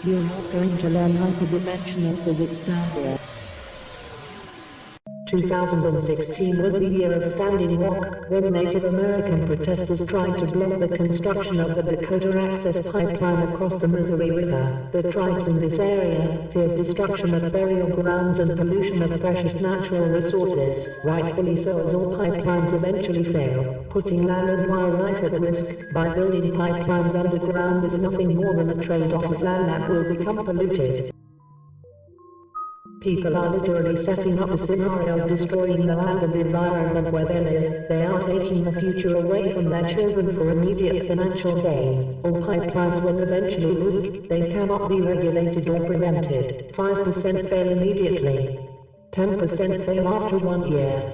You're not going to learn hyperdimensional physics now here. 2016 was the year of Standing Rock, when Native American protesters tried to block the construction of the Dakota Access Pipeline across the Missouri River. The tribes in this area feared destruction of burial grounds and pollution of precious natural resources, rightfully so, as all pipelines eventually fail. Putting land and wildlife at risk by building pipelines underground is nothing more than a trade-off of land that will become polluted. People are literally setting up a scenario of destroying the land and the environment where they live. They are taking the future away from their children for immediate financial gain. All pipelines will eventually leak. They cannot be regulated or prevented. 5% fail immediately. 10% fail after 1 year.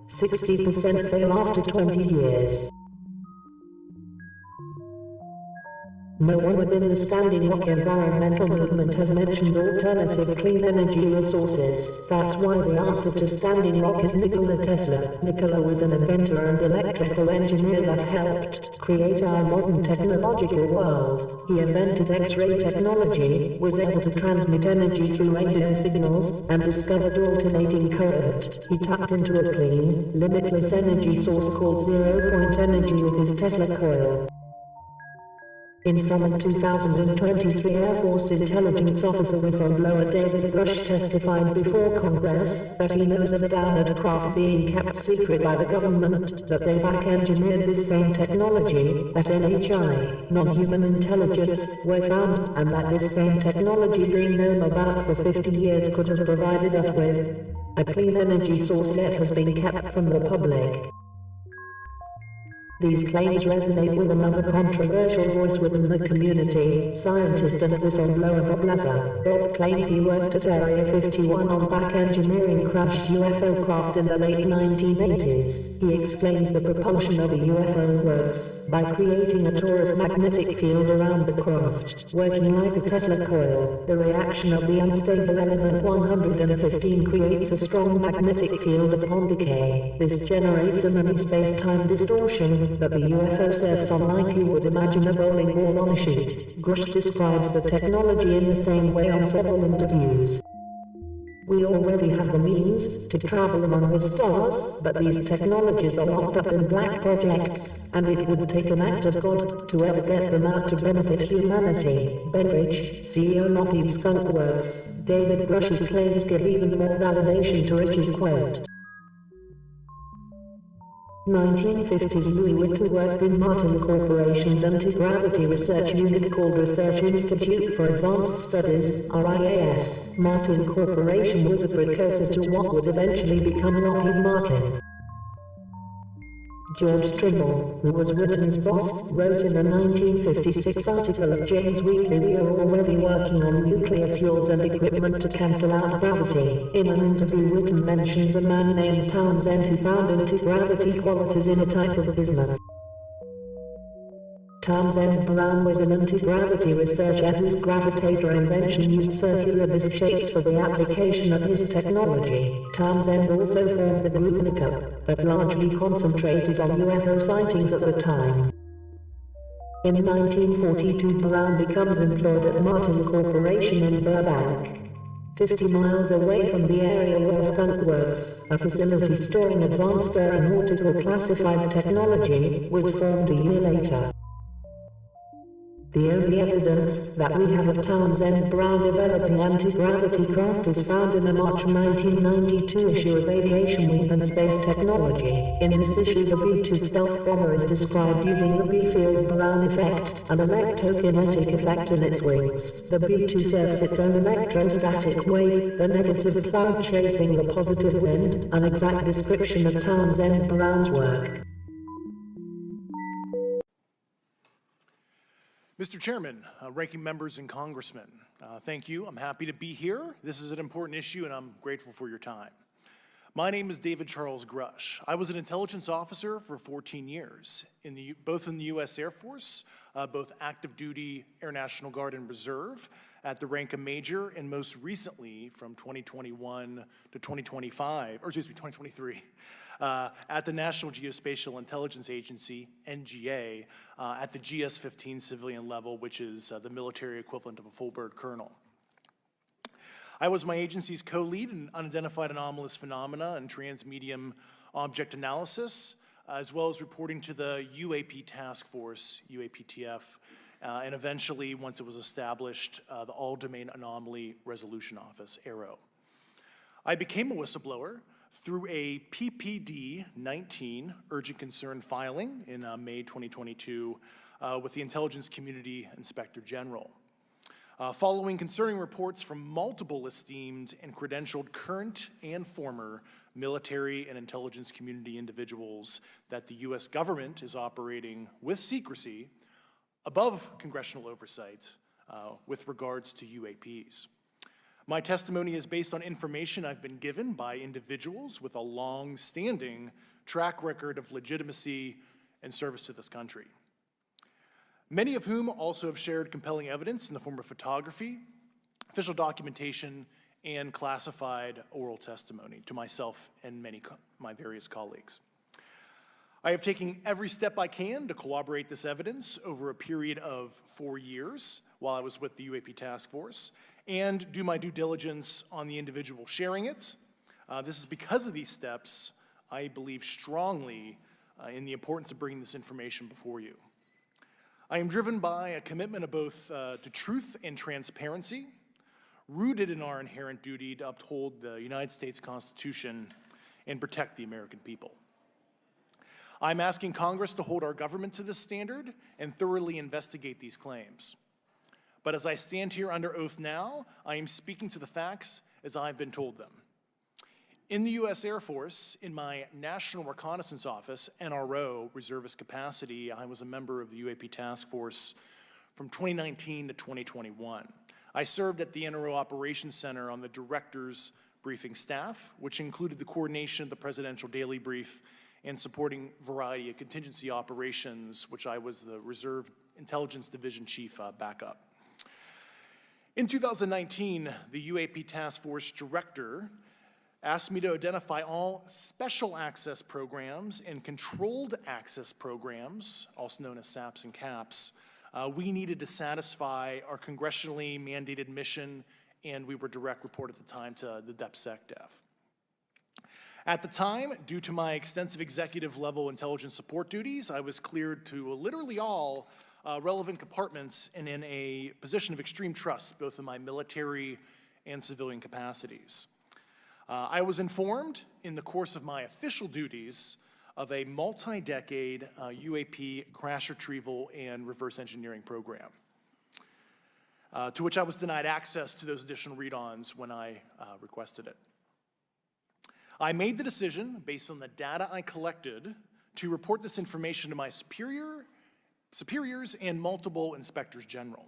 60% fail after 20 years. No one within the Standing Rock environmental movement has mentioned alternative clean energy resources. That's why the answer to Standing Rock is Nikola Tesla. Nikola was an inventor and electrical engineer that helped create our modern technological world. He invented X-ray technology, was able to transmit energy through radio signals, and discovered alternating current. He tapped into a clean, limitless energy source called zero-point energy with his Tesla coil. In summer 2023, Air Force Intelligence Officer whistleblower David Grush testified before Congress that he knows of a downed craft being kept secret by the government, that they back-engineered this same technology, that NHI, non-human intelligence, were found, and that this same technology being known about for 50 years could have provided us with a clean energy source yet has been kept from the public. These claims resonate with another controversial voice within the community, scientist and whistleblower Bob Lazar. Bob claims he worked at Area 51 on back-engineering crashed UFO craft in the late 1980s. He explains the propulsion of a UFO works by creating a torus magnetic field around the craft, working like a Tesla coil. The reaction of the unstable element 115 creates a strong magnetic field upon decay. This generates a mini space-time distortion that the UFO surfs on like you would imagine a bowling ball on a sheet. Grush describes the technology in the same way on several interviews. We already have the means to travel among the stars, but these technologies are locked up in black projects, and it would take an act of God to ever get them out to benefit humanity. Ben Rich, CEO Lockheed Skunk Works. David Grush's claims give even more validation to Rich's quote. 1950s Louis Whittle worked in Martin Corporation's anti-gravity research unit called Research Institute for Advanced Studies, RIAS. Martin Corporation was a precursor to what would eventually become Lockheed Martin. George Trimble, who was Whitten's boss, wrote in a 1956 article of James Weekly, "We are already working on nuclear fuels and equipment to cancel out gravity." In an interview, Whitten mentions a man named Townsend who found anti-gravity qualities in a type of bismuth. Townsend Brown was an anti-gravity researcher whose gravitator invention used circular disc shapes for the application of his technology. Townsend also formed the group Nickup, but largely concentrated on UFO sightings at the time. In 1942, Brown becomes employed at Martin Corporation in Burbank, 50 miles away from the area where Skunk works. A facility storing advanced aeronautical classified technology was formed a year later. The only evidence that we have of Townsend Brown developing anti-gravity craft is found in a March 1992 issue of Aviation Week and Space Technology. In this issue, the B-2 stealth bomber is described using the B-field-Brown effect, an electrokinetic effect in its wings. The B-2 surfs its own electrostatic wave, the negative cloud chasing the positive wind, an exact description of Townsend Brown's work. Mr. Chairman, ranking members and congressmen, thank you. I'm happy to be here. This is an important issue and I'm grateful for your time. My name is David Charles Grush. I was an intelligence officer for 14 years, both in the U.S. Air Force, both active duty, Air National Guard, and Reserve, at the rank of major, and most recently from 2021 to 2023, at the National Geospatial Intelligence Agency, NGA, at the GS-15 civilian level, which is the military equivalent of a full bird colonel. I was my agency's co-lead in unidentified anomalous phenomena and transmedium object analysis, as well as reporting to the UAP task force, UAPTF, and eventually, once it was established, the All-Domain Anomaly Resolution Office, AARO. I became a whistleblower through a PPD-19 urgent concern filing in May 2022 with the Intelligence Community Inspector General. Following concerning reports from multiple esteemed and credentialed current and former military and intelligence community individuals that the U.S. government is operating with secrecy above congressional oversight with regards to UAPs. My testimony is based on information I've been given by individuals with a long-standing track record of legitimacy and service to this country, many of whom also have shared compelling evidence in the form of photography, official documentation, and classified oral testimony to myself and my various colleagues. I have taken every step I can to corroborate this evidence over a period of 4 years while I was with the UAP Task Force and do my due diligence on the individual sharing it. This is because of these steps, I believe strongly in the importance of bringing this information before you. I am driven by a commitment of both to truth and transparency, rooted in our inherent duty to uphold the United States Constitution and protect the American people. I'm asking Congress to hold our government to this standard and thoroughly investigate these claims. But as I stand here under oath now, I am speaking to the facts as I've been told them. In the U.S. Air Force, in my National Reconnaissance Office, NRO, reservist capacity, I was a member of the UAP Task Force from 2019 to 2021. I served at the NRO Operations Center on the Director's Briefing staff, which included the coordination of the Presidential Daily Brief and supporting variety of contingency operations, which I was the Reserve Intelligence Division Chief backup. In 2019, the UAP Task Force Director asked me to identify all special access programs and controlled access programs, also known as SAPs and CAPs, we needed to satisfy our congressionally mandated mission, and we were direct report at the time to the DepSecDef. At the time, due to my extensive executive level intelligence support duties, I was cleared to literally all relevant compartments and in a position of extreme trust, both in my military and civilian capacities. I was informed in the course of my official duties of a multi-decade UAP crash retrieval and reverse engineering program, to which I was denied access to those additional read-ons when I requested it. I made the decision, based on the data I collected, to report this information to my superiors and multiple inspectors general,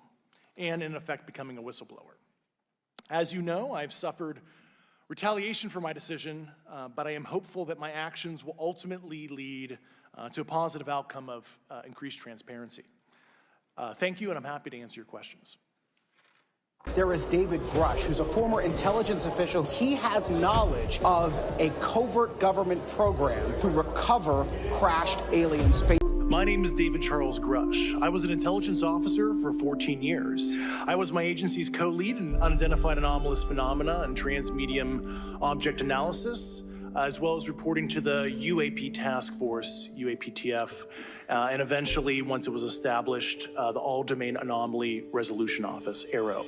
and in effect becoming a whistleblower. As you know, I've suffered retaliation for my decision, but I am hopeful that my actions will ultimately lead to a positive outcome of increased transparency. Thank you, and I'm happy to answer your questions. There is David Grush, who's a former intelligence official. He has knowledge of a covert government program to recover crashed alien space. My name is David Charles Grush. I was an intelligence officer for 14 years. I was my agency's co-lead in unidentified anomalous phenomena and transmedium object analysis, as well as reporting to the UAP task force, UAPTF, and eventually, once it was established, the All-Domain Anomaly Resolution Office, AARO.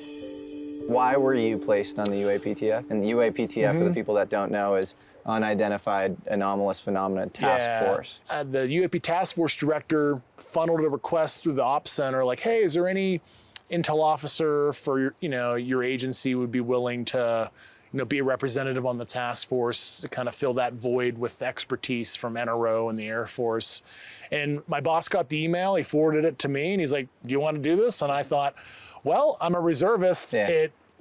Why were you placed on the UAPTF? And the UAPTF, for the people that don't know, is Unidentified Anomalous Phenomena Task Force. The UAP Task Force Director funneled a request through the Ops Center, like, hey, is there any intel officer for your agency would be willing to be a representative on the task force to kind of fill that void with expertise from NRO and the Air Force. And my boss got the email, he forwarded it to me, and he's like, do you want to do this? And I thought, well, I'm a reservist.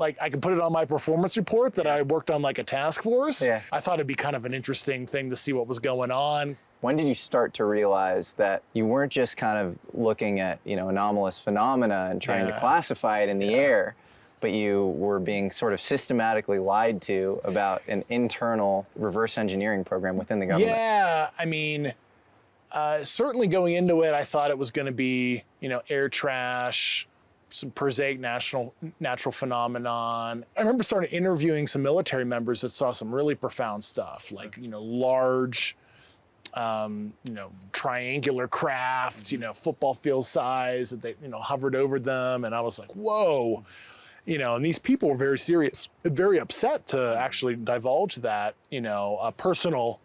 like I could put it on my performance report that I worked on like a task force. Yeah. I thought it'd be kind of an interesting thing to see what was going on. When did you start to realize that you weren't just kind of looking at, anomalous phenomena and trying to classify it in the air, but you were being sort of systematically lied to about an internal reverse engineering program within the government? Yeah, I mean, certainly going into it, I thought it was going to be, air trash, some prosaic natural phenomenon. I remember starting interviewing some military members that saw some really profound stuff, like, large, triangular craft, football field size that they, hovered over them. And I was like, whoa, and these people were very serious, very upset to actually divulge that, a personal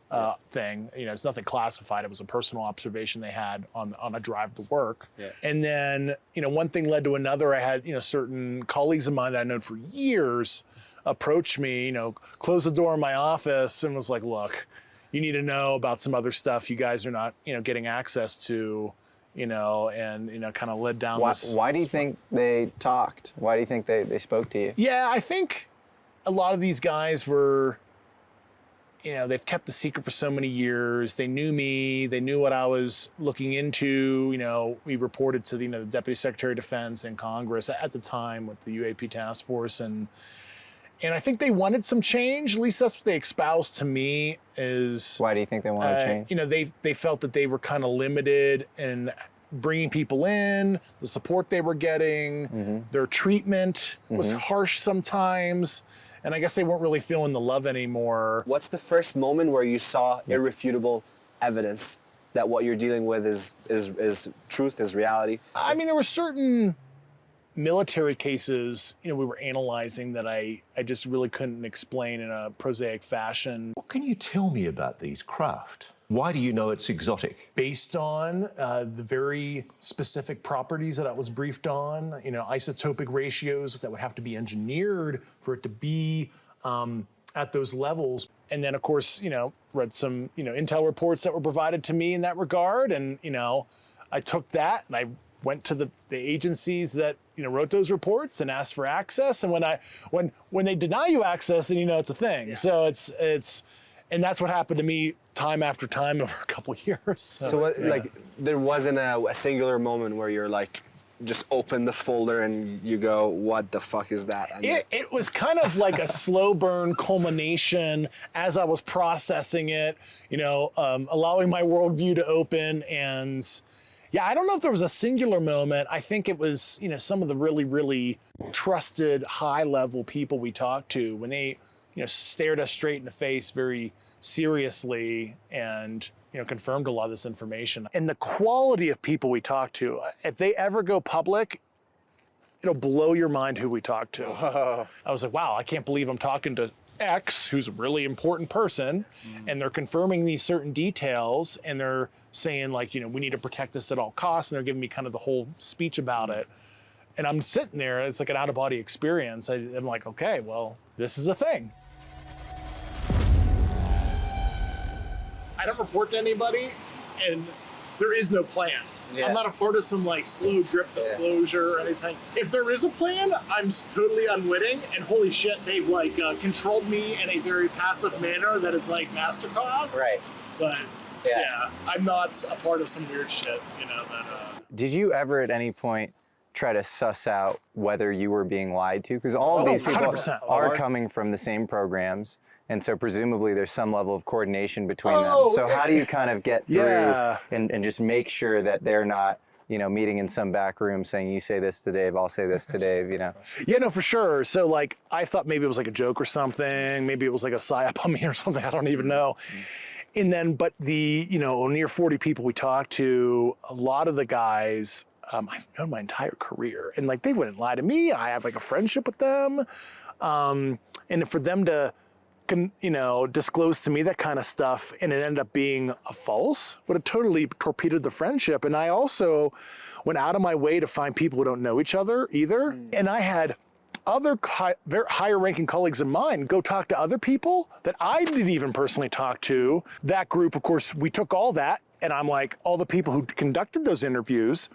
thing. It's nothing classified. It was a personal observation they had on a drive to work. Yeah. And then, one thing led to another. I had, certain colleagues of mine that I'd known for years approach me, close the door in my office and was like, look, you need to know about some other stuff you guys are not, getting access to, and, kind of led down this. Why do you think they talked? Why do you think they spoke to you? Yeah, I think a lot of these guys were, they've kept the secret for so many years. They knew me. They knew what I was looking into. We reported to the Deputy Secretary of Defense in Congress at the time with the UAP task force. And I think they wanted some change. At least that's what they espoused to me is... Why do you think they wanted change? They felt that they were kind of limited in bringing people in, the support they were getting, their treatment was harsh sometimes. And I guess they weren't really feeling the love anymore. What's the first moment where you saw irrefutable evidence that what you're dealing with is truth, is reality? I mean, there were certain military cases, we were analyzing that I just really couldn't explain in a prosaic fashion. What can you tell me about these craft? Why do you know it's exotic? Based on the very specific properties that I was briefed on, isotopic ratios that would have to be engineered for it to be at those levels. And then, of course, read some, intel reports that were provided to me in that regard. And, I took that and I went to the agencies that, wrote those reports and asked for access. And when they deny you access, then it's a thing. Yeah. So it's and that's what happened to me time after time over a couple of years. So what, like, there wasn't a singular moment where you're like, just open the folder and you go, what the fuck is that? And it was kind of like a slow burn culmination as I was processing it, allowing my worldview to open. And yeah, I don't know if there was a singular moment. I think it was, some of the really, really trusted high level people we talked to when they, stared us straight in the face very seriously and, confirmed a lot of this information. And the quality of people we talk to, if they ever go public, it'll blow your mind who we talk to. Oh. I was like, wow, I can't believe I'm talking to X, who's a really important person, and they're confirming these certain details, and they're saying like, we need to protect this at all costs, and they're giving me kind of the whole speech about it. And I'm sitting there, it's like an out-of-body experience. I'm like, okay, well, this is a thing. I don't report to anybody, and there is no plan. Yeah. I'm not a part of some like slow drip disclosure or anything. If there is a plan, I'm totally unwitting, and holy shit, they've like controlled me in a very passive manner that is like masterclass. Right. But yeah, I'm not a part of some weird shit, Did you ever at any point try to suss out whether you were being lied to? Because all of these people are coming from the same programs. And so presumably there's some level of coordination between them. So how do you kind of get through and just make sure that they're not, meeting in some back room saying, you say this to Dave, I'll say this to Dave, Yeah, no, for sure. So like, I thought maybe it was like a joke or something. Maybe it was like a psyop on me or something. I don't even know. And then, but the, near 40 people we talked to, a lot of the guys, I've known my entire career. And like, they wouldn't lie to me. I have like a friendship with them. And for them to, disclose to me that kind of stuff and it ended up being a false, would have totally torpedoed the friendship. And I also went out of my way to find people who don't know each other either. And I had other very higher ranking colleagues of mine go talk to other people that I didn't even personally talk to. That group, of course, we took all that, and I'm like, all the people who conducted those interviews,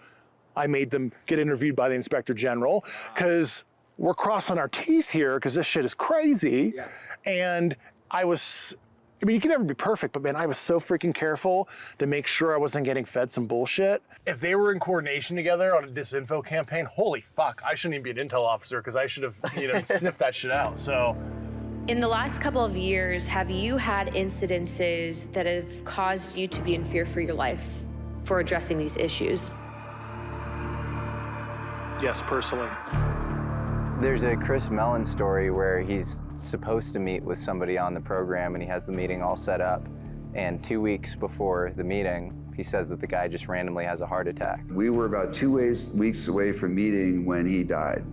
I made them get interviewed by the Inspector General, because we're crossing our T's here because this shit is crazy. Yeah. And I mean, you can never be perfect, but man, I was so freaking careful to make sure I wasn't getting fed some bullshit. If they were in coordination together on a disinfo campaign, holy fuck, I shouldn't even be an intel officer because I should have, sniffed that shit out, so. In the last couple of years, have you had incidences that have caused you to be in fear for your life for addressing these issues? Yes, personally. There's a Chris Mellon story where he's supposed to meet with somebody on the program and he has the meeting all set up. And 2 weeks before the meeting, he says that the guy just randomly has a heart attack. We were about 2 weeks away from meeting when he died,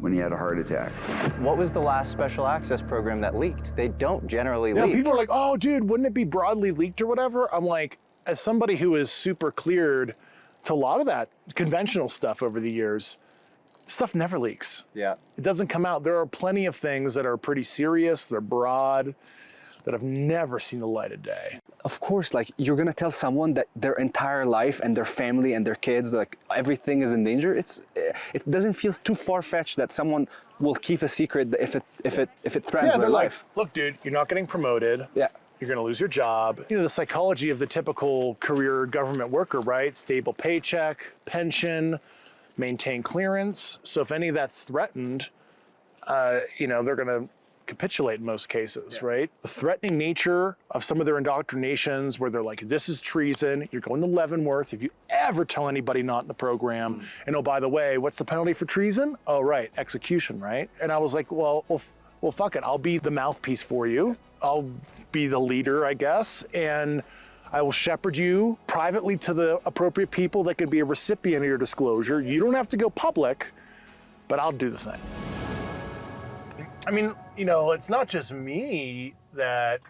when he had a heart attack. What was the last special access program that leaked? They don't generally leak. People are like, oh, dude, wouldn't it be broadly leaked or whatever? I'm like, as somebody who is super cleared to a lot of that conventional stuff over the years, stuff never leaks. Yeah. It doesn't come out. There are plenty of things that are pretty serious, they're broad, that have never seen the light of day. Of course, like, you're gonna tell someone that their entire life and their family and their kids, like, everything is in danger. It doesn't feel too far-fetched that someone will keep a secret if it threatens their life. Like, look, dude, you're not getting promoted. Yeah. You're gonna lose your job. The psychology of the typical career government worker, right? Stable paycheck, pension, maintain clearance. So if any of that's threatened, they're gonna capitulate in most cases, right? The threatening nature of some of their indoctrinations where they're like, this is treason, you're going to Leavenworth if you ever tell anybody not in the program. And oh, by the way, what's the penalty for treason? Oh, right, execution, right? And I was like, well, fuck it, I'll be the mouthpiece for you. I'll be the leader, I guess, and I will shepherd you privately to the appropriate people that could be a recipient of your disclosure. You don't have to go public, but I'll do the thing. I mean, it's not just me that,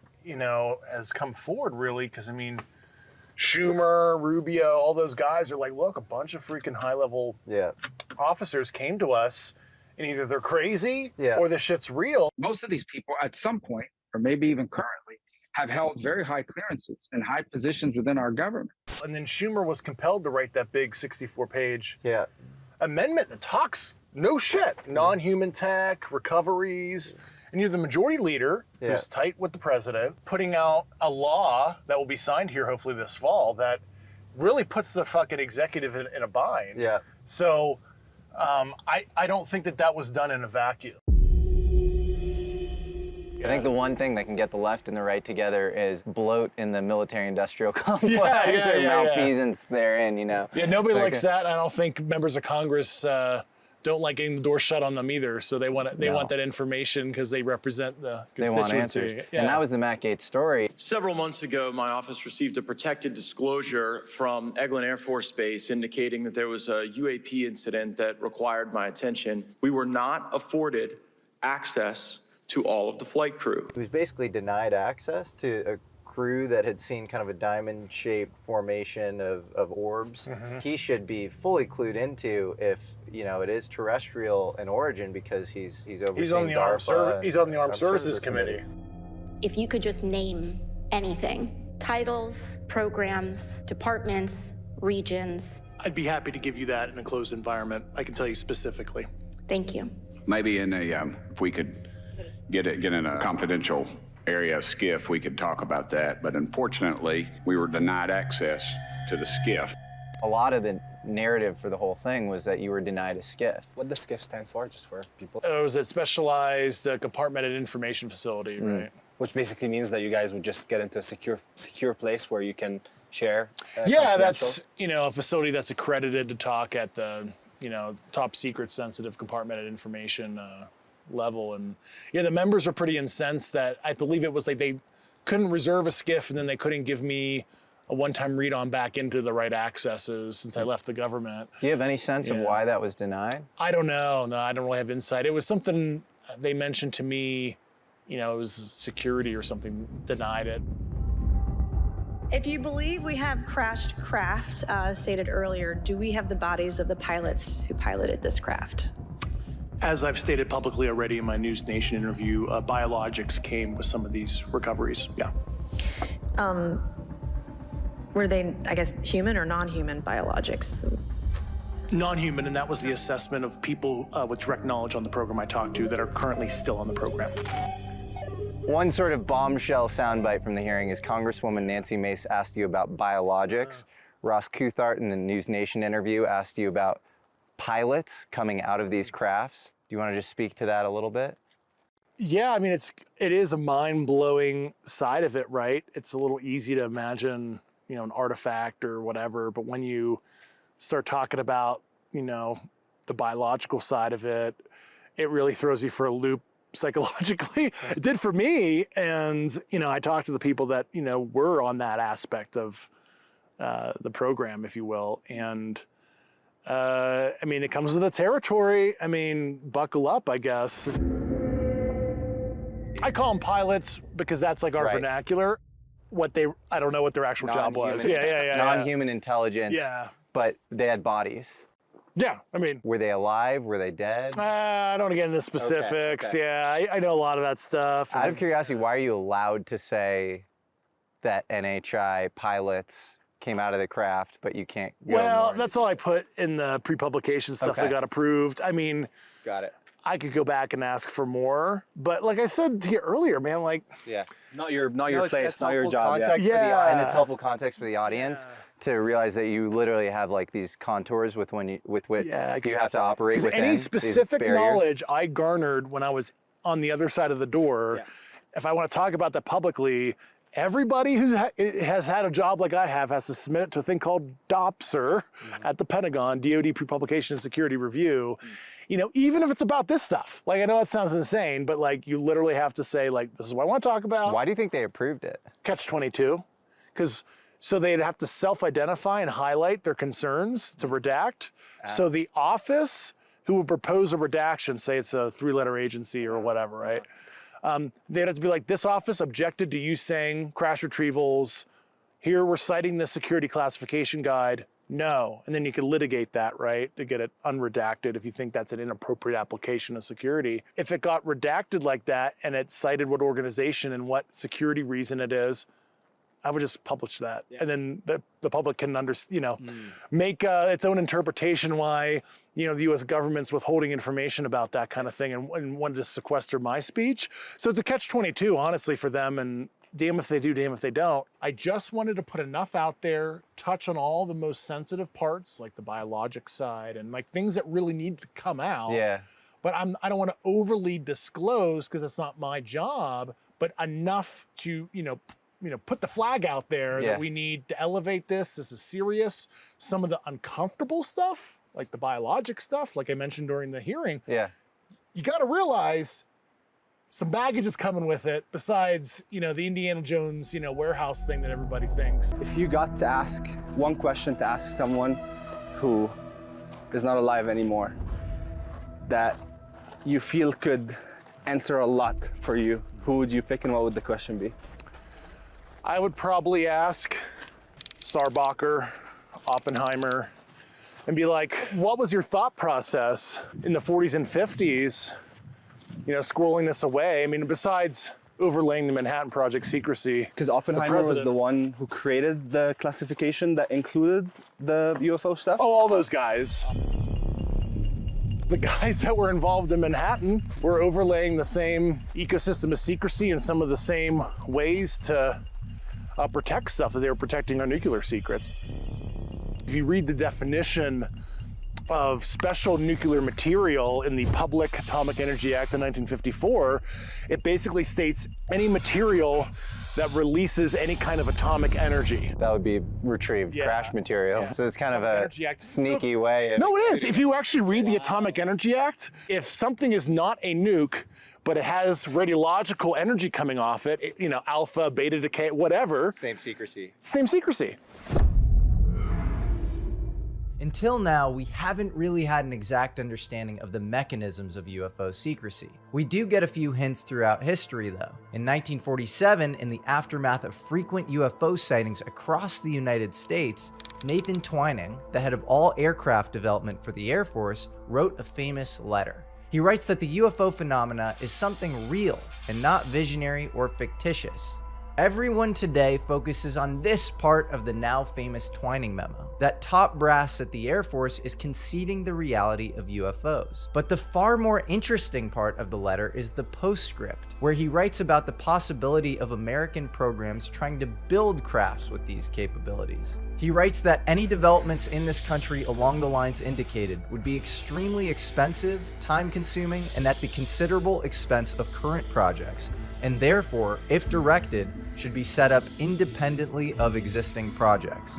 has come forward really, because I mean, Schumer, Rubio, all those guys are like, look, a bunch of freaking high-level officers came to us, and either they're crazy or the shit's real. Most of these people at some point, or maybe even currently, have held very high clearances and high positions within our government. And then Schumer was compelled to write that big 64-page amendment that talks no shit, non-human tech, recoveries, and you're the majority leader who's tight with the president, putting out a law that will be signed here hopefully this fall that really puts the fucking executive in a bind. Yeah. So I don't think that was done in a vacuum. I think the one thing that can get the left and the right together is bloat in the military-industrial complex or malfeasance therein, Yeah, nobody likes that. I don't think members of Congress don't like getting the door shut on them either. So they want that information because they represent the constituency. They want answers. Yeah. And that was the Matt Gaetz story. Several months ago, my office received a protected disclosure from Eglin Air Force Base indicating that there was a UAP incident that required my attention. We were not afforded access to all of the flight crew. He was basically denied access to a crew that had seen kind of a diamond-shaped formation of orbs. Mm-hmm. He should be fully clued into if it is terrestrial in origin because he's overseeing DARPA. He's on the Armed Services Committee. If you could just name anything, titles, programs, departments, regions. I'd be happy to give you that in a closed environment. I can tell you specifically. Thank you. Maybe in if we could get in a confidential area skiff, we could talk about that. But unfortunately, we were denied access to the skiff. A lot of the narrative for the whole thing was that you were denied a skiff. What does skiff stand for, just for people? It was a specialized compartmented information facility, right? Which basically means that you guys would just get into a secure place where you can share. That's a facility that's accredited to talk at the top secret sensitive compartmented information level. And the members were pretty incensed that I believe it was like they couldn't reserve a skiff and then they couldn't give me a one-time read-on back into the right accesses since I left the government. Do you have any sense of why that was denied? I don't know. No, I don't really have insight. It was something they mentioned to me, it was security or something, denied it. If you believe we have crashed craft, stated earlier, do we have the bodies of the pilots who piloted this craft? As I've stated publicly already in my News Nation interview, biologics came with some of these recoveries, Were they, I guess, human or non-human biologics? Non-human, and that was the assessment of people with direct knowledge on the program I talked to that are currently still on the program. One sort of bombshell soundbite from the hearing is Congresswoman Nancy Mace asked you about biologics. Ross Coulthart in the News Nation interview asked you about pilots coming out of these crafts. Do you want to just speak to that a little bit? Yeah, I mean, it is a mind-blowing side of it, right? It's a little easy to imagine, an artifact or whatever, but when you start talking about, the biological side of it, it really throws you for a loop psychologically. It did for me. And, I talked to the people that, were on that aspect of the program, if you will. And, it comes with the territory. Buckle up, I guess. I call them pilots because that's like our vernacular. I don't know what their actual job was. Yeah. Non-human intelligence. Yeah. But they had bodies. Yeah, Were they alive? Were they dead? I don't get into specifics. Okay. Yeah, I know a lot of that stuff. Out of curiosity, why are you allowed to say that NHI pilots came out of the craft, but you can't go more? That's all I put in the pre-publication stuff that got approved. Got it. I could go back and ask for more, but like I said to you earlier, man, not your place, not your job. And it's helpful context for the audience to realize that you literally have like these contours with which you have to operate within. Any specific knowledge I garnered when I was on the other side of the door, if I want to talk about that publicly, everybody who has had a job like I have has to submit it to a thing called DOPSR at the Pentagon, DoD Pre-Publication and Security Review. Even if it's about this stuff. I know it sounds insane, but you literally have to say this is what I want to talk about. Why do you think they approved it? Catch-22. So they'd have to self-identify and highlight their concerns to redact. So the office who would propose a redaction, say it's a 3-letter agency or whatever, right? They'd have to be like, this office objected to you saying crash retrievals. Here we're citing the security classification guide. No. And then you could litigate that, right, to get it unredacted if you think that's an inappropriate application of security. If it got redacted like that and it cited what organization and what security reason it is, I would just publish that. And then the public can make its own interpretation why, the U.S. government's withholding information about that kind of thing and wanted to sequester my speech. So it's a catch-22, honestly, for them. And damn if they do, damn if they don't. I just wanted to put enough out there, touch on all the most sensitive parts, like the biologic side and things that really need to come out. Yeah. But I don't want to overly disclose because it's not my job, but enough to, put the flag out there that we need to elevate this. This is serious. Some of the uncomfortable stuff, like the biologic stuff, like I mentioned during the hearing, you got to realize some baggage is coming with it besides, the Indiana Jones, warehouse thing that everybody thinks. If you got to ask one question to ask someone who is not alive anymore that you feel could answer a lot for you, who would you pick and what would the question be? I would probably ask Sarbacher, Oppenheimer, and be like, what was your thought process in the 40s and 50s, squirreling this away? besides overlaying the Manhattan Project secrecy. Because Oppenheimer was the one who created the classification that included the UFO stuff? Oh, all those guys. The guys that were involved in Manhattan were overlaying the same ecosystem of secrecy and some of the same ways to protect stuff that they were protecting our nuclear secrets. If you read the definition of special nuclear material in the Public Atomic Energy Act of 1954, it basically states any material that releases any kind of atomic energy. That would be retrieved crash material. So it's kind of a sneaky way. No, it is. If you actually read the Atomic Energy Act, if something is not a nuke, but it has radiological energy coming off it, alpha, beta decay, whatever. Same secrecy. Same secrecy. Until now, we haven't really had an exact understanding of the mechanisms of UFO secrecy. We do get a few hints throughout history though. In 1947, in the aftermath of frequent UFO sightings across the United States, Nathan Twining, the head of all aircraft development for the Air Force, wrote a famous letter. He writes that the UFO phenomena is something real and not visionary or fictitious. Everyone today focuses on this part of the now famous Twining memo, that top brass at the Air Force is conceding the reality of UFOs. But the far more interesting part of the letter is the postscript, where he writes about the possibility of American programs trying to build crafts with these capabilities. He writes that any developments in this country along the lines indicated would be extremely expensive, time-consuming, and at the considerable expense of current projects, and therefore, if directed, should be set up independently of existing projects.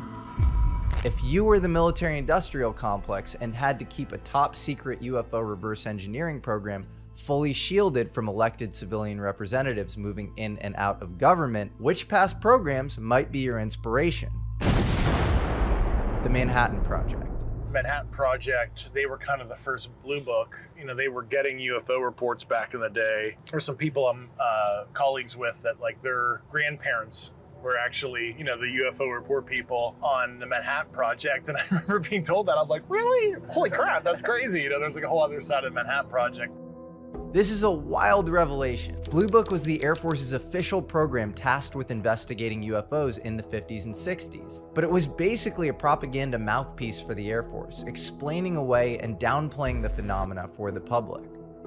If you were the military-industrial complex and had to keep a top-secret UFO reverse engineering program fully shielded from elected civilian representatives moving in and out of government, which past programs might be your inspiration? The Manhattan Project. Manhattan Project, they were kind of the first blue book. You know, they were getting UFO reports back in the day. There's some people I'm colleagues with that, like, their grandparents were actually, you know, the UFO report people on the Manhattan Project. And I remember being told that. I'm like, really? Holy crap, that's crazy. You know, there's like a whole other side of the Manhattan Project. This is a wild revelation. Blue Book was the Air Force's official program tasked with investigating UFOs in the 50s and 60s, but it was basically a propaganda mouthpiece for the Air Force, explaining away and downplaying the phenomena for the public.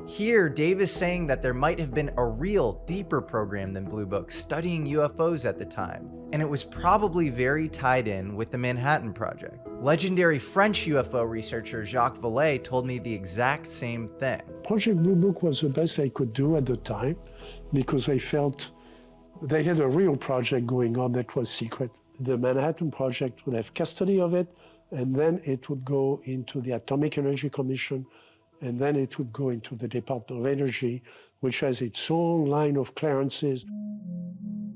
Here, Dave is saying that there might have been a real, deeper program than Blue Book studying UFOs at the time, and it was probably very tied in with the Manhattan Project. Legendary French UFO researcher Jacques Vallée told me the exact same thing. Project Blue Book was the best they could do at the time because they felt they had a real project going on that was secret. The Manhattan Project would have custody of it, and then it would go into the Atomic Energy Commission, and then it would go into the Department of Energy, which has its own line of clearances.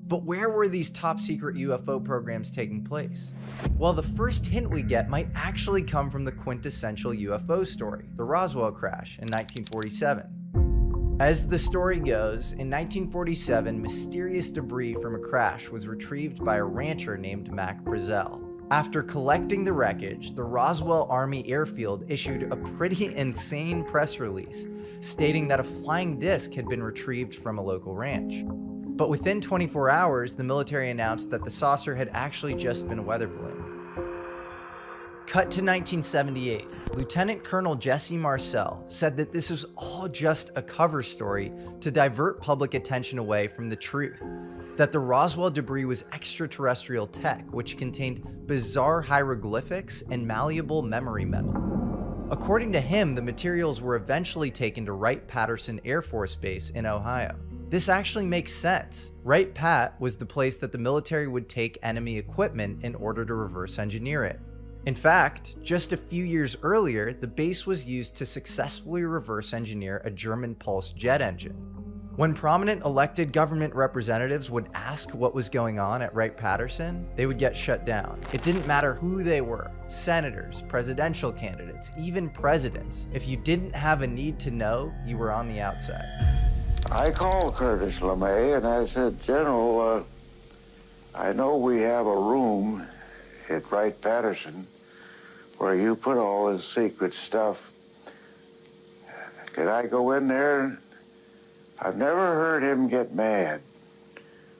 But where were these top secret UFO programs taking place? Well, the first hint we get might actually come from the quintessential UFO story, the Roswell crash in 1947. As the story goes, in 1947, mysterious debris from a crash was retrieved by a rancher named Mac Brazel. After collecting the wreckage, the Roswell Army Airfield issued a pretty insane press release stating that a flying disc had been retrieved from a local ranch. But within 24 hours, the military announced that the saucer had actually just been a weather balloon. Cut to 1978, Lieutenant Colonel Jesse Marcel said that this was all just a cover story to divert public attention away from the truth, that the Roswell debris was extraterrestrial tech, which contained bizarre hieroglyphics and malleable memory metal. According to him, the materials were eventually taken to Wright-Patterson Air Force Base in Ohio. This actually makes sense. Wright-Pat was the place that the military would take enemy equipment in order to reverse engineer it. In fact, just a few years earlier, the base was used to successfully reverse engineer a German pulse jet engine. When prominent elected government representatives would ask what was going on at Wright-Patterson, they would get shut down. It didn't matter who they were, senators, presidential candidates, even presidents. If you didn't have a need to know, you were on the outside. I called Curtis LeMay and I said, General, I know we have a room at Wright-Patterson where you put all this secret stuff. Could I go in there? I've never heard him get mad,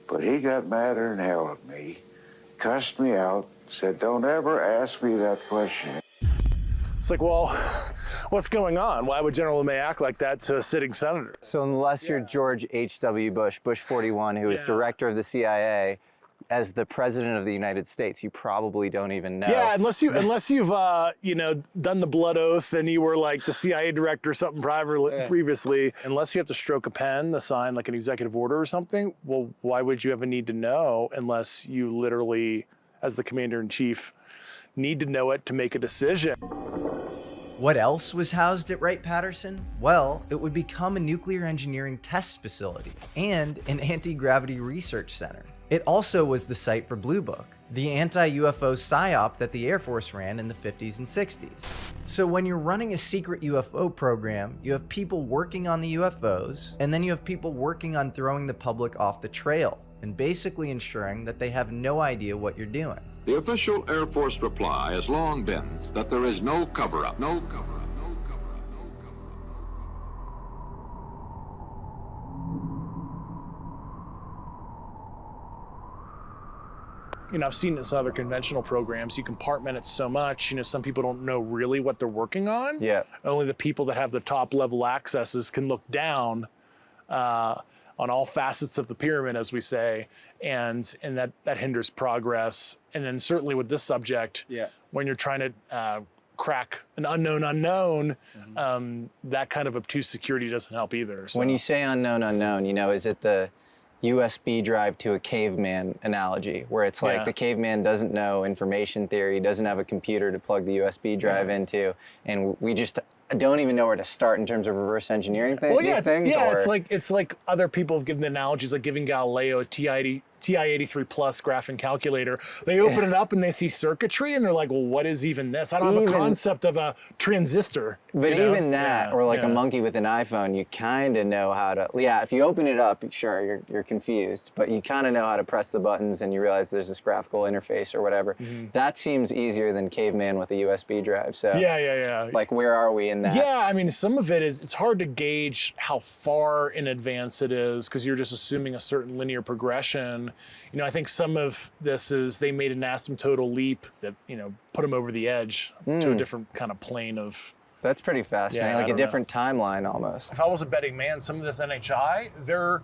but he got madder than hell at me, cussed me out, said, don't ever ask me that question. It's like, well, what's going on? Why would General LeMay act like that to a sitting senator? So unless you're George H.W. Bush, Bush 41, who is director of the CIA, as the president of the United States, you probably don't even know. Yeah, unless you've done the blood oath and you were like the CIA director or something previously. Unless you have to stroke a pen to sign like an executive order or something, well, why would you have a need to know unless you literally, as the commander-in-chief, need to know it to make a decision? What else was housed at Wright-Patterson? Well, it would become a nuclear engineering test facility and an anti-gravity research center. It also was the site for Blue Book, the anti-UFO psyop that the Air Force ran in the 50s and 60s. So when you're running a secret UFO program, you have people working on the UFOs, and then you have people working on throwing the public off the trail, and basically ensuring that they have no idea what you're doing. The official Air Force reply has long been that there is no cover-up, no cover-up. I've seen this in other conventional programs. You compartment it so much, some people don't know really what they're working on. Yeah. Only the people that have the top level accesses can look down on all facets of the pyramid, as we say, and that hinders progress. And then certainly with this subject, when you're trying to crack an unknown, that kind of obtuse security doesn't help either. So. When you say unknown, is it the USB drive to a caveman analogy, where it's like the caveman doesn't know information theory, doesn't have a computer to plug the USB drive into, and we just don't even know where to start in terms of reverse engineering these things? It's like other people have given the analogies, like giving Galileo a TI-83 plus graphing calculator. They open it up and they see circuitry and they're like, well, what is even this? I don't have a concept of a transistor. But even that, or like a monkey with an iPhone, you kind of know how to, if you open it up, sure, you're confused, but you kind of know how to press the buttons and you realize there's this graphical interface or whatever. That seems easier than caveman with a USB drive. So like, where are we in that? Yeah, I mean, some of it is, it's hard to gauge how far in advance it is because you're just assuming a certain linear progression. I think some of this is they made an asymptotal leap that, put them over the edge to a different kind of plane of... That's pretty fascinating, like a different timeline almost. If I was a betting man, some of this NHI, they're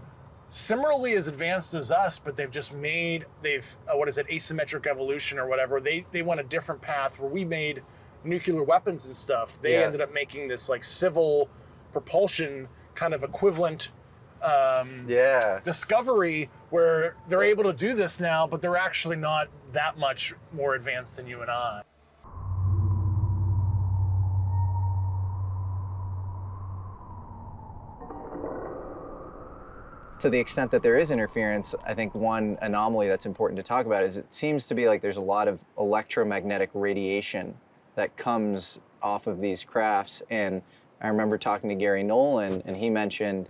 similarly as advanced as us, but they've just made, asymmetric evolution or whatever. They went a different path where we made nuclear weapons and stuff. They ended up making this like civil propulsion kind of equivalent discovery where they're able to do this now, but they're actually not that much more advanced than you and I. To the extent that there is interference, I think one anomaly that's important to talk about is it seems to be like there's a lot of electromagnetic radiation that comes off of these crafts. And I remember talking to Gary Nolan, and he mentioned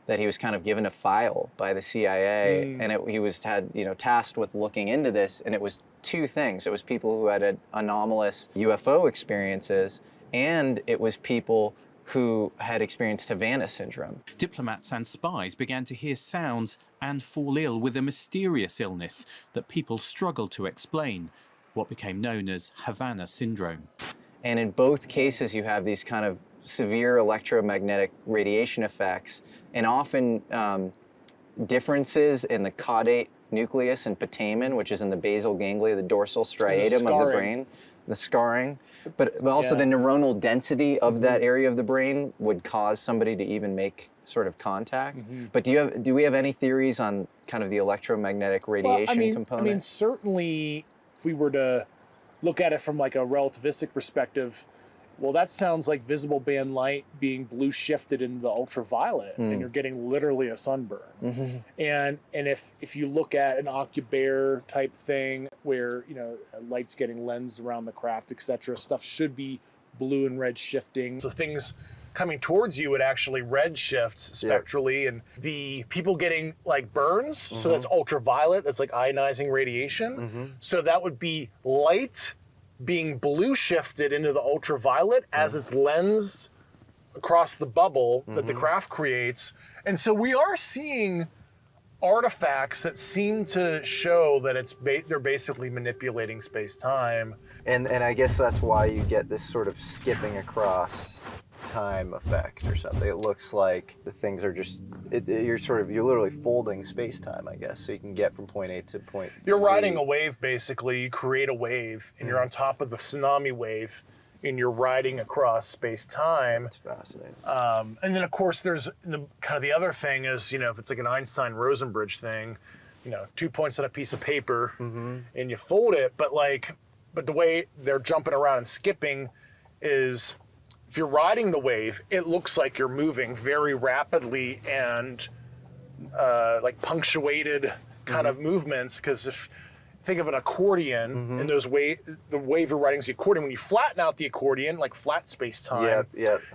that he was kind of given a file by the CIA, and he was tasked with looking into this, and it was two things. It was people who had anomalous UFO experiences, and it was people who had experienced Havana syndrome. Diplomats and spies began to hear sounds and fall ill with a mysterious illness that people struggled to explain, what became known as Havana syndrome. And in both cases, you have these kind of severe electromagnetic radiation effects, and often differences in the caudate nucleus and putamen, which is in the basal ganglia, the dorsal striatum of the brain, the scarring. But also the neuronal density of that area of the brain would cause somebody to even make sort of contact. But do we have any theories on kind of the electromagnetic radiation component? I mean, certainly if we were to look at it from like a relativistic perspective, well, that sounds like visible band light being blue shifted into the ultraviolet, and you're getting literally a sunburn. And if you look at an Occubair type thing where light's getting lensed around the craft, etc., stuff should be blue and red shifting. So things coming towards you would actually red shift spectrally, and the people getting like burns, so that's ultraviolet, that's like ionizing radiation. So that would be light being blue shifted into the ultraviolet as it's lensed across the bubble that the craft creates. And so we are seeing artifacts that seem to show that they're basically manipulating space-time. And I guess that's why you get this sort of skipping across time effect or something. It looks like the things are just, you're literally folding space-time, I guess, so you can get from point A to point Z. You're riding a wave, basically. You create a wave, and you're on top of the tsunami wave, and you're riding across space-time. That's fascinating. And then, of course, there's the other thing is, if it's like an Einstein-Rosenbridge thing, 2 points on a piece of paper, and you fold it, but the way they're jumping around and skipping is, if you're riding the wave, it looks like you're moving very rapidly and like punctuated kind of movements. Because if think of an accordion and the wave you're riding is the accordion. When you flatten out the accordion, like flat space-time,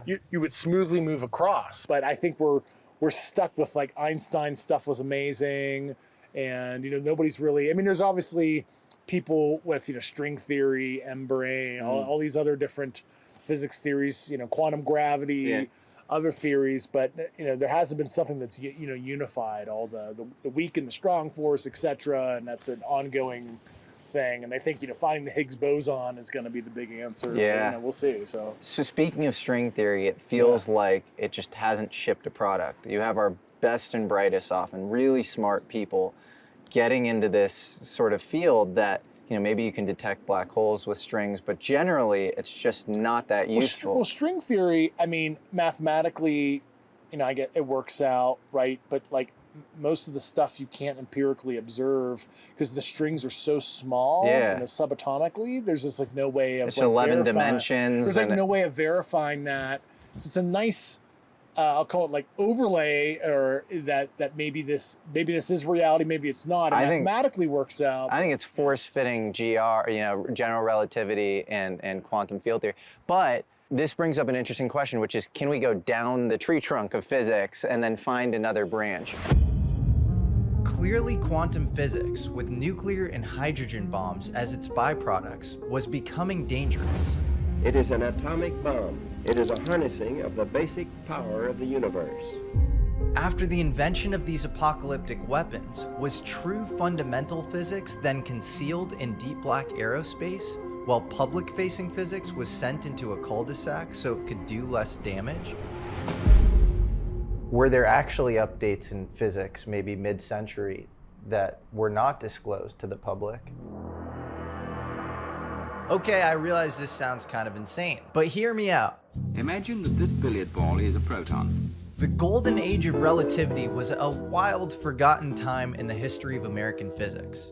you would smoothly move across. But I think we're stuck with like Einstein stuff was amazing, and nobody's really. I mean, there's obviously people with string theory, M-brain, all these other different physics theories, quantum gravity, other theories, but there hasn't been something that's unified all the weak and the strong force, etc. And that's an ongoing thing, and they think, finding the Higgs boson is going to be the big answer. Yeah. But, we'll see. So speaking of string theory, it feels like it just hasn't shipped a product. You have our best and brightest, often really smart people getting into this sort of field that, maybe you can detect black holes with strings, but generally it's just not that useful. Well, string theory, mathematically, I get it works out, right? But most of the stuff you can't empirically observe because the strings are so small and subatomically, there's just no way of it's 11 dimensions. There's no way of verifying that. So it's a nice I'll call it overlay, or that maybe this is reality, maybe it's not. It mathematically works out. I think it's force fitting general relativity and quantum field theory. But this brings up an interesting question, which is, can we go down the tree trunk of physics and then find another branch? Clearly, quantum physics, with nuclear and hydrogen bombs as its byproducts, was becoming dangerous. It is an atomic bomb. It is a harnessing of the basic power of the universe. After the invention of these apocalyptic weapons, was true fundamental physics then concealed in deep black aerospace, while public-facing physics was sent into a cul-de-sac so it could do less damage? Were there actually updates in physics, maybe mid-century, that were not disclosed to the public? Okay, I realize this sounds kind of insane, but hear me out. Imagine that this billiard ball is a proton. The golden age of relativity was a wild, forgotten time in the history of American physics.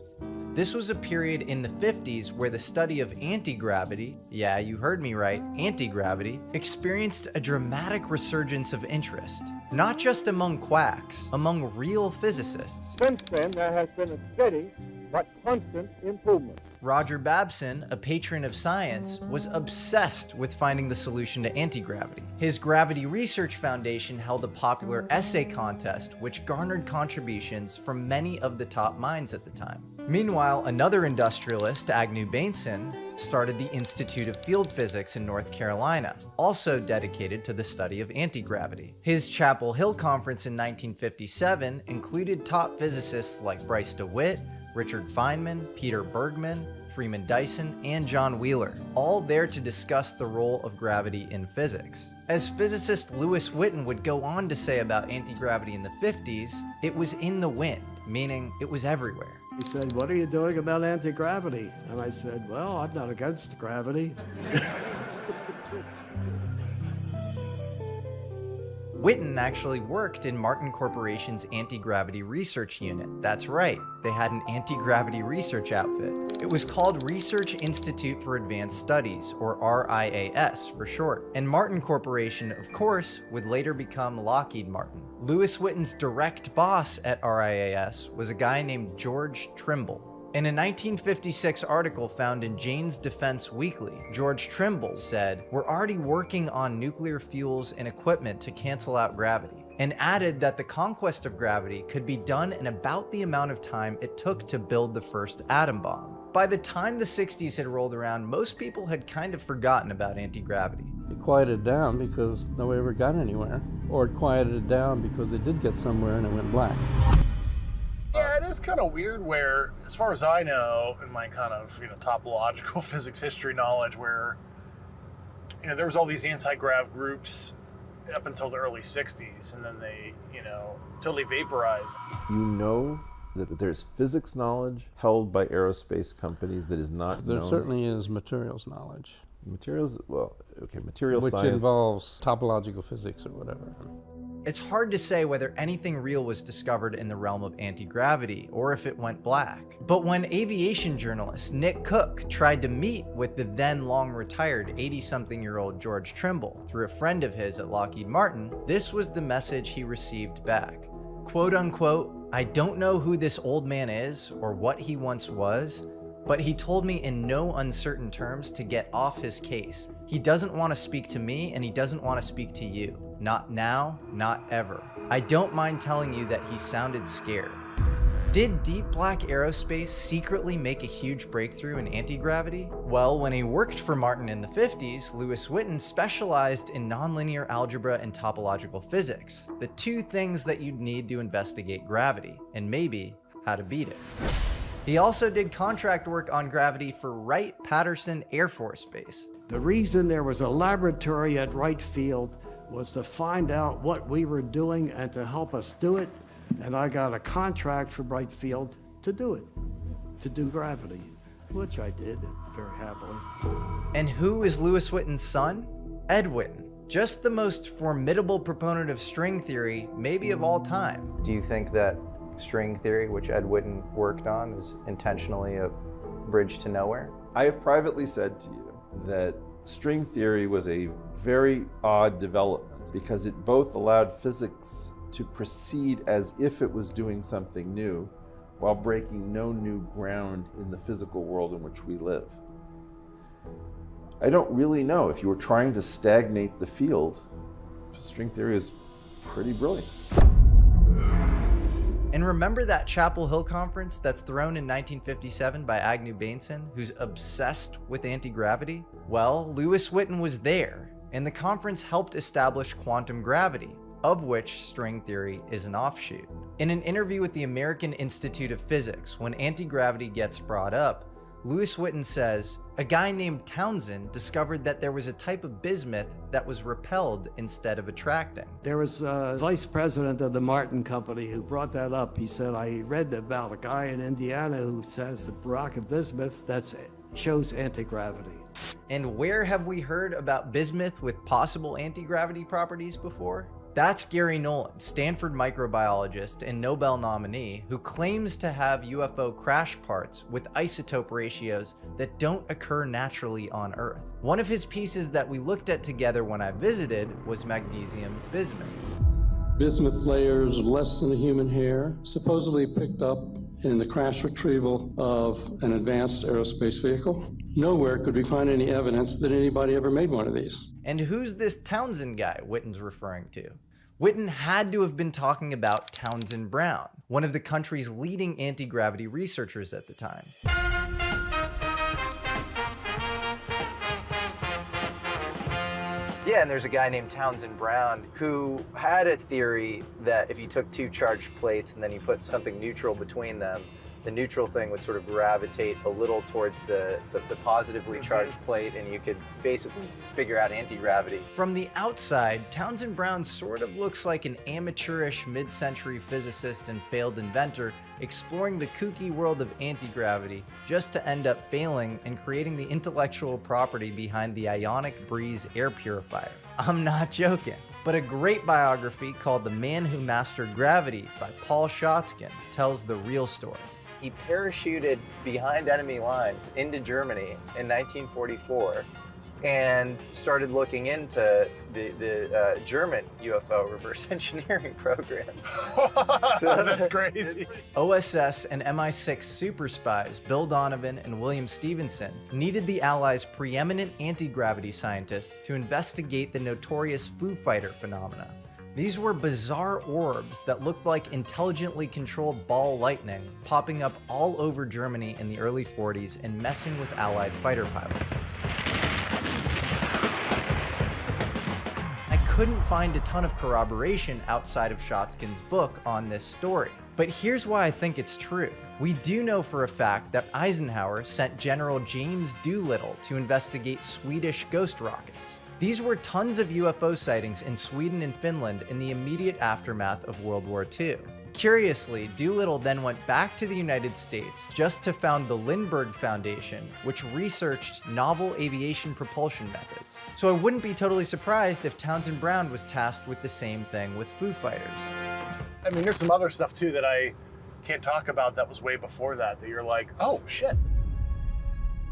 This was a period in the 50s where the study of anti-gravity, yeah, you heard me right, anti-gravity, experienced a dramatic resurgence of interest. Not just among quacks, among real physicists. Since then, there has been a steady but constant improvement. Roger Babson, a patron of science, was obsessed with finding the solution to anti-gravity. His Gravity Research Foundation held a popular essay contest which garnered contributions from many of the top minds at the time. Meanwhile, another industrialist, Agnew Bainson, started the Institute of Field Physics in North Carolina, also dedicated to the study of anti-gravity. His Chapel Hill Conference in 1957 included top physicists like Bryce DeWitt, Richard Feynman, Peter Bergman, Freeman Dyson, and John Wheeler, all there to discuss the role of gravity in physics. As physicist Lewis Witten would go on to say about anti-gravity in the 50s, it was in the wind, meaning it was everywhere. He said, "What are you doing about anti-gravity?" And I said, "Well, I'm not against gravity." Witten actually worked in Martin Corporation's anti-gravity research unit. That's right, they had an anti-gravity research outfit. It was called Research Institute for Advanced Studies, or RIAS for short. And Martin Corporation, of course, would later become Lockheed Martin. Lewis Witten's direct boss at RIAS was a guy named George Trimble. In a 1956 article found in Jane's Defense Weekly, George Trimble said, "We're already working on nuclear fuels and equipment to cancel out gravity," and added that the conquest of gravity could be done in about the amount of time it took to build the first atom bomb. By the time the 60s had rolled around, most people had kind of forgotten about anti-gravity. It quieted down because nobody ever got anywhere, or it quieted down because it did get somewhere and it went black. Yeah, it is kind of weird where, as far as I know, in my kind of, topological physics history knowledge, where, there was all these anti-grav groups up until the early 60s, and then they, totally vaporized. You know that there's physics knowledge held by aerospace companies that is not known. There certainly is materials knowledge. Materials, well, okay, material which science. Which involves topological physics or whatever. It's hard to say whether anything real was discovered in the realm of anti-gravity or if it went black. But when aviation journalist Nick Cook tried to meet with the then long-retired 80-something-year-old George Trimble through a friend of his at Lockheed Martin, this was the message he received back. Quote unquote, "I don't know who this old man is or what he once was, but he told me in no uncertain terms to get off his case. He doesn't want to speak to me and he doesn't want to speak to you. Not now, not ever. I don't mind telling you that he sounded scared." Did deep black aerospace secretly make a huge breakthrough in anti-gravity? Well, when he worked for Martin in the 50s, Lewis Witten specialized in nonlinear algebra and topological physics, the two things that you'd need to investigate gravity, and maybe how to beat it. He also did contract work on gravity for Wright-Patterson Air Force Base. The reason there was a laboratory at Wright Field was to find out what we were doing and to help us do it. And I got a contract from Wright Field to do it, to do gravity, which I did very happily. And who is Lewis Witten's son? Ed Witten, just the most formidable proponent of string theory, maybe of all time. Do you think that string theory, which Ed Witten worked on, is intentionally a bridge to nowhere? I have privately said to you that string theory was a very odd development because it both allowed physics to proceed as if it was doing something new while breaking no new ground in the physical world in which we live. I don't really know. If you were trying to stagnate the field, string theory is pretty brilliant. And remember that Chapel Hill conference that's thrown in 1957 by Agnew Bainson, who's obsessed with anti-gravity? Well, Lewis Witten was there, and the conference helped establish quantum gravity, of which string theory is an offshoot. In an interview with the American Institute of Physics, when anti-gravity gets brought up, Lewis Witten says, a guy named Townsend discovered that there was a type of bismuth that was repelled instead of attracting. There was a vice president of the Martin Company who brought that up. He said, I read about a guy in Indiana who says the rock of bismuth that shows anti-gravity. And where have we heard about bismuth with possible anti-gravity properties before? That's Gary Nolan, Stanford microbiologist and Nobel nominee, who claims to have UFO crash parts with isotope ratios that don't occur naturally on Earth. One of his pieces that we looked at together when I visited was magnesium bismuth. Bismuth layers less than a human hair, supposedly picked up in the crash retrieval of an advanced aerospace vehicle. Nowhere could we find any evidence that anybody ever made one of these. And who's this Townsend guy Witten's referring to? Witten had to have been talking about Townsend Brown, one of the country's leading anti-gravity researchers at the time. Yeah, and there's a guy named Townsend Brown who had a theory that if you took two charged plates and then you put something neutral between them, the neutral thing would sort of gravitate a little towards the positively charged plate, and you could basically figure out anti-gravity. From the outside, Townsend Brown sort of looks like an amateurish mid-century physicist and failed inventor exploring the kooky world of anti-gravity just to end up failing and creating the intellectual property behind the Ionic Breeze air purifier. I'm not joking. But a great biography called The Man Who Mastered Gravity by Paul Schotzkin tells the real story. He parachuted behind enemy lines into Germany in 1944 and started looking into the German UFO reverse engineering program. That's crazy. OSS and MI6 super spies Bill Donovan and William Stevenson needed the Allies' preeminent anti-gravity scientists to investigate the notorious Foo Fighter phenomena. These were bizarre orbs that looked like intelligently controlled ball lightning popping up all over Germany in the early 40s and messing with Allied fighter pilots. I couldn't find a ton of corroboration outside of Schotzkin's book on this story, but here's why I think it's true. We do know for a fact that Eisenhower sent General James Doolittle to investigate Swedish ghost rockets. These were tons of UFO sightings in Sweden and Finland in the immediate aftermath of World War II. Curiously, Doolittle then went back to the United States just to found the Lindbergh Foundation, which researched novel aviation propulsion methods. So I wouldn't be totally surprised if Townsend Brown was tasked with the same thing with Foo Fighters. I mean, there's some other stuff too that I can't talk about that was way before that you're like, oh shit.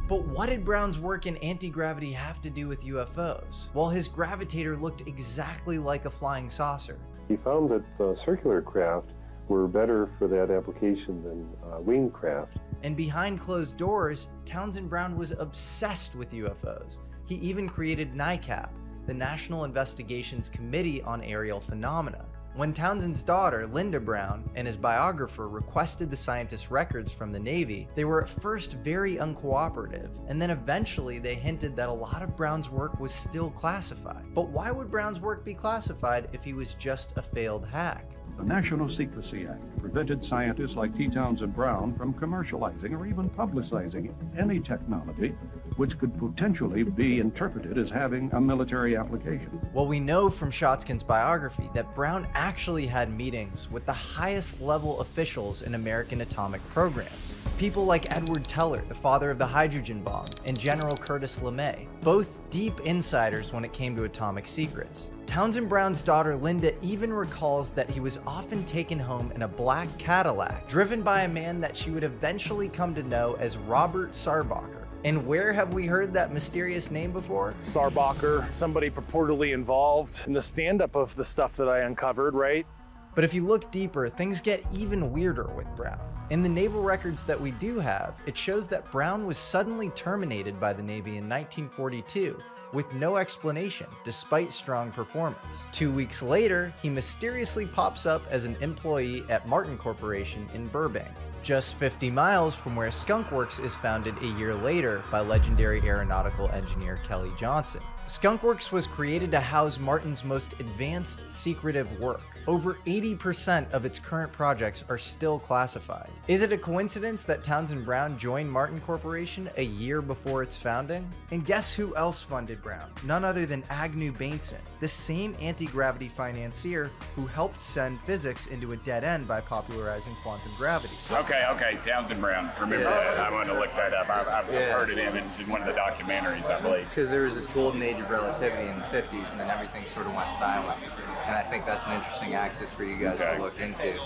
But what did Brown's work in anti-gravity have to do with UFOs? Well, his gravitator looked exactly like a flying saucer. He found that circular craft were better for that application than winged craft. And behind closed doors, Townsend Brown was obsessed with UFOs. He even created NICAP, the National Investigations Committee on Aerial Phenomena. When Townsend's daughter, Linda Brown, and his biographer requested the scientist's records from the Navy, they were at first very uncooperative, and then eventually they hinted that a lot of Brown's work was still classified. But why would Brown's work be classified if he was just a failed hack? The National Secrecy Act prevented scientists like T. Townsend Brown from commercializing or even publicizing any technology which could potentially be interpreted as having a military application. Well, we know from Shotskin's biography that Brown actually had meetings with the highest level officials in American atomic programs. People like Edward Teller, the father of the hydrogen bomb, and General Curtis LeMay, both deep insiders when it came to atomic secrets. Townsend Brown's daughter Linda even recalls that he was often taken home in a black Cadillac, driven by a man that she would eventually come to know as Robert Sarbacher. And where have we heard that mysterious name before? Sarbacher, somebody purportedly involved in the stand-up of the stuff that I uncovered, right? But if you look deeper, things get even weirder with Brown. In the naval records that we do have, it shows that Brown was suddenly terminated by the Navy in 1942 with no explanation, despite strong performance. 2 weeks later, he mysteriously pops up as an employee at Martin Corporation in Burbank, just 50 miles from where Skunk Works is founded a year later by legendary aeronautical engineer Kelly Johnson. Skunk Works was created to house Martin's most advanced secretive work. Over 80% of its current projects are still classified. Is it a coincidence that Townsend Brown joined Martin Corporation a year before its founding? And guess who else funded Brown? None other than Agnew Bainson, the same anti-gravity financier who helped send physics into a dead end by popularizing quantum gravity. Okay, Townsend Brown. Remember that. I wanted to look that up. I've heard it in one of the documentaries, I believe. Because there was this golden age of relativity in the 50s, and then everything sort of went silent. And I think that's an interesting axis for you guys to look into.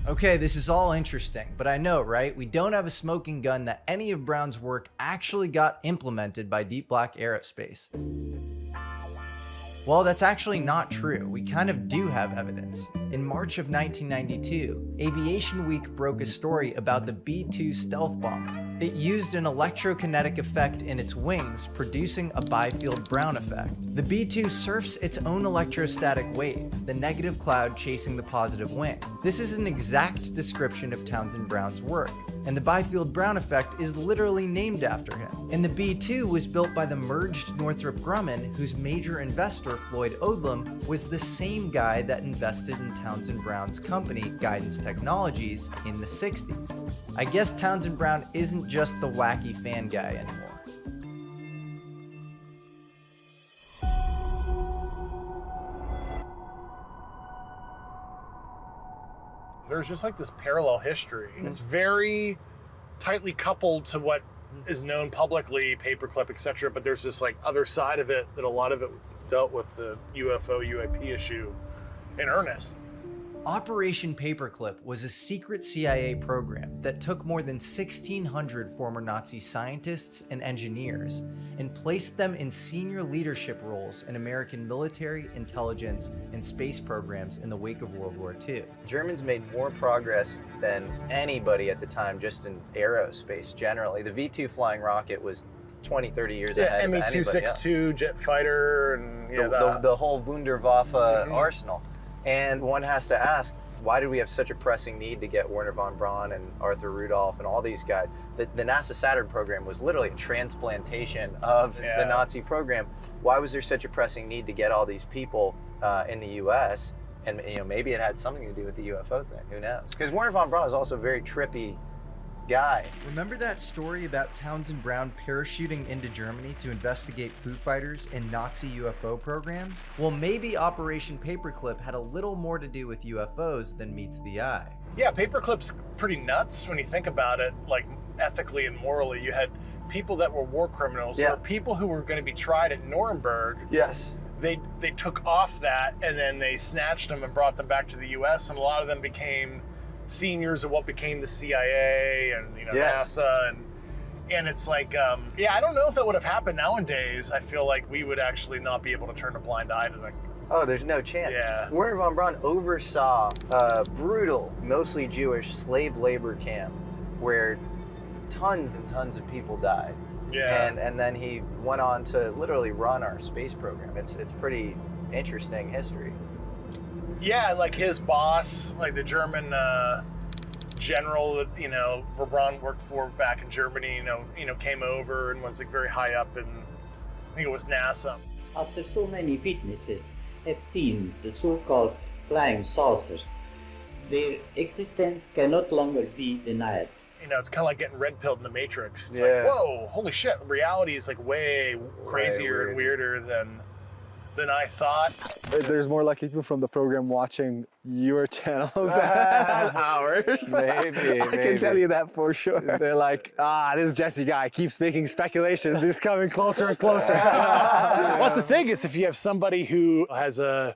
Okay, this is all interesting, but I know, right? We don't have a smoking gun that any of Brown's work actually got implemented by Deep Black Aerospace. Well, that's actually not true. We kind of do have evidence. In March of 1992, Aviation Week broke a story about the B-2 stealth bomber. It used an electrokinetic effect in its wings, producing a Byfield Brown effect. The B-2 surfs its own electrostatic wave, the negative cloud chasing the positive wing. This is an exact description of Townsend Brown's work, and the Byfield Brown effect is literally named after him. And the B-2 was built by the merged Northrop Grumman, whose major investor, Floyd Odlum, was the same guy that invested in Townsend Brown's company, Guidance Technologies, in the 60s. I guess Townsend Brown isn't just the wacky fan guy anymore. There's just like this parallel history. It's very tightly coupled to what is known publicly, paperclip, etc. But there's this like other side of it that a lot of it dealt with the UFO, UAP issue in earnest. Operation Paperclip was a secret CIA program that took more than 1,600 former Nazi scientists and engineers and placed them in senior leadership roles in American military, intelligence, and space programs in the wake of World War II. Germans made more progress than anybody at the time just in aerospace generally. The V-2 flying rocket was 20, 30 years ahead of anybody. ME-262 jet fighter and the whole Wunderwaffe arsenal. And one has to ask, why do we have such a pressing need to get Wernher von Braun and Arthur Rudolph and all these guys? The NASA Saturn program was literally a transplantation of the Nazi program. Why was there such a pressing need to get all these people in the U.S.? And maybe it had something to do with the UFO thing. Who knows? Because Wernher von Braun is also a very trippy guy. Remember that story about Townsend Brown parachuting into Germany to investigate Foo Fighters and Nazi UFO programs? Well, maybe Operation Paperclip had a little more to do with UFOs than meets the eye. Yeah, Paperclip's pretty nuts when you think about it, like ethically and morally. You had people that were war criminals, or people who were going to be tried at Nuremberg. Yes. They took off that and then they snatched them and brought them back to the U.S. and a lot of them became seniors of what became the CIA and NASA and it's like I don't know if that would have happened nowadays. I feel like we would actually not be able to turn a blind eye to that. Oh, there's no chance. Yeah. Wernher von Braun oversaw a brutal, mostly Jewish slave labor camp where tons and tons of people died. Yeah. And then he went on to literally run our space program. It's pretty interesting history. Yeah, like his boss, like the German general that von Braun worked for back in Germany, came over and was like very high up in, I think it was NASA. After so many witnesses have seen the so-called flying saucers, their existence can no longer be denied. You know, it's kind of like getting red pilled in the Matrix. It's Yeah. like, whoa, holy shit! Reality is like way crazier and weirder than I thought. There's more likely people from the program watching your channel than ours. Maybe, I can tell you that for sure. They're like, this Jesse guy keeps making speculations. He's coming closer and closer. Well, that's the thing is, if you have somebody who has a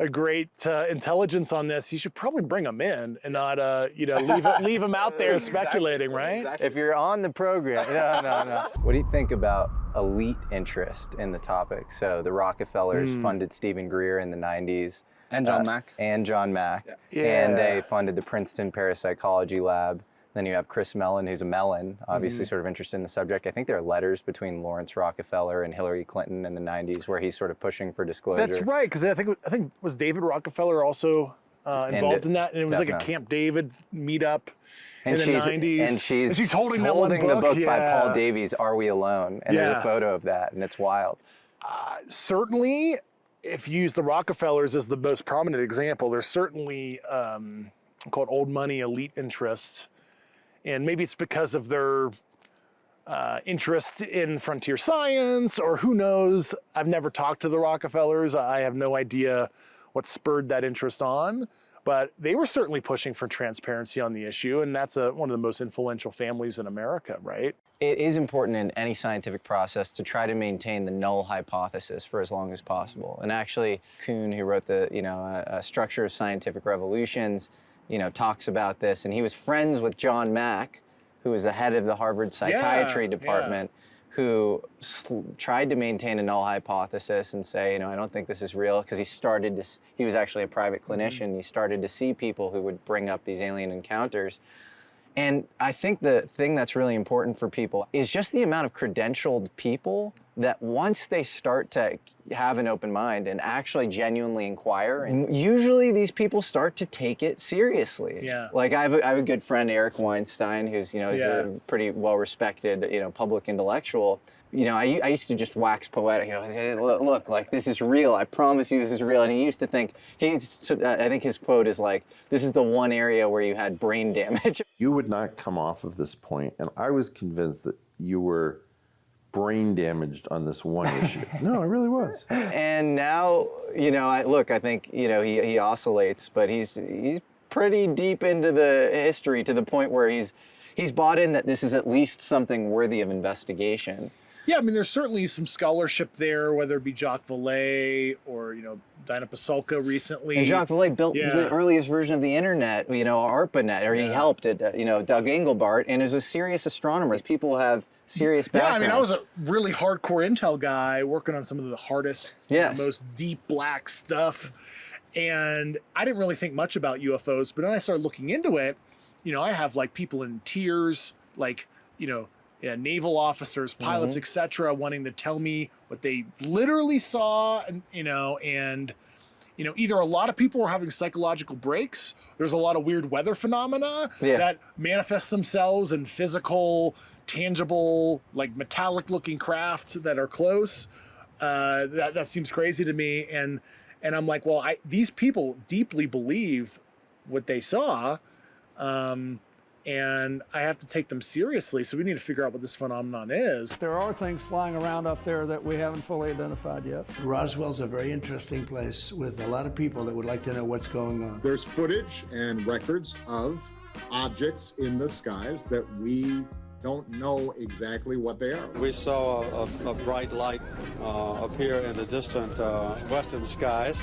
great intelligence on this, you should probably bring them in and not, leave them out there speculating, right? Exactly. If you're on the program, no. What do you think about elite interest in the topic? So the Rockefellers funded Stephen Greer in the 90s. And John Mack. And John Mack. Yeah. And they funded the Princeton Parapsychology Lab. Then you have Chris Mellon, who's a Mellon, obviously sort of interested in the subject. I think there are letters between Lawrence Rockefeller and Hillary Clinton in the 90s where he's sort of pushing for disclosure. That's right, because I think was David Rockefeller also involved in that, and it was like a Camp David meetup in the 90s. And she's holding the book yeah. by Paul Davies, Are We Alone? And there's a photo of that, and it's wild. Certainly, if you use the Rockefellers as the most prominent example, there's certainly called old money elite interest. And maybe it's because of their interest in frontier science, or who knows. I've never talked to the Rockefellers. I have no idea what spurred that interest on. But they were certainly pushing for transparency on the issue, and that's one of the most influential families in America, right? It is important in any scientific process to try to maintain the null hypothesis for as long as possible. And actually, Kuhn, who wrote the Structure of Scientific Revolutions, talks about this, and he was friends with John Mack, who was the head of the Harvard Psychiatry Department, who tried to maintain a null hypothesis and say, I don't think this is real, because he was actually a private clinician. He started to see people who would bring up these alien encounters. And I think the thing that's really important for people is just the amount of credentialed people that once they start to have an open mind and actually genuinely inquire, and usually these people start to take it seriously. Yeah. Like I have a good friend, Eric Weinstein, who's is a pretty well-respected think intellectual. I used to just wax poetic, say, look, like this is real. I promise you this is real. And he used to think, I think his quote is like, this is the one area where you had brain damage. You would not come off of this point, and I was convinced that you were brain damaged on this one issue. No, I really was. And now, I think, he oscillates, but he's pretty deep into the history to the point where he's bought in that this is at least something worthy of investigation. Yeah, I mean, there's certainly some scholarship there, whether it be Jacques Vallée or, Dinah Pasulka recently. And Jacques Vallée built the earliest version of the internet, ARPANET, or he helped it, Doug Engelbart, and is a serious astronomer. People have serious background. Yeah, I mean, I was a really hardcore Intel guy working on some of the hardest, most deep black stuff. And I didn't really think much about UFOs, but then I started looking into it. I have like people in tears, like, naval officers, pilots, etc., wanting to tell me what they literally saw, and either a lot of people were having psychological breaks. There's a lot of weird weather phenomena that manifest themselves in physical, tangible, like metallic-looking craft that are close. That seems crazy to me, and I'm like, well, these people deeply believe what they saw. And I have to take them seriously, so we need to figure out what this phenomenon is. There are things flying around up there that we haven't fully identified yet. Roswell's a very interesting place with a lot of people that would like to know what's going on. There's footage and records of objects in the skies that we don't know exactly what they are. We saw a bright light appear in the distant western skies.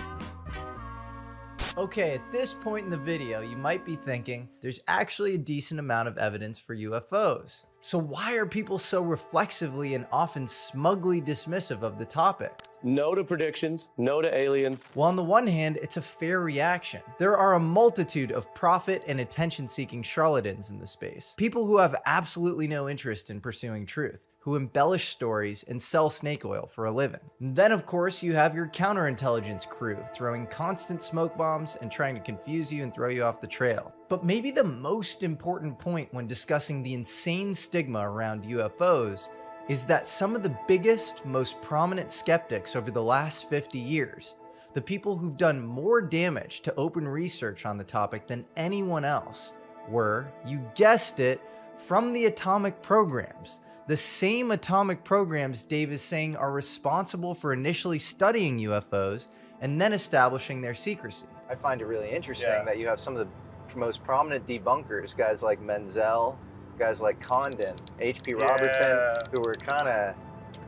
Okay, at this point in the video, you might be thinking there's actually a decent amount of evidence for UFOs. So why are people so reflexively and often smugly dismissive of the topic? No to predictions, no to aliens. Well, on the one hand, it's a fair reaction. There are a multitude of profit and attention-seeking charlatans in the space. People who have absolutely no interest in pursuing truth, who embellish stories and sell snake oil for a living. And then, of course, you have your counterintelligence crew throwing constant smoke bombs and trying to confuse you and throw you off the trail. But maybe the most important point when discussing the insane stigma around UFOs is that some of the biggest, most prominent skeptics over the last 50 years, the people who've done more damage to open research on the topic than anyone else were, you guessed it, from the atomic programs. The same atomic programs Dave is saying are responsible for initially studying UFOs and then establishing their secrecy. I find it really interesting that you have some of the most prominent debunkers, guys like Menzel, guys like Condon, H.P. Robertson, who were kind of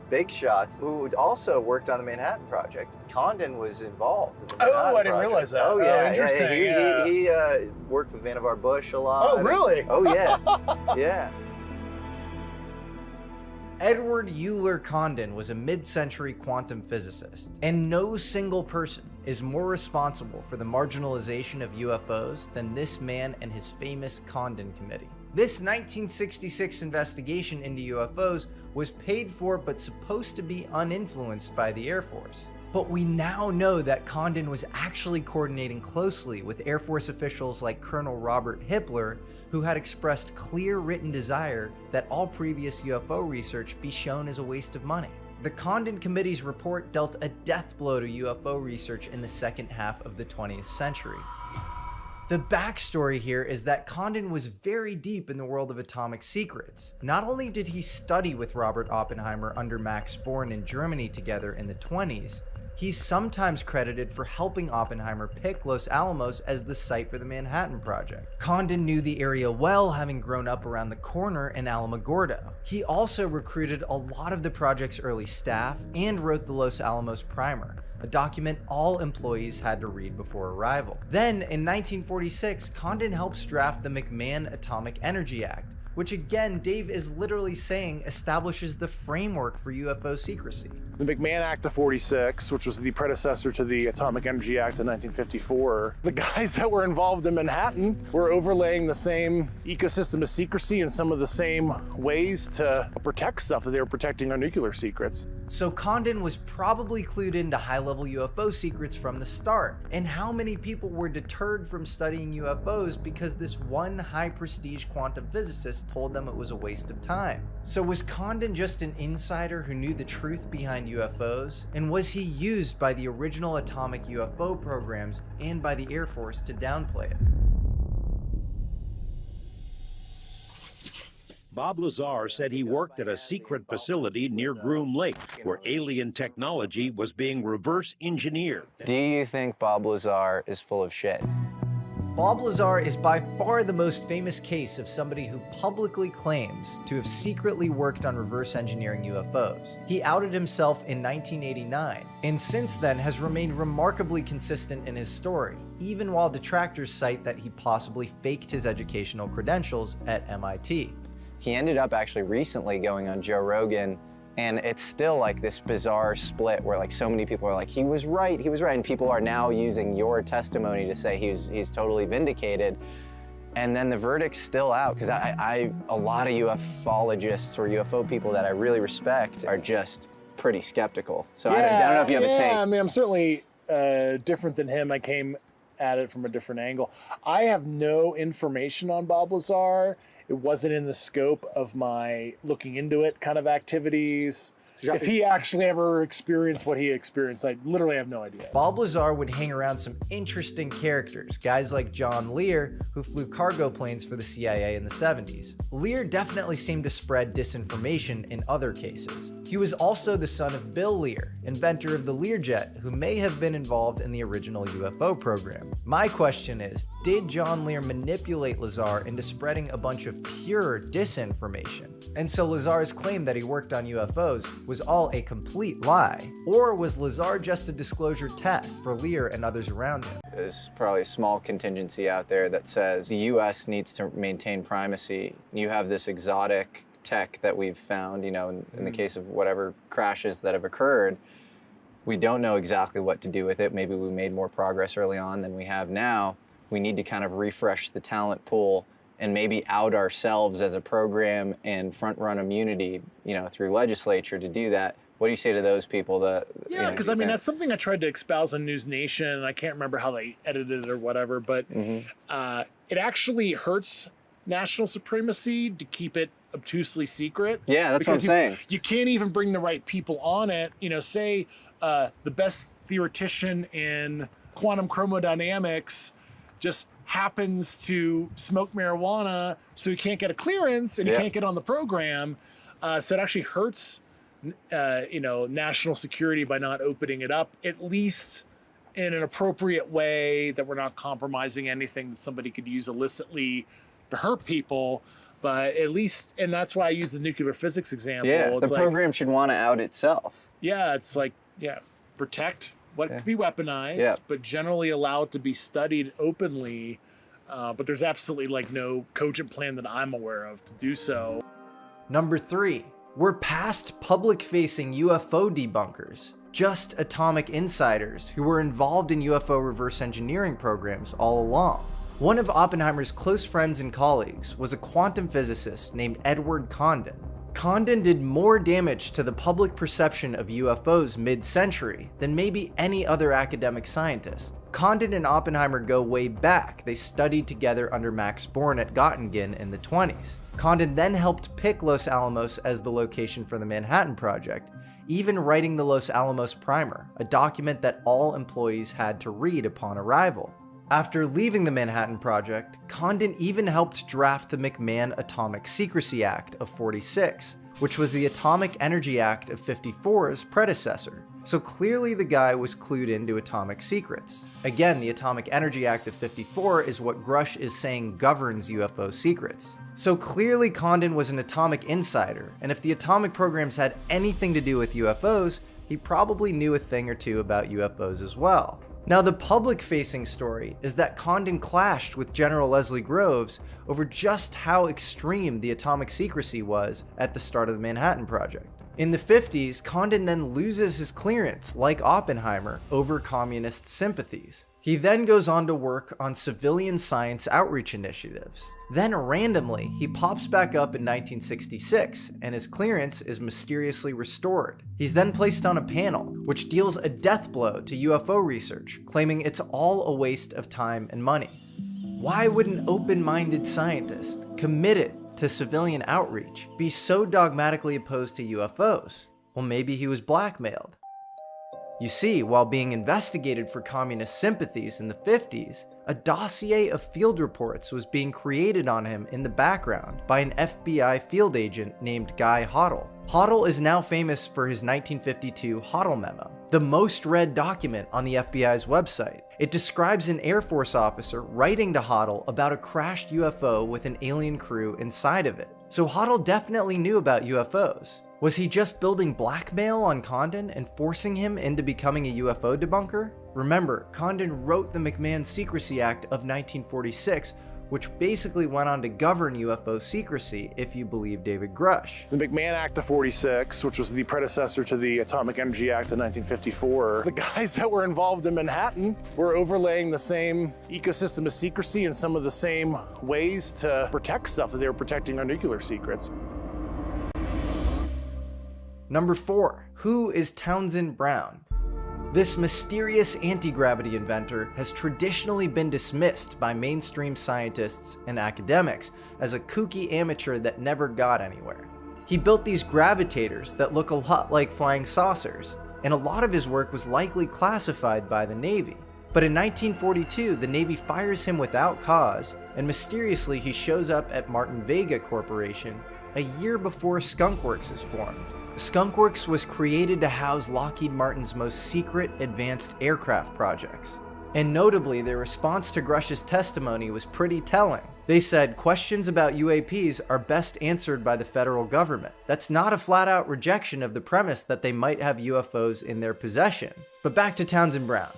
big shots, who also worked on the Manhattan Project. Condon was involved in the Manhattan I didn't realize that. Oh, yeah. Interesting. He worked with Vannevar Bush a lot. Oh, really? Oh, yeah. Yeah. Edward Euler Condon was a mid-century quantum physicist, and no single person is more responsible for the marginalization of UFOs than this man and his famous Condon Committee. This 1966 investigation into UFOs was paid for but supposed to be uninfluenced by the Air Force. But we now know that Condon was actually coordinating closely with Air Force officials like Colonel Robert Hippler, who had expressed clear written desire that all previous UFO research be shown as a waste of money. The Condon Committee's report dealt a death blow to UFO research in the second half of the 20th century. The backstory here is that Condon was very deep in the world of atomic secrets. Not only did he study with Robert Oppenheimer under Max Born in Germany together in the 20s, he's sometimes credited for helping Oppenheimer pick Los Alamos as the site for the Manhattan Project. Condon knew the area well, having grown up around the corner in Alamogordo. He also recruited a lot of the project's early staff and wrote the Los Alamos Primer, a document all employees had to read before arrival. Then, in 1946, Condon helps draft the McMahon Atomic Energy Act, which again, Dave is literally saying establishes the framework for UFO secrecy. The McMahon Act of 46, which was the predecessor to the Atomic Energy Act of 1954, the guys that were involved in Manhattan were overlaying the same ecosystem of secrecy and some of the same ways to protect stuff that they were protecting our nuclear secrets. So Condon was probably clued into high-level UFO secrets from the start. And how many people were deterred from studying UFOs because this one high-prestige quantum physicist told them it was a waste of time? So was Condon just an insider who knew the truth behind UFOs? And was he used by the original atomic UFO programs and by the Air Force to downplay it? Bob Lazar said he worked at a secret facility near Groom Lake where alien technology was being reverse engineered. Do you think Bob Lazar is full of shit? Bob Lazar is by far the most famous case of somebody who publicly claims to have secretly worked on reverse engineering UFOs. He outed himself in 1989, and since then has remained remarkably consistent in his story, even while detractors cite that he possibly faked his educational credentials at MIT. He ended up actually recently going on Joe Rogan, and it's still like this bizarre split where like so many people are like, he was right, and people are now using your testimony to say he's totally vindicated. And then the verdict's still out, because a lot of ufologists or UFO people that I really respect are just pretty skeptical. So I don't know if you have a take. I mean, I'm certainly different than him. I came at it from a different angle. I have no information on Bob Lazar. It wasn't in the scope of my looking into it kind of activities. If he actually ever experienced what he experienced, I literally have no idea. Bob Lazar would hang around some interesting characters, guys like John Lear, who flew cargo planes for the CIA in the 70s. Lear definitely seemed to spread disinformation in other cases. He was also the son of Bill Lear, inventor of the Learjet, who may have been involved in the original UFO program. My question is, did John Lear manipulate Lazar into spreading a bunch of pure disinformation? And so Lazar's claim that he worked on UFOs was all a complete lie? Or was Lazar just a disclosure test for Lear and others around him? There's probably a small contingency out there that says the US needs to maintain primacy. You have this exotic tech that we've found, in the case of whatever crashes that have occurred. We don't know exactly what to do with it. Maybe we made more progress early on than we have now. We need to kind of refresh the talent pool and maybe out ourselves as a program and front-run immunity, through legislature to do that. What do you say to those people? Yeah, because I mean, that's something I tried to espouse on News Nation, and I can't remember how they edited it or whatever, but it actually hurts national supremacy to keep it obtusely secret. Yeah, that's what I'm saying. You can't even bring the right people on it. Say the best theoretician in quantum chromodynamics just happens to smoke marijuana, so he can't get a clearance and he can't get on the program. So it actually hurts, national security by not opening it up, at least in an appropriate way that we're not compromising anything that somebody could use illicitly to hurt people. But at least, and that's why I use the nuclear physics example. Yeah, the program should want to out itself. Yeah, it's like, protect what could be weaponized, but generally allow it to be studied openly. But there's absolutely no cogent plan that I'm aware of to do so. Number 3, we're past public-facing UFO debunkers, just atomic insiders who were involved in UFO reverse engineering programs all along. One of Oppenheimer's close friends and colleagues was a quantum physicist named Edward Condon. Condon did more damage to the public perception of UFOs mid-century than maybe any other academic scientist. Condon and Oppenheimer go way back. They studied together under Max Born at Göttingen in the 20s. Condon then helped pick Los Alamos as the location for the Manhattan Project, even writing the Los Alamos Primer, a document that all employees had to read upon arrival. After leaving the Manhattan Project, Condon even helped draft the McMahon Atomic Secrecy Act of '46, which was the Atomic Energy Act of '54's predecessor. So clearly the guy was clued into atomic secrets. Again, the Atomic Energy Act of '54 is what Grush is saying governs UFO secrets. So clearly Condon was an atomic insider, and if the atomic programs had anything to do with UFOs, he probably knew a thing or two about UFOs as well. Now, the public-facing story is that Condon clashed with General Leslie Groves over just how extreme the atomic secrecy was at the start of the Manhattan Project. In the 50s, Condon then loses his clearance, like Oppenheimer, over communist sympathies. He then goes on to work on civilian science outreach initiatives. Then randomly, he pops back up in 1966, and his clearance is mysteriously restored. He's then placed on a panel, which deals a death blow to UFO research, claiming it's all a waste of time and money. Why would an open-minded scientist, committed to civilian outreach, be so dogmatically opposed to UFOs? Well, maybe he was blackmailed. You see, while being investigated for communist sympathies in the 50s, a dossier of field reports was being created on him in the background by an FBI field agent named Guy Hoddle. Hoddle is now famous for his 1952 Hoddle Memo, the most read document on the FBI's website. It describes an Air Force officer writing to Hoddle about a crashed UFO with an alien crew inside of it. So Hoddle definitely knew about UFOs. Was he just building blackmail on Condon and forcing him into becoming a UFO debunker? Remember, Condon wrote the McMahon Secrecy Act of 1946, which basically went on to govern UFO secrecy if you believe David Grush. The McMahon Act of '46, which was the predecessor to the Atomic Energy Act of 1954, the guys that were involved in Manhattan were overlaying the same ecosystem of secrecy and some of the same ways to protect stuff that they were protecting our nuclear secrets. Number 4, who is Townsend Brown? This mysterious anti-gravity inventor has traditionally been dismissed by mainstream scientists and academics as a kooky amateur that never got anywhere. He built these gravitators that look a lot like flying saucers, and a lot of his work was likely classified by the Navy. But in 1942, the Navy fires him without cause, and mysteriously he shows up at Martin Vega Corporation a year before Skunk Works is formed. Skunk Works was created to house Lockheed Martin's most secret advanced aircraft projects. And notably, their response to Grush's testimony was pretty telling. They said questions about UAPs are best answered by the federal government. That's not a flat-out rejection of the premise that they might have UFOs in their possession. But back to Townsend Brown.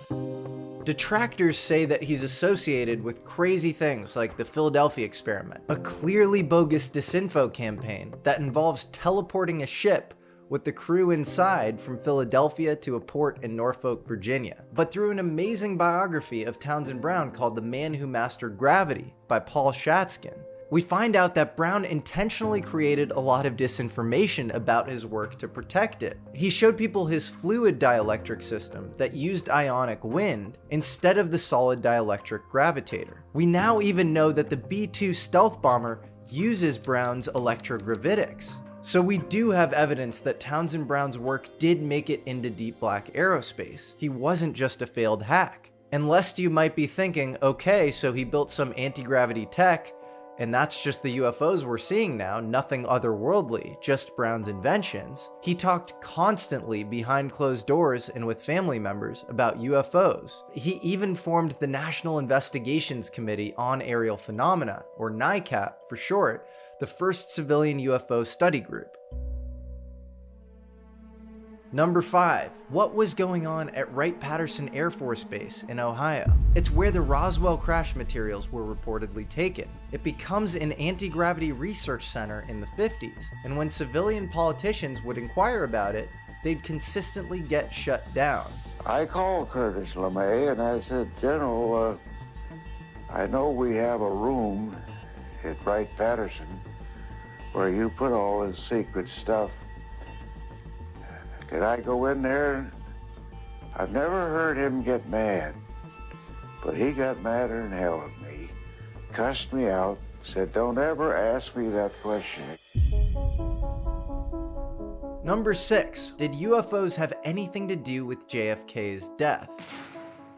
Detractors say that he's associated with crazy things like the Philadelphia experiment, a clearly bogus disinfo campaign that involves teleporting a ship with the crew inside from Philadelphia to a port in Norfolk, Virginia. But through an amazing biography of Townsend Brown called The Man Who Mastered Gravity by Paul Shatskin, we find out that Brown intentionally created a lot of disinformation about his work to protect it. He showed people his fluid dielectric system that used ionic wind instead of the solid dielectric gravitator. We now even know that the B-2 stealth bomber uses Brown's electrogravitics. So we do have evidence that Townsend Brown's work did make it into deep black aerospace. He wasn't just a failed hack. And lest you might be thinking, okay, so he built some anti-gravity tech, and that's just the UFOs we're seeing now, nothing otherworldly, just Brown's inventions. He talked constantly behind closed doors and with family members about UFOs. He even formed the National Investigations Committee on Aerial Phenomena, or NICAP for short, the first civilian UFO study group. Number 5. What was going on at Wright-Patterson Air Force Base in Ohio? It's where the Roswell crash materials were reportedly taken. It becomes an anti-gravity research center in the 50s, and when civilian politicians would inquire about it, they'd consistently get shut down. I called Curtis LeMay and I said, General, I know we have a room at Wright-Patterson where you put all this secret stuff. Could I go in there? I've never heard him get mad, but he got madder than hell at me, cussed me out, said, don't ever ask me that question. Number 6. Did UFOs have anything to do with JFK's death?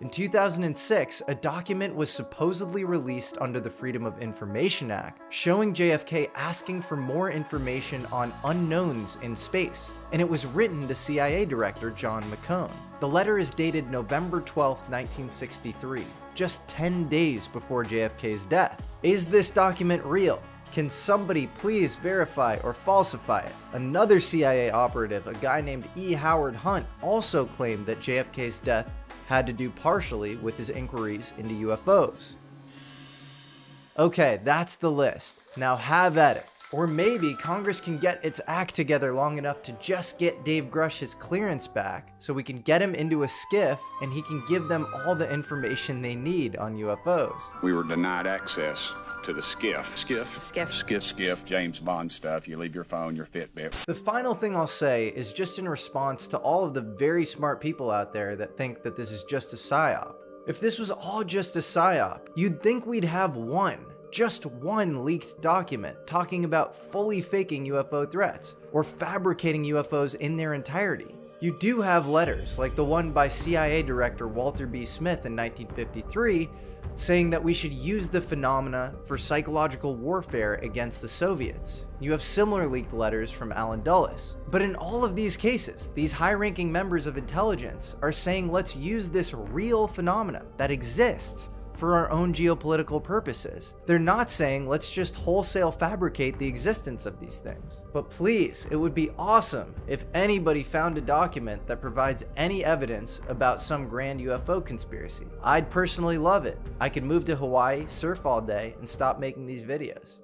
In 2006, a document was supposedly released under the Freedom of Information Act, showing JFK asking for more information on unknowns in space, and it was written to CIA Director John McCone. The letter is dated November 12, 1963, just 10 days before JFK's death. Is this document real? Can somebody please verify or falsify it? Another CIA operative, a guy named E. Howard Hunt, also claimed that JFK's death had to do partially with his inquiries into UFOs. Okay, that's the list. Now have at it. Or maybe Congress can get its act together long enough to just get Dave Grush his clearance back so we can get him into a skiff and he can give them all the information they need on UFOs. We were denied access to the skiff, James Bond stuff. You leave your phone, your Fitbit. The final thing I'll say is just in response to all of the very smart people out there that think that this is just a psyop. If this was all just a psyop, you'd think we'd have just one leaked document talking about fully faking UFO threats or fabricating UFOs in their entirety. You do have letters like the one by CIA Director Walter B. Smith in 1953 saying that we should use the phenomena for psychological warfare against the Soviets. You have similar leaked letters from Allen Dulles. But in all of these cases, these high-ranking members of intelligence are saying let's use this real phenomena that exists for our own geopolitical purposes. They're not saying let's just wholesale fabricate the existence of these things. But please, it would be awesome if anybody found a document that provides any evidence about some grand UFO conspiracy. I'd personally love it. I could move to Hawaii, surf all day, and stop making these videos.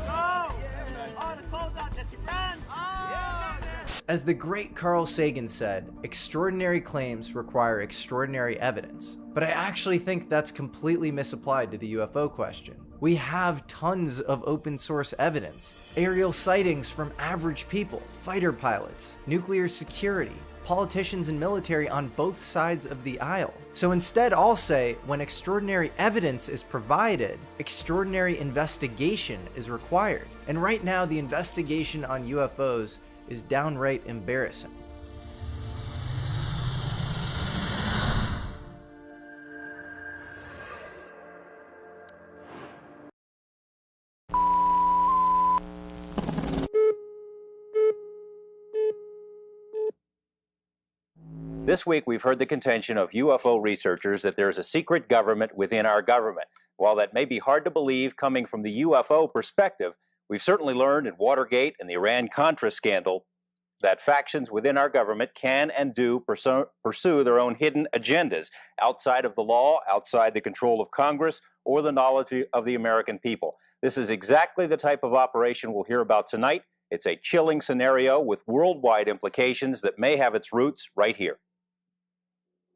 As the great Carl Sagan said, extraordinary claims require extraordinary evidence. But I actually think that's completely misapplied to the UFO question. We have tons of open source evidence. Aerial sightings from average people, fighter pilots, nuclear security, politicians and military on both sides of the aisle. So instead I'll say, when extraordinary evidence is provided, extraordinary investigation is required. And right now the investigation on UFOs is downright embarrassing. This week, we've heard the contention of UFO researchers that there is a secret government within our government. While that may be hard to believe coming from the UFO perspective, we've certainly learned in Watergate and the Iran-Contra scandal that factions within our government can and do pursue their own hidden agendas outside of the law, outside the control of Congress, or the knowledge of the American people. This is exactly the type of operation we'll hear about tonight. It's a chilling scenario with worldwide implications that may have its roots right here.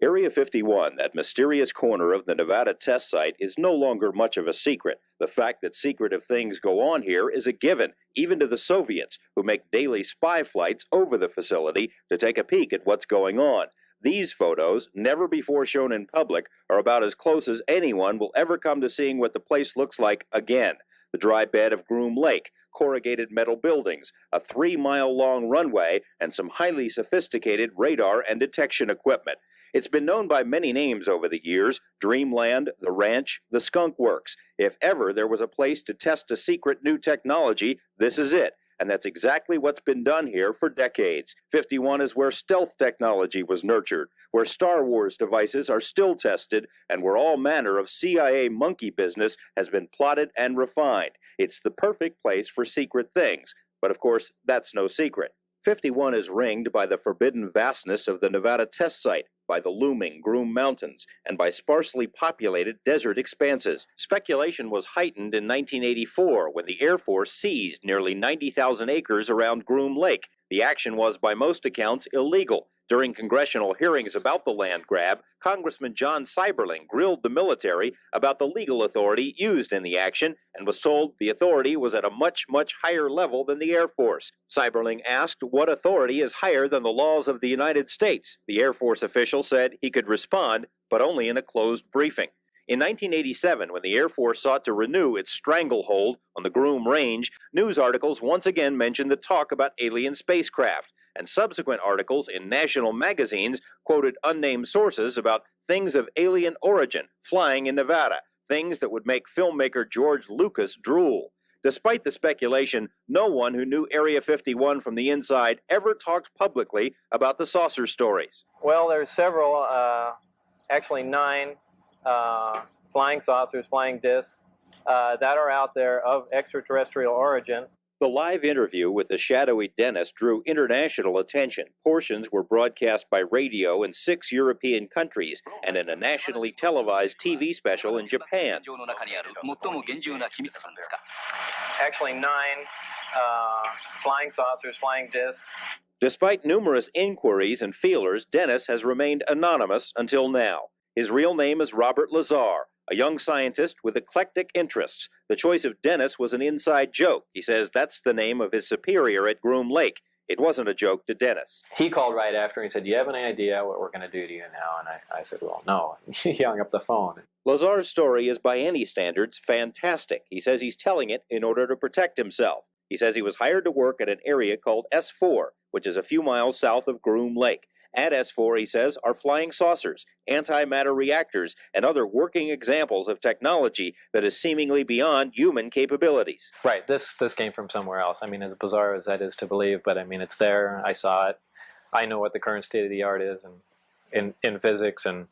Area 51, that mysterious corner of the Nevada test site, is no longer much of a secret. The fact that secretive things go on here is a given, even to the Soviets, who make daily spy flights over the facility to take a peek at what's going on. These photos, never before shown in public, are about as close as anyone will ever come to seeing what the place looks like again. The dry bed of Groom Lake, corrugated metal buildings, a 3-mile-long runway, and some highly sophisticated radar and detection equipment. It's been known by many names over the years: Dreamland, the Ranch, the Skunk Works. If ever there was a place to test a secret new technology, this is it. And that's exactly what's been done here for decades. 51 is where stealth technology was nurtured, where Star Wars devices are still tested, and where all manner of CIA monkey business has been plotted and refined. It's the perfect place for secret things. But of course, that's no secret. 51 is ringed by the forbidden vastness of the Nevada test site, by the looming Groom Mountains, and by sparsely populated desert expanses. Speculation was heightened in 1984 when the Air Force seized nearly 90,000 acres around Groom Lake. The action was, by most accounts, illegal. During congressional hearings about the land grab, Congressman John Seiberling grilled the military about the legal authority used in the action and was told the authority was at a much, much higher level than the Air Force. Seiberling asked what authority is higher than the laws of the United States. The Air Force official said he could respond, but only in a closed briefing. In 1987, when the Air Force sought to renew its stranglehold on the Groom Range, news articles once again mentioned the talk about alien spacecraft, and subsequent articles in national magazines quoted unnamed sources about things of alien origin flying in Nevada, things that would make filmmaker George Lucas drool. Despite the speculation, no one who knew Area 51 from the inside ever talked publicly about the saucer stories. Well, there's several, actually 9 flying saucers, flying discs, that are out there of extraterrestrial origin. The live interview with the shadowy Dennis drew international attention. Portions were broadcast by radio in 6 European countries and in a nationally televised TV special in Japan. Actually 9 flying saucers, flying discs. Despite numerous inquiries and feelers, Dennis has remained anonymous until now. His real name is Robert Lazar, a young scientist with eclectic interests. The choice of Dennis was an inside joke. He says that's the name of his superior at Groom Lake. It wasn't a joke to Dennis. He called right after and he said, "Do you have any idea what we're going to do to you now?" And I said, "Well, no." He hung up the phone. Lazar's story is, by any standards, fantastic. He says he's telling it in order to protect himself. He says he was hired to work at an area called S4, which is a few miles south of Groom Lake. At S4, he says, are flying saucers, antimatter reactors, and other working examples of technology that is seemingly beyond human capabilities. Right, this came from somewhere else. I mean, as bizarre as that is to believe, but I mean, it's there. I saw it. I know what the current state of the art is in physics, and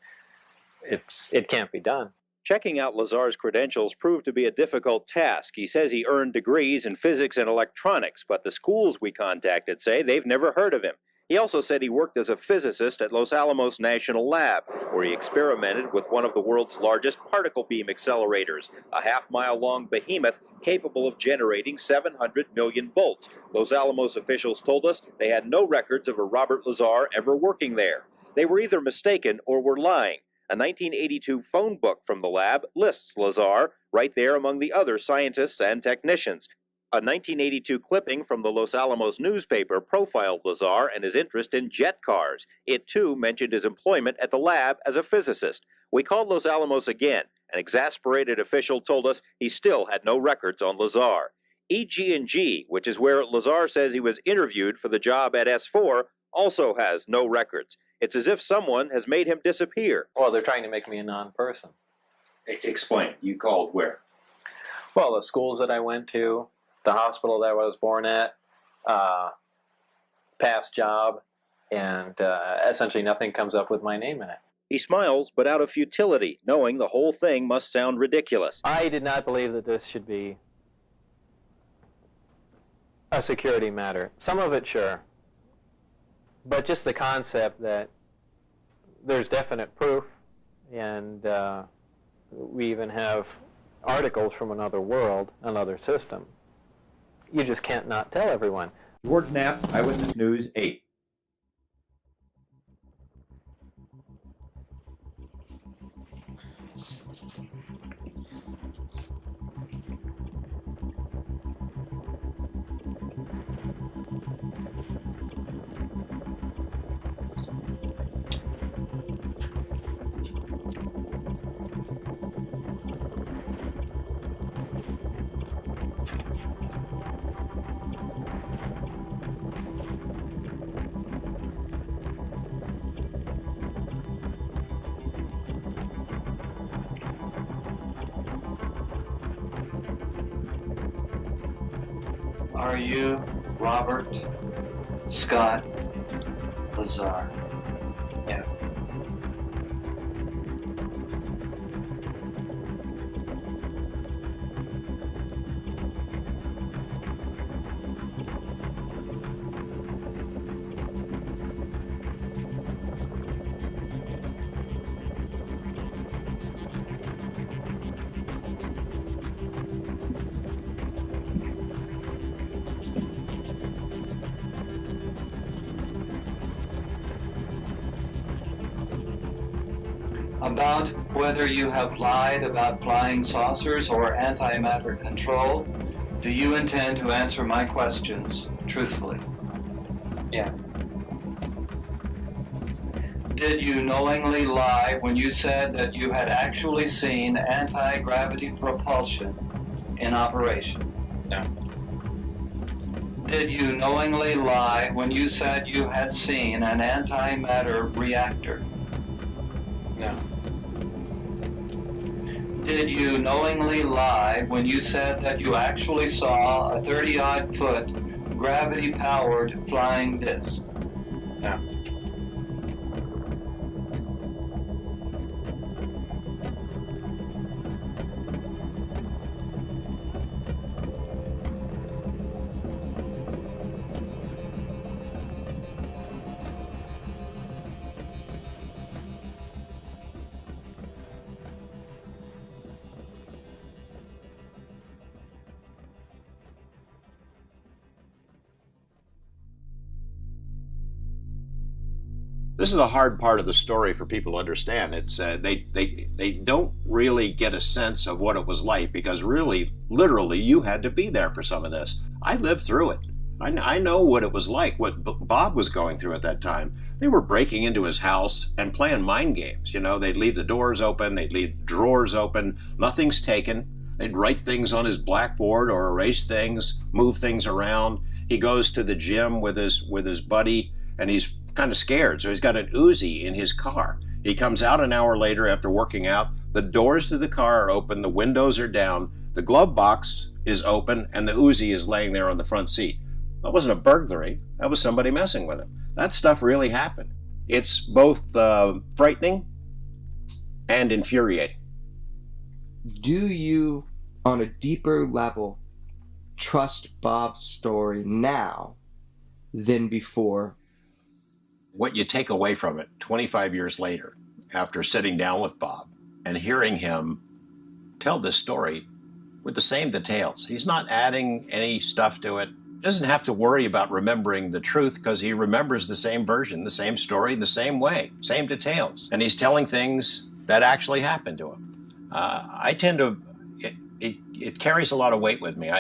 it can't be done. Checking out Lazar's credentials proved to be a difficult task. He says he earned degrees in physics and electronics, but the schools we contacted say they've never heard of him. He also said he worked as a physicist at Los Alamos National Lab, where he experimented with one of the world's largest particle beam accelerators, a half-mile-long behemoth capable of generating 700 million volts. Los Alamos officials told us they had no records of a Robert Lazar ever working there. They were either mistaken or were lying. A 1982 phone book from the lab lists Lazar right there among the other scientists and technicians. A 1982 clipping from the Los Alamos newspaper profiled Lazar and his interest in jet cars. It, too, mentioned his employment at the lab as a physicist. We called Los Alamos again. An exasperated official told us he still had no records on Lazar. EG&G, which is where Lazar says he was interviewed for the job at S4, also has no records. It's as if someone has made him disappear. Well, they're trying to make me a non-person. Explain. You called where? Well, the schools that I went to, the hospital that I was born at, past job, and essentially nothing comes up with my name in it. He smiles, but out of futility, knowing the whole thing must sound ridiculous. I did not believe that this should be a security matter. Some of it, sure. But just the concept that there's definite proof, and we even have articles from another world, another system. You just can't not tell everyone. George Knapp, Eyewitness News 8. Are you Robert Scott Lazar? Yes. About whether you have lied about flying saucers or antimatter control, do you intend to answer my questions truthfully? Yes. Did you knowingly lie when you said that you had actually seen anti-gravity propulsion in operation? No. Did you knowingly lie when you said you had seen an antimatter reactor? No. Did you knowingly lie when you said that you actually saw a 30-odd foot gravity-powered flying disc? No. This is the hard part of the story for people to understand. It's they don't really get a sense of what it was like, because really, literally, you had to be there for some of this. I lived through it. I know what it was like, what Bob was going through at that time. They were breaking into his house and playing mind games. You know, they'd leave the doors open, they'd leave drawers open, nothing's taken. They'd write things on his blackboard or erase things, move things around. He goes to the gym with his buddy, and he's kind of scared, so he's got an Uzi in his car. He comes out an hour later after working out. The doors to the car are open, the windows are down, the glove box is open, and the Uzi is laying there on the front seat. That wasn't a burglary. That was somebody messing with him. That stuff really happened. It's both frightening and infuriating. Do you, on a deeper level, trust Bob's story now than before? What you take away from it 25 years later, after sitting down with Bob and hearing him tell this story with the same details. He's not adding any stuff to it. Doesn't have to worry about remembering the truth, because he remembers the same version, the same story, the same way, same details. And he's telling things that actually happened to him. I tend to, it carries a lot of weight with me.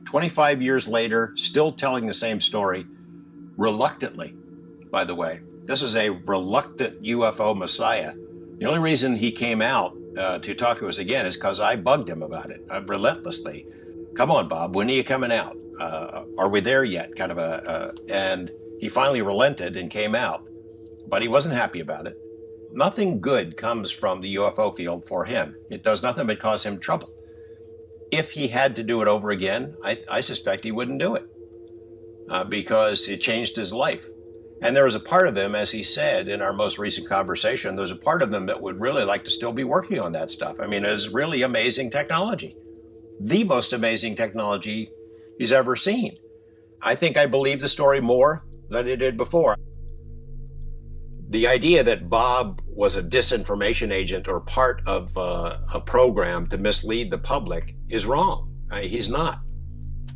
25 years later, still telling the same story, reluctantly, by the way. This is a reluctant UFO messiah. The only reason he came out to talk to us again is because I bugged him about it relentlessly. Come on, Bob, when are you coming out? Are we there yet? And he finally relented and came out, but he wasn't happy about it. Nothing good comes from the UFO field for him. It does nothing but cause him trouble. If he had to do it over again, I suspect he wouldn't do it because it changed his life. And there was a part of him, as he said in our most recent conversation, there's a part of him that would really like to still be working on that stuff. I mean, it's really amazing technology. The most amazing technology he's ever seen. I think I believe the story more than I did before. The idea that Bob was a disinformation agent or part of a program to mislead the public is wrong. He's not.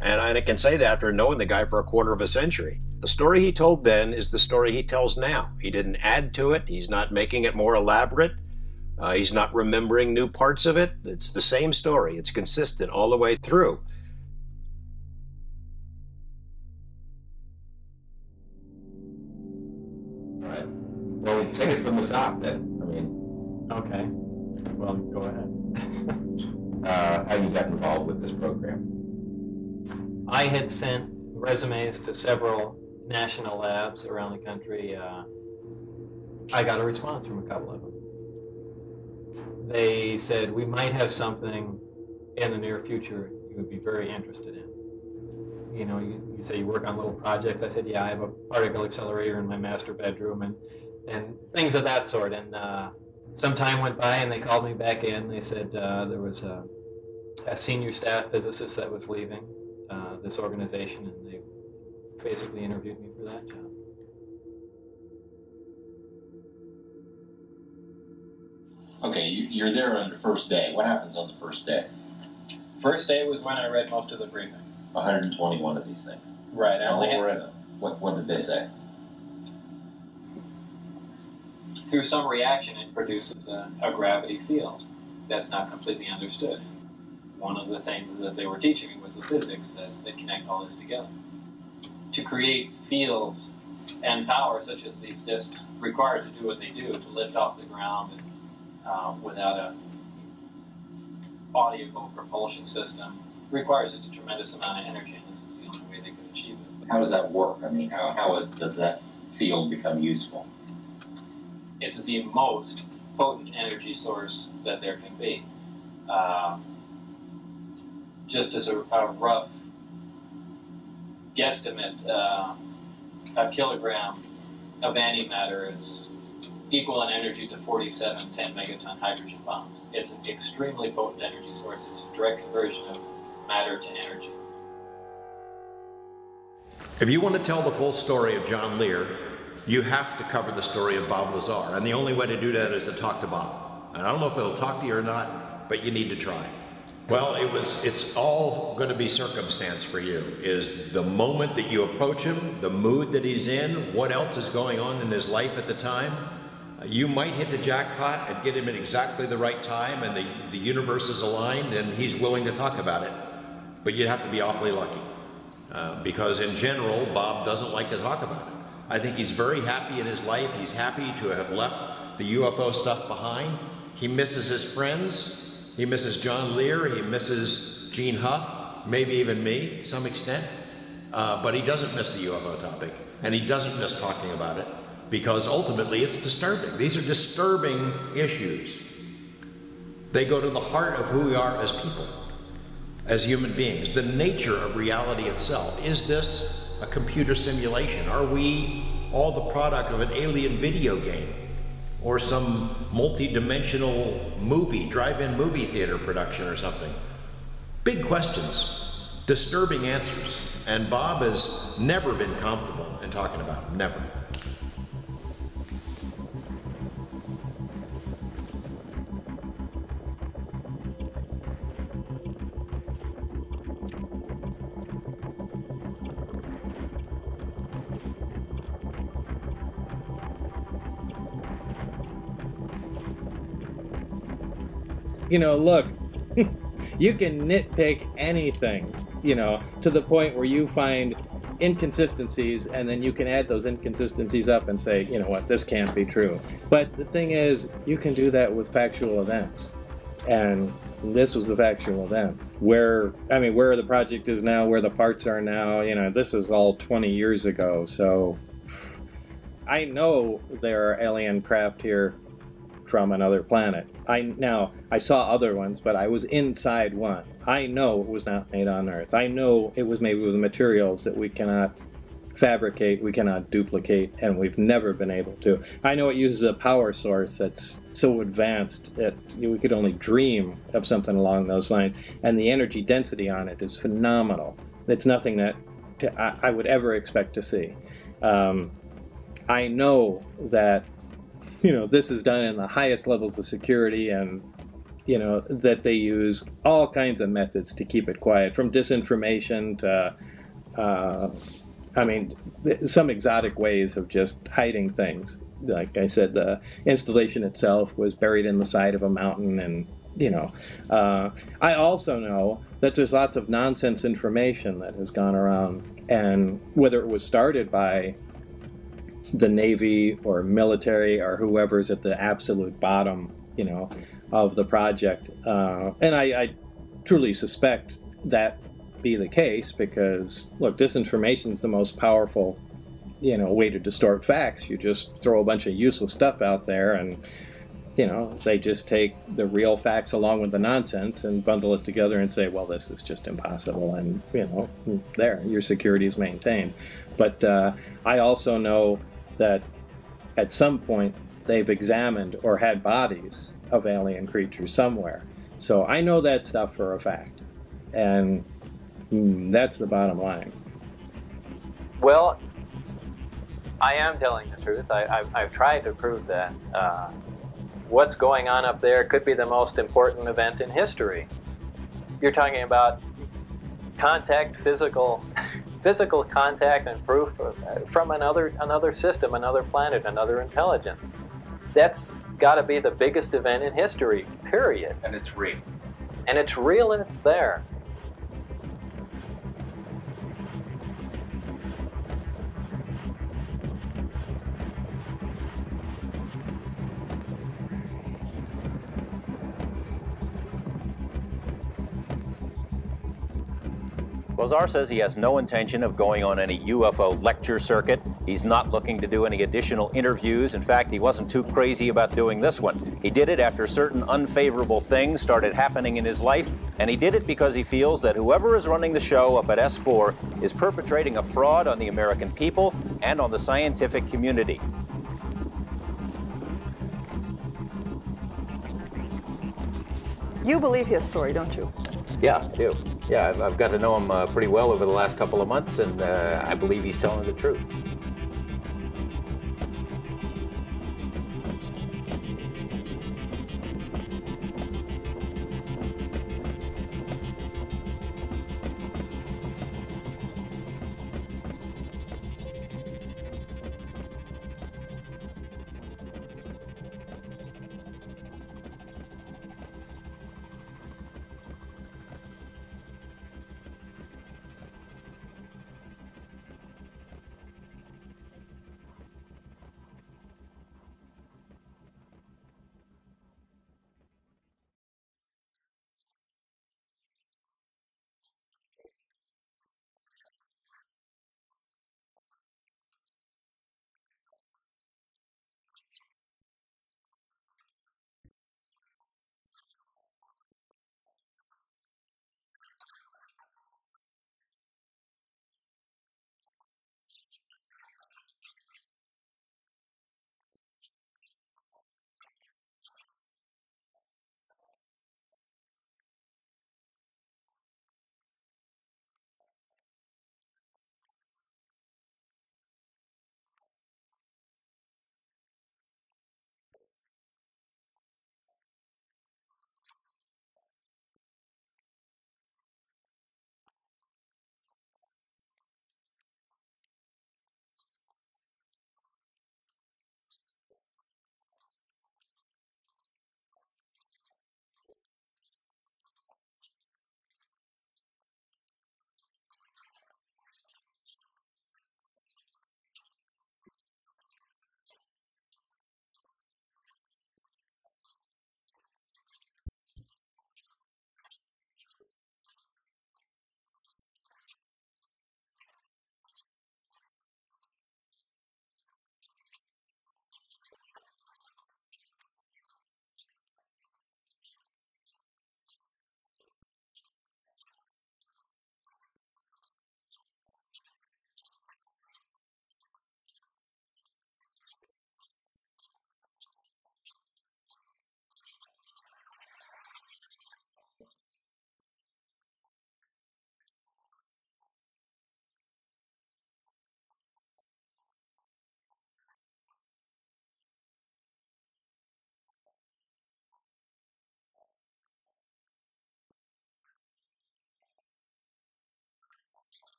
And I can say that after knowing the guy for a quarter of a century. The story he told then is the story he tells now. He didn't add to it. He's not making it more elaborate. He's not remembering new parts of it. It's the same story. It's consistent all the way through. All right. Well, take it from the top then. I mean. Okay. Well, go ahead. How you got involved with this program? I had sent resumes to several national labs around the country. I got a response from a couple of them. They said, we might have something in the near future you would be very interested in. you know, you say you work on little projects. I said, yeah, I have a particle accelerator in my master bedroom and things of that sort. And some time went by and they called me back in. They said there was a senior staff physicist that was leaving this organization, and they basically interviewed me for that job. Okay, you're there on the first day. What happens on the first day? First day was when I read most of the briefings. 121 of these things. Right. How long were in them? What did they say? Through some reaction, it produces a gravity field that's not completely understood. One of the things that they were teaching me was the physics that connect all this together. To create fields and power such as these disks required to do what they do, to lift off the ground and, without a audible propulsion system, requires just a tremendous amount of energy, and this is the only way they could achieve it. How does that work? I mean, how does that field become useful? It's the most potent energy source that there can be. Just as a rough guesstimate, a kilogram of antimatter is equal in energy to 47 10 megaton hydrogen bombs. It's an extremely potent energy source. It's a direct conversion of matter to energy. If you want to tell the full story of John Lear, you have to cover the story of Bob Lazar. And the only way to do that is to talk to Bob. And I don't know if he'll talk to you or not, but you need to try. Well, it's all going to be circumstance for you. Is the moment that you approach him, the mood that he's in, what else is going on in his life at the time. You might hit the jackpot and get him at exactly the right time, and the universe is aligned and he's willing to talk about it. But you'd have to be awfully lucky. Because in general, Bob doesn't like to talk about it. I think he's very happy in his life. He's happy to have left the UFO stuff behind. He misses his friends. He misses John Lear. He misses Gene Huff, maybe even me to some extent. But he doesn't miss the UFO topic, and he doesn't miss talking about it, because ultimately it's disturbing. These are disturbing issues. They go to the heart of who we are as people, as human beings, the nature of reality itself. Is this a computer simulation? Are we all the product of an alien video game or some multi-dimensional movie, drive-in movie theater production or something? Big questions, disturbing answers, and Bob has never been comfortable in talking about them, never. You know, look, you can nitpick anything, you know, to the point where you find inconsistencies, and then you can add those inconsistencies up and say, you know what, this can't be true. But the thing is, you can do that with factual events. And this was a factual event. Where the project is now, where the parts are now, you know, this is all 20 years ago. So I know there are alien craft here from another planet. I saw other ones, but I was inside one. I know it was not made on Earth. I know it was made with materials that we cannot fabricate, we cannot duplicate, and we've never been able to. I know it uses a power source that's so advanced that we could only dream of something along those lines, and the energy density on it is phenomenal. It's nothing that I would ever expect to see. I know that, you know, this is done in the highest levels of security, and, you know, that they use all kinds of methods to keep it quiet, from disinformation to, some exotic ways of just hiding things. Like I said, the installation itself was buried in the side of a mountain, and, you know. I also know that there's lots of nonsense information that has gone around, and whether it was started by the Navy or military or whoever's at the absolute bottom, you know, of the project. And I truly suspect that be the case, because, look, disinformation is the most powerful, you know, way to distort facts. You just throw a bunch of useless stuff out there, and they just take the real facts along with the nonsense and bundle it together and say, well, this is just impossible, and there, your security is maintained. But I also know that at some point they've examined or had bodies of alien creatures somewhere. So I know that stuff for a fact, and that's the bottom line. Well, I am telling the truth. I've tried to prove that. What's going on up there could be the most important event in history. You're talking about contact, physical contact and proof from another system, another planet, another intelligence. That's got to be the biggest event in history, period. And it's real. And it's real and it's there. Well, Czar says he has no intention of going on any UFO lecture circuit. He's not looking to do any additional interviews. In fact, he wasn't too crazy about doing this one. He did it after certain unfavorable things started happening in his life, and he did it because he feels that whoever is running the show up at S4 is perpetrating a fraud on the American people and on the scientific community. You believe his story, don't you? Yeah, I do. Yeah, I've got to know him pretty well over the last couple of months, and I believe he's telling the truth.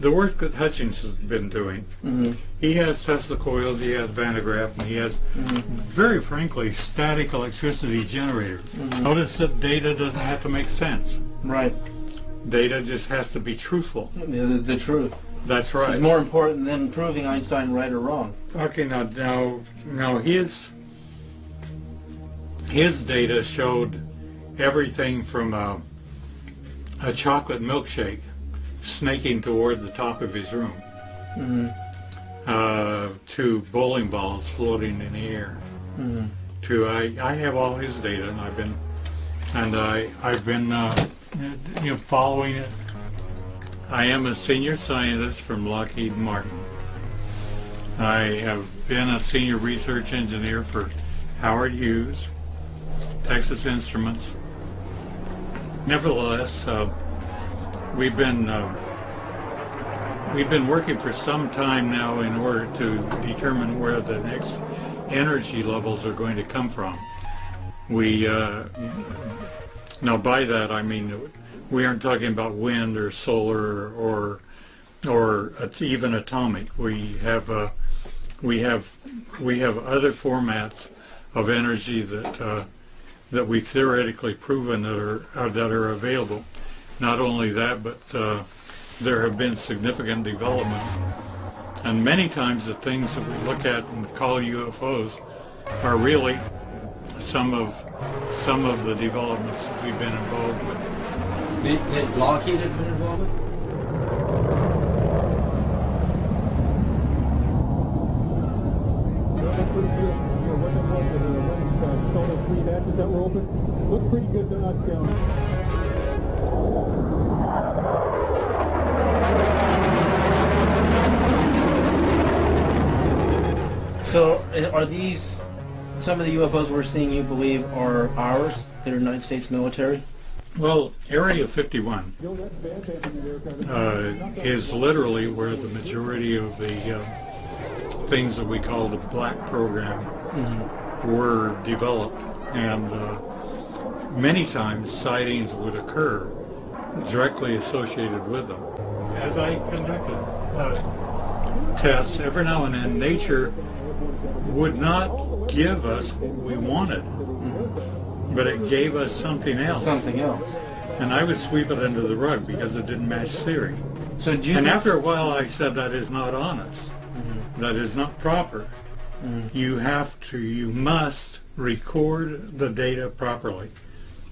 the work that Hutchins has been doing, he has Tesla coils, he has Van de Graaff, and he has, very frankly, static electricity generators. Notice that data doesn't have to make sense. Right. Data just has to be truthful. The truth. That's right. It's more important than proving Einstein right or wrong. Okay, now his data showed everything from a chocolate milkshake snaking toward the top of his room to bowling balls floating in the air. To I have all his data, and I've been following it. I am a senior scientist from Lockheed Martin. I have been a senior research engineer for Howard Hughes, Texas Instruments. Nevertheless, we've been working for some time now in order to determine where the next energy levels are going to come from. Now by that I mean we aren't talking about wind or solar or even atomic. We have other formats of energy that we've theoretically proven that are available. Not only that, but there have been significant developments, and many times the things that we look at and call UFOs are really some of the developments that we've been involved with. That Lockheed has been involved with? That were open. Looked pretty good to us down there. So are these some of the UFOs we're seeing you believe are ours, that are United States military? Well, Area 51 is literally where the majority of the things that we call the black program were developed. And many times sightings would occur directly associated with them. As I conducted tests, every now and then nature would not give us what we wanted, but it gave us something else. Something else. And I would sweep it under the rug because it didn't match theory. So do you and after a while I said that is not honest. That is not proper. You must record the data properly,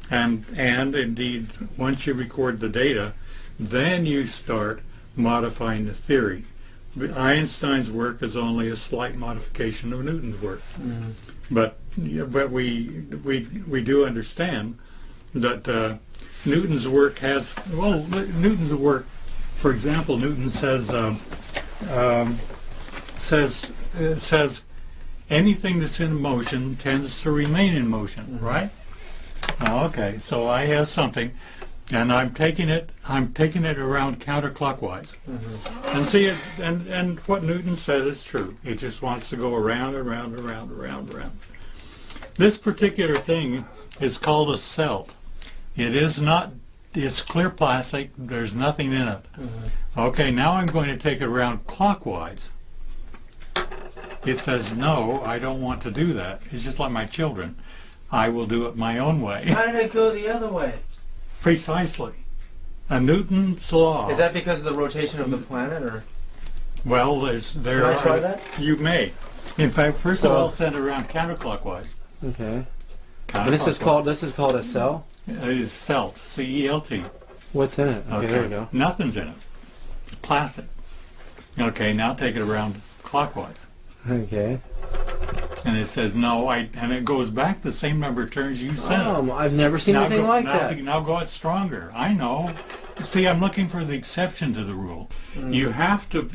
and indeed once you record the data, then you start modifying the theory. Einstein's work is only a slight modification of Newton's work, but we do understand that Newton's work has Newton's work. For example, Newton says anything that's in motion tends to remain in motion, right? Okay, so I have something, and I'm taking it around counterclockwise. And see, and what Newton said is true. It just wants to go around, around, around, around, around. This particular thing is called a celt. It is not. It's clear plastic. There's nothing in it. Okay, now I'm going to take it around clockwise. It says, no, I don't want to do that. It's just like my children. I will do it my own way. How did it go the other way? Precisely. A Newton's law. Is that because of the rotation of the planet, or? Well, Can I try that? You may. In fact, first of all, send it around counterclockwise. Okay. But this is called a cell? It is celt, C-E-L-T. What's in it? Okay, there we go. Nothing's in it. It's plastic. Okay, now take it around clockwise. Okay. And it says no, and it goes back the same number of turns you said. Oh, I've never seen anything like that. Now go out stronger. I know. See, I'm looking for the exception to the rule. You have to,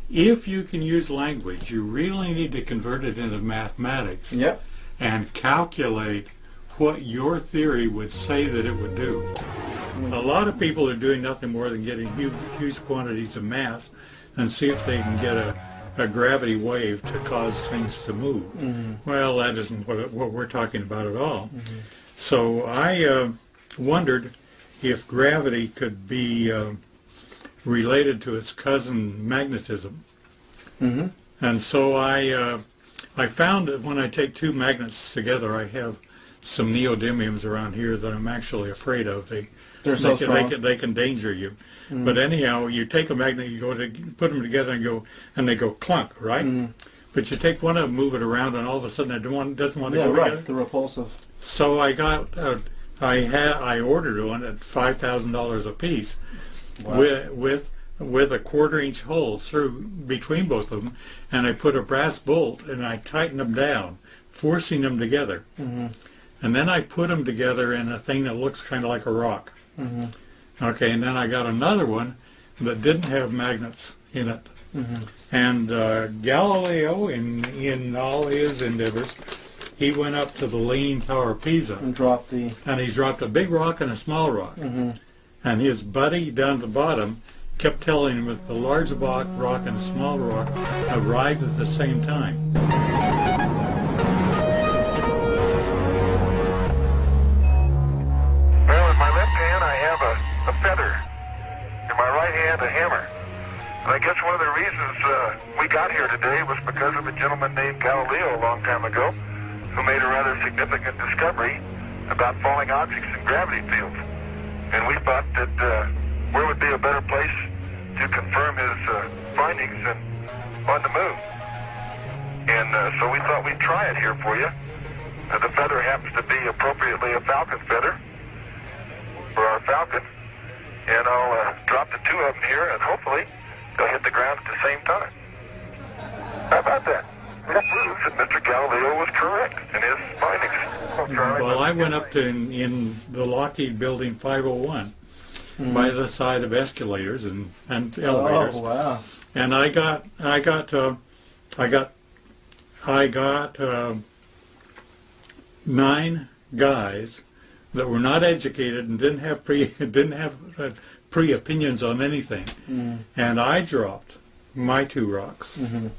if you can use language, you really need to convert it into mathematics. Yep. And calculate what your theory would say that it would do. A lot of people are doing nothing more than getting huge quantities of mass and see if they can get a gravity wave to cause things to move. Well, that isn't what we're talking about at all. So I wondered if gravity could be related to its cousin magnetism. Mm-hmm. And so I found that when I take two magnets together, I have some neodymiums around here that I'm actually afraid of. They're so strong. They can danger you. Mm-hmm. But anyhow, you take a magnet, you go to put them together and they go clunk, right? Mm-hmm. But you take one of them, move it around, and all of a sudden it doesn't want to go right. together. The repulsive. So I got I ordered one at $5,000 a piece, wow. with a 1/4-inch hole through between both of them, and I put a brass bolt and I tightened them down, forcing them together. Mm-hmm. And then I put them together in a thing that looks kind of like a rock. Mm-hmm. Okay, and then I got another one that didn't have magnets in it. Mm-hmm. And Galileo, in all his endeavors, he went up to the Leaning Tower of Pisa. And dropped the... And he dropped a big rock and a small rock. Mm-hmm. And his buddy down at the bottom kept telling him that the large rock and the small rock arrived at the same time. Well, in my left hand I have a feather. In my right hand a hammer. And I guess one of the reasons we got here today was because of a gentleman named Galileo a long time ago who made a rather significant discovery about falling objects in gravity fields. And we thought that where would be a better place to confirm his findings than on the moon. And so we thought we'd try it here for you. The feather happens to be appropriately a falcon feather for our falcon. And I'll drop the two of them here, and hopefully they'll hit the ground at the same time. How about that? That proves that Mr. Galileo was correct in his findings. Well, I went up to in the Lockheed Building 501 by the side of escalators and elevators. Oh, wow. And I got 9 guys that were not educated and didn't have pre opinions on anything. Mm. And I dropped my 2 rocks. Mm-hmm.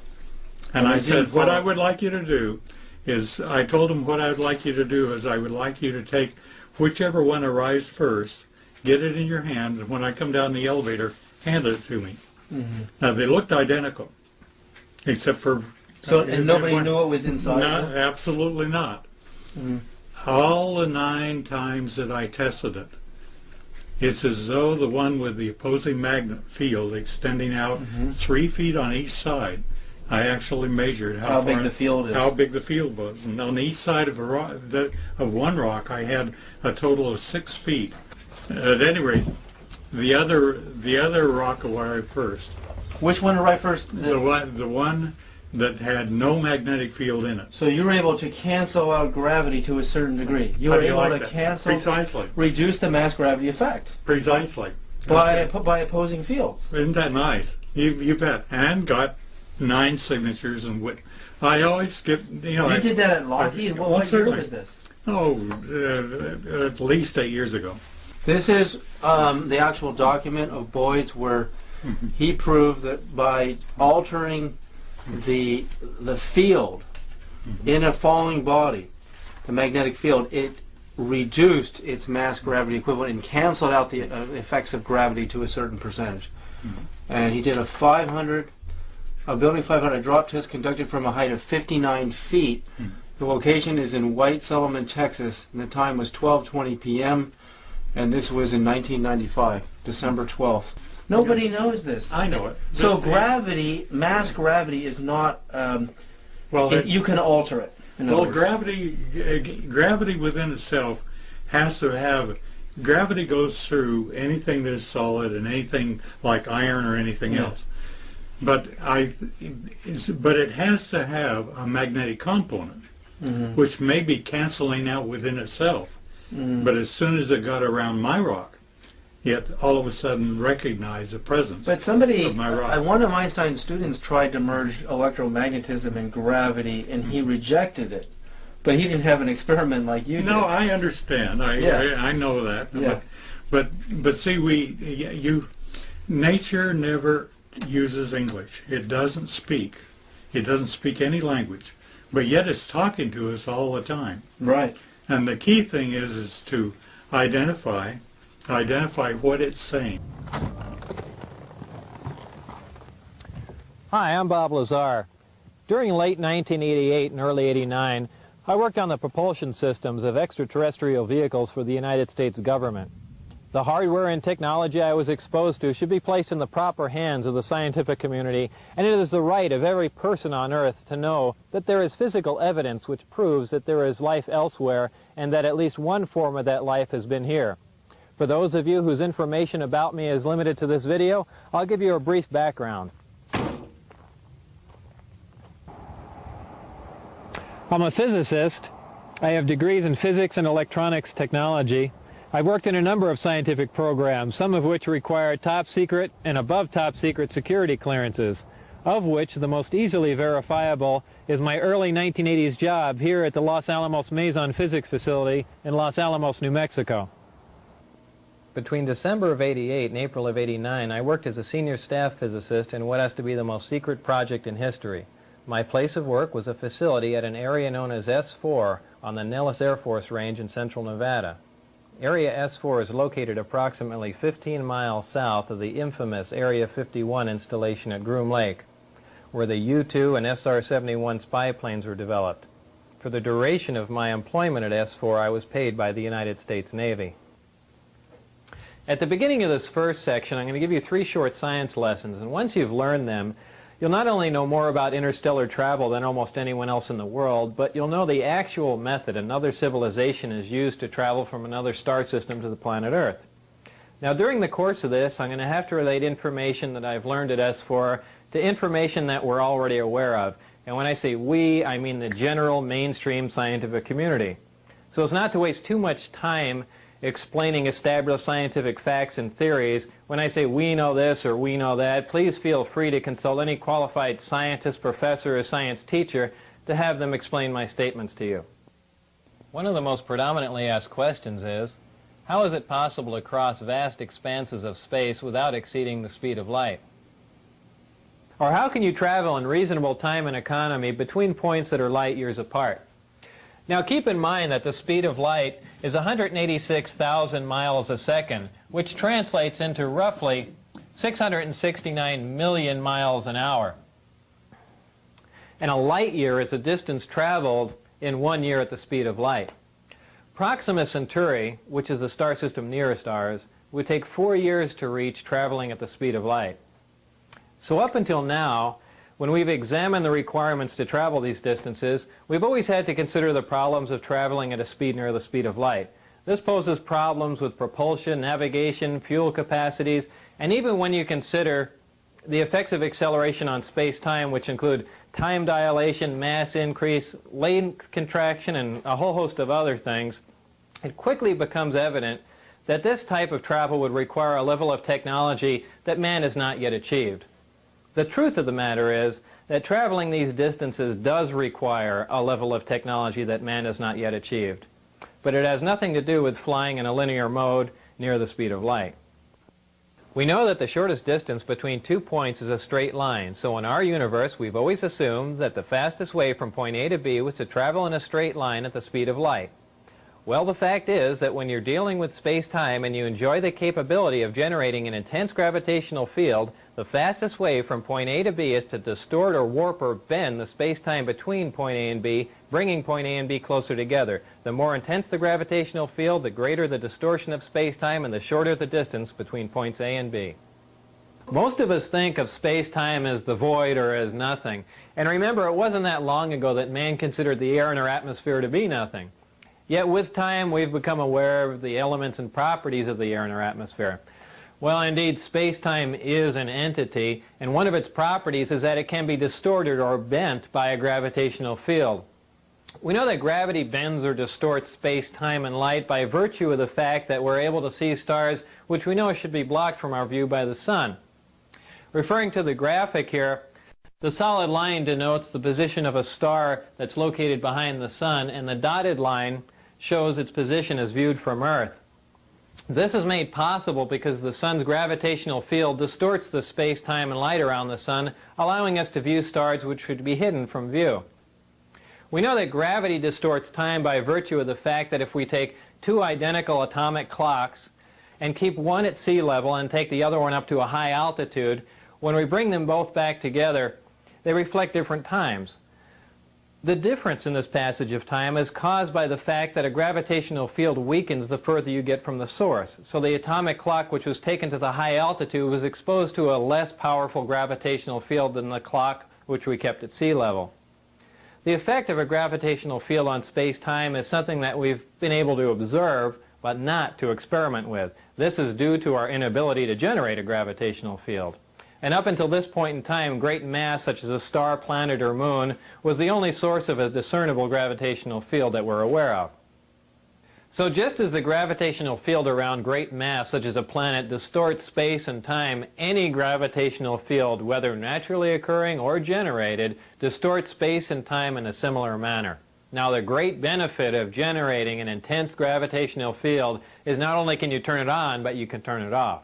And I said, what I would like you to do is, I told them what I would like you to do is I would like you to take whichever one arrives first, get it in your hand, and when I come down the elevator, hand it to me. Mm-hmm. Now, they looked identical, except for... So, and nobody knew what was inside? No, absolutely not. Mm-hmm. All the 9 times that I tested it, it's as though the one with the opposing magnet field extending out 3 feet on each side, I actually measured how big the field is. How big the field was, and on each side of one rock, I had a total of 6 feet. At any rate, the other rock arrived first. Which one arrived first? The one that had no magnetic field in it. So you were able to cancel out gravity to a certain degree. You were able to cancel, precisely, reduce the mass gravity effect. Precisely. By opposing fields. Isn't that nice? You bet. And got 9 signatures and I always skip. You did that at Lockheed. What year was this? Oh, at least 8 years ago. This is the actual document of Boyd's where he proved that by altering the field in a falling body, the magnetic field, it reduced its mass gravity equivalent and canceled out the effects of gravity to a certain percentage. And he did a building 500 drop test conducted from a height of 59 feet. The location is in White Solomon, Texas, and the time was 12:20 p.m. and this was in 1995, December 12th. Nobody knows this. I know it. So gravity, mass gravity is not, you can alter it. Well, gravity within itself has to have, gravity goes through anything that is solid and anything like iron or anything else. But it has to have a magnetic component, which may be canceling out within itself. But as soon as it got around my rock, it all of a sudden recognized the presence of my rock. One of Einstein's students tried to merge electromagnetism and gravity, and he rejected it. But he didn't have an experiment like you did. No, I understand. I know that. Yeah. But see, nature never uses English. It doesn't speak. It doesn't speak any language. But yet it's talking to us all the time. Right. And the key thing is to identify what it's saying. Hi, I'm Bob Lazar. During late 1988 and early 89, I worked on the propulsion systems of extraterrestrial vehicles for the United States government. The hardware and technology I was exposed to should be placed in the proper hands of the scientific community, and it is the right of every person on Earth to know that there is physical evidence which proves that there is life elsewhere and that at least one form of that life has been here. For those of you whose information about me is limited to this video, I'll give you a brief background. I'm a physicist. I have degrees in physics and electronics technology. I've worked in a number of scientific programs, some of which require top secret and above top secret security clearances, of which the most easily verifiable is my early 1980s job here at the Los Alamos Mason Physics Facility in Los Alamos, New Mexico. Between December of '88 and April of '89, I worked as a senior staff physicist in what has to be the most secret project in history. My place of work was a facility at an area known as S4 on the Nellis Air Force Range in central Nevada. Area S4 is located approximately 15 miles south of the infamous Area 51 installation at Groom Lake, where the U-2 and SR-71 spy planes were developed. For the duration of my employment at S4, I was paid by the United States Navy. At the beginning of this first section, I'm going to give you 3 short science lessons, and once you've learned them, you'll not only know more about interstellar travel than almost anyone else in the world, but you'll know the actual method another civilization is used to travel from another star system to the planet Earth. Now, during the course of this, I'm going to have to relate information that I've learned at S4 to information that we're already aware of. And when I say we, I mean the general mainstream scientific community. So as not to waste too much time explaining established scientific facts and theories, when I say we know this or we know that, please feel free to consult any qualified scientist, professor, or science teacher to have them explain my statements to you. One of the most predominantly asked questions is, how is it possible to cross vast expanses of space without exceeding the speed of light? Or how can you travel in reasonable time and economy between points that are light years apart? Now keep in mind that the speed of light is 186,000 miles a second, which translates into roughly 669 million miles an hour. And a light year is a distance traveled in 1 year at the speed of light. Proxima Centauri, which is the star system nearest ours, would take 4 years to reach traveling at the speed of light. So up until now, when we've examined the requirements to travel these distances, we've always had to consider the problems of traveling at a speed near the speed of light. This poses problems with propulsion, navigation, fuel capacities, and even when you consider the effects of acceleration on space-time, which include time dilation, mass increase, length contraction, and a whole host of other things, it quickly becomes evident that this type of travel would require a level of technology that man has not yet achieved. The truth of the matter is that traveling these distances does require a level of technology that man has not yet achieved. But it has nothing to do with flying in a linear mode near the speed of light. We know that the shortest distance between 2 points is a straight line, so in our universe we've always assumed that the fastest way from point A to B was to travel in a straight line at the speed of light. Well, the fact is that when you're dealing with space-time and you enjoy the capability of generating an intense gravitational field, the fastest way from point A to B is to distort or warp or bend the space-time between point A and B, bringing point A and B closer together. The more intense the gravitational field, the greater the distortion of space-time and the shorter the distance between points A and B. Most of us think of space-time as the void or as nothing. And remember, it wasn't that long ago that man considered the air in our atmosphere to be nothing. Yet with time, we've become aware of the elements and properties of the air in our atmosphere. Well, indeed, space-time is an entity, and one of its properties is that it can be distorted or bent by a gravitational field. We know that gravity bends or distorts space-time and light by virtue of the fact that we're able to see stars which we know should be blocked from our view by the sun. Referring to the graphic here, the solid line denotes the position of a star that's located behind the sun, and the dotted line shows its position as viewed from Earth. This is made possible because the sun's gravitational field distorts the space-time and light around the sun, allowing us to view stars which would be hidden from view. We know that gravity distorts time by virtue of the fact that if we take 2 identical atomic clocks and keep one at sea level and take the other one up to a high altitude, when we bring them both back together, They reflect different times. The difference in this passage of time is caused by the fact that a gravitational field weakens the further you get from the source. So the atomic clock which was taken to the high altitude was exposed to a less powerful gravitational field than the clock which we kept at sea level. The effect of a gravitational field on space-time is something that we've been able to observe, but not to experiment with. This is due to our inability to generate a gravitational field. And up until this point in time, great mass such as a star, planet, or moon was the only source of a discernible gravitational field that we're aware of. So just as the gravitational field around great mass such as a planet distorts space and time, any gravitational field, whether naturally occurring or generated, distorts space and time in a similar manner. Now the great benefit of generating an intense gravitational field is not only can you turn it on, but you can turn it off.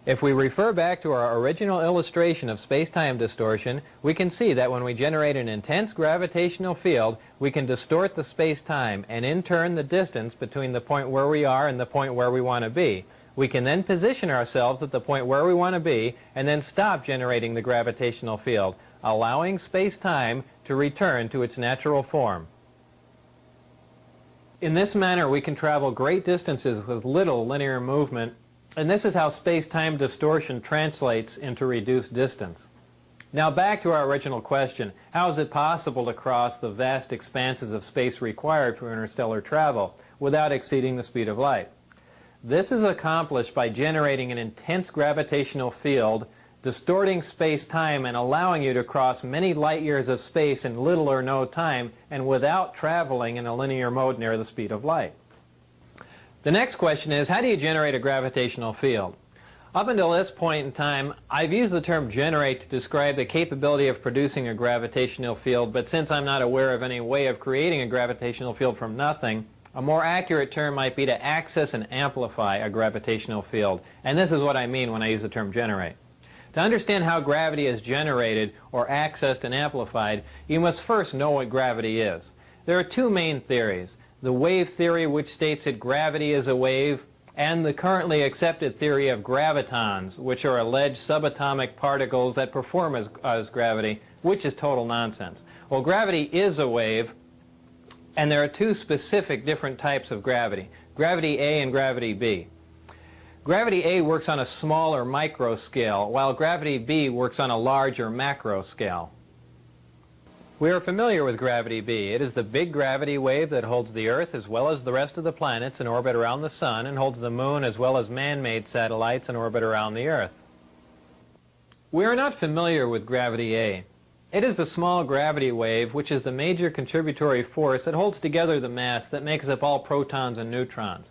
If we refer back to our original illustration of space-time distortion, we can see that when we generate an intense gravitational field, we can distort the space-time and in turn the distance between the point where we are and the point where we want to be. We can then position ourselves at the point where we want to be and then stop generating the gravitational field, allowing space-time to return to its natural form. In this manner, we can travel great distances with little linear movement, and this is how space-time distortion translates into reduced distance. Now back to our original question, how is it possible to cross the vast expanses of space required for interstellar travel without exceeding the speed of light? This is accomplished by generating an intense gravitational field, distorting space-time and allowing you to cross many light years of space in little or no time and without traveling in a linear mode near the speed of light. The next question is, how do you generate a gravitational field? Up until this point in time, I've used the term generate to describe the capability of producing a gravitational field, but since I'm not aware of any way of creating a gravitational field from nothing, a more accurate term might be to access and amplify a gravitational field. And this is what I mean when I use the term generate. To understand how gravity is generated or accessed and amplified, you must first know what gravity is. There are two main theories. The wave theory, which states that gravity is a wave, and the currently accepted theory of gravitons, which are alleged subatomic particles that perform as gravity, which is total nonsense. Well, gravity is a wave, and there are two specific different types of gravity, gravity A and gravity B. Gravity A works on a small or micro scale, while gravity B works on a large or macro scale. We are familiar with gravity B. It is the big gravity wave that holds the Earth as well as the rest of the planets in orbit around the Sun and holds the Moon as well as man-made satellites in orbit around the Earth. We are not familiar with gravity A. It is the small gravity wave which is the major contributory force that holds together the mass that makes up all protons and neutrons.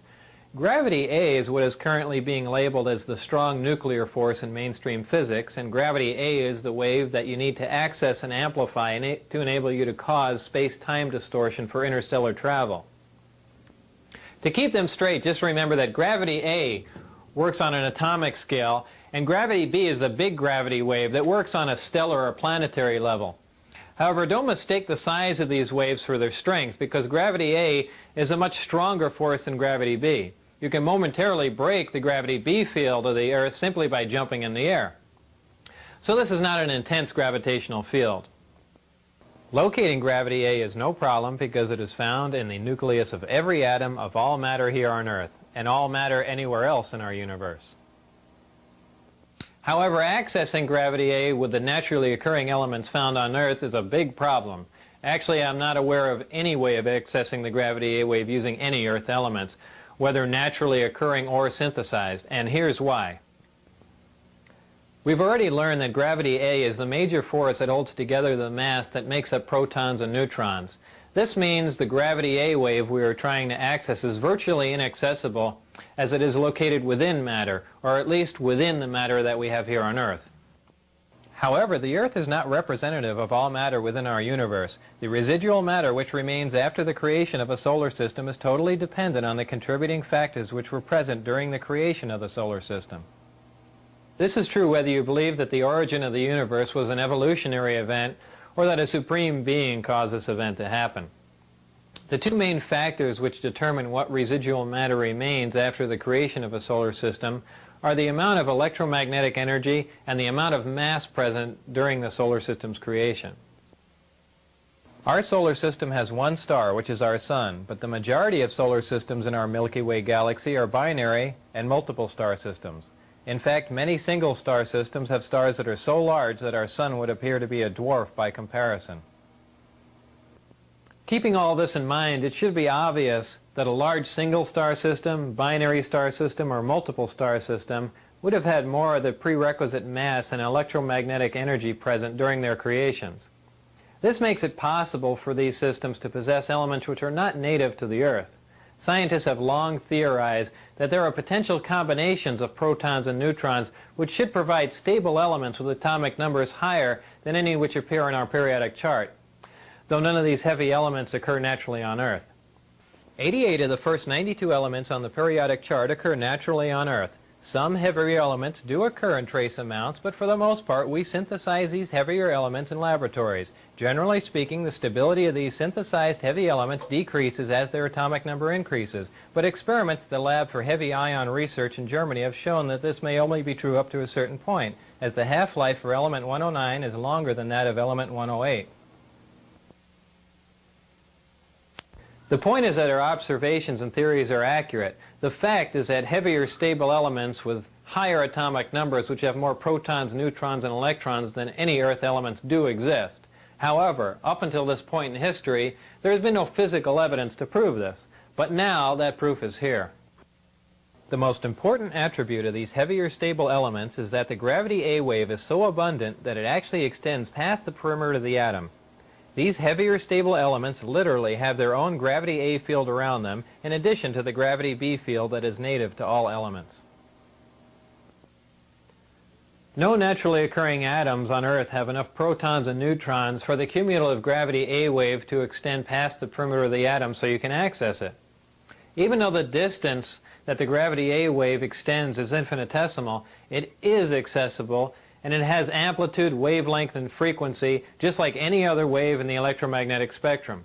Gravity A is what is currently being labeled as the strong nuclear force in mainstream physics, and gravity A is the wave that you need to access and amplify to enable you to cause space-time distortion for interstellar travel. To keep them straight, just remember that gravity A works on an atomic scale, and gravity B is the big gravity wave that works on a stellar or planetary level. However, don't mistake the size of these waves for their strength, because gravity A is a much stronger force than gravity B. You can momentarily break the gravity B field of the Earth simply by jumping in the air. So this is not an intense gravitational field. Locating gravity A is no problem because it is found in the nucleus of every atom of all matter here on Earth, and all matter anywhere else in our universe. However, accessing gravity A with the naturally occurring elements found on Earth is a big problem. Actually, I'm not aware of any way of accessing the gravity A wave using any Earth elements, whether naturally occurring or synthesized, and here's why. We've already learned that gravity A is the major force that holds together the mass that makes up protons and neutrons. This means the gravity A wave we are trying to access is virtually inaccessible as it is located within matter, or at least within the matter that we have here on Earth. However, the Earth is not representative of all matter within our universe. The residual matter which remains after the creation of a solar system is totally dependent on the contributing factors which were present during the creation of the solar system. This is true whether you believe that the origin of the universe was an evolutionary event or that a supreme being caused this event to happen. The two main factors which determine what residual matter remains after the creation of a solar system are the amount of electromagnetic energy and the amount of mass present during the solar system's creation. Our solar system has one star, which is our Sun, but the majority of solar systems in our Milky Way galaxy are binary and multiple star systems. In fact, many single star systems have stars that are so large that our Sun would appear to be a dwarf by comparison. Keeping all this in mind, it should be obvious that a large single star system, binary star system, or multiple star system would have had more of the prerequisite mass and electromagnetic energy present during their creations. This makes it possible for these systems to possess elements which are not native to the Earth. Scientists have long theorized that there are potential combinations of protons and neutrons which should provide stable elements with atomic numbers higher than any which appear in our periodic chart, though none of these heavy elements occur naturally on Earth. 88 of the first 92 elements on the periodic chart occur naturally on Earth. Some heavier elements do occur in trace amounts, but for the most part we synthesize these heavier elements in laboratories. Generally speaking, the stability of these synthesized heavy elements decreases as their atomic number increases, but experiments at the Lab for Heavy Ion Research in Germany have shown that this may only be true up to a certain point, as the half-life for element 109 is longer than that of element 108. The point is that our observations and theories are accurate. The fact is that heavier stable elements with higher atomic numbers, which have more protons, neutrons, and electrons than any Earth elements, do exist. However, up until this point in history, there has been no physical evidence to prove this. But now that proof is here. The most important attribute of these heavier stable elements is that the gravity A wave is so abundant that it actually extends past the perimeter of the atom. These heavier stable elements literally have their own gravity A field around them, in addition to the gravity B field that is native to all elements. No naturally occurring atoms on Earth have enough protons and neutrons for the cumulative gravity A wave to extend past the perimeter of the atom so you can access it. Even though the distance that the gravity A wave extends is infinitesimal, it is accessible, and it has amplitude, wavelength, and frequency just like any other wave in the electromagnetic spectrum.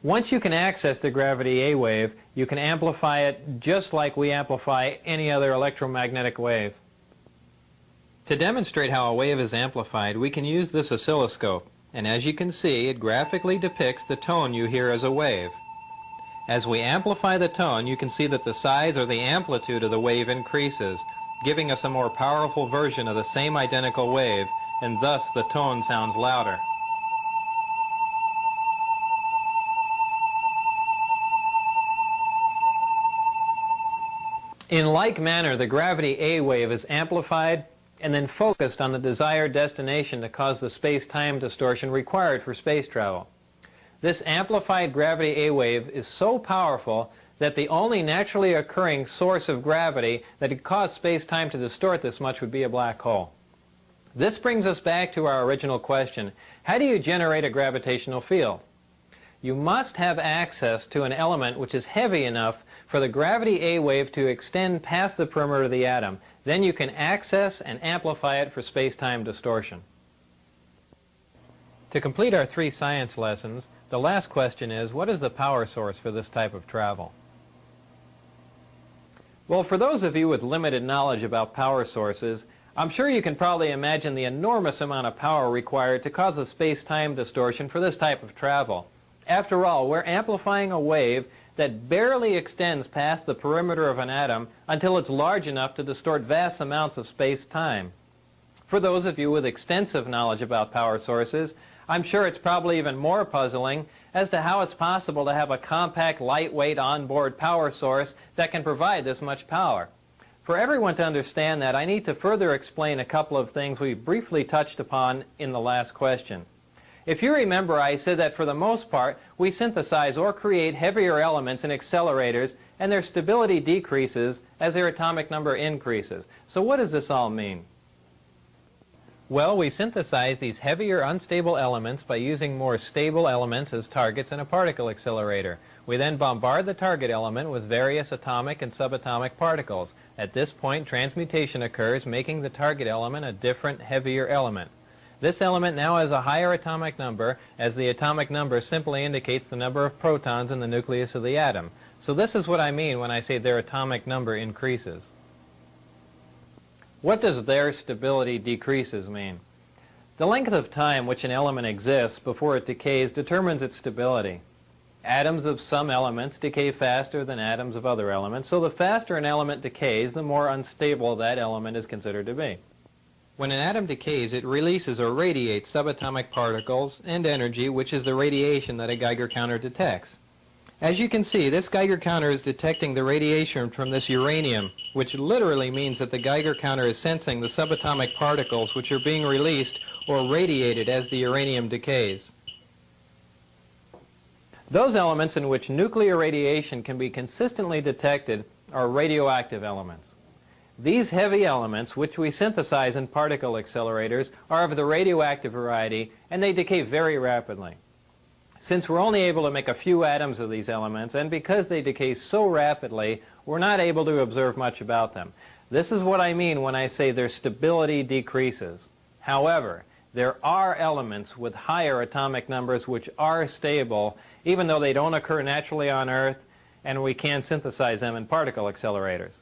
Once you can access the gravity A wave, you can amplify it just like we amplify any other electromagnetic wave. To demonstrate how a wave is amplified, we can use this oscilloscope, and as you can see, it graphically depicts the tone you hear as a wave. As we amplify the tone, you can see that the size or the amplitude of the wave increases, giving us a more powerful version of the same identical wave, and thus the tone sounds louder. In like manner, the gravity A wave is amplified and then focused on the desired destination to cause the space-time distortion required for space travel. This amplified gravity A wave is so powerful that the only naturally occurring source of gravity that could cause space-time to distort this much would be a black hole. This brings us back to our original question: how do you generate a gravitational field? You must have access to an element which is heavy enough for the gravity A wave to extend past the perimeter of the atom. Then you can access and amplify it for space-time distortion. To complete our 3 science lessons, the last question is, what is the power source for this type of travel? Well, for those of you with limited knowledge about power sources, I'm sure you can probably imagine the enormous amount of power required to cause a space-time distortion for this type of travel. After all, we're amplifying a wave that barely extends past the perimeter of an atom until it's large enough to distort vast amounts of space-time. For those of you with extensive knowledge about power sources, I'm sure it's probably even more puzzling as to how it's possible to have a compact, lightweight, onboard power source that can provide this much power. For everyone to understand that, I need to further explain a couple of things we briefly touched upon in the last question. If you remember, I said that for the most part, we synthesize or create heavier elements in accelerators, and their stability decreases as their atomic number increases. So what does this all mean? Well, we synthesize these heavier, unstable elements by using more stable elements as targets in a particle accelerator. We then bombard the target element with various atomic and subatomic particles. At this point, transmutation occurs, making the target element a different, heavier element. This element now has a higher atomic number, as the atomic number simply indicates the number of protons in the nucleus of the atom. So this is what I mean when I say their atomic number increases. What does their stability decreases mean? The length of time which an element exists before it decays determines its stability. Atoms of some elements decay faster than atoms of other elements, so the faster an element decays, the more unstable that element is considered to be. When an atom decays, it releases or radiates subatomic particles and energy, which is the radiation that a Geiger counter detects. As you can see, this Geiger counter is detecting the radiation from this uranium, which literally means that the Geiger counter is sensing the subatomic particles which are being released or radiated as the uranium decays. Those elements in which nuclear radiation can be consistently detected are radioactive elements. These heavy elements, which we synthesize in particle accelerators, are of the radioactive variety, and they decay very rapidly. Since we're only able to make a few atoms of these elements, and because they decay so rapidly, we're not able to observe much about them. This is what I mean when I say their stability decreases. However, there are elements with higher atomic numbers which are stable, even though they don't occur naturally on Earth, and we can synthesize them in particle accelerators.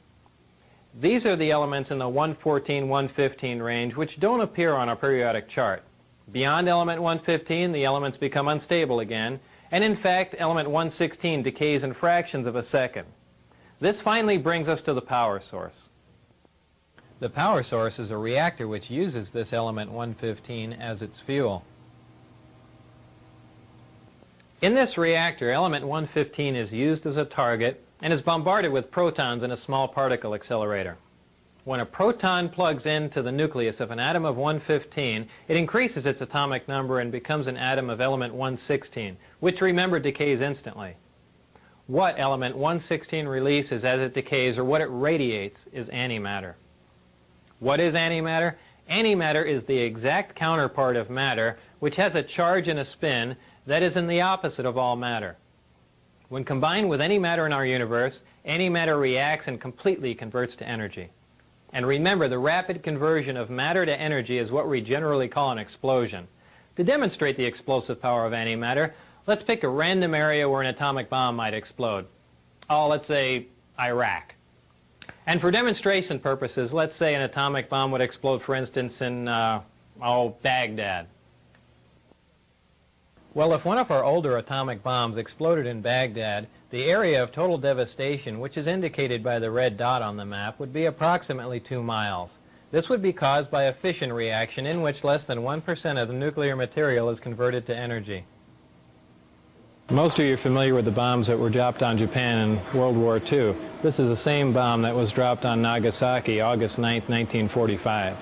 These are the elements in the 114, 115 range which don't appear on a periodic chart. Beyond element 115, the elements become unstable again, and in fact, element 116 decays in fractions of a second. This finally brings us to the power source. The power source is a reactor which uses this element 115 as its fuel. In this reactor, element 115 is used as a target and is bombarded with protons in a small particle accelerator. When a proton plugs into the nucleus of an atom of 115, it increases its atomic number and becomes an atom of element 116, which, remember, decays instantly. What element 116 releases as it decays, or what it radiates, is antimatter. What is antimatter? Antimatter is the exact counterpart of matter, which has a charge and a spin that is in the opposite of all matter. When combined with any matter in our universe, antimatter reacts and completely converts to energy. And remember, the rapid conversion of matter to energy is what we generally call an explosion. To demonstrate the explosive power of antimatter, let's pick a random area where an atomic bomb might explode. Oh, let's say Iraq. And for demonstration purposes, let's say an atomic bomb would explode, for instance, in, Baghdad. Well, if one of our older atomic bombs exploded in Baghdad, the area of total devastation, which is indicated by the red dot on the map, would be approximately 2 miles. This would be caused by a fission reaction in which less than 1% of the nuclear material is converted to energy. Most of you are familiar with the bombs that were dropped on Japan in World War II. This is the same bomb that was dropped on Nagasaki August 9, 1945.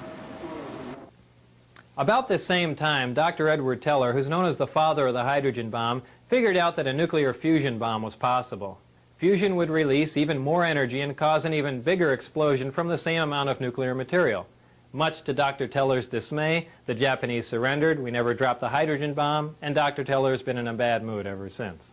About this same time, Dr. Edward Teller, who's known as the father of the hydrogen bomb, figured out that a nuclear fusion bomb was possible. Fusion would release even more energy and cause an even bigger explosion from the same amount of nuclear material. Much to Dr. Teller's dismay, the Japanese surrendered, we never dropped the hydrogen bomb, and Dr. Teller's been in a bad mood ever since.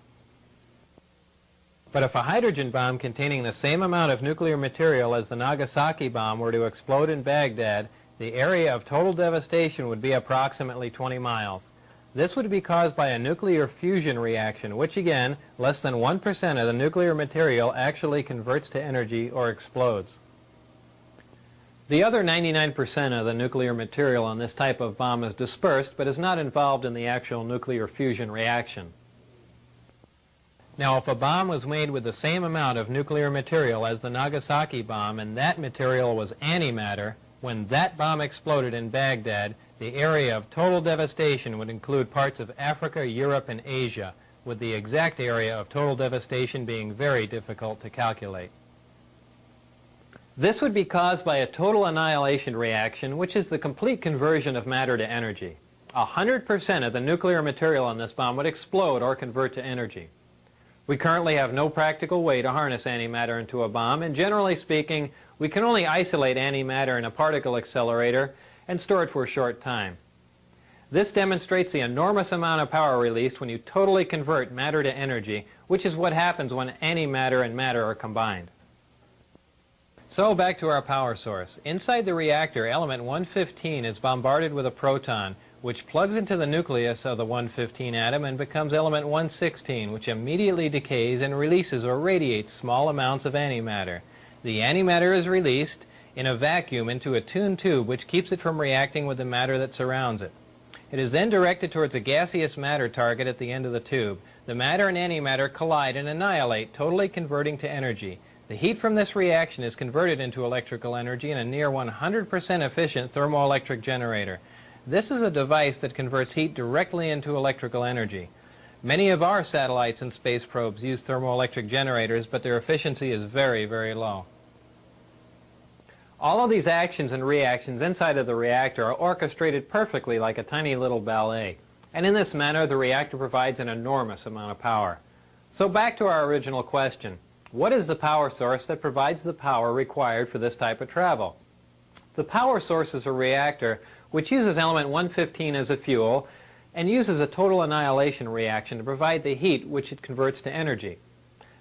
But if a hydrogen bomb containing the same amount of nuclear material as the Nagasaki bomb were to explode in Baghdad, the area of total devastation would be approximately 20 miles. This would be caused by a nuclear fusion reaction, which again, less than 1% of the nuclear material actually converts to energy or explodes. The other 99% of the nuclear material on this type of bomb is dispersed, but is not involved in the actual nuclear fusion reaction. Now, if a bomb was made with the same amount of nuclear material as the Nagasaki bomb, and that material was antimatter, when that bomb exploded in Baghdad, the area of total devastation would include parts of Africa, Europe, and Asia, with the exact area of total devastation being very difficult to calculate. This would be caused by a total annihilation reaction, which is the complete conversion of matter to energy. 100% of the nuclear material on this bomb would explode or convert to energy. We currently have no practical way to harness antimatter into a bomb, and generally speaking, we can only isolate antimatter in a particle accelerator and store it for a short time. This demonstrates the enormous amount of power released when you totally convert matter to energy, which is what happens when antimatter and matter are combined. So back to our power source. Inside the reactor, element 115 is bombarded with a proton, which plugs into the nucleus of the 115 atom and becomes element 116, which immediately decays and releases or radiates small amounts of antimatter. The antimatter is released, in a vacuum into a tuned tube which keeps it from reacting with the matter that surrounds it. It is then directed towards a gaseous matter target at the end of the tube. The matter and antimatter collide and annihilate, totally converting to energy. The heat from this reaction is converted into electrical energy in a near 100% efficient thermoelectric generator. This is a device that converts heat directly into electrical energy. Many of our satellites and space probes use thermoelectric generators, but their efficiency is very, very low. All of these actions and reactions inside of the reactor are orchestrated perfectly like a tiny little ballet. And in this manner, the reactor provides an enormous amount of power. So back to our original question. What is the power source that provides the power required for this type of travel? The power source is a reactor which uses element 115 as a fuel and uses a total annihilation reaction to provide the heat which it converts to energy,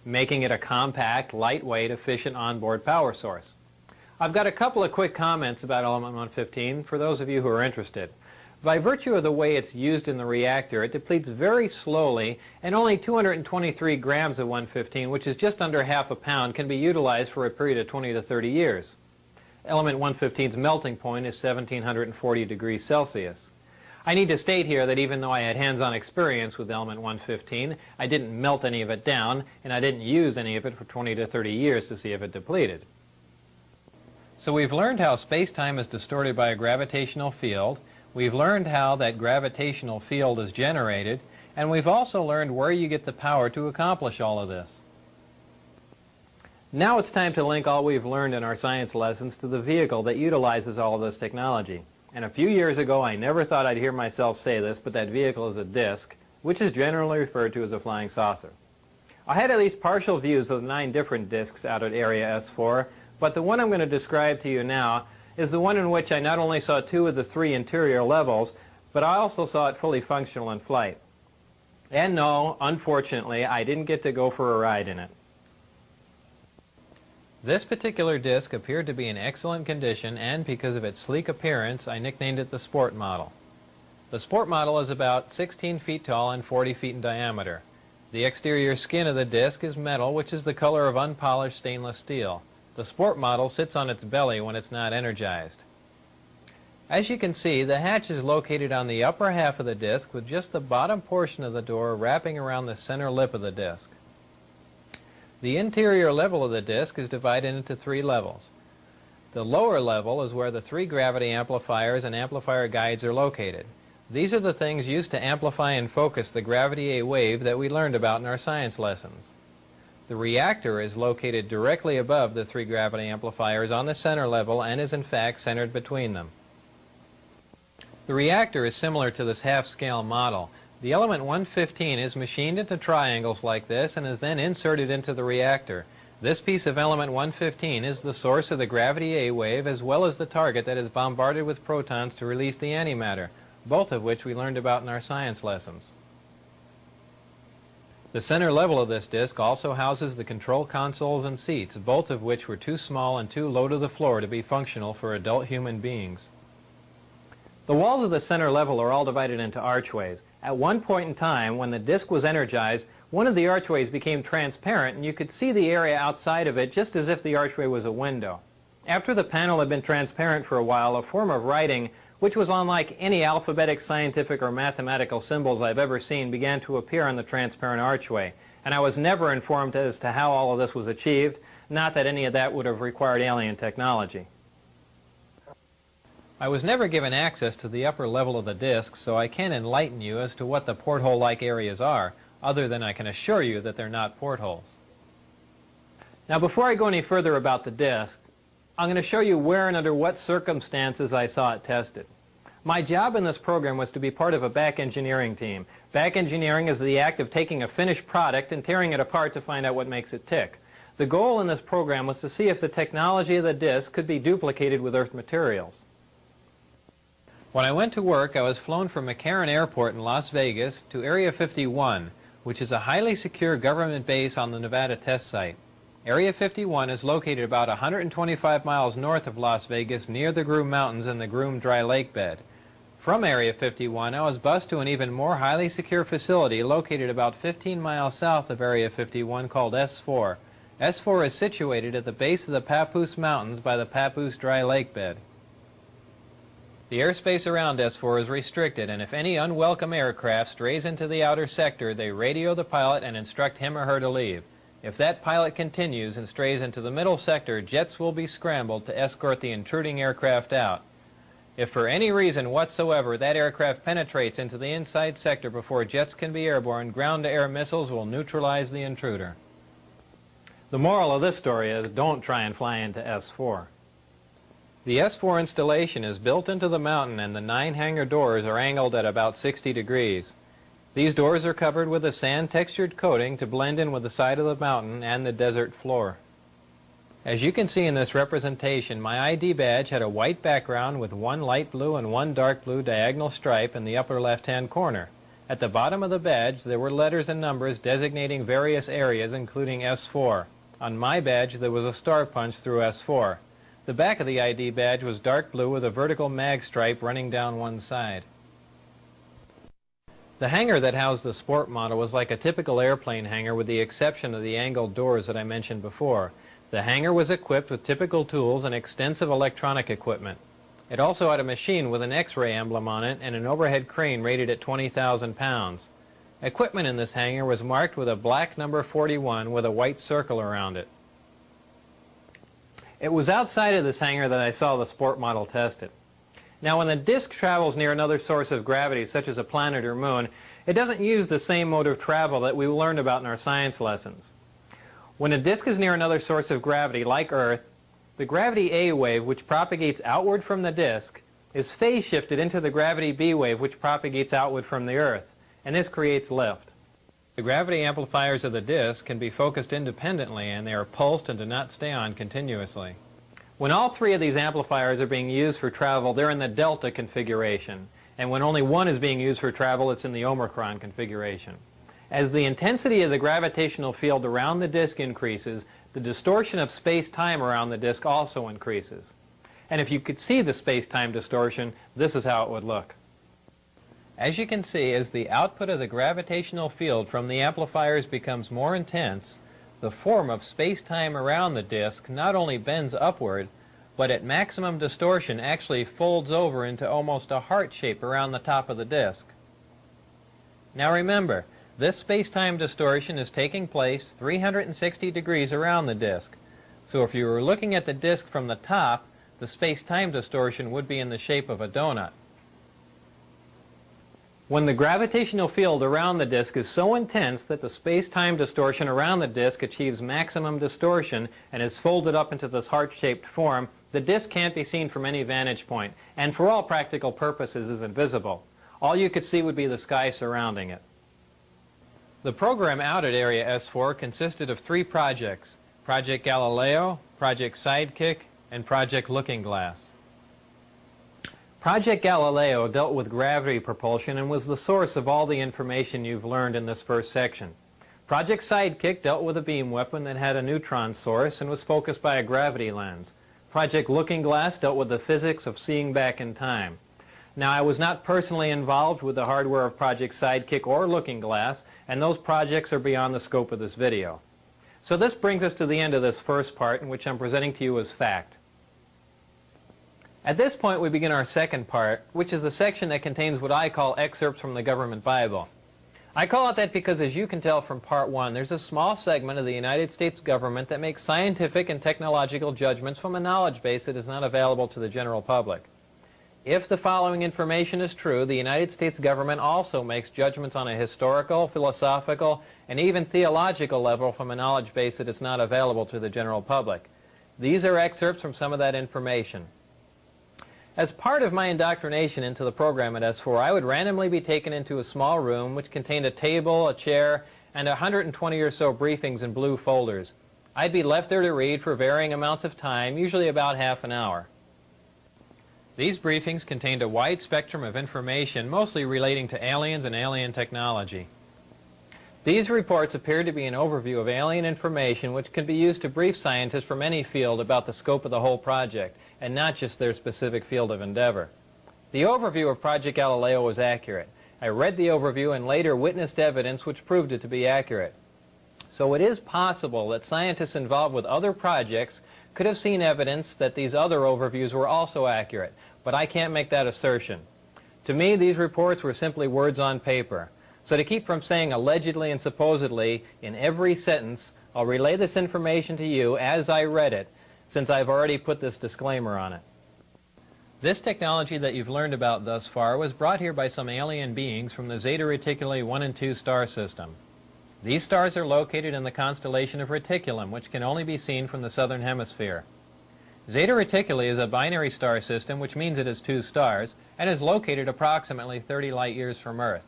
making it a compact, lightweight, efficient onboard power source. I've got a couple of quick comments about element 115 for those of you who are interested. By virtue of the way it's used in the reactor, it depletes very slowly, and only 223 grams of 115, which is just under half a pound, can be utilized for a period of 20 to 30 years. Element 115's melting point is 1740 degrees Celsius. I need to state here that even though I had hands-on experience with element 115, I didn't melt any of it down, and I didn't use any of it for 20 to 30 years to see if it depleted. So we've learned how space-time is distorted by a gravitational field. We've learned how that gravitational field is generated, and we've also learned where you get the power to accomplish all of this. Now it's time to link all we've learned in our science lessons to the vehicle that utilizes all of this technology. And a few years ago, I never thought I'd hear myself say this, but that vehicle is a disk, which is generally referred to as a flying saucer. I had at least partial views of the 9 different disks out at Area S4, but the one I'm going to describe to you now is the one in which I not only saw 2 of the 3 interior levels, but I also saw it fully functional in flight. And no, unfortunately, I didn't get to go for a ride in it. This particular disc appeared to be in excellent condition, and because of its sleek appearance, I nicknamed it the Sport Model. The Sport Model is about 16 feet tall and 40 feet in diameter. The exterior skin of the disc is metal, which is the color of unpolished stainless steel. The Sport Model sits on its belly when it's not energized. As you can see, the hatch is located on the upper half of the disc with just the bottom portion of the door wrapping around the center lip of the disc. The interior level of the disc is divided into 3 levels. The lower level is where the 3 gravity amplifiers and amplifier guides are located. These are the things used to amplify and focus the gravity A wave that we learned about in our science lessons. The reactor is located directly above the 3 gravity amplifiers on the center level and is in fact centered between them. The reactor is similar to this half-scale model. The element 115 is machined into triangles like this and is then inserted into the reactor. This piece of element 115 is the source of the gravity A wave as well as the target that is bombarded with protons to release the antimatter, both of which we learned about in our science lessons. The center level of this disc also houses the control consoles and seats, both of which were too small and too low to the floor to be functional for adult human beings. The walls of the center level are all divided into archways. At one point in time, when the disc was energized, one of the archways became transparent and you could see the area outside of it just as if the archway was a window. After the panel had been transparent for a while, a form of writing which was unlike any alphabetic, scientific, or mathematical symbols I've ever seen, began to appear on the transparent archway. And I was never informed as to how all of this was achieved, not that any of that would have required alien technology. I was never given access to the upper level of the disc, so I can't enlighten you as to what the porthole-like areas are, other than I can assure you that they're not portholes. Now, before I go any further about the disc, I'm going to show you where and under what circumstances I saw it tested. My job in this program was to be part of a back engineering team. Back engineering is the act of taking a finished product and tearing it apart to find out what makes it tick. The goal in this program was to see if the technology of the disc could be duplicated with Earth materials. When I went to work, I was flown from McCarran Airport in Las Vegas to Area 51, which is a highly secure government base on the Nevada test site. Area 51 is located about 125 miles north of Las Vegas near the Groom Mountains and the Groom Dry Lake bed. From Area 51, I was bused to an even more highly secure facility located about 15 miles south of Area 51 called S4. S4 is situated at the base of the Papoose Mountains by the Papoose dry lake bed. The airspace around S4 is restricted, and if any unwelcome aircraft strays into the outer sector, they radio the pilot and instruct him or her to leave. If that pilot continues and strays into the middle sector, jets will be scrambled to escort the intruding aircraft out. If for any reason whatsoever that aircraft penetrates into the inside sector before jets can be airborne, ground-to-air missiles will neutralize the intruder. The moral of this story is, don't try and fly into S4. The S4 installation is built into the mountain, and the 9 hangar doors are angled at about 60 degrees. These doors are covered with a sand-textured coating to blend in with the side of the mountain and the desert floor. As you can see in this representation, my ID badge had a white background with 1 light blue and 1 dark blue diagonal stripe in the upper left-hand corner. At the bottom of the badge, there were letters and numbers designating various areas, including S4. On my badge, there was a star punch through S4. The back of the ID badge was dark blue with a vertical mag stripe running down one side. The hangar that housed the sport model was like a typical airplane hangar with the exception of the angled doors that I mentioned before. The hangar was equipped with typical tools and extensive electronic equipment. It also had a machine with an X-ray emblem on it and an overhead crane rated at 20,000 pounds. Equipment in this hangar was marked with a black number 41 with a white circle around it. It was outside of this hangar that I saw the sport model tested. Now, when the disk travels near another source of gravity, such as a planet or moon, it doesn't use the same mode of travel that we learned about in our science lessons. When a disk is near another source of gravity, like Earth, the gravity A wave, which propagates outward from the disk, is phase shifted into the gravity B wave, which propagates outward from the Earth, and this creates lift. The gravity amplifiers of the disk can be focused independently, and they are pulsed and do not stay on continuously. When all 3 of these amplifiers are being used for travel, they're in the delta configuration, and when only one is being used for travel, it's in the omicron configuration. As the intensity of the gravitational field around the disk increases, the distortion of space-time around the disk also increases. And if you could see the space-time distortion, this is how it would look. As you can see, as the output of the gravitational field from the amplifiers becomes more intense, the form of space-time around the disk not only bends upward, but at maximum distortion actually folds over into almost a heart shape around the top of the disk. Now remember, this space-time distortion is taking place 360 degrees around the disk. So if you were looking at the disk from the top, the space-time distortion would be in the shape of a donut. When the gravitational field around the disk is so intense that the space-time distortion around the disk achieves maximum distortion and is folded up into this heart-shaped form, the disk can't be seen from any vantage point, and for all practical purposes is invisible. All you could see would be the sky surrounding it. The program out at Area S4 consisted of 3 projects: Project Galileo, Project Sidekick, and Project Looking Glass. Project Galileo dealt with gravity propulsion and was the source of all the information you've learned in this first section. Project Sidekick dealt with a beam weapon that had a neutron source and was focused by a gravity lens. Project Looking Glass dealt with the physics of seeing back in time. Now, I was not personally involved with the hardware of Project Sidekick or Looking Glass, and those projects are beyond the scope of this video. So this brings us to the end of this first part, in which I'm presenting to you as fact. At this point, we begin our second part, which is the section that contains what I call excerpts from the government Bible. I call it that because, as you can tell from part 1, there's a small segment of the United States government that makes scientific and technological judgments from a knowledge base that is not available to the general public. If the following information is true, the United States government also makes judgments on a historical, philosophical, and even theological level from a knowledge base that is not available to the general public. These are excerpts from some of that information. As part of my indoctrination into the program at S4, I would randomly be taken into a small room which contained a table, a chair, and 120 or so briefings in blue folders. I'd be left there to read for varying amounts of time, usually about half an hour. These briefings contained a wide spectrum of information, mostly relating to aliens and alien technology. These reports appeared to be an overview of alien information which can be used to brief scientists from any field about the scope of the whole project, and not just their specific field of endeavor. The overview of Project Galileo was accurate. I read the overview and later witnessed evidence which proved it to be accurate. So it is possible that scientists involved with other projects could have seen evidence that these other overviews were also accurate, but I can't make that assertion. To me, these reports were simply words on paper. So to keep from saying allegedly and supposedly in every sentence, I'll relay this information to you as I read it, since I've already put this disclaimer on it. This technology that you've learned about thus far was brought here by some alien beings from the Zeta Reticuli 1 and 2 star system. These stars are located in the constellation of Reticulum, which can only be seen from the southern hemisphere. Zeta Reticuli is a binary star system, which means it has 2 stars, and is located approximately 30 light years from Earth.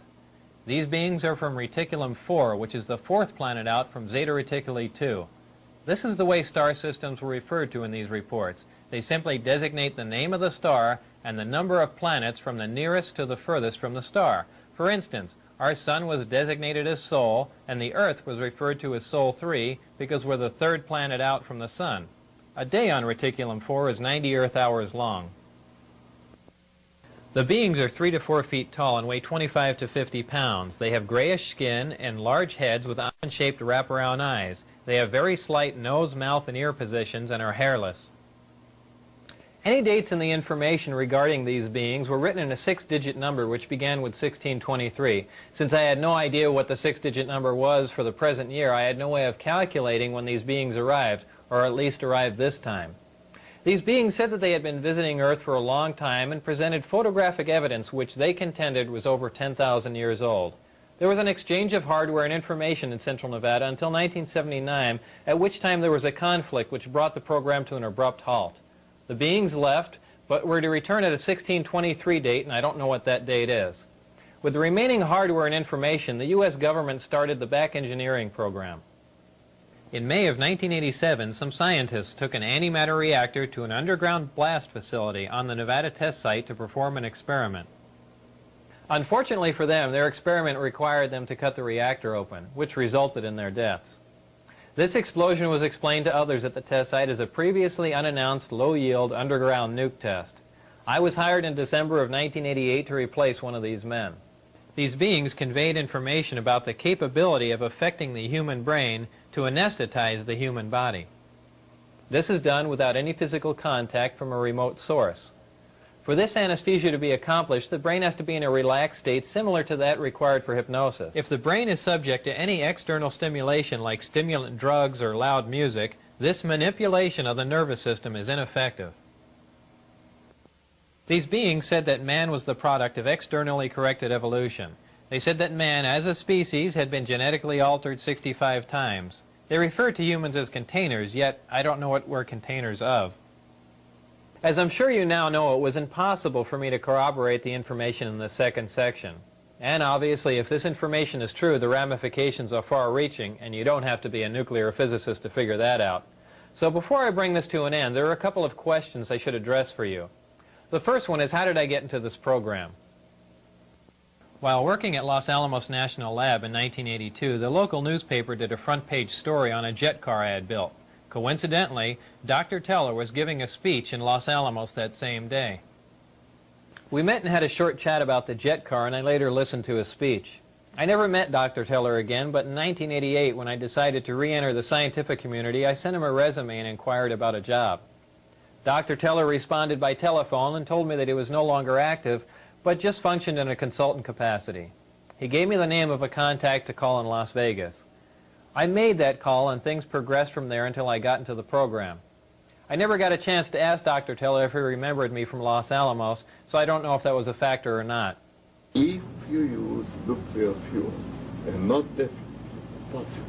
These beings are from Reticulum 4, which is the 4th planet out from Zeta Reticuli 2. This is the way star systems were referred to in these reports. They simply designate the name of the star and the number of planets from the nearest to the furthest from the star. For instance, our Sun was designated as Sol, and the Earth was referred to as Sol 3 because we're the 3rd planet out from the Sun. A day on Reticulum 4 is 90 Earth hours long. The beings are 3 to 4 feet tall and weigh 25 to 50 pounds. They have grayish skin and large heads with almond-shaped wraparound eyes. They have very slight nose, mouth, and ear positions and are hairless. Any dates in the information regarding these beings were written in a 6-digit number which began with 1623. Since I had no idea what the 6-digit number was for the present year, I had no way of calculating when these beings arrived, or at least arrived this time. These beings said that they had been visiting Earth for a long time and presented photographic evidence which they contended was over 10,000 years old. There was an exchange of hardware and information in Central Nevada until 1979, at which time there was a conflict which brought the program to an abrupt halt. The beings left, but were to return at a 1623 date, and I don't know what that date is. With the remaining hardware and information, the U.S. government started the back engineering program. In May of 1987, some scientists took an antimatter reactor to an underground blast facility on the Nevada test site to perform an experiment. Unfortunately for them, their experiment required them to cut the reactor open, which resulted in their deaths. This explosion was explained to others at the test site as a previously unannounced low-yield underground nuke test. I was hired in December of 1988 to replace one of these men. These beings conveyed information about the capability of affecting the human brain to anesthetize the human body. This is done without any physical contact from a remote source. For this anesthesia to be accomplished, the brain has to be in a relaxed state similar to that required for hypnosis. If the brain is subject to any external stimulation like stimulant drugs or loud music, this manipulation of the nervous system is ineffective. These beings said that man was the product of externally corrected evolution. They said that man, as a species, had been genetically altered 65 times. They referred to humans as containers, yet I don't know what we're containers of. As I'm sure you now know, it was impossible for me to corroborate the information in the second section. And obviously, if this information is true, the ramifications are far-reaching, and you don't have to be a nuclear physicist to figure that out. So before I bring this to an end, there are a couple of questions I should address for you. The first one is, how did I get into this program? While working at Los Alamos National Lab in 1982, the local newspaper did a front-page story on a jet car I had built. Coincidentally, Dr. Teller was giving a speech in Los Alamos that same day. We met and had a short chat about the jet car, and I later listened to his speech. I never met Dr. Teller again, but in 1988, when I decided to re-enter the scientific community, I sent him a resume and inquired about a job. Dr. Teller responded by telephone and told me that he was no longer active, but just functioned in a consultant capacity. He gave me the name of a contact to call in Las Vegas. I made that call, and things progressed from there until I got into the program. I never got a chance to ask Dr. Teller if he remembered me from Los Alamos, so I don't know if that was a factor or not. If you use nuclear fuel, and not that possible,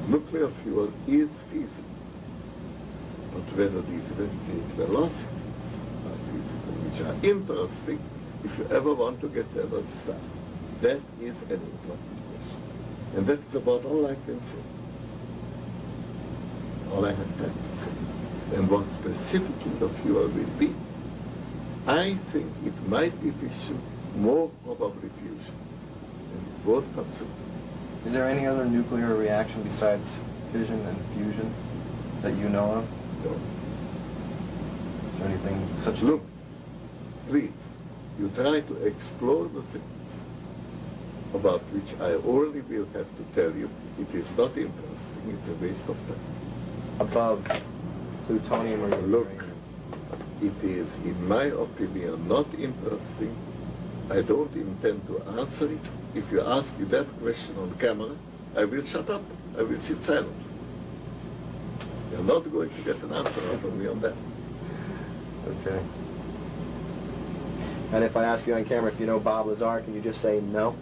nuclear fuel is feasible. But whether these great velocities are feasible, which are interesting if you ever want to get to that star, that is an important question. And that's about all I can say. All I have time to say. And what specifically the fuel will be, I think it might be fission, more probably fusion. And both possible. Is there any other nuclear reaction besides fission and fusion that you know of? No. Is there anything such? Look, please, you try to explore the things. about which I only will have to tell you it is not interesting, it's a waste of time. Above plutonium or Look, it is, in my opinion, not interesting. I don't intend to answer it. If you ask me that question on camera, I will shut up. I will sit silent. You're not going to get an answer out of me on that. Okay. And if I ask you on camera if you know Bob Lazar, can you just say no?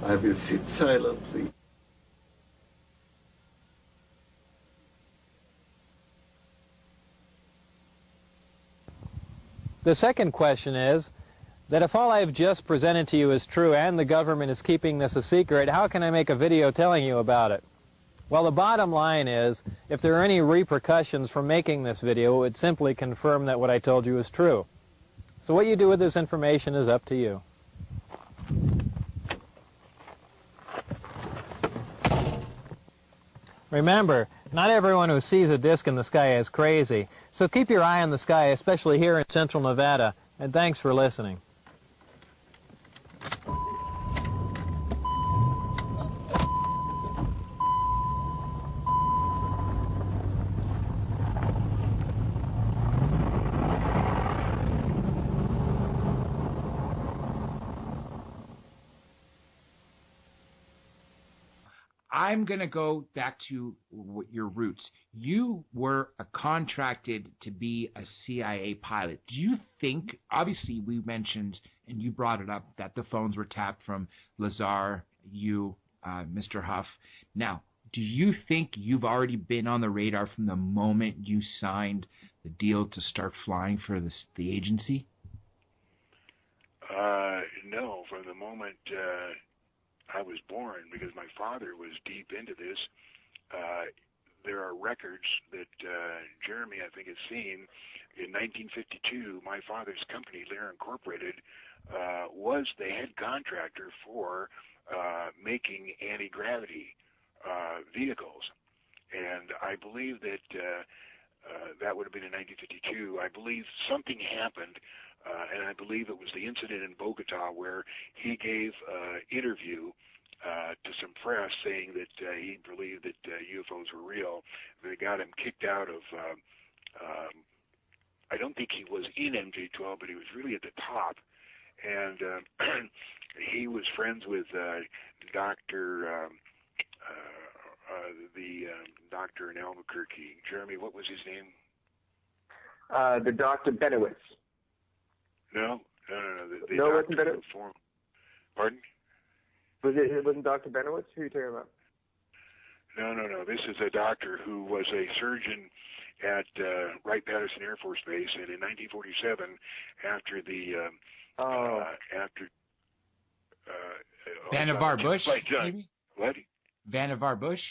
I will sit silently. The second question is that if all I've just presented to you is true and the government is keeping this a secret, how can I make a video telling you about it? Well, the bottom line is, if there are any repercussions from making this video, it would simply confirm that what I told you is true. So what you do with this information is up to you. Remember, not everyone who sees a disk in the sky is crazy, so keep your eye on the sky, especially here in central Nevada, and thanks for listening. I'm going to go back to your roots. You were contracted to be a CIA pilot. Do you think, obviously we mentioned, and you brought it up, that the phones were tapped from Lazar, you, Mr. Huff. Now, do you think you've already been on the radar from the moment you signed the deal to start flying for the agency? No, from the moment I was born, because my father was deep into this. There are records that Jeremy, I think, has seen. In 1952, my father's company, Lear Incorporated, was the head contractor for making anti-gravity vehicles. And I believe that that would have been in 1952. I believe something happened, and I believe it was the incident in Bogota where he gave an interview to some press saying that he believed that UFOs were real. They got him kicked out of, I don't think he was in MJ-12, but he was really at the top. And he was friends with Dr. The doctor in Albuquerque. Jeremy, what was his name? The Dr. Benowitz. No. The No, doctor wasn't Benowitz? Pardon? It wasn't Dr. Benowitz? Who are you talking about? No. This is a doctor who was a surgeon at Wright-Patterson Air Force Base, and in 1947, after the Vannevar Bush, maybe? What? Vannevar Bush?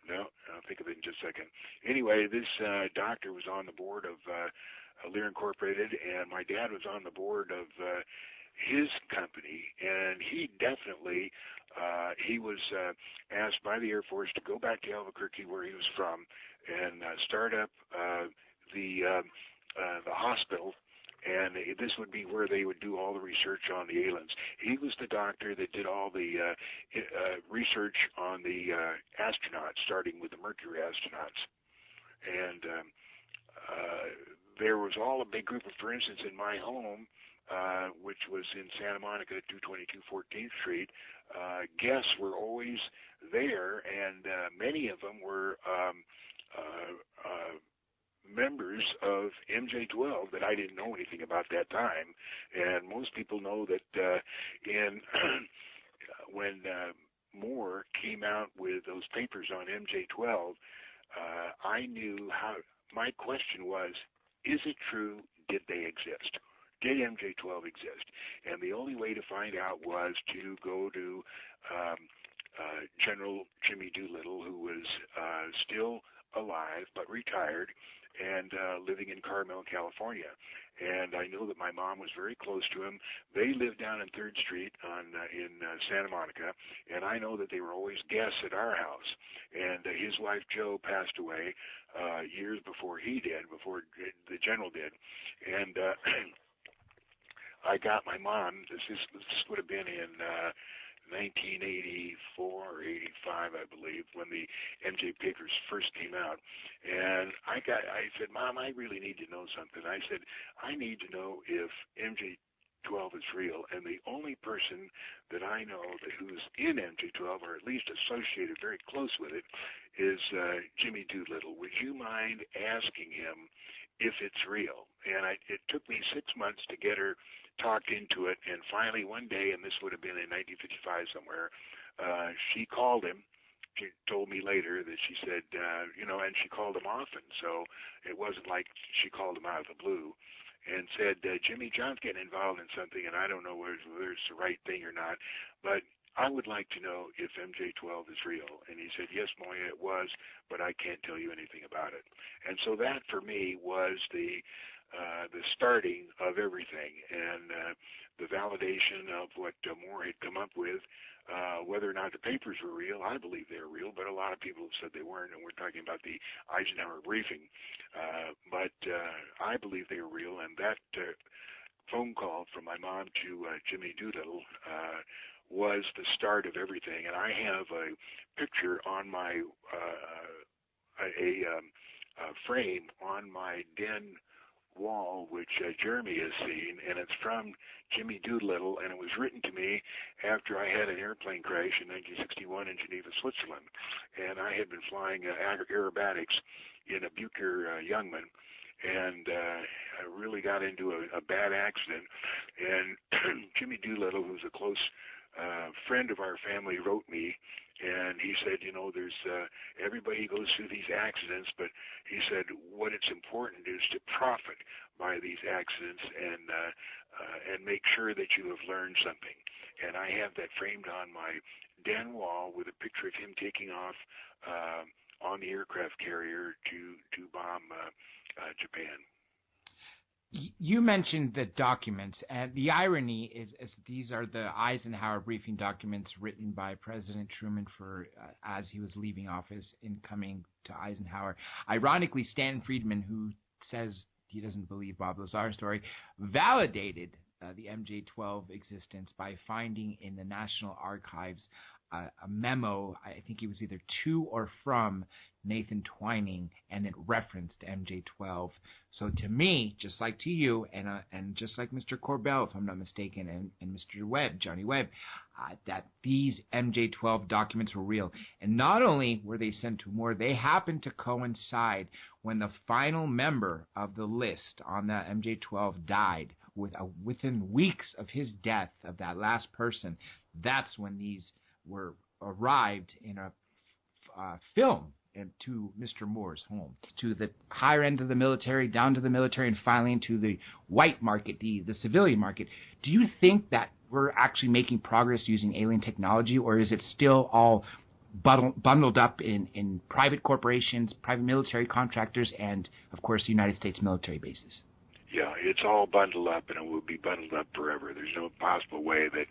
No, I'll think of it in just a second. Anyway, this doctor was on the board of Lear Incorporated, and my dad was on the board of his company, and he definitely, he was asked by the Air Force to go back to Albuquerque, where he was from, and start up the hospital. And this would be where they would do all the research on the aliens. He was the doctor that did all the research on the astronauts, starting with the Mercury astronauts. And there was all a big group of, for instance, in my home, which was in Santa Monica, 222 14th Street, guests were always there, and many of them were members of MJ-12 that I didn't know anything about that time. And most people know that when Moore came out with those papers on MJ-12, I knew how. My question was, is it true? Did they exist? Did MJ-12 exist? And the only way to find out was to go to General Jimmy Doolittle, who was still alive but retired, and living in Carmel, California. And I know that my mom was very close to him. They lived down in 3rd Street in Santa Monica, and I know that they were always guests at our house. And his wife, Jo, passed away years before he did, before the general did. And I got my mom. This would have been in 1984 or 85, I believe, when the MJ papers first came out. And I said, Mom, I really need to know something. I said, I need to know if MJ12 is real. And the only person that I know who's in MJ12, or at least associated very close with it, is Jimmy Doolittle. Would you mind asking him if it's real? And it took me 6 months to get her talked into it, and finally one day, and this would have been in 1955 somewhere, she called him. She told me later that she said, and she called him often, so it wasn't like she called him out of the blue, and said, Jimmy, John's getting involved in something, and I don't know whether it's the right thing or not, but I would like to know if MJ12 is real. And he said, yes, Moya, it was, but I can't tell you anything about it. And so that, for me, was the starting of everything, and the validation of what Moore had come up with. Whether or not the papers were real, I believe they're real, but a lot of people have said they weren't, and we're talking about the Eisenhower briefing. But I believe they were real, and that phone call from my mom to Jimmy Doolittle was the start of everything. And I have a picture on my frame on my den wall, which Jeremy has seen, and it's from Jimmy Doolittle, and it was written to me after I had an airplane crash in 1961 in Geneva, Switzerland, and I had been flying aerobatics in a Bucher Youngman, and I really got into a bad accident, and Jimmy Doolittle, who's a close friend of our family, wrote me, and he said, there's everybody goes through these accidents, but he said what it's important is to profit by these accidents and make sure that you have learned something. And I have that framed on my den wall with a picture of him taking off on the aircraft carrier to bomb Japan. You mentioned the documents, and the irony is these are the Eisenhower briefing documents written by President Truman for as he was leaving office, incoming to Eisenhower. Ironically, Stanton Friedman, who says he doesn't believe Bob Lazar's story, validated the MJ12 existence by finding in the National Archives a memo, I think it was either to or from Nathan Twining, and it referenced MJ12. So to me, just like to you, and just like Mr. Corbell, if I'm not mistaken, and Mr. Webb, Johnny Webb, that these MJ12 documents were real. And not only were they sent to Moore, they happened to coincide when the final member of the list on the MJ12 died. Within weeks of his death, of that last person, that's when these were arrived in a film to Mr. Moore's home, to the higher end of the military, down to the military, and finally into the white market, the civilian market. Do you think that we're actually making progress using alien technology, or is it still all bundled up in private corporations, private military contractors, and, of course, the United States military bases? Yeah, it's all bundled up, and it will be bundled up forever. There's no possible way that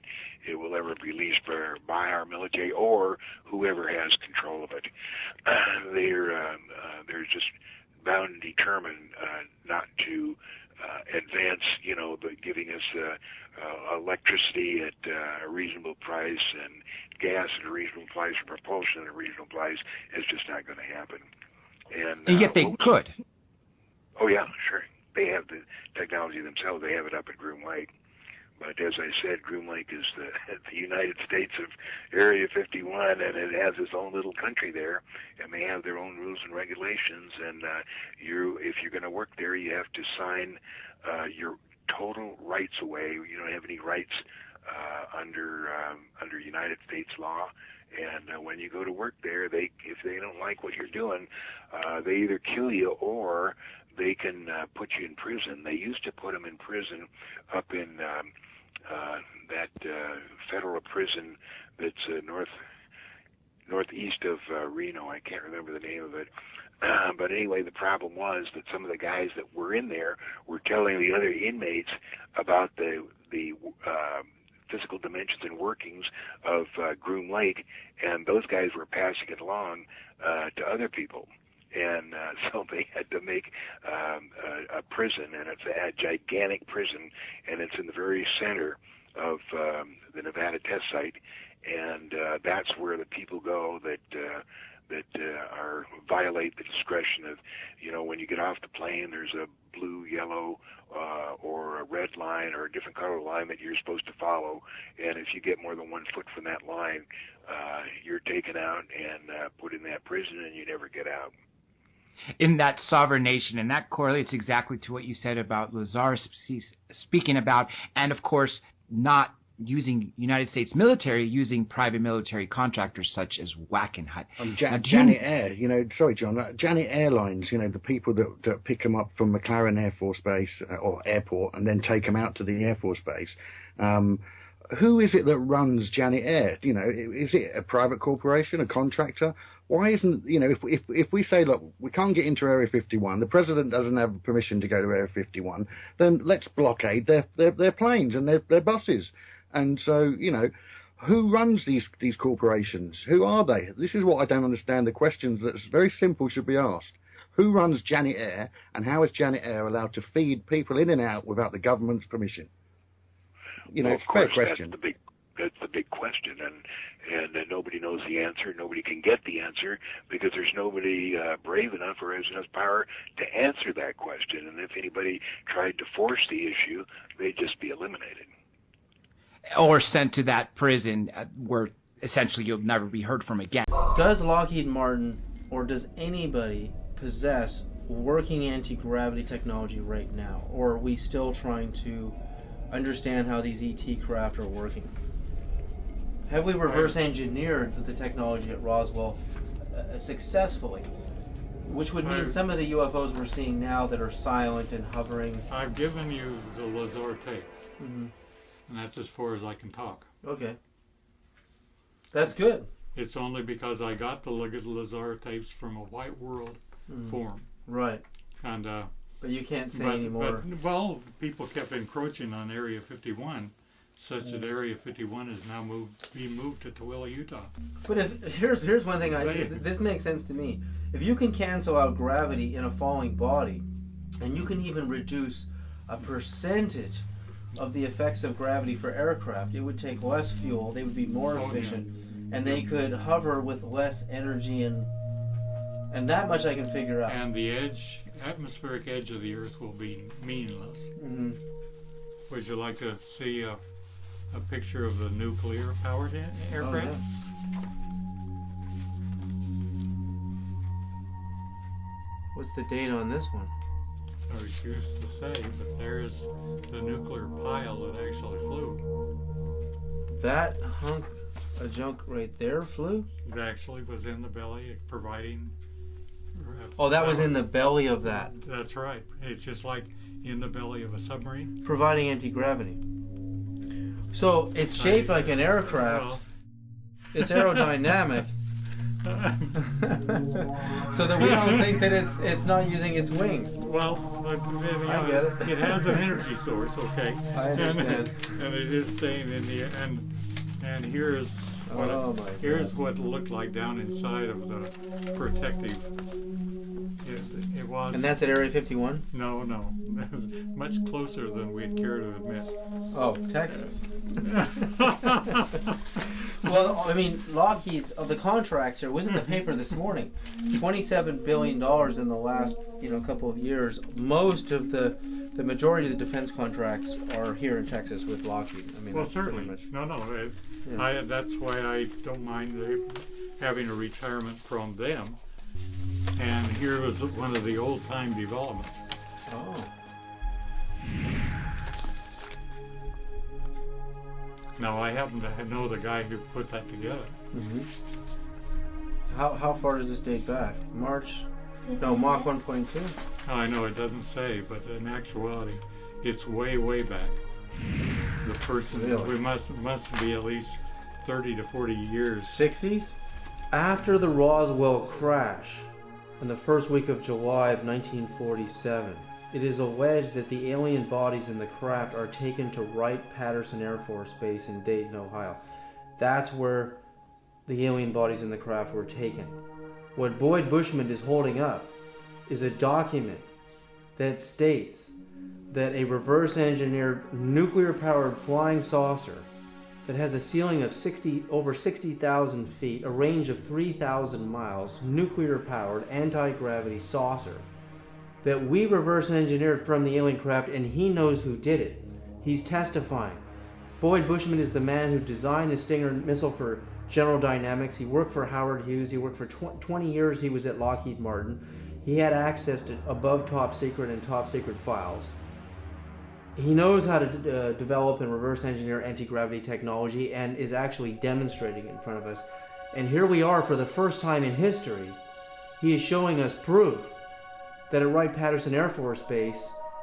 it will ever be released by our military or whoever has control of it. They're just bound and determined not to advance, giving us electricity at a reasonable price and gas at a reasonable price and propulsion at a reasonable price. It's just not going to happen. And yet they could. Oh, yeah, sure. They have the technology themselves. They have it up at Groom Lake. But as I said, Groom Lake is the United States of Area 51, and it has its own little country there, and they have their own rules and regulations. And if you're going to work there, you have to sign your total rights away. You don't have any rights under United States law. And when you go to work there, if they don't like what you're doing, they either kill you or they can put you in prison. They used to put them in prison up in that federal prison that's northeast of Reno. I can't remember the name of it. But anyway, the problem was that some of the guys that were in there were telling the other inmates about the physical dimensions and workings of Groom Lake, and those guys were passing it along to other people. And so they had to make a prison, and it's a gigantic prison, and it's in the very center of the Nevada test site, and that's where the people go that violate the discretion of, when you get off the plane, there's a blue, yellow, or a red line or a different color line that you're supposed to follow, and if you get more than 1 foot from that line, you're taken out and put in that prison, and you never get out. In that sovereign nation, and that correlates exactly to what you said about Lazar speaking about, and of course not using United States military, using private military contractors such as Wackenhut. Janet Air, sorry John, Janet Airlines, the people that pick them up from McLaren Air Force Base or airport and then take them out to the Air Force Base. Who is it that runs Janet Air? Is it a private corporation, a contractor? Why isn't, if we say, look, we can't get into Area 51, the president doesn't have permission to go to Area 51, then let's blockade their planes and their buses. And so, who runs these corporations? Who are they? This is what I don't understand. The questions that's very simple should be asked. Who runs Janet Air, and how is Janet Air allowed to feed people in and out without the government's permission? It's a fair question. That's the big question, and nobody knows the answer. Nobody can get the answer because there's nobody brave enough or has enough power to answer that question. And if anybody tried to force the issue, they'd just be eliminated. Or sent to that prison where essentially you'll never be heard from again. Does Lockheed Martin or does anybody possess working anti-gravity technology right now? Or are we still trying to understand how these ET craft are working? Have we reverse engineered the technology at Roswell successfully? Which would mean some of the UFOs we're seeing now that are silent and hovering. I've given you the Lazar tapes, and that's as far as I can talk. Okay. That's good. It's only because I got the Lazar tapes from a White World forum. Right. And but you can't say anymore. Well, people kept encroaching on Area 51, such that Area 51 is now being moved to Tooele, Utah. But here's one thing, this makes sense to me. If you can cancel out gravity in a falling body, and you can even reduce a percentage of the effects of gravity for aircraft, it would take less fuel, they would be more efficient, and they could hover with less energy, and that much I can figure out. And the atmospheric edge of the Earth will be meaningless. Would you like to see a picture of the nuclear-powered aircraft? Oh, yeah. What's the date on this one? I refuse to say, but there's the nuclear pile that actually flew. That hunk of junk right there flew? It actually was in the belly, providing... Oh, that was in the belly of that. That's right. It's just like in the belly of a submarine. Providing anti-gravity. So it's shaped like an aircraft. Well. It's aerodynamic. So that we don't think that it's not using its wings. Well, I get it. It has an energy source, okay? I understand. And it is staying in the and here's what it looked like down inside of the protective. It was. And that's at Area 51? No, much closer than we'd care to admit. Oh, Texas. Well, I mean, Lockheed's the contracts here was in the paper this morning. $27 billion in the last couple of years. most of the majority of the defense contracts are here in Texas with Lockheed. I mean, well, certainly. No. That's why I don't mind having a retirement from them. And here was one of the old-time developments. Oh. Now, I happen to know the guy who put that together. How far does this date back? March? No, Mach 1.2? Oh, I know, it doesn't say, but in actuality, it's way, way back. The first, we must be at least 30 to 40 years. 60s? After the Roswell crash, in the first week of July of 1947, it is alleged that the alien bodies in the craft are taken to Wright-Patterson Air Force Base in Dayton, Ohio. That's where the alien bodies in the craft were taken. What Boyd Bushman is holding up is a document that states that a reverse engineered nuclear powered flying saucer that has a ceiling of over 60,000 feet, a range of 3,000 miles, nuclear powered anti-gravity saucer that we reverse engineered from the alien craft, and he knows who did it. He's testifying. Boyd Bushman is the man who designed the Stinger missile for General Dynamics. He worked for Howard Hughes. He worked for 20 years. He was at Lockheed Martin. He had access to above top secret and top secret files. He knows how to develop and reverse engineer anti-gravity technology and is actually demonstrating it in front of us. And here we are for the first time in history. He is showing us proof that at Wright-Patterson Air Force Base,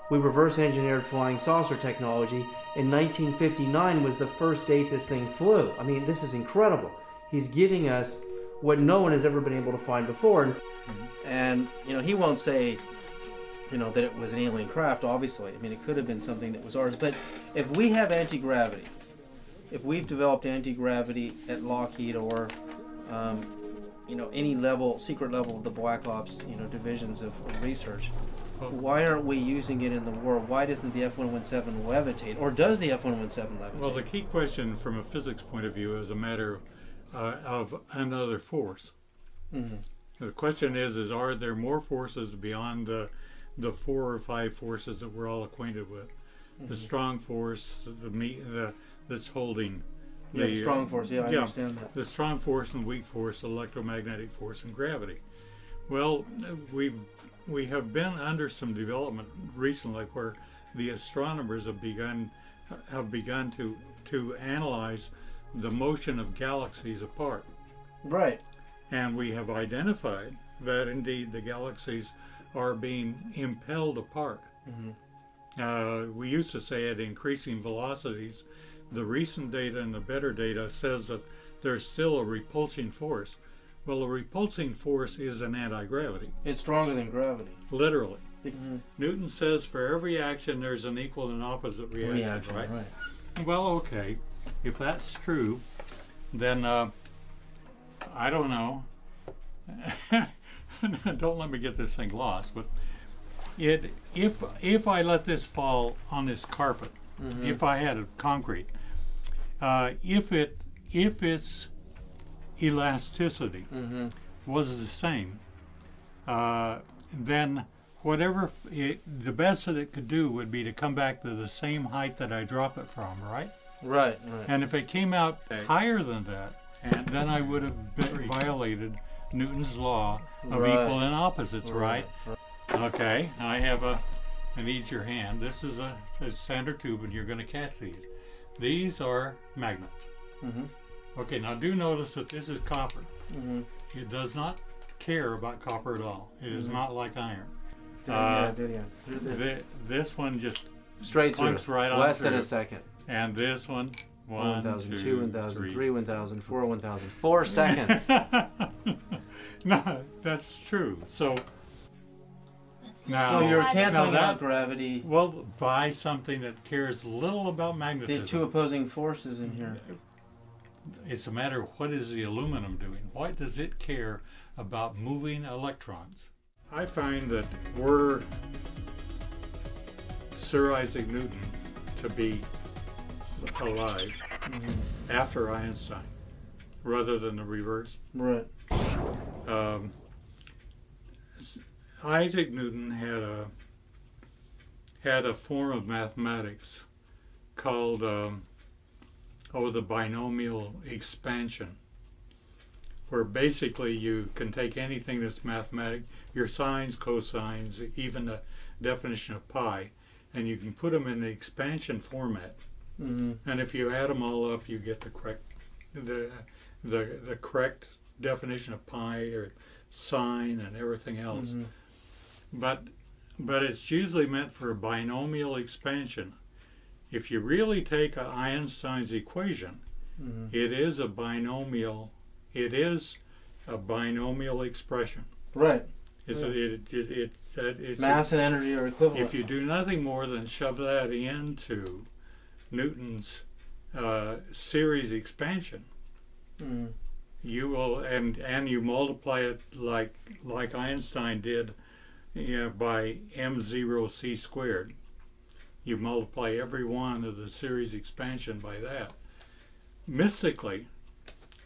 we reverse engineered flying saucer technology. In 1959 was the first date this thing flew. I mean, this is incredible. He's giving us what no one has ever been able to find before. And, you know, he won't say, you know, that it was an alien craft, obviously. I mean, it could have been something that was ours. But if we have anti-gravity, if we've developed anti-gravity at Lockheed or, you know, any level, secret level of the Black Ops, you know, divisions of research, why aren't we using it in the war? Why doesn't the F-117 levitate? Or does the F-117 levitate? Well, the key question from a physics point of view is a matter of another force. Mm-hmm. The question is are there more forces beyond the 4 or 5 forces that we're all acquainted with? Mm-hmm. The strong force, that's holding the strong force, I understand that. The strong force and weak force, electromagnetic force and gravity. Well, we have been under some development recently where the astronomers have begun to analyze the motion of galaxies apart. Right. And we have identified that indeed the galaxies are being impelled apart. Mm-hmm. We used to say at increasing velocities. The recent data and the better data says that there's still a repulsing force. Well, a repulsing force is an anti-gravity. It's stronger than gravity. Literally. Mm-hmm. Newton says for every action there's an equal and opposite reaction, right? Well, okay. If that's true, then I don't know. Don't let me get this thing lost, but if I let this fall on this carpet, mm-hmm. if I had a concrete, if its elasticity mm-hmm. was the same, then the best that it could do would be to come back to the same height that I drop it from, right? Right. And if it came out higher than that, then I would have violated Newton's law of equal and opposites, right? Okay, I need your hand. This is a standard tube, and you're going to catch these. These are magnets. Mm-hmm. Okay, now do notice that this is copper. Mm-hmm. It does not care about copper at all. It is not like iron. This one just straight plunks through. right on Less through. than a second. And this one, 1,000, 2, 1,000, 3, 1,000, 4, 1,000, 4 4 seconds. No, that's true. So now, so you're canceling out gravity. Well, by something that cares little about magnetism. The two opposing forces in here. It's a matter of what is the aluminum doing. Why does it care about moving electrons? I find that were Sir Isaac Newton to be alive after Einstein, rather than the reverse. Right. Isaac Newton had a form of mathematics called the binomial expansion, where basically you can take anything that's mathematic, your sines, cosines, even the definition of pi, and you can put them in the expansion format. Mm-hmm. And if you add them all up, you get the correct definition of pi or sine and everything else. Mm-hmm. But it's usually meant for a binomial expansion. If you really take Einstein's equation, mm-hmm. it is a binomial expression. Right. It's mass and energy are equivalent. If you do nothing more than shove that into Newton's series expansion, Mm. you will and you multiply it like Einstein did by m0c squared. You multiply every one of the series expansion by that. Mystically,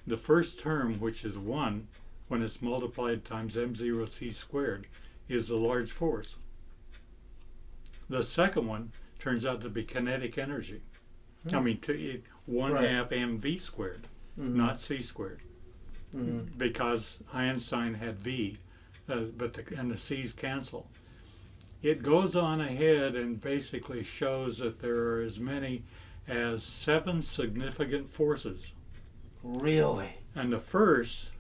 the first term, which is 1, when it's multiplied times m0c squared, is the large force. The second one turns out to be kinetic energy. I mean, 1/2 mv squared, not c squared, because Einstein had v, but the c's cancel. It goes on ahead and basically shows that there are as many as 7 significant forces. Really? And the first,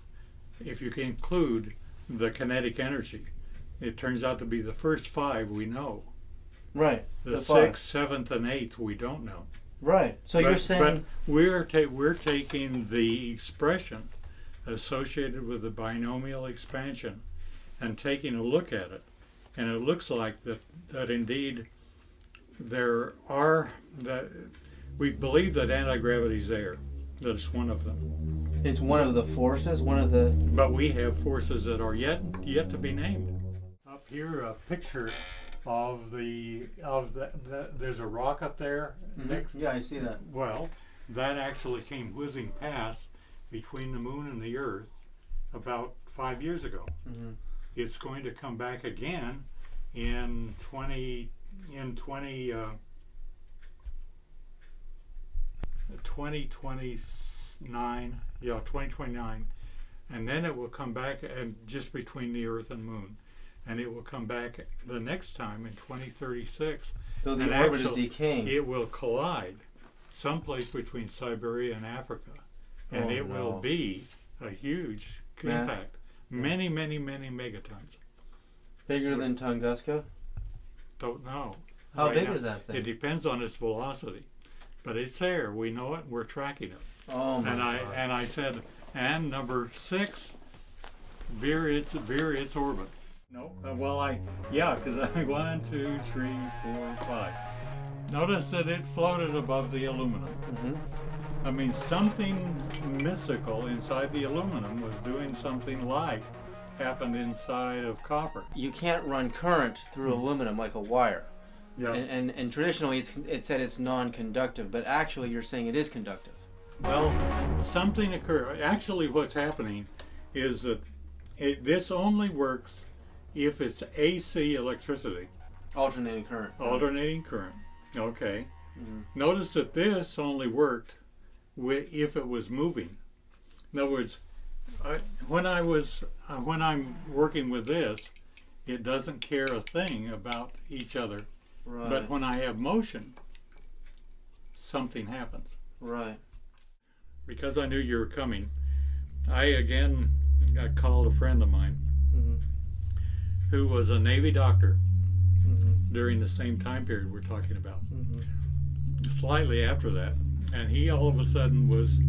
if you can include the kinetic energy, it turns out to be the first 5 we know. Right. The 6th, 7th, and 8th we don't know. Right. So you're saying... But we're taking the expression associated with the binomial expansion and taking a look at it. And it looks like that indeed there are, we believe that anti-gravity is there, that it's one of them. It's one of the forces, one of the... But we have forces that are yet to be named. Up here, a picture of there's a rock up there. Next. Yeah, I see that. Well, that actually came whizzing past between the moon and the Earth about 5 years ago. It's going to come back again in 2029, yeah, 2029, and then it will come back and just between the Earth and Moon, and it will come back the next time in 2036. So the orbit is decaying. It will collide someplace between Siberia and Africa, and it will be a huge impact. Many, many, many megatons. Bigger than Tunguska? Don't know. How big is that thing? It depends on its velocity, but it's there. We know it. We're tracking it. Oh my God. And I said, and number 6, veer its orbit. No, because I 1, 2, 3, 4, 5. Notice that it floated above the aluminum. I mean, something mystical inside the aluminum was doing something like happened inside of copper. You can't run current through aluminum like a wire. Yeah. And traditionally it's said it's non-conductive, but actually you're saying it is conductive. Well, something occurred. Actually, what's happening is that this only works if it's AC electricity. Alternating current. Alternating current. Okay. Notice that this only worked if it was moving. In other words, when I'm working with this, it doesn't care a thing about each other. Right. But when I have motion, something happens. Right. Because I knew you were coming, I called a friend of mine who was a Navy doctor during the same time period we're talking about. Slightly after that, and he all of a sudden was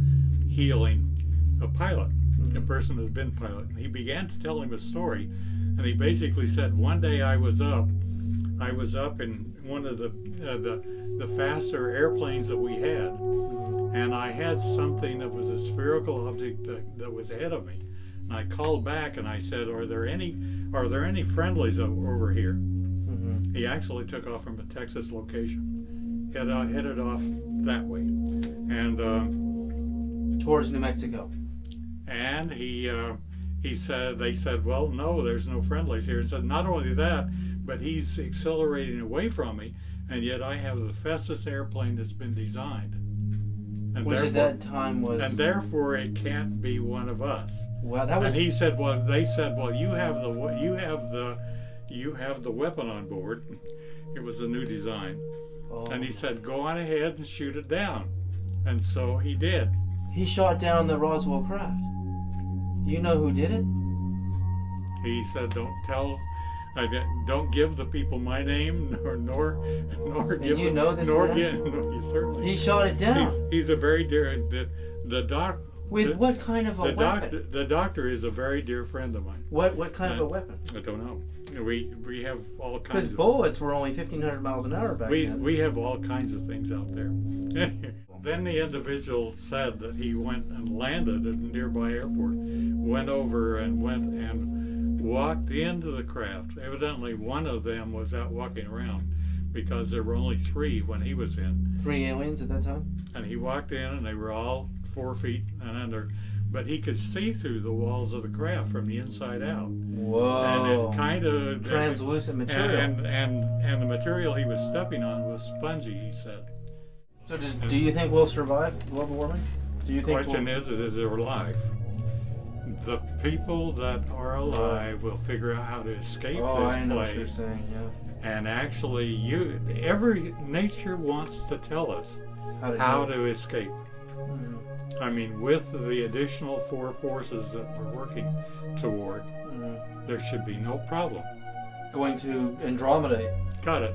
healing a pilot, a person who had been a pilot, and he began to tell him a story, and he basically said, one day I was up in one of the faster airplanes that we had, and I had something that was a spherical object that was ahead of me, and I called back and I said, are there any friendlies over here? He actually took off from a Texas location, headed off that way, and towards New Mexico. And he said, they said, well, no, there's no friendlies here. He said, not only that, but he's accelerating away from me, and yet I have the fastest airplane that's been designed. And which at that time was... And therefore it can't be one of us. Well, that was... And he said, well, they said, well, you have the weapon on board. It was a new design. Oh. And he said, go on ahead and shoot it down. And so he did. He shot down the Roswell craft. Do you know who did it? He said, don't give the people my name, nor give you know this nor man? you certainly. He shot it down. He's a very dear what kind of a weapon? The doctor is a very dear friend of mine. What kind of a weapon? I don't know. We have all kinds. Because bullets were only 1,500 miles an hour back then. We have all kinds of things out there. Then the individual said that he went and landed at a nearby airport, went over and walked into the craft. Evidently, one of them was out walking around because there were only 3 when he was in. 3 aliens at that time? And he walked in, and they were all 4 feet and under. But he could see through the walls of the craft from the inside out. Whoa. And it kind of... Translucent material. And the material he was stepping on was spongy, he said. So do you think we'll survive global warming? Do you The think question is they're alive. The people that are alive will figure out how to escape this I know place. what you're saying, yeah. And actually, every nature wants to tell us how to escape. Mm-hmm. I mean, with the additional 4 forces that we're working toward, there should be no problem. Going to Andromeda. Got it.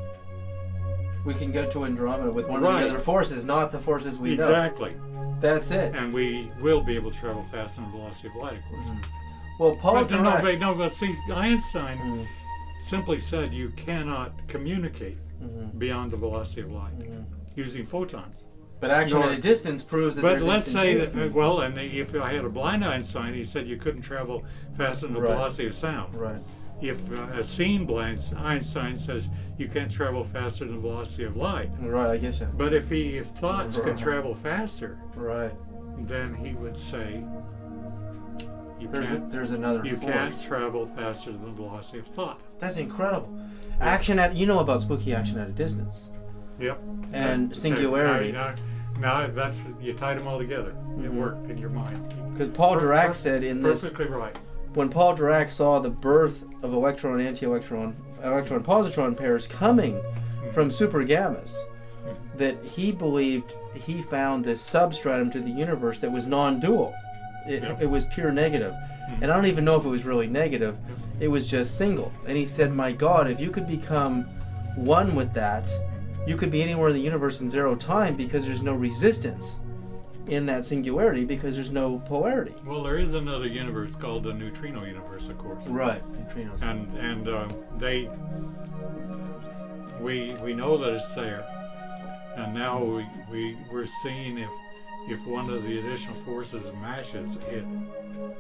We can go to Andromeda with one of the other forces, not the forces we know. Exactly. That's it. And we will be able to travel faster than the velocity of light, of course. Well, Paul but see, Einstein simply said you cannot communicate beyond the velocity of light using photons. But action at a distance proves that But let's say that, well, and if I had a blind Einstein, he said you couldn't travel faster than the velocity of sound. Right. If a seeing blind Einstein says you can't travel faster than the velocity of light. Right, I guess so. But if thoughts could travel faster, right, then he would say there's another you force. can't travel faster than the velocity of thought. That's incredible. Action at, you know about spooky action at a distance. Yep. And singularity. Now that's, you tied them all together. It worked in your mind. Because Paul Dirac said in this... Perfectly right. When Paul Dirac saw the birth of electron, anti-electron, electron-positron pairs coming from super gammas, that he believed he found this substratum to the universe that was non-dual. It was pure negative. And I don't even know if it was really negative. It was just single. And he said, my God, if you could become one with that, you could be anywhere in the universe in 0 time because there's no resistance in that singularity because there's no polarity. Well, there is another universe called the neutrino universe, of course. Right, neutrinos. And we know that it's there, and now we're seeing if one of the additional forces matches it.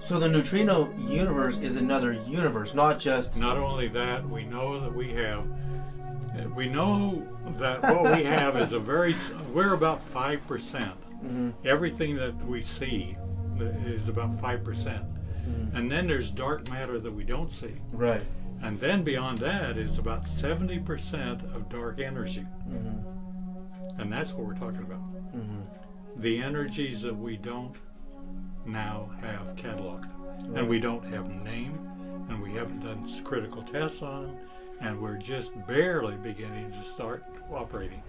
So the neutrino universe is another universe, not just... Not only that, we know that we know that what we have is we're about 5%. Everything that we see is about 5%. And then there's dark matter that we don't see. Right. And then beyond that is about 70% of dark energy. And that's what we're talking about. The energies that we don't now have cataloged. And we don't have them named, and we haven't done critical tests on them, and we're just barely beginning to start operating.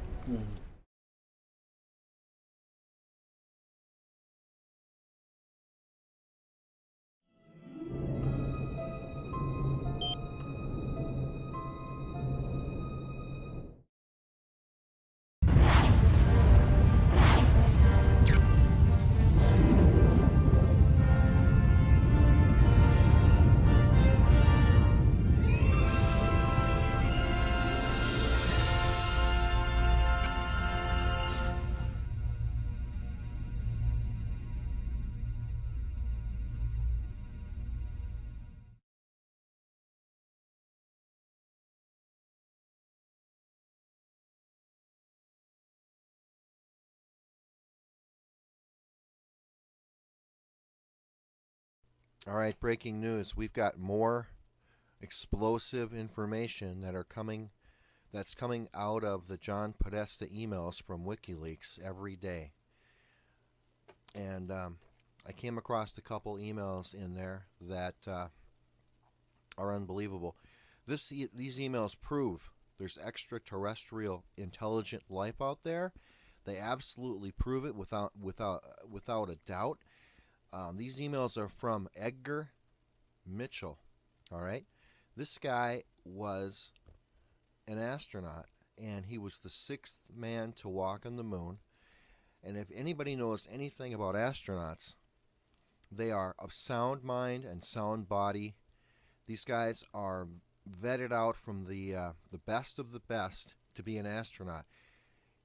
All right, breaking news. We've got more explosive information that's coming out of the John Podesta emails from WikiLeaks every day. And I came across a couple emails in there that are unbelievable. These emails prove there's extraterrestrial intelligent life out there. They absolutely prove it without a doubt. These emails are from Edgar Mitchell. All right, this guy was an astronaut, and he was the 6th man to walk on the moon. And if anybody knows anything about astronauts, they are of sound mind and sound body. These guys are vetted out from the best of the best to be an astronaut.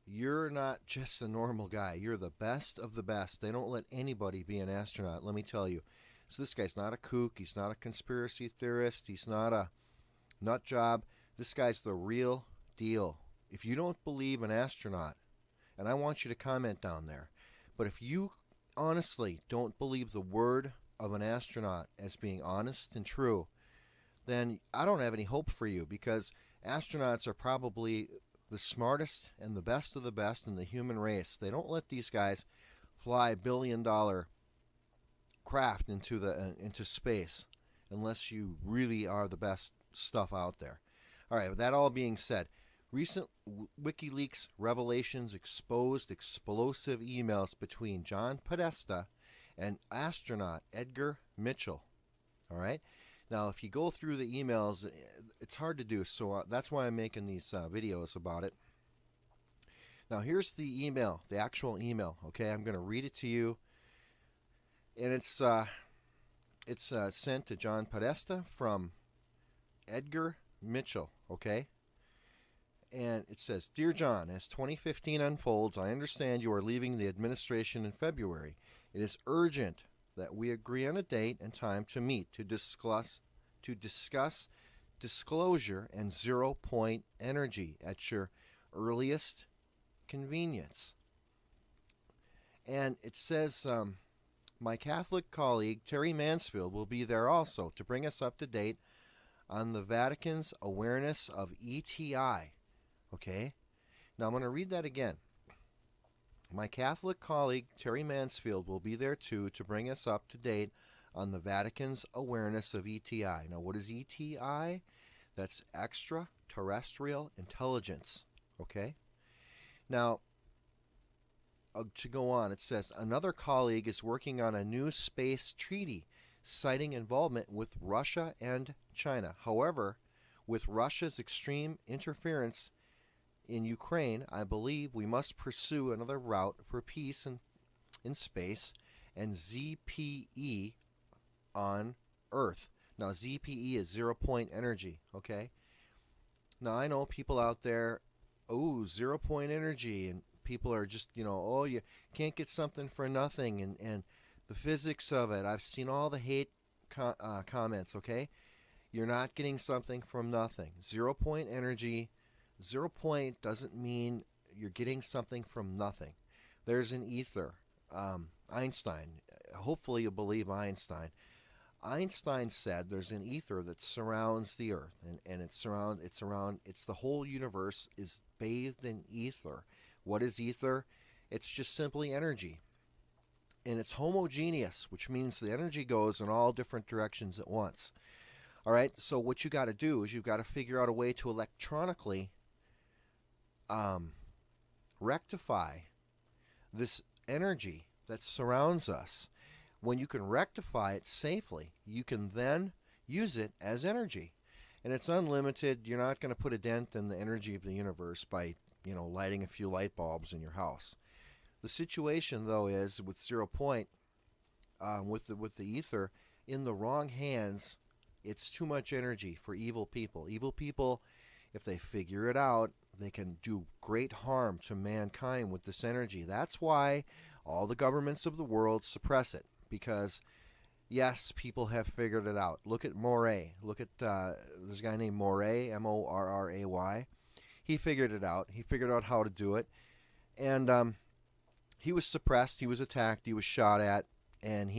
You're not just a normal guy. You're the best of the best. They don't let anybody be an astronaut, let me tell you. So this guy's not a kook. He's not a conspiracy theorist. He's not a nut job. This guy's the real deal. If you don't believe an astronaut, and I want you to comment down there, but if you honestly don't believe the word of an astronaut as being honest and true, then I don't have any hope for you, because astronauts are probably the smartest and the best of the best in the human race. They don't let these guys fly billion-dollar craft into space unless you really are the best stuff out there. All right, with that all being said, recent WikiLeaks revelations exposed explosive emails between John Podesta and astronaut Edgar Mitchell. All right? Now, if you go through the emails, it's hard to do, so that's why I'm making these videos about it. Now, here's the email, the actual email, okay? I'm going to read it to you. And it's sent to John Podesta from Edgar Mitchell, okay? And it says, "Dear John, as 2015 unfolds, I understand you are leaving the administration in February. It is urgent that we agree on a date and time to meet to discuss disclosure and zero-point energy at your earliest convenience." And it says, my Catholic colleague Terry Mansfield will be there also to bring us up to date on the Vatican's awareness of ETI. Okay? Now I'm going to read that again. My Catholic colleague Terry Mansfield will be there too to bring us up to date on the Vatican's awareness of ETI. Now what is ETI? That's extraterrestrial intelligence. Okay? Now, to go on, it says, another colleague is working on a new space treaty citing involvement with Russia and China. However, with Russia's extreme interference in Ukraine, I believe we must pursue another route for peace in space and ZPE on Earth. Now, ZPE is zero-point energy, okay? Now, I know people out there, oh, zero-point energy, and people are just, oh, you can't get something for nothing, and the physics of it. I've seen all the hate comments, okay? You're not getting something from nothing. Zero-point energy, zero-point doesn't mean you're getting something from nothing. There's an ether. Einstein, hopefully you believe Einstein. Einstein said there's an ether that surrounds the Earth, and it's the whole universe is bathed in ether. What is ether? It's just simply energy. And it's homogeneous, which means the energy goes in all different directions at once. All right, so what you got to do is you've got to figure out a way to electronically rectify this energy that surrounds us. When you can rectify it safely, you can then use it as energy. And it's unlimited. You're not going to put a dent in the energy of the universe by lighting a few light bulbs in your house. The situation, though, is with zero-point, with the ether, in the wrong hands, it's too much energy for evil people. Evil people, if they figure it out, they can do great harm to mankind with this energy. That's why all the governments of the world suppress it, because, yes, people have figured it out. Look at Moray. Look at this guy named Moray, M-O-R-R-A-Y. He figured it out. He figured out how to do it. And he was suppressed. He was attacked. He was shot at. And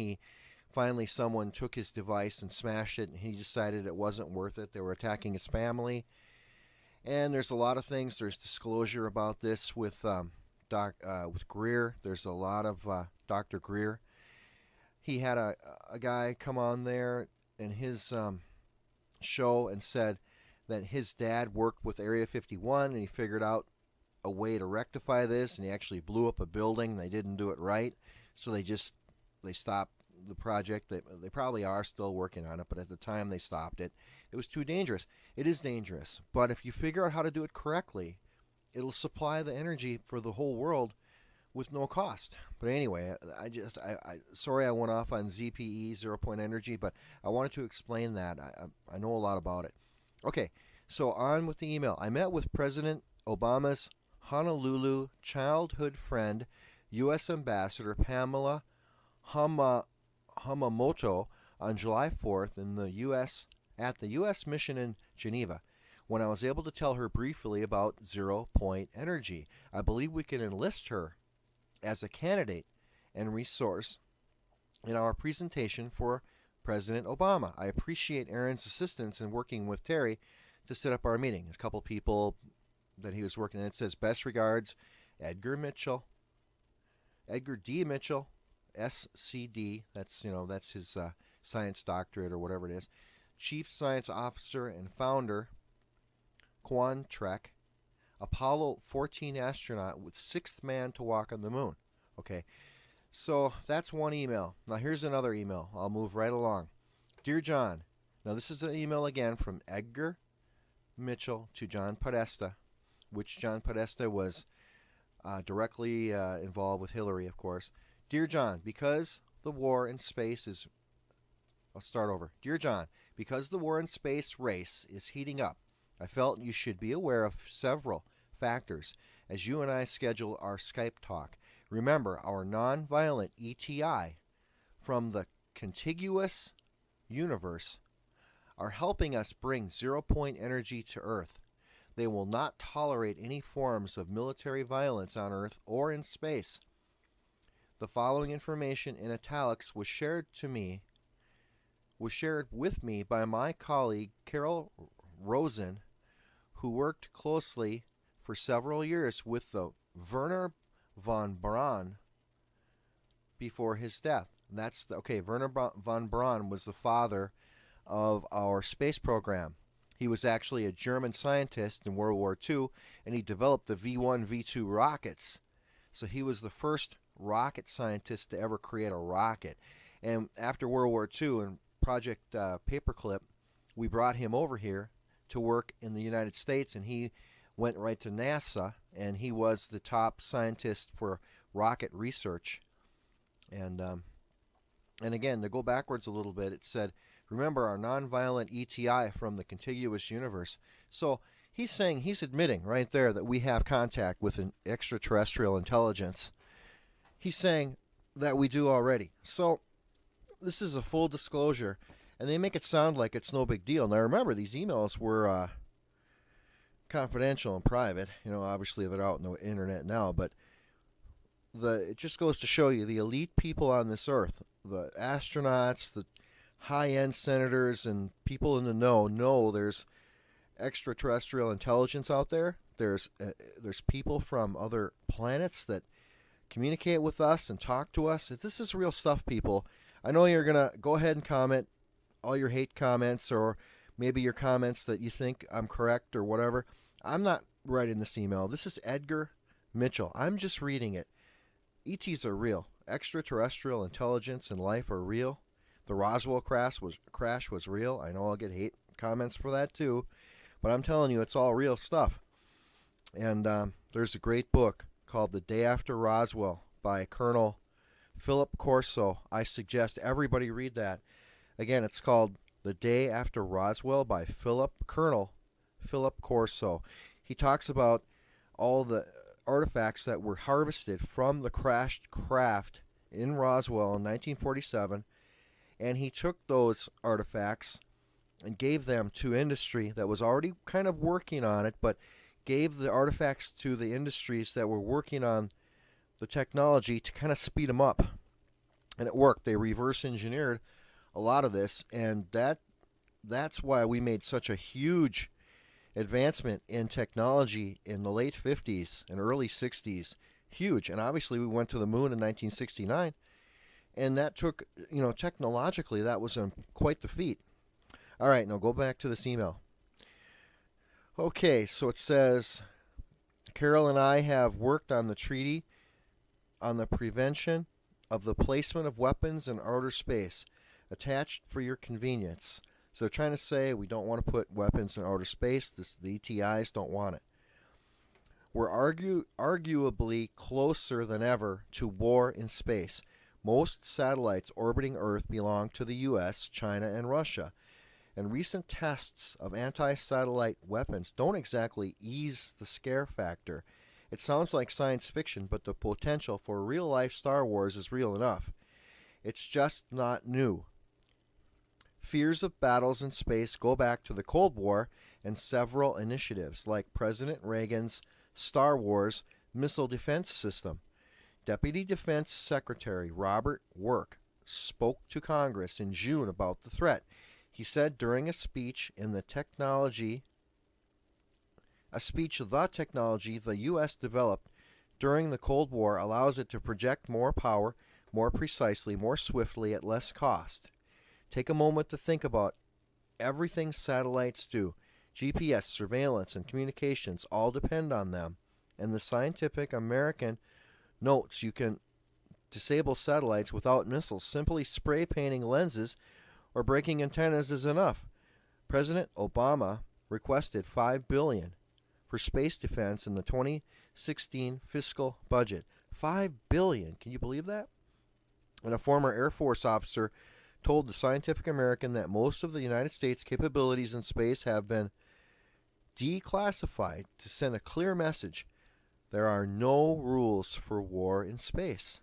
finally someone took his device and smashed it. And he decided it wasn't worth it. They were attacking his family. And there's a lot of things. There's disclosure about this with Greer. There's a lot of Dr. Greer. He had a guy come on there in his show and said that his dad worked with Area 51 and he figured out a way to rectify this, and he actually blew up a building. They didn't do it right, so they stopped the project. They probably are still working on it, but at the time they stopped it. It was too dangerous. It is dangerous, but if you figure out how to do it correctly, it'll supply the energy for the whole world with no cost. But anyway, sorry I went off on ZPE, zero-point energy, but I wanted to explain that. I know a lot about it. Okay, so on with the email. I met with President Obama's Honolulu childhood friend, U.S. Ambassador Pamela Hamamoto, on July 4th in the at the U.S. mission in Geneva, when I was able to tell her briefly about zero-point energy. I believe we can enlist her as a candidate and resource in our presentation for President Obama. I appreciate Aaron's assistance in working with Terry to set up our meeting. A couple people that he was working with. It says, best regards, Edgar Mitchell, Edgar D. Mitchell, SCD. That's his science doctorate or whatever it is. Chief Science Officer and Founder, Quantrek, Apollo 14 astronaut with sixth man to walk on the moon. Okay, so that's one email. Now here's another email. I'll move right along. Dear John, now this is an email again from Edgar Mitchell to John Podesta, which John Podesta was directly involved with Hillary, of course. Dear John, because the war in space is... I'll start over. Dear John, because the war in space race is heating up, I felt you should be aware of several factors as you and I schedule our Skype talk. Remember, our nonviolent ETI from the contiguous universe are helping us bring zero-point energy to Earth. They will not tolerate any forms of military violence on Earth or in space. The following information in italics was shared with me by my colleague Carol Rosen, who worked closely for several years with the Werner von Braun before his death. Werner von Braun was the father of our space program. He was actually a German scientist in World War II, and he developed the V1, V2 rockets. So he was the first rocket scientist to ever create a rocket. And after World War II and Project Paperclip, we brought him over here to work in the United States, and he went right to NASA, and he was the top scientist for rocket research. And again, to go backwards a little bit, it said, remember our nonviolent ETI from the contiguous universe. So he's admitting right there that we have contact with an extraterrestrial intelligence. He's saying that we do already. So this is a full disclosure, and they make it sound like it's no big deal. Now remember, these emails were confidential and private. Obviously they're out on the internet now, but it just goes to show you the elite people on this earth, the astronauts, the high-end senators, and people in the know there's extraterrestrial intelligence out there. There's people from other planets that communicate with us and talk to us. This is real stuff, people. I know you're going to go ahead and comment all your hate comments, or maybe your comments that you think I'm correct or whatever. I'm not writing this email. This is Edgar Mitchell. I'm just reading it. ETs are real. Extraterrestrial intelligence and life are real. The Roswell crash was real. I know I'll get hate comments for that too, but I'm telling you, it's all real stuff. And there's a great book called The Day After Roswell by Colonel Philip Corso. I suggest everybody read that. Again, it's called The Day After Roswell by Colonel Philip Corso. He talks about all the artifacts that were harvested from the crashed craft in Roswell in 1947, and he took those artifacts and gave them to industry that was already kind of working on it, but gave the artifacts to the industries that were working on the technology to kind of speed them up. And it worked. They reverse engineered a lot of this, and that's why we made such a huge advancement in technology in the late 50s and early 60s. Huge. And obviously we went to the moon in 1969, and that took, technologically that was quite the feat. All right, now go back to this email. Okay, so it says, Carol and I have worked on the treaty on the prevention of the placement of weapons in outer space, attached for your convenience. So they're trying to say we don't want to put weapons in outer space. The ETIs don't want it. We're arguably closer than ever to war in space. Most satellites orbiting Earth belong to the U.S., China, and Russia. And recent tests of anti-satellite weapons don't exactly ease the scare factor. It sounds like science fiction, but the potential for real-life Star Wars is real enough. It's just not new. Fears of battles in space go back to the Cold War and several initiatives like President Reagan's Star Wars missile defense system. Deputy Defense Secretary Robert Work spoke to Congress in June about the threat. He said during a speech the technology the U.S. developed during the Cold War allows it to project more power, more precisely, more swiftly, at less cost. Take a moment to think about everything satellites do. GPS, surveillance, and communications all depend on them. And the Scientific American notes you can disable satellites without missiles. Simply spray painting lenses or breaking antennas is enough. President Obama requested $5 billion for space defense in the 2016 fiscal budget. $5 billion. Can you believe that? And a former Air Force officer told the Scientific American that most of the United States capabilities in space have been declassified to send a clear message. There are no rules for war in space.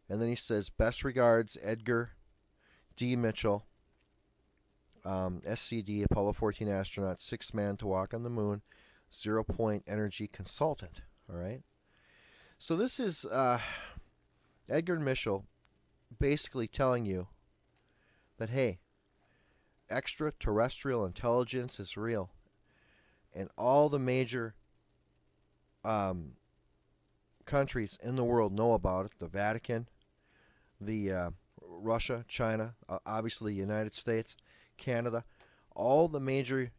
And then he says, best regards, Edgar D. Mitchell, SCD, Apollo 14 astronaut, sixth man to walk on the moon, 0 Point Energy consultant. All right. So this is Edgar Mitchell basically telling you that, hey, extraterrestrial intelligence is real. And all the major countries in the world know about it. The Vatican, the Russia, China, obviously the United States, Canada, all the major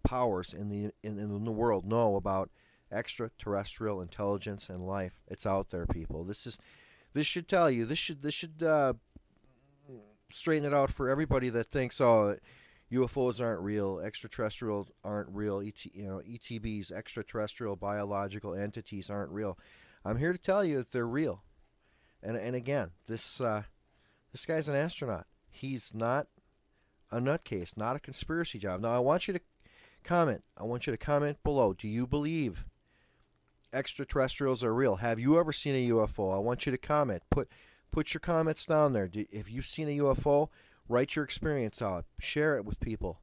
powers in the world know about extraterrestrial intelligence and life. It's out there, people. This should tell you. This should straighten it out for everybody that thinks, oh, UFOs aren't real, extraterrestrials aren't real, ETBs, extraterrestrial biological entities aren't real. I'm here to tell you that they're real. And again, this guy's an astronaut. He's not a nutcase, not a conspiracy job. Now, I want you to comment. I want you to comment below. Do you believe extraterrestrials are real? Have you ever seen a UFO? I want you to comment. Put your comments down there. If you've seen a UFO, write your experience out. Share it with people.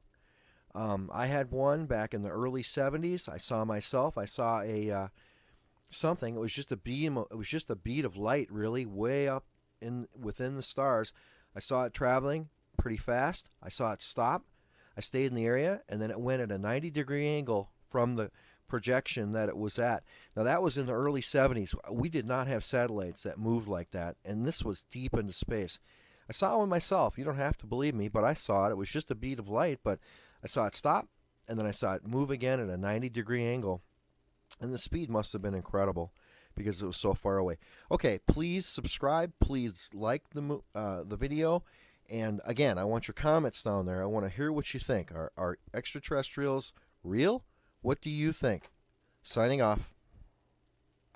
I had one back in the early 70s. I saw myself. I saw a something. It was just a beam. It was just a bead of light, really, way up within the stars. I saw it traveling pretty fast. I saw it stop. I stayed in the area, and then it went at a 90-degree angle from the projection that it was at. Now, that was in the early 70s. We did not have satellites that moved like that, and this was deep into space. I saw one myself. You don't have to believe me, but I saw it. It was just a bead of light, but I saw it stop, and then I saw it move again at a 90-degree angle. And the speed must have been incredible because it was so far away. Okay, please subscribe. Please like the video. And again, I want your comments down there. I want to hear what you think. Are extraterrestrials real? What do you think? Signing off.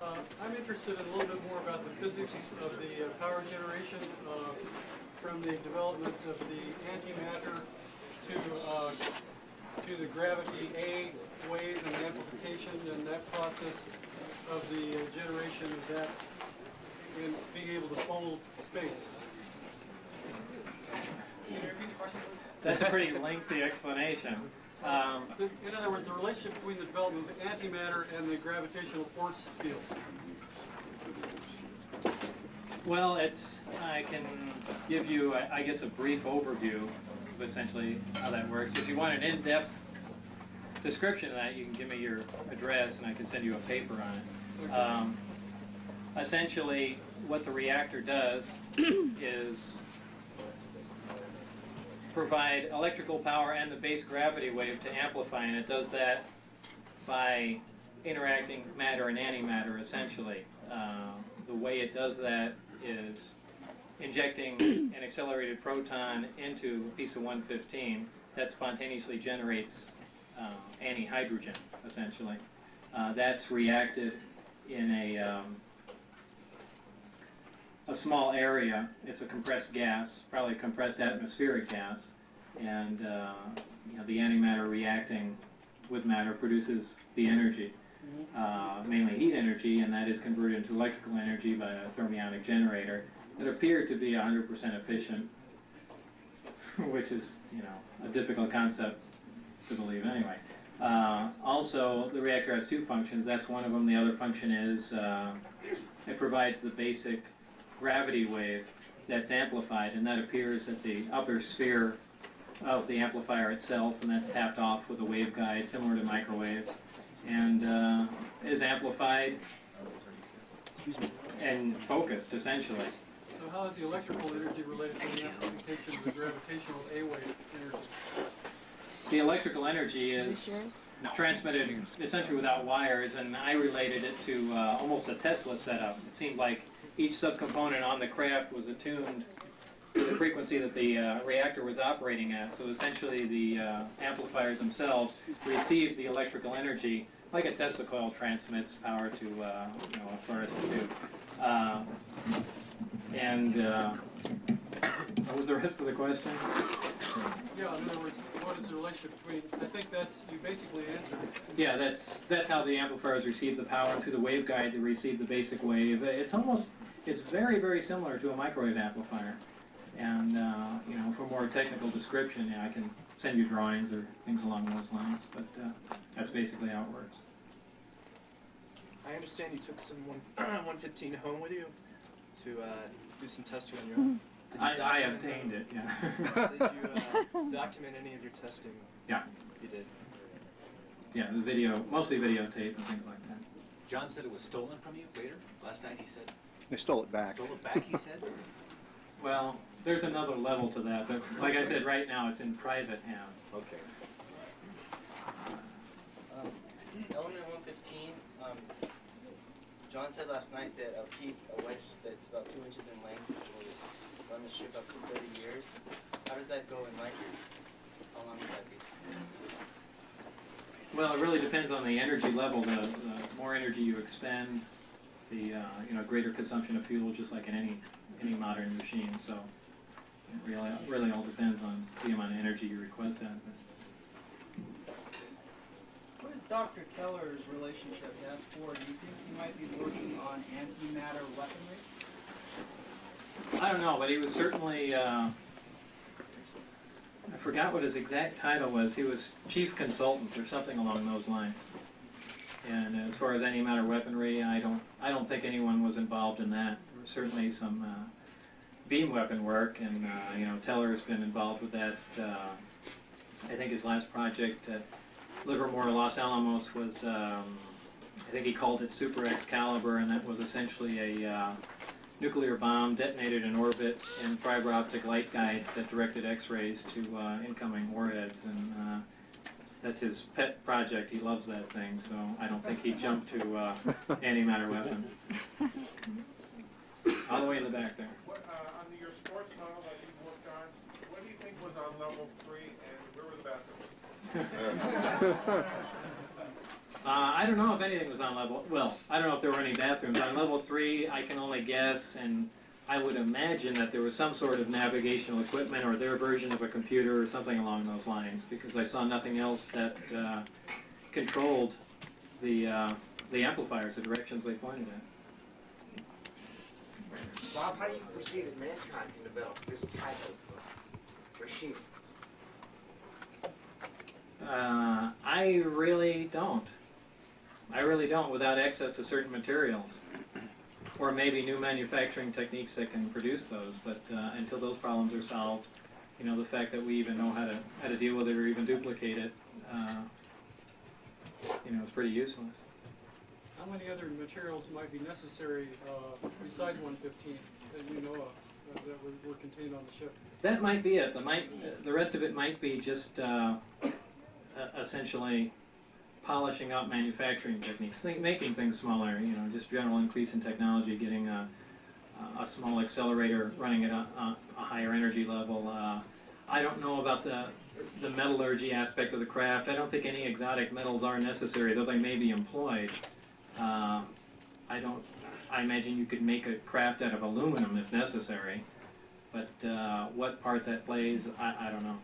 I'm interested in a little bit more about the physics of the power generation from the development of the antimatter to the gravity A wave and the amplification and that process of the generation of that and being able to fold space. Can you repeat the question? That's a pretty lengthy explanation. In other words, the relationship between the development of antimatter and the gravitational force field. Well, I can give you, I guess, a brief overview of essentially how that works. If you want an in-depth description of that, you can give me your address and I can send you a paper on it. Essentially, what the reactor does is provide electrical power and the base gravity wave to amplify, and it does that by interacting matter and antimatter, essentially. The way it does that is injecting an accelerated proton into a piece of 115 that spontaneously generates antihydrogen, essentially. That's reacted in a small area. It's a compressed gas, probably a compressed atmospheric gas, and the antimatter reacting with matter produces the energy, mainly heat energy, and that is converted into electrical energy by a thermionic generator that appeared to be 100% efficient which is, you know, a difficult concept to believe anyway. Also, the reactor has two functions. That's one of them. The other function is it provides the basic gravity wave that's amplified, and that appears at the upper sphere of the amplifier itself, and that's tapped off with a waveguide similar to microwaves, and is amplified and focused, essentially. So how is the electrical energy related to the amplification of the gravitational A-wave energy? The electrical energy is transmitted essentially without wires, and I related it to almost a Tesla setup. It seemed like each subcomponent on the craft was attuned to the frequency that the reactor was operating at. So essentially the amplifiers themselves receive the electrical energy like a Tesla coil transmits power to you know, a fluorescent tube. What was the rest of the question? Yeah, in other words, what is the relationship between, I think that's, you basically answered it. Yeah, that's how the amplifiers receive the power. Through the waveguide, they receive the basic wave. It's very, very similar to a microwave amplifier. And, you know, for more technical description, yeah, I can send you drawings or things along those lines, but that's basically how it works. I understand you took some 115 home with you to do some testing on your own. I obtained it, yeah. Did you document any of your testing? Yeah. You did? Yeah, the video, mostly videotape and things like that. John said it was stolen from you later. Last night he said. They stole it back. Stole it back, he said? Well, there's another level to that, but like I said, right now it's in private hands. Okay. Element 115, John said last night that a wedge that's about 2 inches in length will run the ship up to 30 years. How does that go in light years? How long would that be? Well, it really depends on the energy level. The more energy you expend, the you know, greater consumption of fuel, just like in any modern machine. So it really all depends on the amount of energy you request out of it. What is Dr. Keller's relationship to S4? Do you think he might be working on antimatter weaponry? I don't know, but he was certainly, I forgot what his exact title was. He was chief consultant or something along those lines. And as far as antimatter weaponry, I don't think anyone was involved in that. There was certainly some beam weapon work, and you know, Teller's been involved with that. I think his last project at Livermore, Los Alamos was, I think he called it Super Excalibur, and that was essentially a nuclear bomb detonated in orbit in fiber optic light guides that directed X-rays to incoming warheads, and that's his pet project. He loves that thing, so I don't think he jumped to antimatter weapons. All the way in the back there. On your sports tunnel that you worked on, what do you think was on level 3, and where were the bathrooms? I don't know if anything was on level, well, I don't know if there were any bathrooms. On level 3, I can only guess, and I would imagine that there was some sort of navigational equipment or their version of a computer or something along those lines, because I saw nothing else that controlled the amplifiers, the directions they pointed at. Bob, how do you foresee that mankind can develop this type of machine? I really don't. I really don't, without access to certain materials. Or maybe new manufacturing techniques that can produce those, but until those problems are solved, you know, the fact that we even know how to deal with it or even duplicate it, you know, is pretty useless. How many other materials might be necessary besides 115 that you know of that were contained on the ship? That might be it. The rest of it might be just essentially polishing up manufacturing techniques, making things smaller, you know, just general increase in technology, getting a small accelerator running at a higher energy level. I don't know about the metallurgy aspect of the craft. I don't think any exotic metals are necessary, though they may be employed. I imagine you could make a craft out of aluminum if necessary, but what part that plays, I don't know.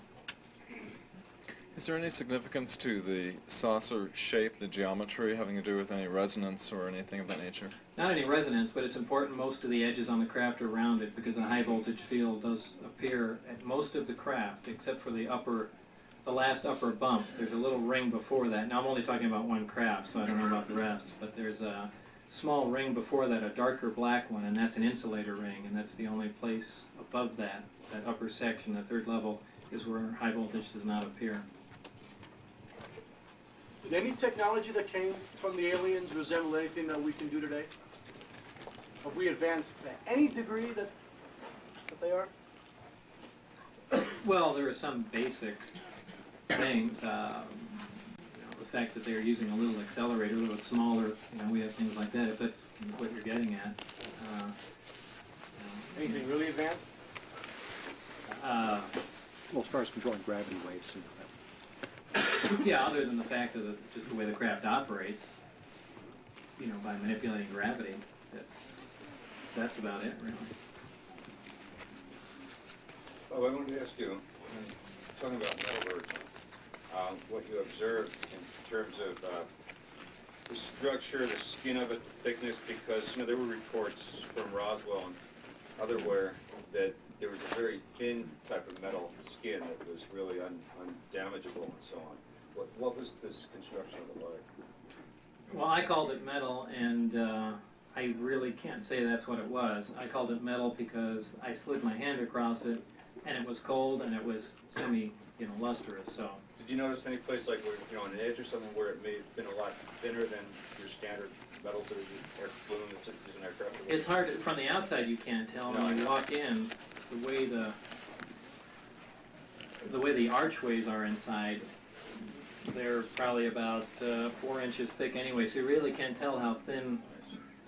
Is there any significance to the saucer shape, the geometry, having to do with any resonance or anything of that nature? Not any resonance, but it's important most of the edges on the craft are rounded because a high voltage field does appear at most of the craft, except for the last upper bump. There's a little ring before that. Now I'm only talking about one craft, so I don't know about the rest, but there's a small ring before that, a darker black one, and that's an insulator ring, and that's the only place above that upper section, the third level, is where high voltage does not appear. Did any technology that came from the aliens resemble anything that we can do today? Have we advanced to any degree that they are? Well, there are some basic things. The fact that they're using a little accelerator, a little smaller, we have things like that, if that's what you're getting at. Anything really advanced? Well, as far as controlling gravity waves, Yeah, other than the fact of just the way the craft operates, by manipulating gravity, that's about it, really. Well, I wanted to ask you, talking about metallurgy, what you observed in terms of the structure, the skin of it, the thickness, because there were reports from Roswell and otherwhere that there was a very thin type of metal skin that was really undamageable and so on. What was this construction of it like? Well, I called it metal, and I really can't say that's what it was. I called it metal because I slid my hand across it, and it was cold, and it was semi-lustrous. So. Did you notice any place like where, on an edge or something where it may have been a lot thinner than your standard metals that are balloon that's used in aircraft? It's hard from the outside. You can't tell. When you walk in, the way the archways are inside, they're probably about 4 inches thick anyway. So you really can't tell how thin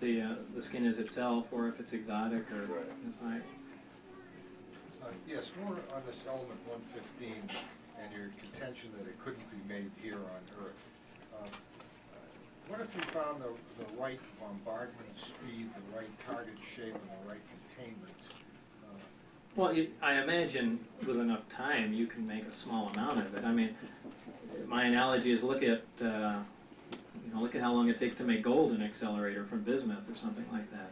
the skin is itself, or if it's exotic or inside. Yes, more on this element 115 and your contention that it couldn't be made here on Earth. What if you found the right bombardment speed, the right target shape, and the right containment? Well, I imagine with enough time you can make a small amount of it. I mean, my analogy is look at how long it takes to make gold in an accelerator from bismuth or something like that.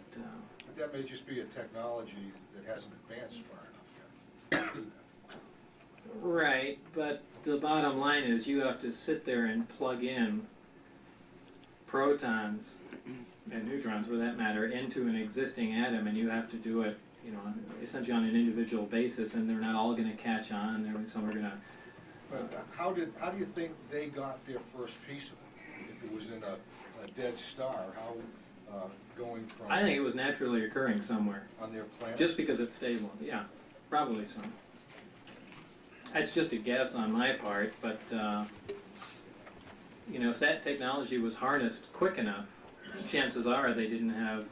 But that may just be a technology that hasn't advanced far enough yet. Right, but the bottom line is you have to sit there and plug in protons and neutrons, for that matter, into an existing atom, and you have to do it, essentially on an individual basis, and they're not all going to catch on. Some are going to. But how do you think they got their first piece of it? If it was in a dead star, how going from? I think it was naturally occurring somewhere. On their planet. Just because it's stable, yeah, probably so. That's just a guess on my part, but if that technology was harnessed quick enough, chances are they didn't have,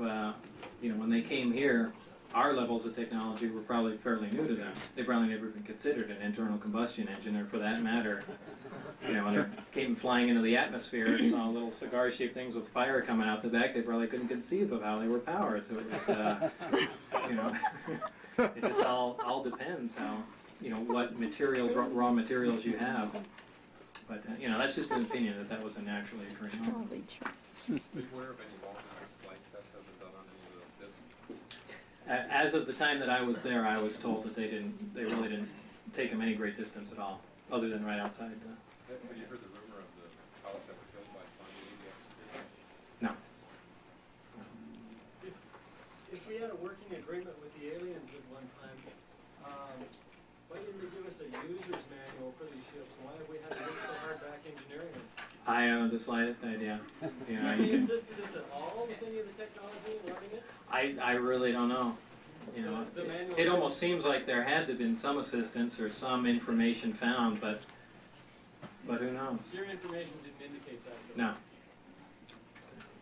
when they came here, our levels of technology were probably fairly new to them. They probably never even considered an internal combustion engine, or for that matter, when they came flying into the atmosphere and saw little cigar-shaped things with fire coming out the back, they probably couldn't conceive of how they were powered. So it was, it just all depends how, what materials, raw materials you have. But, that's just an opinion that was a naturally occurring moment. Probably true. Are you aware of any long-distance flight tests that have been done on any of this? As of the time that I was there, I was told that they really didn't take them any great distance at all, other than right outside. Have you heard the rumor of the pilots that were killed by flying the atmosphere? No. If we had a working agreement with the aliens at one time, why didn't they give us a user's manual for these ships? Why have we had to work so hard back engineering them? I haven't the slightest idea. Have they assisted us at all with any of the technology and learning it? I really don't know. It almost seems like there had to have been some assistance or some information found, but who knows? Your information didn't indicate that. No.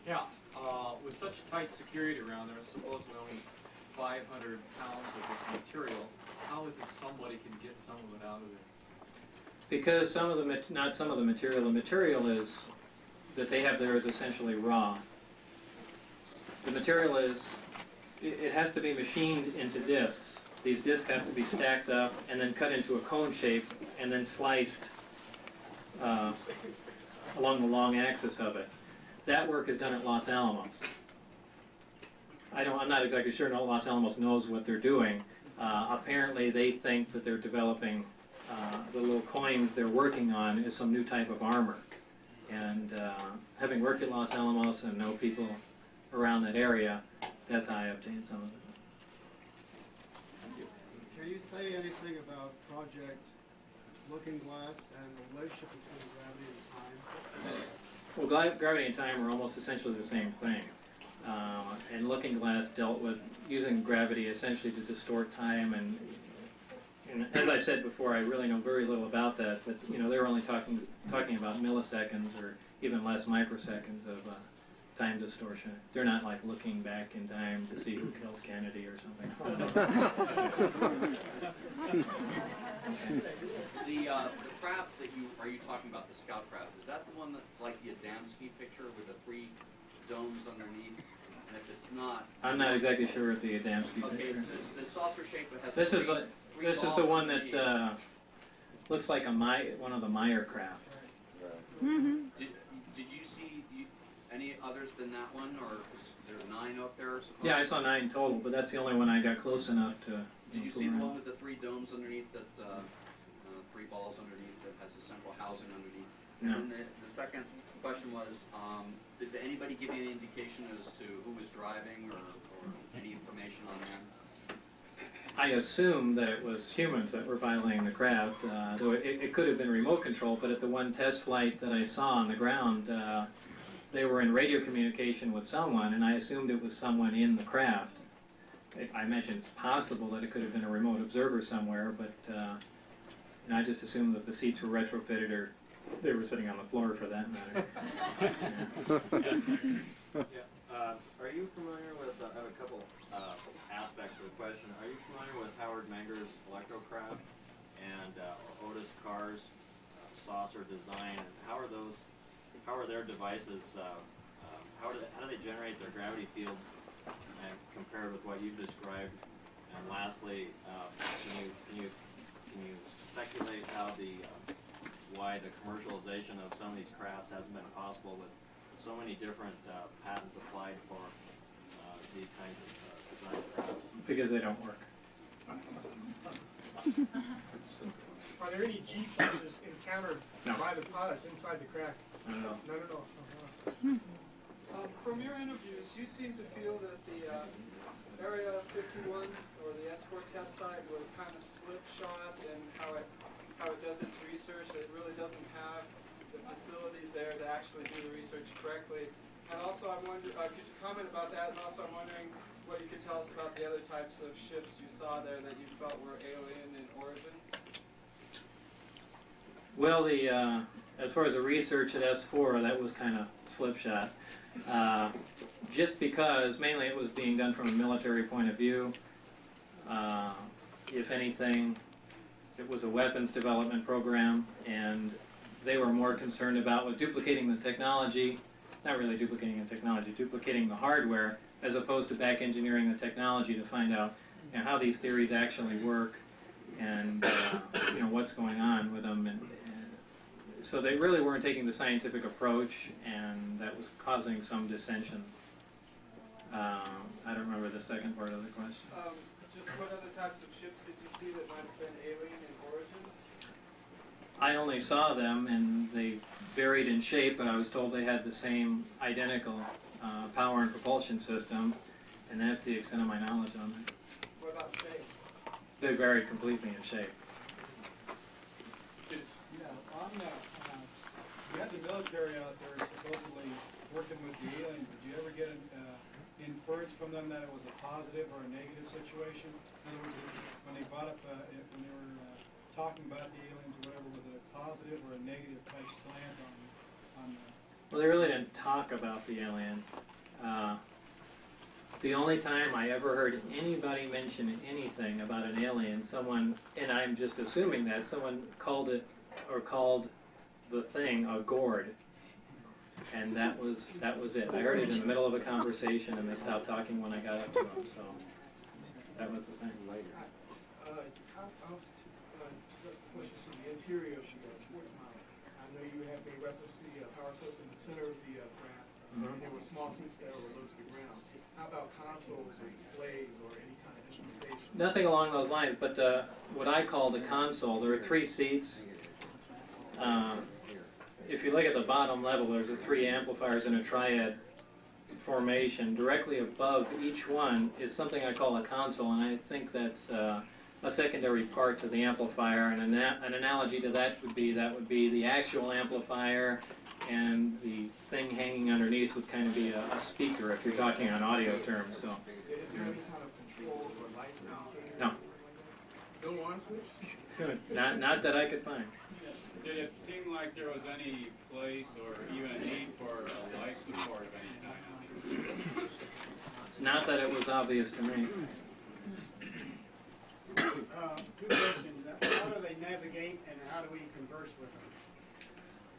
Yeah, with such tight security around there, supposedly only 500 pounds of this material, how is it somebody can get some of it out of there? Because not some of the material is that they have there is essentially raw. The material it has to be machined into discs. These discs have to be stacked up and then cut into a cone shape and then sliced along the long axis of it. That work is done at Los Alamos. I'm not exactly sure Los Alamos knows what they're doing. Apparently they think that they're developing the little coins they're working on is some new type of armor. And having worked at Los Alamos and know people around that area, that's how I obtained some of it. Can you say anything about Project Looking Glass and the relationship between gravity and time? Well, gravity and time are almost essentially the same thing. And Looking Glass dealt with using gravity essentially to distort time, and as I've said before, I really know very little about that, but they were only talking about milliseconds or even less microseconds of time distortion. They're not like looking back in time to see who killed Kennedy or something. The craft that are you talking about, the scout craft, is that the one that's like the Adamski picture with the 3 domes underneath? And if it's not, I'm not exactly sure what the Adamski okay, picture is. it's the saucer shape that has This is the one underneath. that looks like one of the Meyer craft. Did you see any others than that one, or is there 9 up there? Yeah, I saw 9 total, but that's the only one I got close enough to. Did you see the one with the 3 domes underneath that, 3 balls underneath that has the central housing underneath? No. And then the second question was, did anybody give you any indication as to who was driving or any information on that? I assume that it was humans that were piloting the craft, though it could have been remote control, but at the one test flight that I saw on the ground, they were in radio communication with someone, and I assumed it was someone in the craft. I imagine it's possible that it could have been a remote observer somewhere, but I just assumed that the seats were retrofitted, or they were sitting on the floor for that matter. Are you familiar with, I have a couple aspects of the question. Are you familiar with Howard Menger's electrocraft and Otis Carr's saucer design? And how are their devices, how do they generate their gravity fields and compared with what you've described? And lastly, can you speculate how why the commercialization of some of these crafts hasn't been possible with so many different patents applied for these kinds of design crafts? Because they don't work. Are there any G forces encountered No. by the pilots inside the craft? No. No. From your interviews, you seem to feel that the Area 51 or the S4 test site was kind of slipshod in how it does its research. It really doesn't have the facilities there to actually do the research correctly. And also, I'm wondering, could you comment about that? And also, I'm wondering what you could tell us about the other types of ships you saw there that you felt were alien in origin. Well, as far as the research at S4, that was kind of slipshod. Just because mainly it was being done from a military point of view. If anything, it was a weapons development program, and they were more concerned about with duplicating the technology, not really duplicating the technology, duplicating the hardware, as opposed to back engineering the technology to find out how these theories actually work and what's going on with them. And so they really weren't taking the scientific approach, and that was causing some dissension. I don't remember the second part of the question. Just what other types of ships did you see that might have been alien in origin? I only saw them, and they varied in shape, but I was told they had the same identical power and propulsion system, and that's the extent of my knowledge on it. What about shape? They varied completely in shape. Yeah, on you had the military out there supposedly working with the aliens. Did you ever get an inference from them that it was a positive or a negative situation? In other words, when they brought up, when they were talking about the aliens or whatever, was it a positive or a negative type slant on Well, they really didn't talk about the aliens. The only time I ever heard anybody mention anything about an alien, someone, and I'm just assuming that, someone called it, or called the thing, a gourd. And that was it. I heard it in the middle of a conversation, and they stopped talking when I got up to them, so that was the thing. Just a question from the interior of the sports model. I know you have was in the center of the craft. There were small seats that were low to the ground. How about consoles or displays or any kind of instrumentation? Nothing along those lines, but what I call the console, there are 3 seats. If you look at the bottom level, there's the 3 amplifiers in a triad formation. Directly above each one is something I call a console, and I think that's a secondary part to the amplifier. And an analogy to that would be the actual amplifier, and the thing hanging underneath would kind of be a speaker if you're talking on audio terms. So. Is there any kind of control or light mounting? No. No on switch? Good. Not that I could find. Did it seem like there was any place or even a need for a light support of any kind? Not that it was obvious to me. Good question. How do they navigate and how do we converse with them?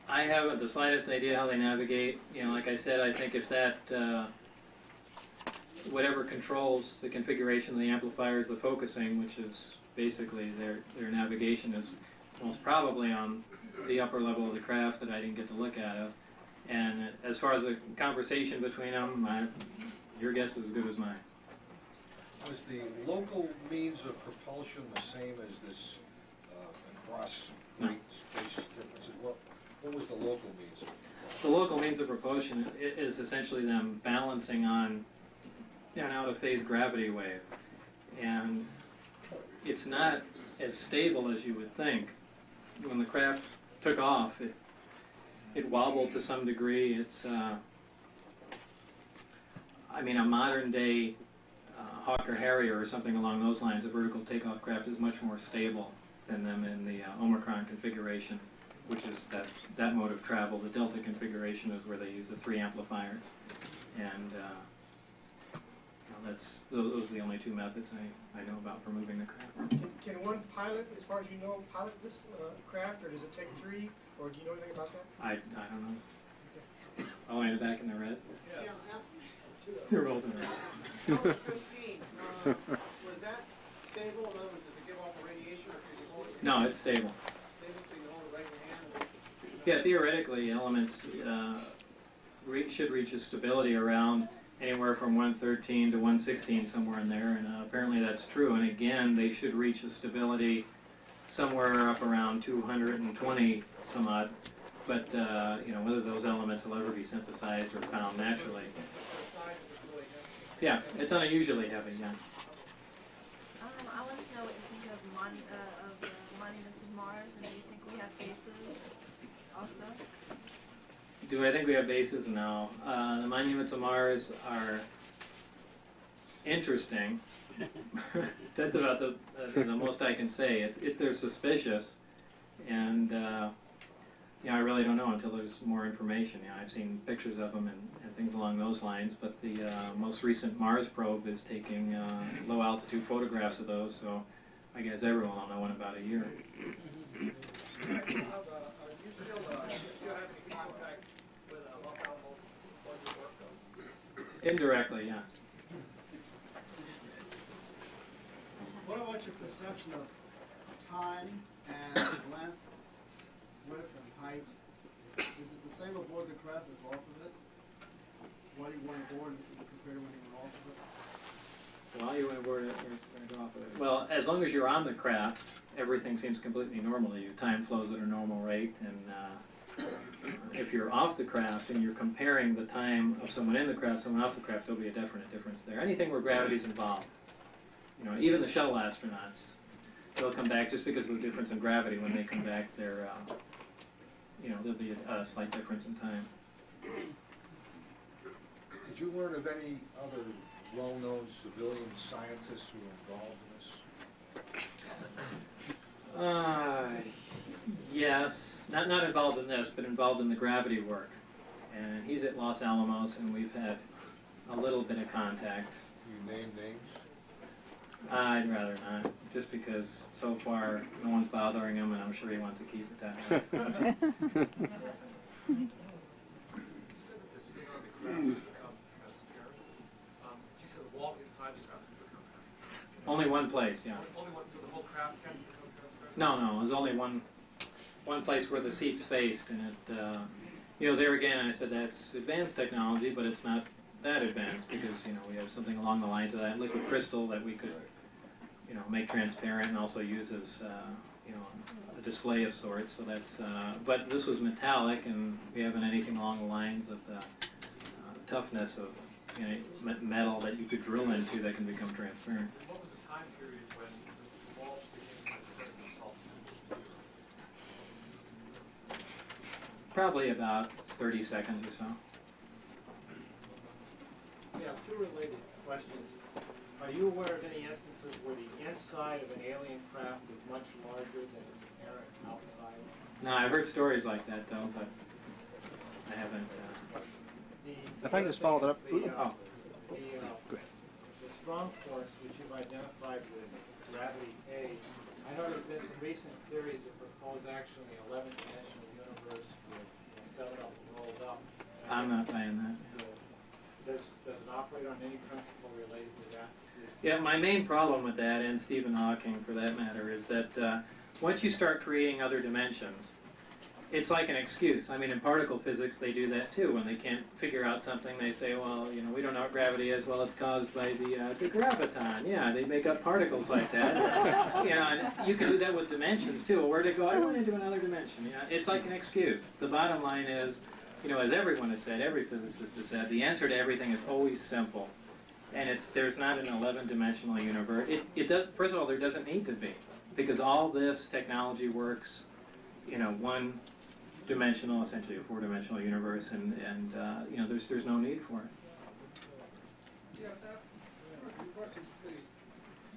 I haven't the slightest idea how they navigate. You know, like I said, I think if that, whatever controls the configuration of the amplifier is the focusing, which is basically their navigation, is most probably on the upper level of the craft that I didn't get to look at of. And as far as the conversation between them, your guess is as good as mine. Was the local means of propulsion the same as this across great space differences? What was the local means? The local means of propulsion is essentially them balancing on an out-of-phase gravity wave. And it's not as stable as you would think. When the craft took off, it wobbled to some degree. It's, I mean, a modern-day Hawker Harrier or something along those lines, a vertical takeoff craft, is much more stable than them in the Omicron configuration, which is that mode of travel. The Delta configuration is where they use the 3 amplifiers, and those are the only 2 methods I know about for moving the craft. Can one pilot, as far as you know, pilot this craft, or does it take 3, or do you know anything about that? I don't know. Okay. Oh, and back in the red? Yeah. You're both in the red. Number 15, was that stable? In other words, does it give off the radiation, or can you hold it? No, it's stable. Stable, so you can hold it right in your hand? Yeah, theoretically, elements should reach a stability around anywhere from 113 to 116, somewhere in there, and apparently that's true. And again, they should reach a stability somewhere up around 220 some odd. But whether those elements will ever be synthesized or found naturally. Yeah, it's unusually heavy. Yeah. I want to know what you think of monuments of Mars, and do you think we have bases also? Do I think we have bases? No. The monuments of Mars are interesting. That's about the most I can say. They're suspicious, and I really don't know until there's more information. I've seen pictures of them and things along those lines, but the most recent Mars probe is taking low-altitude photographs of those, so I guess everyone will know in about a year. Indirectly, yeah. What about your perception of time and length, width, and height? Is it the same aboard the craft as off of it? While you went aboard compared to when you were off of it? While you went aboard it or off of it? Well, as long as you're on the craft, everything seems completely normal to you. Time flows at a normal rate, and if you're off the craft and you're comparing the time of someone in the craft, someone off the craft, there'll be a definite difference there. Anything where gravity's involved. Even the shuttle astronauts, they'll come back just because of the difference in gravity. When they come back, there'll be a slight difference in time. Did you learn of any other well-known civilian scientists who were involved in this? Yes, not involved in this, but involved in the gravity work. And he's at Los Alamos, and we've had a little bit of contact. You name names? I'd rather not, just because so far no one's bothering him, and I'm sure he wants to keep it that way. You said that the skin on the craft would become transparent. You said the wall inside the craft would become transparent. Only one place, yeah. Only one, so the whole craft can become transparent? No, there's only one place where the seats faced, and You know, there again, I said that's advanced technology, but it's not that advanced because, you know, we have something along the lines of that liquid crystal that we could, you know, make transparent and also use as, you know, a display of sorts. So that's, but this was metallic, and we haven't anything along the lines of the toughness of, you know, metal that you could drill into that can become transparent. What was the time period when the walls became transparent and self-assembly? Probably about 30 seconds or so. Yeah, two related questions. Are you aware of any instances where the inside of an alien craft is much larger than its apparent outside? No, I've heard stories like that though, but I haven't. If I can just follow that up. The strong force which you've identified with gravity A, I know there's been some recent theories that propose actually an 11-dimensional universe with 7 of them rolled up. I'm not buying that. Does it operate on any principle related to that? Yeah, my main problem with that, and Stephen Hawking for that matter, is that once you start creating other dimensions, it's like an excuse. I mean, in particle physics, they do that too. When they can't figure out something, they say, well, you know, we don't know what gravity is. Well, it's caused by the graviton. Yeah, they make up particles like that. You know, and you can do that with dimensions too. Well, where'd it go? I went into another dimension. Yeah, it's like an excuse. The bottom line is, you know, as everyone has said, every physicist has said, the answer to everything is always simple. And there's not an 11-dimensional universe. It does. First of all, there doesn't need to be, because all this technology works, you know, one-dimensional, essentially a 4-dimensional universe, and you know, there's no need for it. Yes, I have a few questions, please.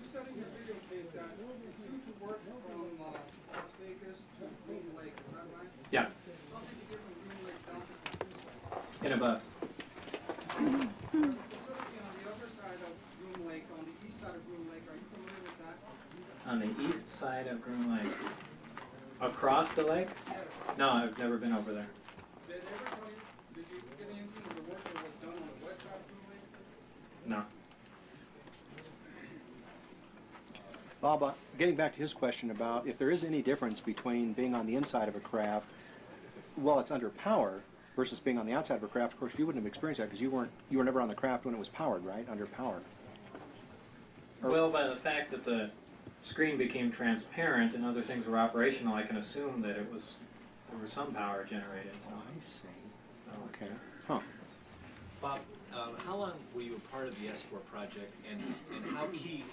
You said in your video tape that due to work from Las Vegas to Green Lake, is that right? Yeah. How did you get from Green Lake down to Tucson? In a bus. On the east side of Groom Lake. Across the lake? Yes. No, I've never been over there. Did you get anything of the work that was done on the west side of Groom Lake? No. Bob, getting back to his question about if there is any difference between being on the inside of a craft while it's under power versus being on the outside of a craft. Of course, you wouldn't have experienced that because you were never on the craft when it was powered, right? Under power. Well, by the fact that the screen became transparent and other things were operational, I can assume that there was some power generated. So. I see. So. Okay. Huh. Bob, how long were you a part of the S4 project, and how key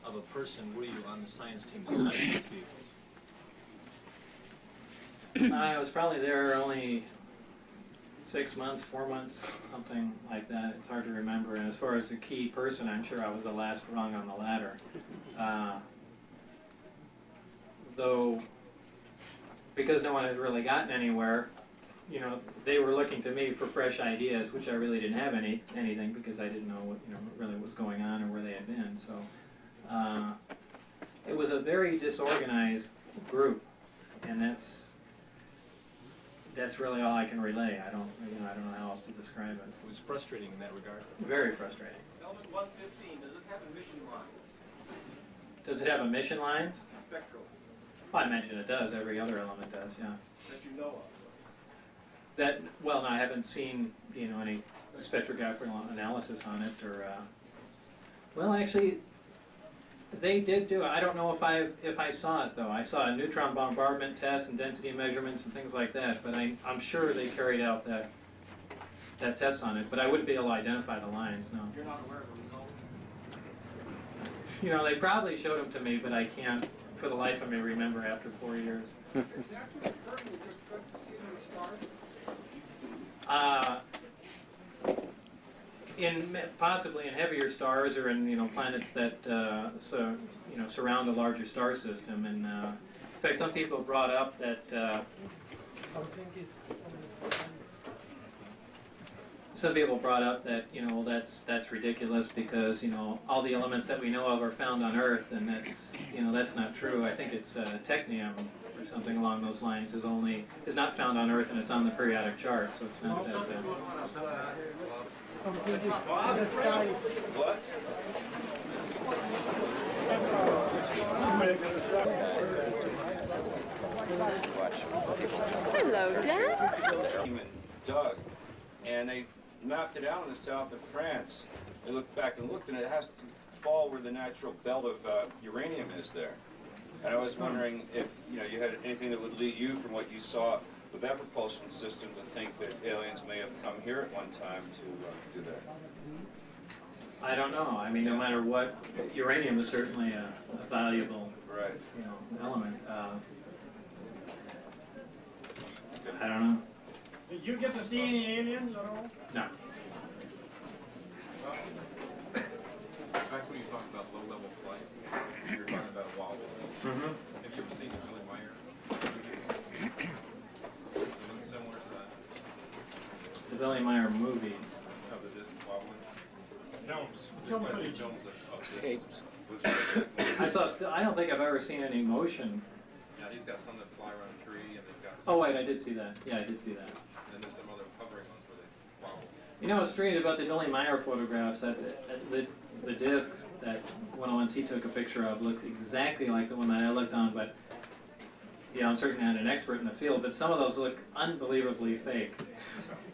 of a person were you on the science team that studied these vehicles? I was probably there only 6 months, 4 months, something like that. It's hard to remember. And as far as a key person, I'm sure I was the last rung on the ladder. Though, because no one has really gotten anywhere, you know, they were looking to me for fresh ideas, which I really didn't have anything because I didn't know what, you know, really was going on or where they had been. So it was a very disorganized group, and that's really all I can relay. I don't know how else to describe it. It was frustrating in that regard. Very frustrating. Element 115, does it have emission lines? Does it have emission lines? Spectral. Well, I mentioned it does. Every other element does, yeah. That you know of? Well, no, I haven't seen, you know, any spectrographic analysis on it, or well, actually, they did do it. I don't know if I saw it though. I saw a neutron bombardment test and density measurements and things like that, but I'm sure they carried out that test on it. But I wouldn't be able to identify the lines. No. You're not aware of the results? You know, they probably showed them to me, but I can't, for the life of me, remember after 4 years. Is the actual curtain that you expect to see in the stars? Possibly in heavier stars or in, you know, planets that you know, surround a larger star system. And in fact, some people brought up that you know, that's ridiculous because, you know, all the elements that we know of are found on Earth, and that's, you know, that's not true. I think it's technium or something along those lines is not found on Earth, and it's on the periodic chart, so it's not that. What? Hello, Dad. And Doug, and they mapped it out in the south of France. They looked back and looked, and it has to fall where the natural belt of uranium is there. And I was wondering if you had anything that would lead you from what you saw with that propulsion system to think that aliens may have come here at one time to do that. I don't know. I mean, no matter what, uranium is certainly a valuable, element. I don't know. Did you get to see any aliens at all? No. Back when you talked about low-level flight, you were talking about a wobble. Mm-hmm. Have you ever seen Billy Meyer? Something similar to that? The Billy Meyer movies. Of the disc wobbling? Films. Film There's quite a footage. few films of this. I don't think I've ever seen any motion. Yeah, he's got some that fly around a tree, and they've got Oh wait, I did see that. Yeah, I did see that. And then there's some other hovering ones where they wobble. You know what's strange about the Billy Meyer photographs? That the discs, that one of the ones he took a picture of, looks exactly like the one that I looked on, but I'm certainly not an expert in the field, but some of those look unbelievably fake.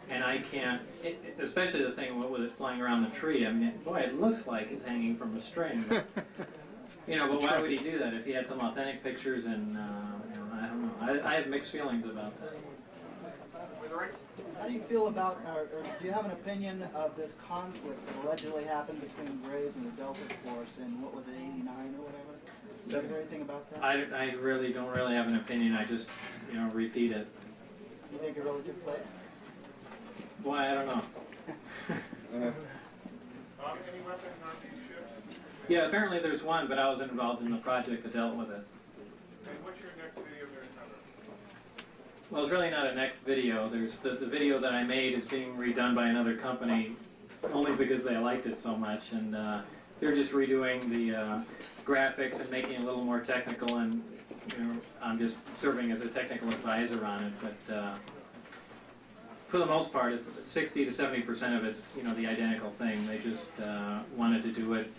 And I can't, especially the thing with it flying around the tree. I mean, boy, it looks like it's hanging from a string. But, but why would he do that if he had some authentic pictures? And I don't know. I have mixed feelings about that. How do you feel about, or do you have an opinion of this conflict that allegedly happened between Grays and the Delta Force in, what was it, 89 or whatever? Did you hear anything about that? I really don't really have an opinion. I just, repeat it. You think it really took place? Why, I don't know. Any weapons on these ships? Yeah, apparently there's one, but I wasn't involved in the project that dealt with it. And what's your next video going to cover? Well, it's really not a next video. There's the video that I made is being redone by another company only because they liked it so much, and they're just redoing the graphics and making it a little more technical, and I'm just serving as a technical advisor on it. But for the most part, it's 60 to 70% of it's the identical thing. They just wanted to do it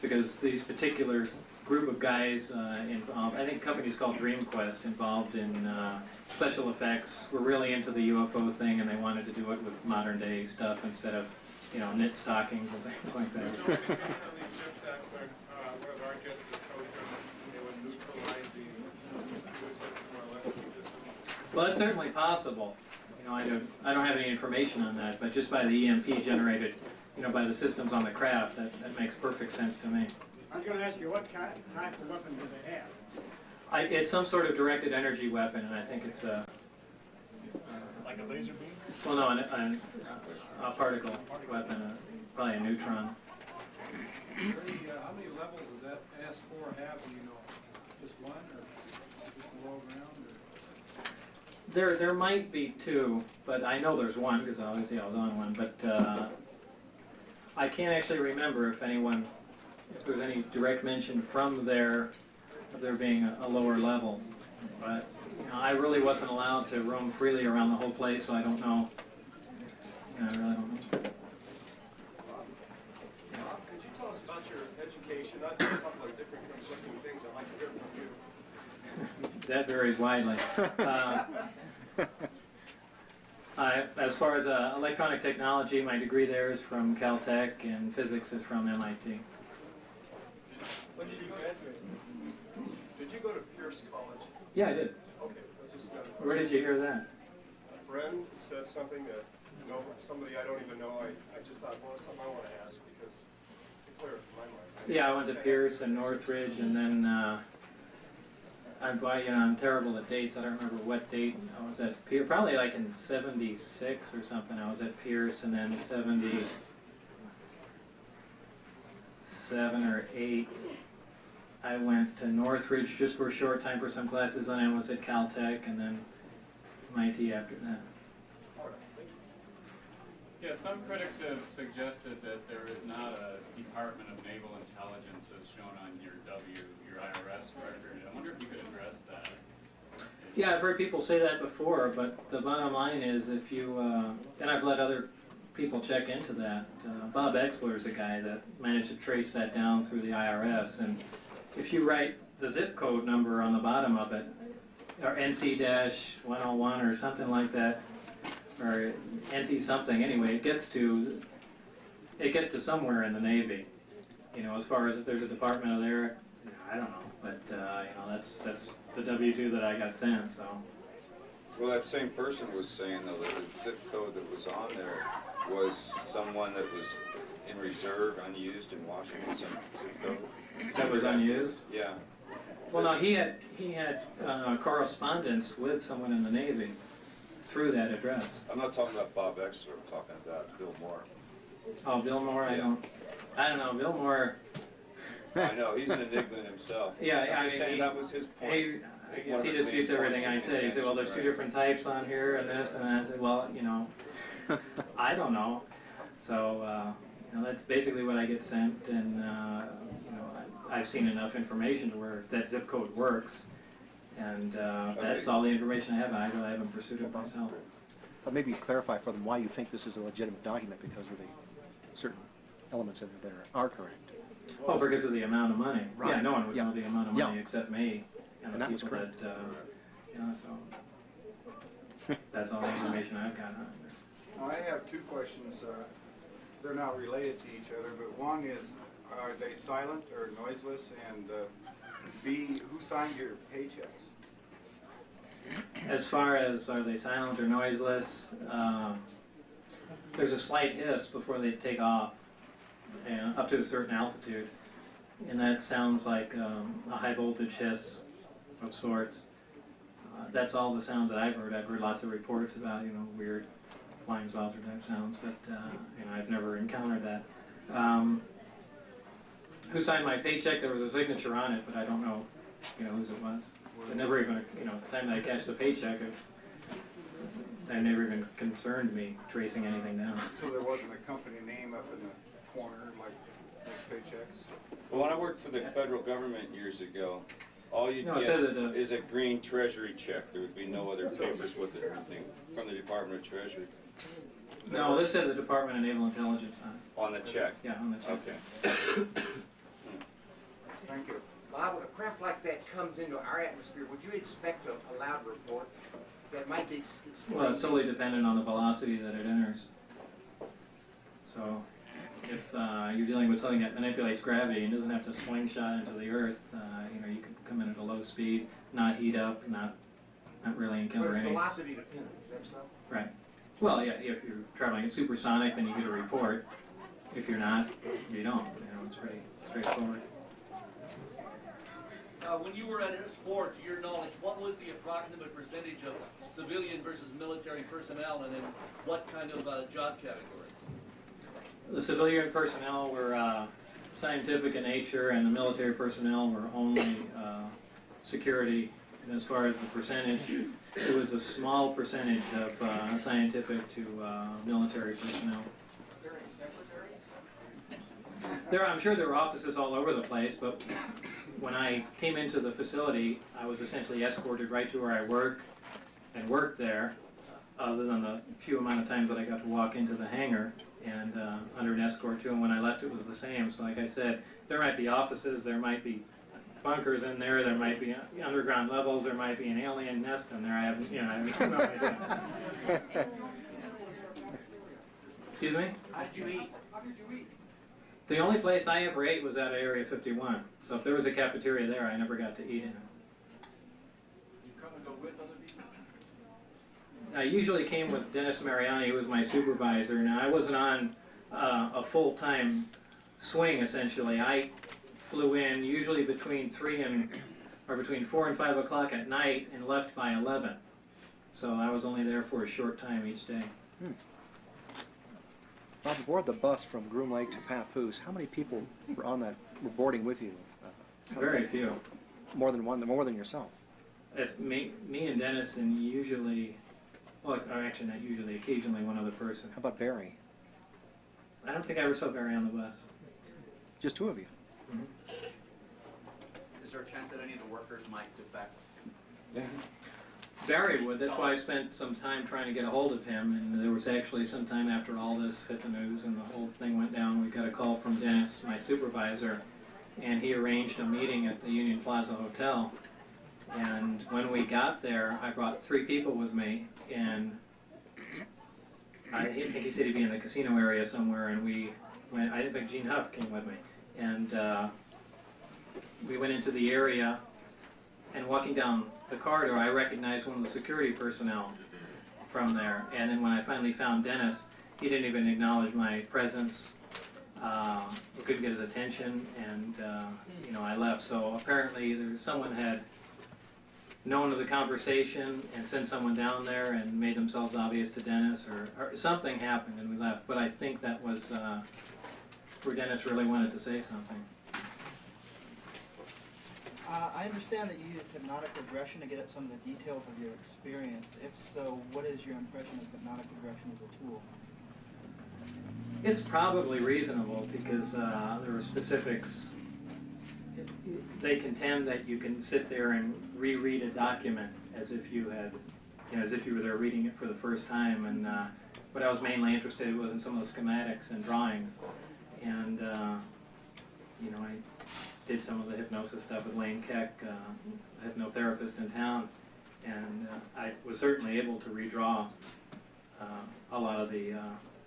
because these particular group of guys involved, I think the company's called DreamQuest, involved in special effects, were really into the UFO thing, and they wanted to do it with modern day stuff instead of knit stockings and things like that. Well, it's certainly possible. I don't have any information on that, but just by the EMP generated, by the systems on the craft, that makes perfect sense to me. I was going to ask you, what type of weapon do they have? It's some sort of directed energy weapon, and I think it's a... like a laser beam? Well, no, a particle weapon, probably a neutron. How many levels does that S4 have, do you know? Just one, or just below ground? Or? There might be two, but I know there's one, because obviously I was on one, but I can't actually remember if there's any direct mention from there of there being a lower level. But I really wasn't allowed to roam freely around the whole place, so I don't know. I really don't know. Could you tell us about your education? Not just a couple of different conflicting things I'd like to hear from you. That varies widely. As far as electronic technology, my degree there is from Caltech, and physics is from MIT. When did you graduate? Did you go to Pierce College? Yeah, I did. Okay, that's just Where did you hear that? A friend said something that, somebody I don't even know. I just thought, well, it's something I want to ask because it's clear in my mind. Yeah, I went to Pierce and Northridge, and then I'm terrible at dates. I don't remember what date I was at Pierce. Probably like in '76 or something. I was at Pierce, and then '77 or '8. I went to Northridge just for a short time for some classes, and I was at Caltech, and then MIT after that. Yeah, some critics have suggested that there is not a Department of Naval Intelligence as shown on your IRS record. I wonder if you could address that. Yeah, I've heard people say that before, but the bottom line is if you, and I've let other people check into that. Bob Exler is a guy that managed to trace that down through the IRS, and if you write the zip code number on the bottom of it, or NC-101 or something like that, or NC something. Anyway, it gets to somewhere in the Navy. You know, as far as if there's a department of there, you know, I don't know. But you know, that's the W-2 that I got sent. So. Well, that same person was saying though that the zip code that was on there was someone that was in reserve, unused in Washington, some zip code. That was unused? Yeah. Well, no, he had correspondence with someone in the Navy through that address. I'm not talking about Bob Exler, I'm talking about Bill Moore. Oh, Bill Moore, I don't know, Bill Moore. I know, he's an enigma himself. Yeah, I'm just saying that was his point. I guess he disputes everything I say. He said, well, there's two different types on here and this, and I said, well, you know, I don't know. So, you know, that's basically what I get sent, and, you know, I've seen enough information to where that zip code works, and that's all the information I have. I really haven't pursued it myself. But maybe clarify for them why you think this is a legitimate document because of the certain elements in it that are correct. Oh, because of the amount of money. Right. Yeah, no one would know the amount of money except me and the that was people correct. that, you know, so that's all the information I've got on it. I have two questions. They're not related to each other, but one is, are they silent or noiseless? And B, who signed your paychecks? As far as are they silent or noiseless, there's a slight hiss before they take off, and up to a certain altitude, and that sounds like a high voltage hiss of sorts. That's all the sounds that I've heard. I've heard lots of reports about, you know, weird flying saucer type sounds, but you know, I've never encountered that. Who signed my paycheck? There was a signature on it, but I don't know, you know, whose it was. It never even, you know, at the time that I cashed the paycheck, it never even concerned me tracing anything down. So there wasn't a company name up in the corner like those paychecks? Well, when I worked for the federal government years ago, all you'd No, it get said that, is a green treasury check. There would be no other papers with it or anything from the Department of Treasury. no, this said the Department of Naval Intelligence on it. On the check? Yeah, on the check. Okay. Thank you. Bob, when a craft like that comes into our atmosphere, would you expect a loud report that might be explained? Well, it's solely dependent on the velocity that it enters. So, if you're dealing with something that manipulates gravity and doesn't have to slingshot into the earth, you know, you can come in at a low speed, not heat up, not really encounter But it's any. velocity dependent, is that so? Right. Well, yeah, if you're traveling at supersonic, then you get a report. If you're not, you don't. You know, it's pretty straightforward. When you were at S4, to your knowledge, what was the approximate percentage of civilian versus military personnel, and in what kind of job categories? The civilian personnel were scientific in nature, and the military personnel were only security. And as far as the percentage, it was a small percentage of scientific to military personnel. Are there any secretaries? I'm sure there were offices all over the place, but when I came into the facility, I was essentially escorted right to where I work and worked there, other than the few amount of times that I got to walk into the hangar and under an escort too, and when I left it was the same. So like I said, there might be offices, there might be bunkers in there, there might be underground levels, there might be an alien nest in there. I have no idea. Excuse me? How did you eat? How did you eat? The only place I ever ate was at Area 51. So if there was a cafeteria there, I never got to eat in it. You come and go with other people? I usually came with Dennis Mariani, who was my supervisor. Now, I wasn't on a full-time swing, essentially. I flew in usually between 4 and 5 o'clock at night and left by 11. So I was only there for a short time each day. Bob, aboard the bus from Groom Lake to Papoose, how many people were boarding with you? Very few. More than one, more than yourself. It's me and Dennis, and usually, well, actually not usually, occasionally one other person. How about Barry? I don't think I ever saw Barry on the bus. Just two of you? Mm-hmm. Is there a chance that any of the workers might defect? Barry would. That's why I spent some time trying to get a hold of him, and there was actually some time after all this hit the news and the whole thing went down, we got a call from Dennis, my supervisor, and he arranged a meeting at the Union Plaza Hotel And when we got there, I brought 3 people with me, and I think he said he'd be in the casino area somewhere, and we went. I think Gene Huff came with me, and we went into the area. And walking down the corridor, I recognized one of the security personnel from there. And then when I finally found Dennis, he didn't even acknowledge my presence. We couldn't get his attention, and you know, I left. So apparently, someone had known of the conversation and sent someone down there and made themselves obvious to Dennis, or something happened, and we left. But I think that was where Dennis really wanted to say something. I understand that you used hypnotic regression to get at some of the details of your experience. If so, what is your impression of hypnotic regression as a tool? It's probably reasonable because there are specifics. They contend that you can sit there and reread a document as if you had, you know, as if you were there reading it for the first time. And what I was mainly interested in was in some of the schematics and drawings. And you know, I did some of the hypnosis stuff with Wayne Keck, a hypnotherapist in town, and I was certainly able to redraw a lot of the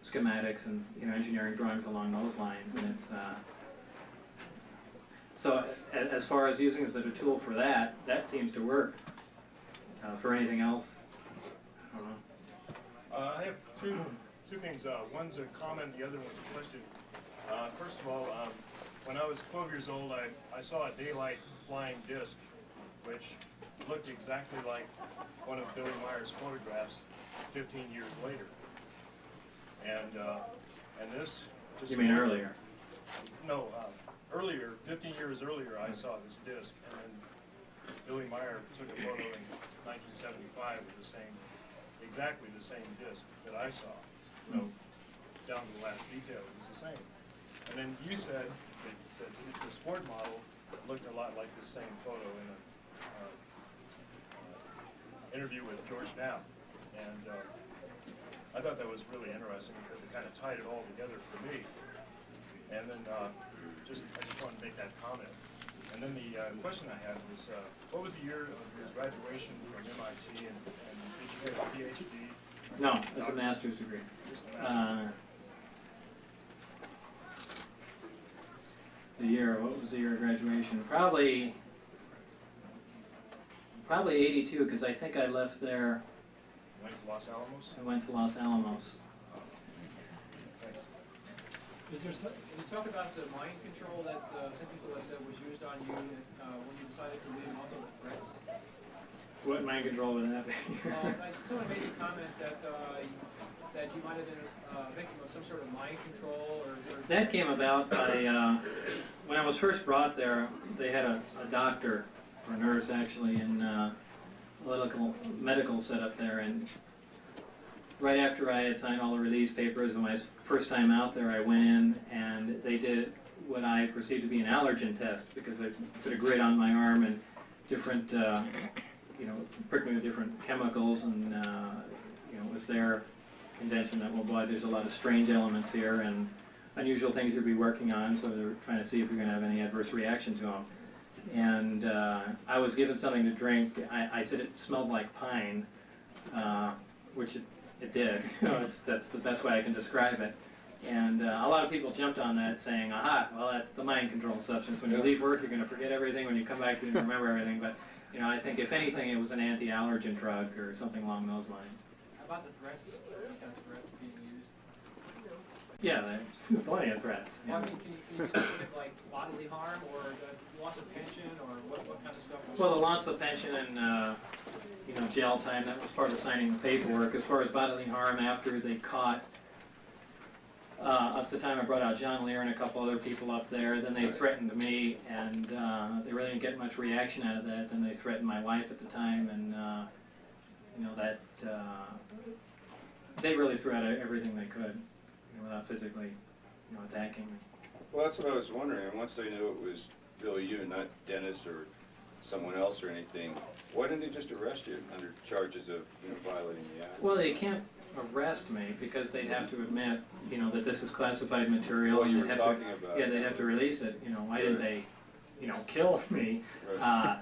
schematics and, you know, engineering drawings along those lines. And it's so as far as using it as a tool for that, that seems to work. For anything else, I don't know. I have two things. One's a comment, the other one's a question. First of all, when I was 12 years old, I saw a daylight flying disc, which looked exactly like one of Billy Meyer's photographs 15 years later. And this... Just you mean earlier? No, earlier, 15 years earlier, I saw this disc, and then Billy Meyer took a photo in 1975 with the same, exactly the same disc that I saw. So, down to the last detail, it was the same. And then you said that the sport model looked a lot like the same photo in an interview with George Knapp. And I thought that was really interesting because it kind of tied it all together for me. And then I just wanted to make that comment. And then the question I had was, what was the year of your graduation from MIT, and did you get a PhD? No, it's a master's degree. Just a master's. The year, what was the year of graduation? Probably 82, because I think I left there. Went to Los Alamos? I went to Los Alamos. Thanks. Can you talk about the mind control that some people have said was used on you when you decided to leave, and also the threats? What mind control would that be? Someone made the comment that you might have been victim of some sort of mind control, or that came about by when I was first brought there. They had a doctor, or nurse actually, in a medical setup there, and right after I had signed all the release papers, when my first time out there, I went in and they did what I perceived to be an allergen test, because they put a grid on my arm and different, you know, pricked me with different chemicals, and you know, it was their contention that, well, boy, there's a lot of strange elements here and unusual things you'd be working on, so they're trying to see if you're going to have any adverse reaction to them. And I was given something to drink. I said it smelled like pine, which it did. You know, that's the best way I can describe it. And a lot of people jumped on that, saying, aha, well, that's the mind control substance. When you leave work, you're going to forget everything. When you come back, you can remember everything. But, you know, I think if anything, it was an anti-allergen drug or something along those lines. how about the threats? What kind of threats being used? Yeah, there's plenty of threats. Well, I mean, can you think of like bodily harm or loss of pension, or what kind of stuff? Well, the loss of pension and you know, jail time, that was part of signing the paperwork. As far as bodily harm, after they caught us the time I brought out John Lear and a couple other people up there, then they threatened me, and they really didn't get much reaction out of that. Then they threatened my wife at the time, and you know, that they really threw out everything they could, you know, without physically, you know, attacking me. Well, that's what I was wondering. And once they knew it was Billy, you, not Dennis or someone else or anything, why didn't they just arrest you under charges of, you know, violating the act? Well, they can't arrest me because they'd have to admit, you know, that this is classified material. Well, you were they'd have talking to, about. Yeah, they'd have to release it. You know, why didn't they, you know, kill me? Right.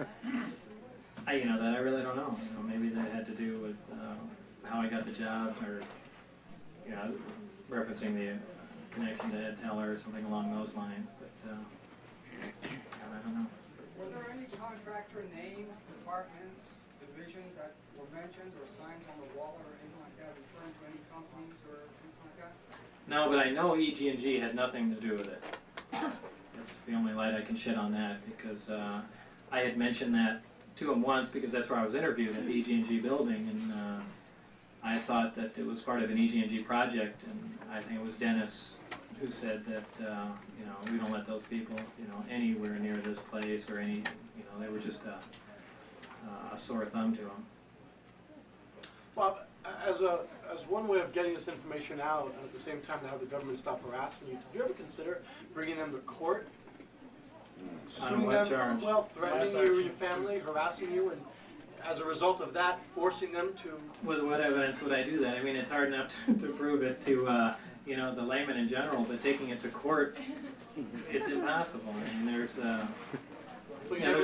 That I really don't know. Maybe that had to do with how I got the job, or referencing the connection to Ed Teller or something along those lines. But I don't know. Were there any contractor names, departments, divisions that were mentioned, or signs on the wall, or anything like that, referring to any companies or anything like that? No, but I know EG&G had nothing to do with it. That's the only light I can shed on that, because I had mentioned that to him once, because that's where I was interviewed, at the EG&G building, and I thought that it was part of an EG&G project, and I think it was Dennis who said that we don't let those people anywhere near this place or any, they were just a sore thumb to them. Well, as one way of getting this information out, and at the same time to have the government stop harassing you, did you ever consider bringing them to court? Suing them, charge? well, threatening you and your family, harassing you, and as a result of that, forcing them to... With what evidence would I do that? I mean, it's hard enough to prove it to, the layman in general, but taking it to court, it's impossible. I mean, there's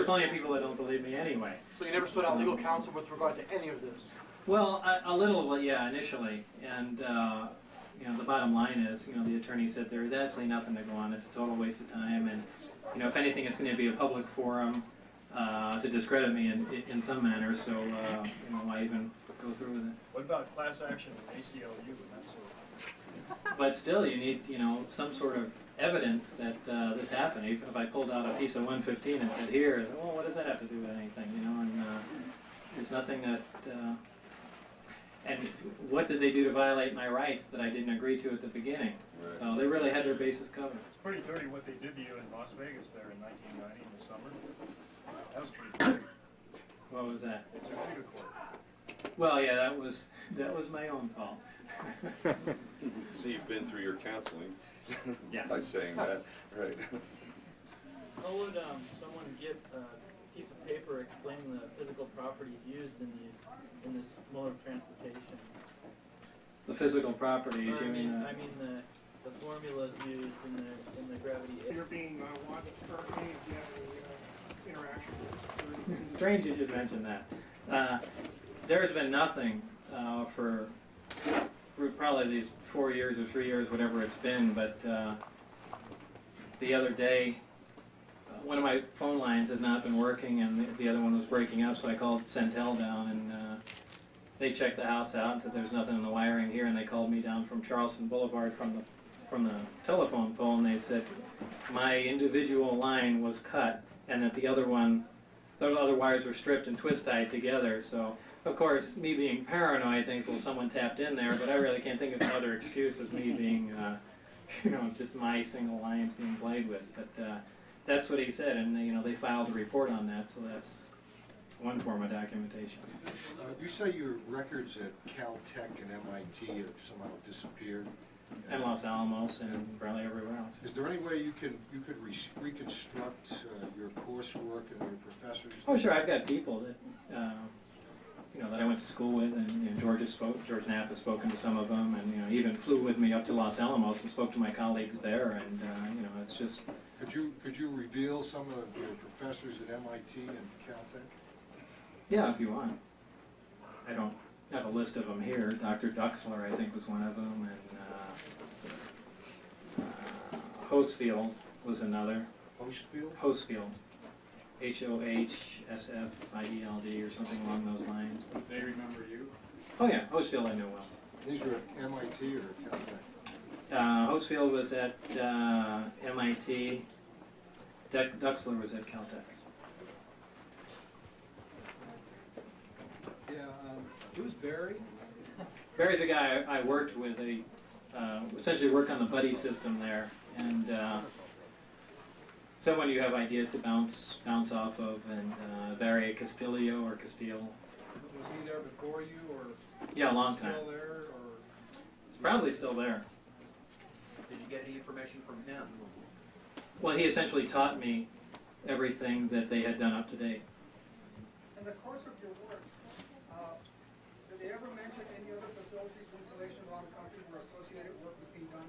plenty of people that don't believe me anyway. So you never sought out legal counsel with regard to any of this? Well, a little, yeah, initially. And, the bottom line is, the attorney said there is absolutely nothing to go on. It's a total waste of time. And, if anything, it's going to be a public forum to discredit me in some manner. So, why even go through with it? What about class action and ACLU and that sort of thing? But still, you need, some sort of evidence that this happened. If I pulled out a piece of 115 and said, here, well, what does that have to do with anything, And there's nothing that... and what did they do to violate my rights that I didn't agree to at the beginning? Right. So they really had their bases covered. It's pretty dirty what they did to you in Las Vegas there in 1990 in the summer. That was pretty dirty. What was that? They took you to court. Well, yeah, that was my own fault. So you've been through your counseling. Yeah. By saying that, right? How would someone get a piece of paper explaining the physical properties used in this mode of transportation? The physical properties, I you mean? I mean the formulas used in the gravity. You're being watched currently. Do you have any interaction with It's strange you should mention that. There's been nothing for probably these 4 years or 3 years, whatever it's been, but the other day, one of my phone lines has not been working, and the other one was breaking up, so I called Centel down, and they checked the house out and said there's nothing in the wiring here, and they called me down from Charleston Boulevard from the telephone pole, and they said my individual line was cut, and that the other wires were stripped and twist tied together. So, of course, me being paranoid thinks, well, someone tapped in there, but I really can't think of another excuse as me being, just my single lines being played with. But that's what he said, and they filed a report on that, so that's one form of documentation. You say your records at Caltech and MIT have somehow disappeared? And Los Alamos and probably everywhere else. Is there any way you could reconstruct your coursework and your professors? Oh, sure. I've got people that that I went to school with, and George Knapp has spoken to some of them, and he even flew with me up to Los Alamos and spoke to my colleagues there, and it's just. Could you reveal some of your professors at MIT and Caltech? Yeah, if you want. I don't have a list of them here. Dr. Duxler, I think, was one of them, and Hosefield was another. Hosefield? Hosefield. Hoshsfield or something along those lines. They remember you? Oh yeah, Hosefield I know well. These were at MIT or Caltech? Hosefield was at MIT. Duxler was at Caltech. Yeah, who's Barry? Barry's a guy I worked with. He essentially worked on the buddy system there, and someone you have ideas to bounce off of, and Barry Castillo or Castile. Was he there before you, or? Yeah, a long time. Still there, or? He's probably still there. Did you get any information from him? Well, he essentially taught me everything that they had done up to date. In the course of your work, did they ever mention any other facilities, installations around the country where associated work was being done?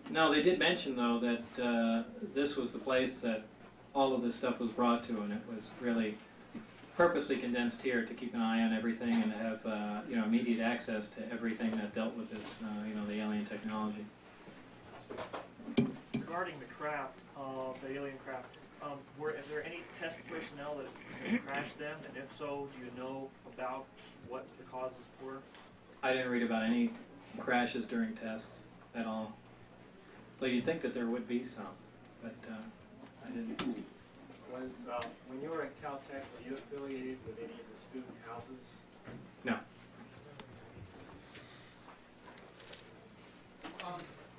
No, they did mention, though, that this was the place that all of this stuff was brought to, and it was really purposely condensed here to keep an eye on everything and have you know, immediate access to everything that dealt with this, you know, the alien technology. Regarding the craft, the alien craft, is there any test personnel that crashed them? And if so, do you know about what the causes were? I didn't read about any crashes during tests at all. Though you'd think that there would be some, but I didn't. When you were at Caltech, were you affiliated with any of the student houses? No.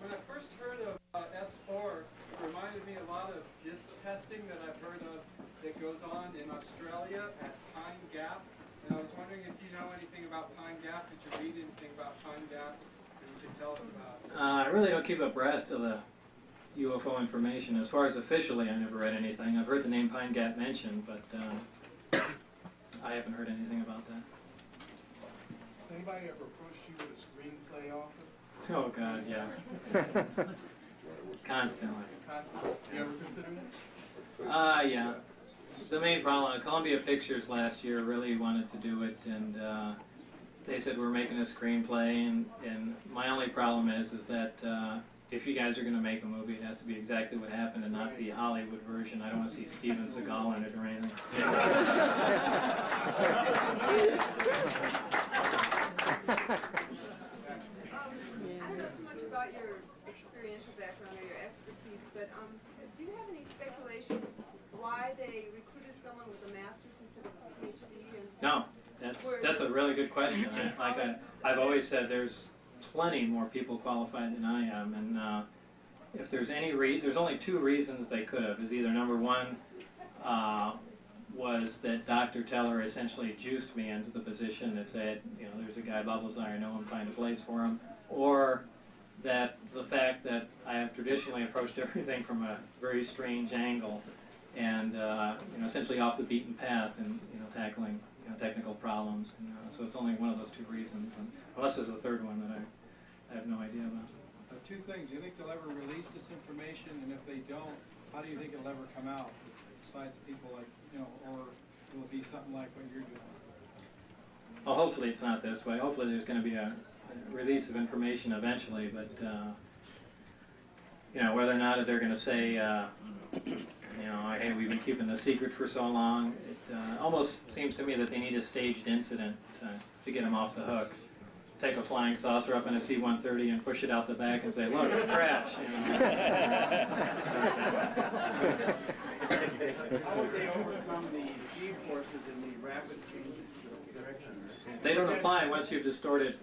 When I first heard of S4, it reminded me a lot of disk testing that I've heard of that goes on in Australia at Pine Gap. And I was wondering if you know anything about Pine Gap. Did you read anything about Pine Gap that you could tell us about? I really don't keep abreast of the UFO information. As far as officially, I never read anything. I've heard the name Pine Gap mentioned, but I haven't heard anything about that. Has anybody ever approached you with a screenplay offer? Oh, God, yeah. Constantly. Constantly? You ever considered it? Yeah. The main problem, Columbia Pictures last year really wanted to do it, and they said we're making a screenplay, and my only problem is that if you guys are going to make a movie, it has to be exactly what happened and not the Hollywood version. I don't want to see Steven Seagal in it or anything. I don't know too much about your experiential background or your expertise, but do you have any speculation why they recruited someone with a master's instead of a PhD? And No, that's a really good question. I've always said there's plenty more people qualified than I am, and if there's any there's only two reasons they could have. Is either number one was that Dr. Teller essentially juiced me into the position that said, you know, there's a guy Bubbles, I know him, find a place for him, or that the fact that I have traditionally approached everything from a very strange angle and you know, essentially off the beaten path and, you know, tackling, you know, technical problems. And, so it's only one of those two reasons, and unless there's a third one that I have no idea about. Two things. Do you think they'll ever release this information? And if they don't, how do you think it'll ever come out? Besides people like, you know, or will it be something like what you're doing? Well, hopefully it's not this way. Hopefully there's going to be a release of information eventually, but you know, whether or not they're going to say, you know, hey, we've been keeping the secret for so long, it almost seems to me that they need a staged incident to get them off the hook. Take a flying saucer up in a C-130 and push it out the back and say, look, it crashed. You know? How would they overcome the G-forces and the rapid changes of direction? They don't apply once you've distorted.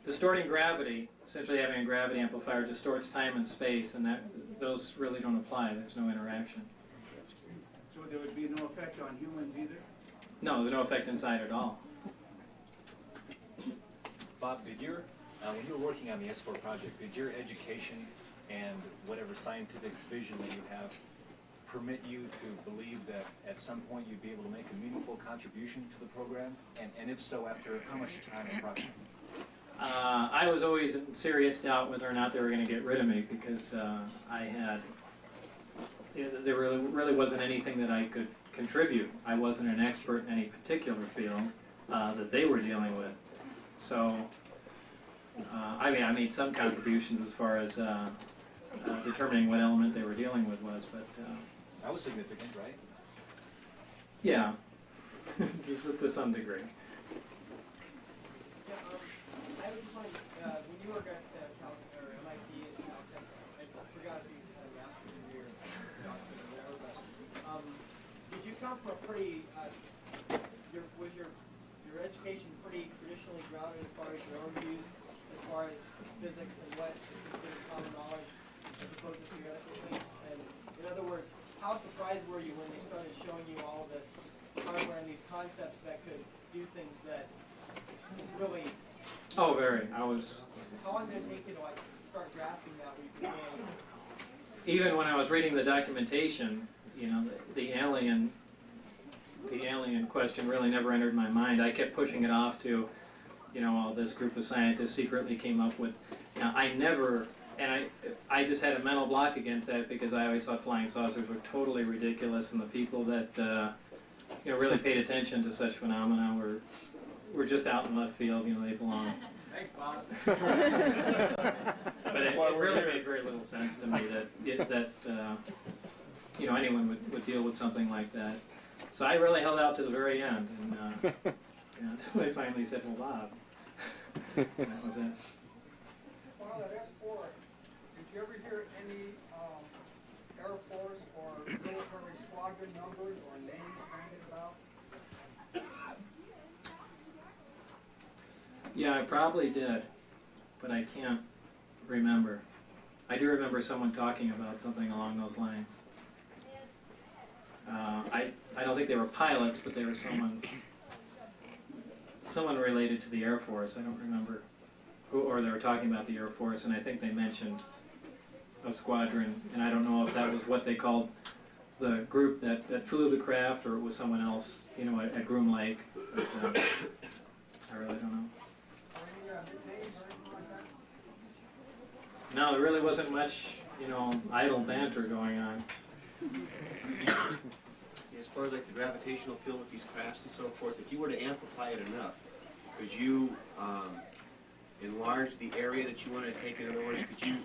Distorting gravity, essentially having a gravity amplifier, distorts time and space, and those really don't apply. There's no interaction. So there would be no effect on humans either? No, there's no effect inside at all. Bob, when you were working on the S4 project, did your education and whatever scientific vision that you have permit you to believe that at some point you'd be able to make a meaningful contribution to the program? And if so, after how much time approximately? I was always in serious doubt whether or not they were going to get rid of me because there really wasn't anything that I could contribute. I wasn't an expert in any particular field that they were dealing with. So, I mean, I made some contributions as far as determining what element they were dealing with was, but... that was significant, right? Yeah, to some degree. I was wondering, when you were at MIT and Caltech, I forgot if you had a master's degree or doctorate or whatever, but did you come from a pretty, was your education pretty traditionally grounded as far as your own views, as far as physics and what is considered common knowledge, as opposed to theoretical things? And in other words, how surprised were you when they started showing you all this hardware and these concepts that could do things that is really... Oh, very. I was... How long did it take you to like start grasping that? Even when I was reading the documentation, you know, the alien question really never entered my mind. I kept pushing it off to, you know, all this group of scientists secretly came up with. Now, I never, and I just had a mental block against that because I always thought flying saucers were totally ridiculous, and the people that really paid attention to such phenomena. We're just out in left field. They belong. Thanks, Bob. But it really made very little sense to me that anyone would deal with something like that. So I really held out to the very end, and I finally said, "Well, Bob," and that was it. Well, at S4, did you ever hear any Air Force or military squadron numbers or names bandied about? Yeah, I probably did, but I can't remember. I do remember someone talking about something along those lines. I don't think they were pilots, but they were someone related to the Air Force. I don't remember who, or they were talking about the Air Force, and I think they mentioned a squadron, and I don't know if that was what they called the group that flew the craft, or it was someone else, at Groom Lake. But, I really don't know. No, there really wasn't much, idle banter going on. As far as like the gravitational field with these crafts and so forth, if you were to amplify it enough, could you enlarge the area that you wanted to take? In other words, could you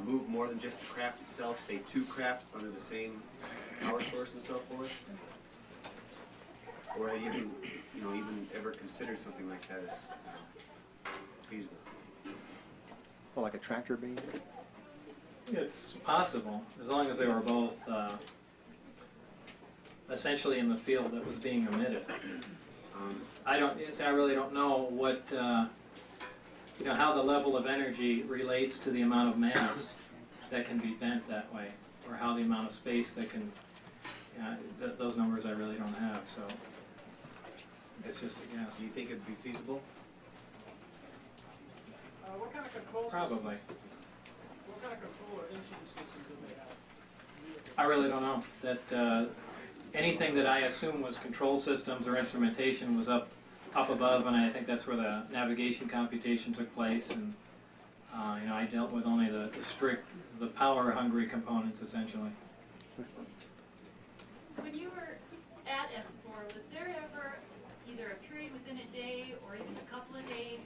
move more than just the craft itself, say 2 crafts under the same power source and so forth? Or even ever consider something like that as feasible? Well, like a tractor beam? It's possible, as long as they were both essentially in the field that was being emitted. I really don't know what, how the level of energy relates to the amount of mass that can be bent that way, or how the amount of space that can, those numbers I really don't have, so it's just a guess. Do you think it would be feasible? What kind of control Probably. systems? What kind of control or instrument systems do they have? I really don't know. That anything that I assume was control systems or instrumentation was up above, and I think that's where the navigation computation took place. And I dealt with only the power-hungry components essentially. When you were at S4, was there ever either a period within a day or even a couple of days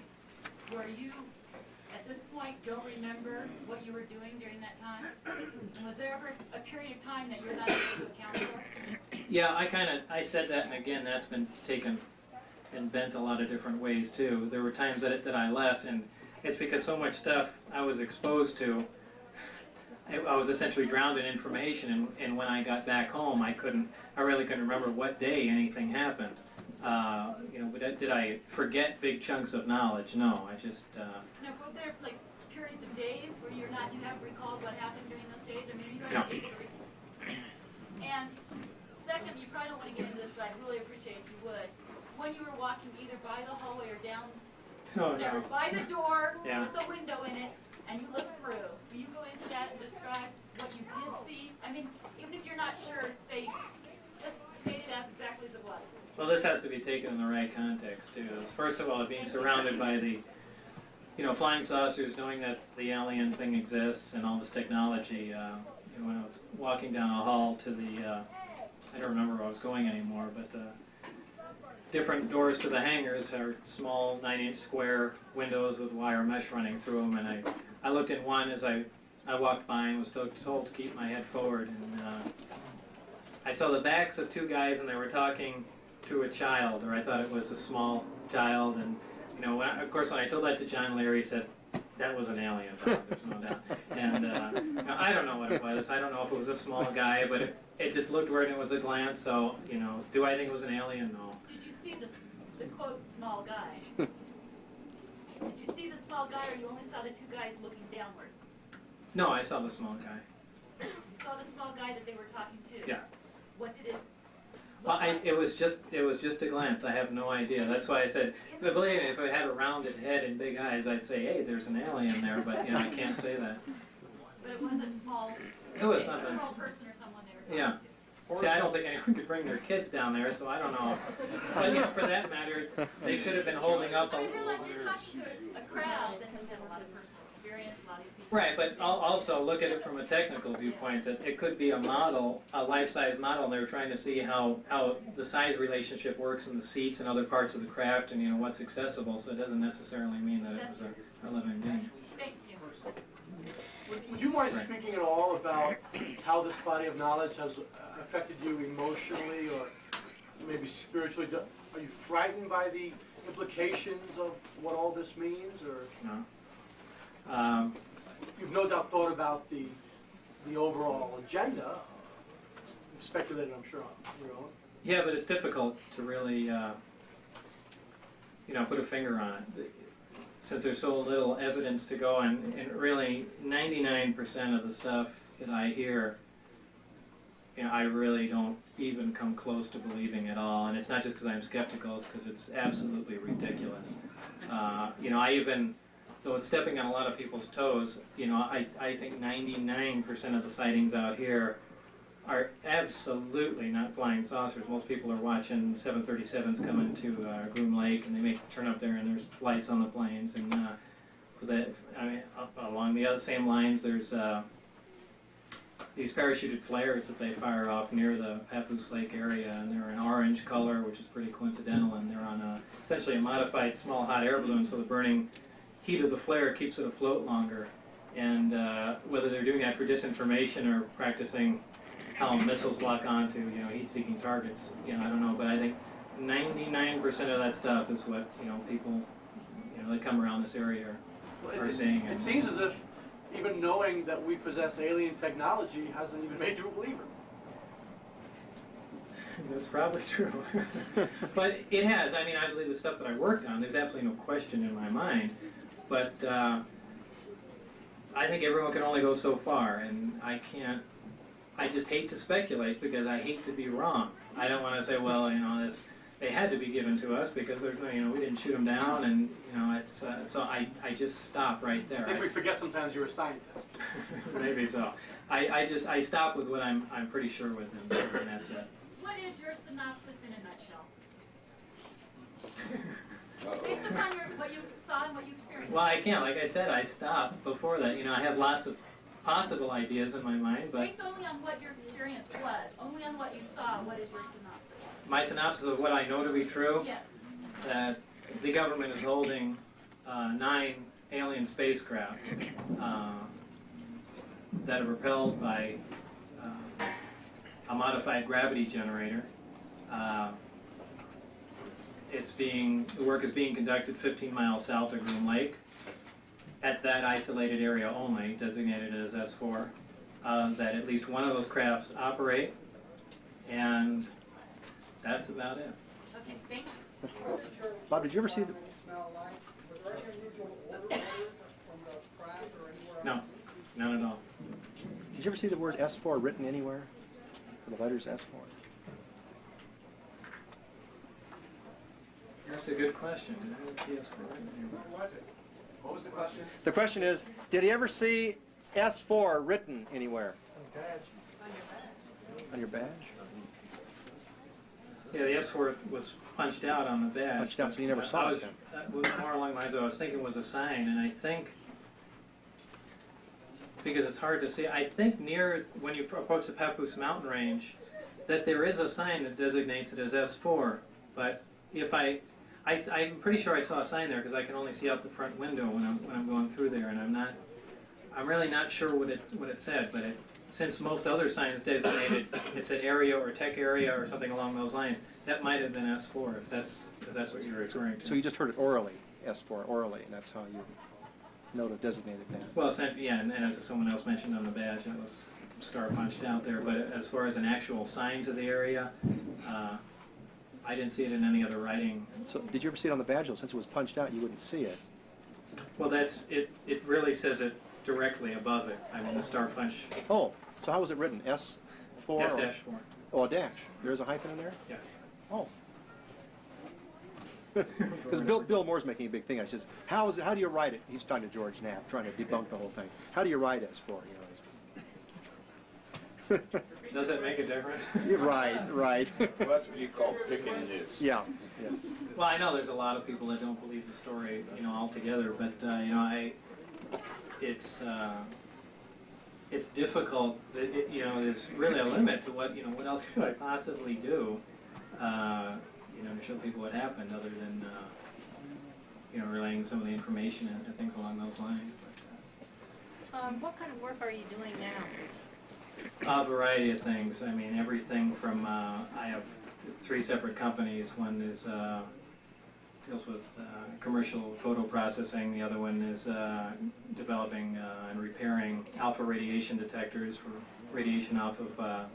where you, at this point, don't remember what you were doing during that time? And was there ever a period of time that you're not able to account for? Yeah, I said that, and again, that's been taken and bent a lot of different ways too. There were times that I left, and it's because so much stuff I was exposed to, I was essentially drowned in information, and when I got back home, I really couldn't remember what day anything happened. But did I forget big chunks of knowledge? No, I just. Now, were there like periods of days where you haven't recalled what happened during those days? I mean, you No. weren't able to recall. And second, you probably don't want to get into this, but I'd really appreciate if you would. When you were walking either by the hallway or down, by the door with the window in it, and you look through, will you go into that and describe what you did see? I mean, even if you're not sure, say, just state it as exactly as it was. Well, this has to be taken in the right context too. First of all, being surrounded by the, flying saucers, knowing that the alien thing exists and all this technology. When I was walking down a hall to the, I don't remember where I was going anymore, but the different doors to the hangars are small 9-inch square windows with wire mesh running through them, and I looked in one as I walked by and was told to keep my head forward, and I saw the backs of 2 guys, and they were talking to a child, or I thought it was a small child, and of course when I told that to John, Larry said that was an alien, there's no doubt. And I don't know what it was. I don't know if it was a small guy, but it just looked weird and it was a glance. So do I think it was an alien? No. Did you see the quote small guy? Did you see the small guy, or you only saw the 2 guys looking downward? No, I saw the small guy. You saw the small guy that they were talking to. Yeah. What did it? Well, it was just a glance. I have no idea. That's why I said, but believe me, if I had a rounded head and big eyes, I'd say, hey, there's an alien there. But I can't say that. But it was a small. It was something. Small person or someone they were talking to. See, I don't think anyone could bring their kids down there, so I don't know. But for that matter, they could have been holding up. I realize you're talking to a crowd that has had a lot of personal experience. A lot of these people. Right, but also look at it from a technical viewpoint, that it could be a model, a life-size model, and they were trying to see how the size relationship works in the seats and other parts of the craft, and what's accessible. So it doesn't necessarily mean that it was a living being. Thank you. Would you mind speaking at all about how this body of knowledge has affected you emotionally or maybe spiritually? Are you frightened by the implications of what all this means, or No. You've no doubt thought about the overall agenda? You've speculated, I'm sure, on your own. Yeah, but it's difficult to really, put a finger on it, since there's so little evidence to go on, and really 99% of the stuff that I hear, I really don't even come close to believing at all. And it's not just because I'm skeptical, it's because it's absolutely ridiculous. I even, though it's stepping on a lot of people's toes, I think 99% of the sightings out here are absolutely not flying saucers. Most people are watching 737s come into Groom Lake, and they may turn up there and there's lights on the planes. And along the other same lines, there's these parachuted flares that they fire off near the Papoose Lake area, and they're an orange color, which is pretty coincidental, and they're on essentially a modified small hot air balloon, so the burning heat of the flare keeps it afloat longer. And whether they're doing that for disinformation or practicing how missiles lock onto heat-seeking targets, I don't know, but I think 99% of that stuff is what people that come around this area are seeing. It seems as if even knowing that we possess alien technology hasn't even made you a believer. That's probably true. But it has. I mean, I believe the stuff that I worked on, there's absolutely no question in my mind. But I think everyone can only go so far, and I just hate to speculate because I hate to be wrong. I don't want to say, well, they had to be given to us because we didn't shoot them down, and it's so I just stop right there. I think we forget sometimes you're a scientist. Maybe so. I stop with what I'm pretty sure with them, and that's it. What is your synopsis in a nutshell? Based upon what you saw and what you experienced. Well, I can't. Like I said, I stopped before that. I have lots of possible ideas in my mind, but based only on what your experience was, only on what you saw, what is your synopsis? My synopsis of what I know to be true, yes, that the government is holding 9 alien spacecraft that are propelled by a modified gravity generator. The work is being conducted 15 miles south of Groom Lake, at that isolated area only, designated as S4, that at least one of those crafts operate, and that's about it. Okay, thank you. Bob, did you ever see the... No, not at all. Did you ever see the word S4 written anywhere? Or the letters S4? That's a good question. Did I see S4 written anywhere? What was it? What was the question? The question is, did he ever see S4 written anywhere? On your badge? Yeah, the S4 was punched out on the badge. Punched out, so you never saw it then? That was more along the lines of I was thinking was a sign, and I think, because it's hard to see, I think near, when you approach the Papoose mountain range, that there is a sign that designates it as S4, but if I'm pretty sure I saw a sign there because I can only see out the front window when I'm going through there, and I'm really not sure what it said, but since most other signs designated it's an area or tech area or something along those lines, that might have been S4 if that's what you're referring to. So you just heard it orally, S4 orally, and that's how you know to designate it then. Well, yeah, and as someone else mentioned on the badge, it was star punched out there. But as far as an actual sign to the area, I didn't see it in any other writing. So did you ever see it on the badge? Since it was punched out, you wouldn't see it. Well, it really says it directly above it. I mean, the star punch. Oh, so how was it written? S4? S-4. Oh, a dash. There's a hyphen in there? Yeah. Oh. Because Bill Moore's making a big thing. I says, how do you write it? He's talking to George Knapp, trying to debunk the whole thing. How do you write S4? Does it make a difference? Right. Well, that's what you call picking this. Yeah. Well, I know there's a lot of people that don't believe the story, altogether. But it's difficult. There's really a limit to what else could I possibly do, to show people what happened, other than relaying some of the information and things along those lines. What kind of work are you doing now? A variety of things. I mean, everything from I have 3 separate companies. One is deals with commercial photo processing. The other one is developing and repairing alpha radiation detectors for radiation off of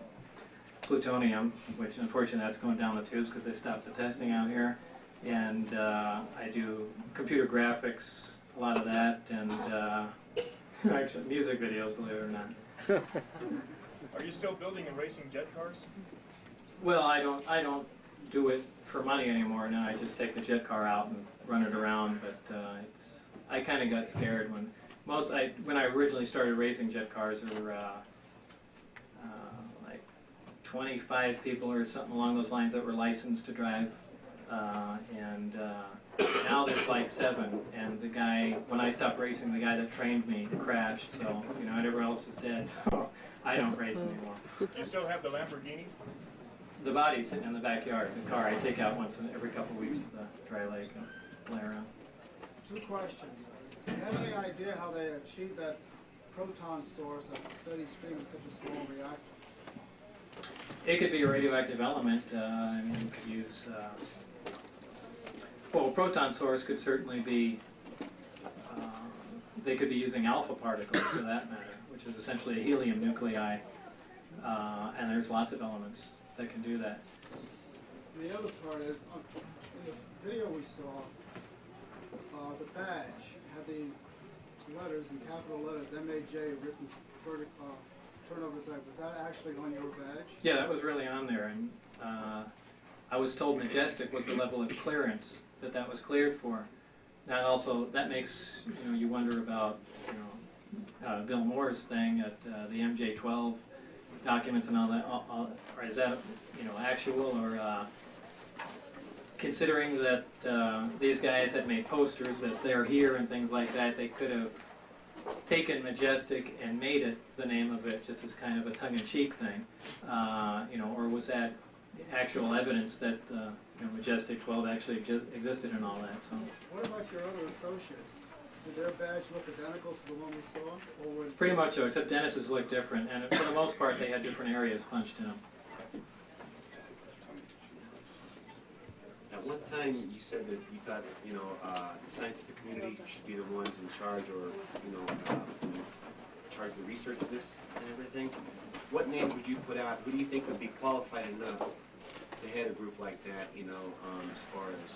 plutonium, which unfortunately that's going down the tubes because they stopped the testing out here. And I do computer graphics, a lot of that, and actually music videos, believe it or not. Are you still building and racing jet cars? Well, I don't do it for money anymore. Now I just take the jet car out and run it around. But I kind of got scared when I originally started racing jet cars. There were like 25 people or something along those lines that were licensed to drive, and now there's like 7. And the guy, when I stopped racing, the guy that trained me crashed. So everyone else is dead. So I don't race anymore. Do you still have the Lamborghini? The body's sitting in the backyard. The car I take out once every couple of weeks to the dry lake and play around. 2 questions. Do you have any idea how they achieved that proton source at the steady stream of such a small reactor? It could be a radioactive element. I mean, you could use... well, a proton source could certainly be... they could be using alpha particles, for that matter, which is essentially a helium nuclei. And there's lots of elements that can do that. The other part is, in the video we saw, the badge had the letters in capital letters, MAJ, written turnover side. Was that actually on your badge? Yeah, that was really on there. And I was told Majestic was the level of clearance that was cleared for. That makes you wonder about Bill Moore's thing at the MJ12 documents and all that. Or is that actual, or considering that these guys had made posters that they're here and things like that, they could have taken Majestic and made it the name of it just as kind of a tongue-in-cheek thing, or was that actual evidence that Majestic 12 actually existed and all that? So. What about your other associates? Did their badge look identical to the one we saw? Or pretty much so, except Dennis's looked different, and for the most part they had different areas punched in them. At one time, you said that you thought the scientific community should be the ones in charge, or charge the research of this and everything. What names would you put out? Who do you think would be qualified enough to head a group like that? As far as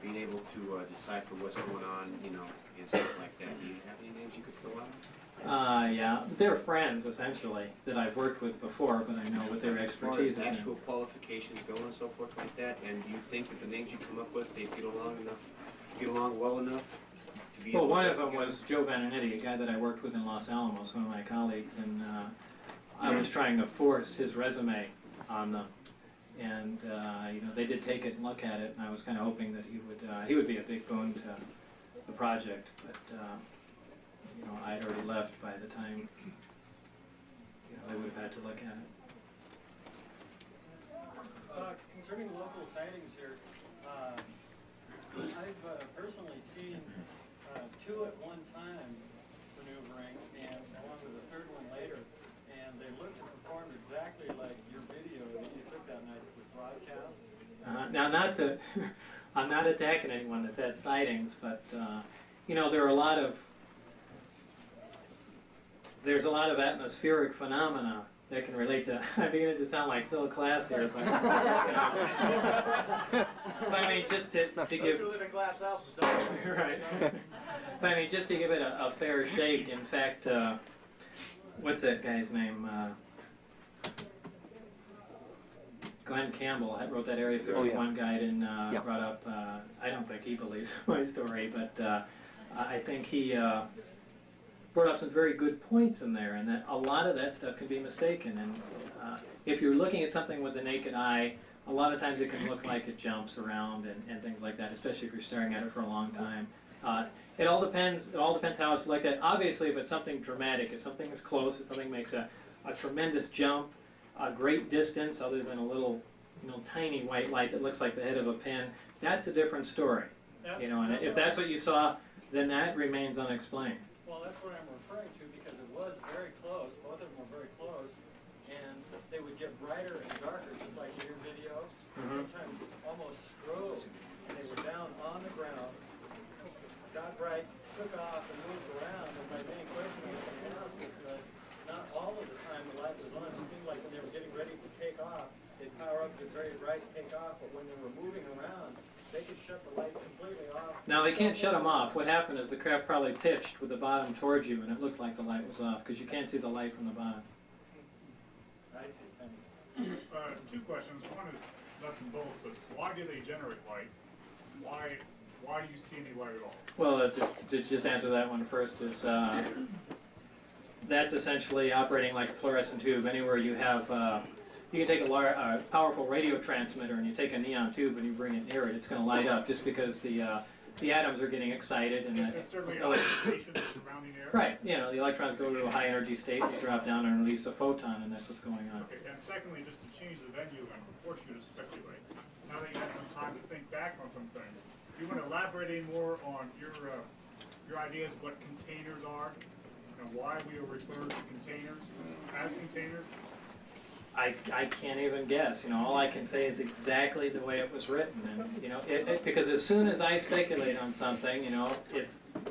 being able to decipher what's going on, and stuff like that. Do you have any names you could throw out? Yeah, they're friends essentially that I've worked with before, but I know what their expertise is. As far as actual qualifications go and so forth like that, and do you think that the names you come up with, they get along well enough to be? Well, one of them was Joe Benedetti, a guy that I worked with in Los Alamos, one of my colleagues, and I was trying to force his resume on them, and they did take it and look at it, and I was kind of hoping that he would be a big boon to the project, but. I'd already left by the time they would have had to look at it. Concerning local sightings here, I've personally seen 2 at one time maneuvering, and along with a 3rd one later, and they looked and performed exactly like your video that you took that night that was broadcast. Now, I'm not attacking anyone that's had sightings, but there are there's a lot of atmospheric phenomena that can relate to. I'm beginning to sound like Phil Class here, but I mean, just to give. Those who live in glass houses don't. Right. But I mean, just to give it a fair shake. In fact, what's that guy's name? Glenn Campbell wrote that Area 51 guide and brought up. I don't think he believes my story, but I think he. Brought up some very good points in there, and that a lot of that stuff can be mistaken. And if you're looking at something with the naked eye, a lot of times it can look like it jumps around and things like that, especially if you're staring at it for a long time. It all depends. It all depends how it's looked at. Obviously, if it's something dramatic, if something is close, if something makes a tremendous jump, a great distance, other than a little, tiny white light that looks like the head of a pin, that's a different story. And if that's what you saw, then that remains unexplained. Well, that's what I'm referring to, because it was very close. Both of them were very close, and they would get brighter and darker, just like in your videos. Sometimes almost strobe, and they were down on the ground, got bright, took off, and moved around. And my main question I was going to ask is that not all of the time the light was on. It seemed like when they were getting ready to take off, they'd power up, get very bright, take off. But when they were moving around, they could shut the lights completely off. Now, they can't shut them off. What happened is the craft probably pitched with the bottom towards you, and it looked like the light was off, because you can't see the light from the bottom. I see, thanks. Two questions. One is nuts and bolts, but why do they generate light? Why do you see any light at all? Well, to just answer that one first is that's essentially operating like a fluorescent tube. Anywhere you have, you can take a powerful radio transmitter and you take a neon tube and you bring it near it, it's going to light up just because the atoms are getting excited. And it's certainly ionization surrounding the air. Right. The electrons go to a high energy state, they drop down and release a photon, and that's what's going on. Okay. And secondly, just to change the venue and force you to speculate, now that you had some time to think back on some things, do you want to elaborate any more on your ideas of what containers are, and why we are referred to containers as containers? I can't even guess. All I can say is exactly the way it was written, and because as soon as I speculate on something,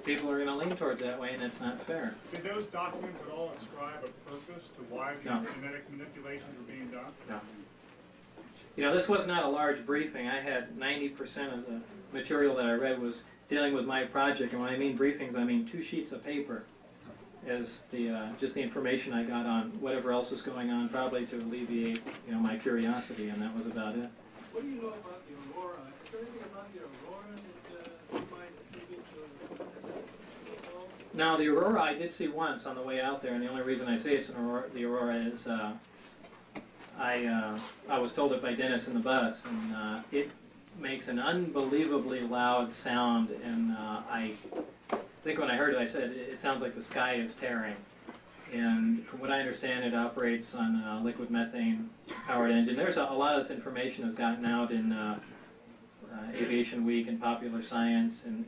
people are going to lean towards that way, and that's not fair. Did those documents at all ascribe a purpose to why these genetic manipulations were being done? No. This was not a large briefing. I had 90% of the material that I read was dealing with my project, and when I mean briefings, I mean 2 sheets of paper as just the information I got on whatever else was going on, probably to alleviate my curiosity, and that was about it. What do you know about the aurora? Is there anything about the aurora that you might attribute to? Now, the aurora I did see once on the way out there, and the only reason I say it's the aurora is I was told it by Dennis in the bus, and it makes an unbelievably loud sound, and I think when I heard it, I said, it sounds like the sky is tearing. And from what I understand, it operates on a liquid methane powered engine. There's a lot of this information has gotten out in Aviation Week and Popular Science, and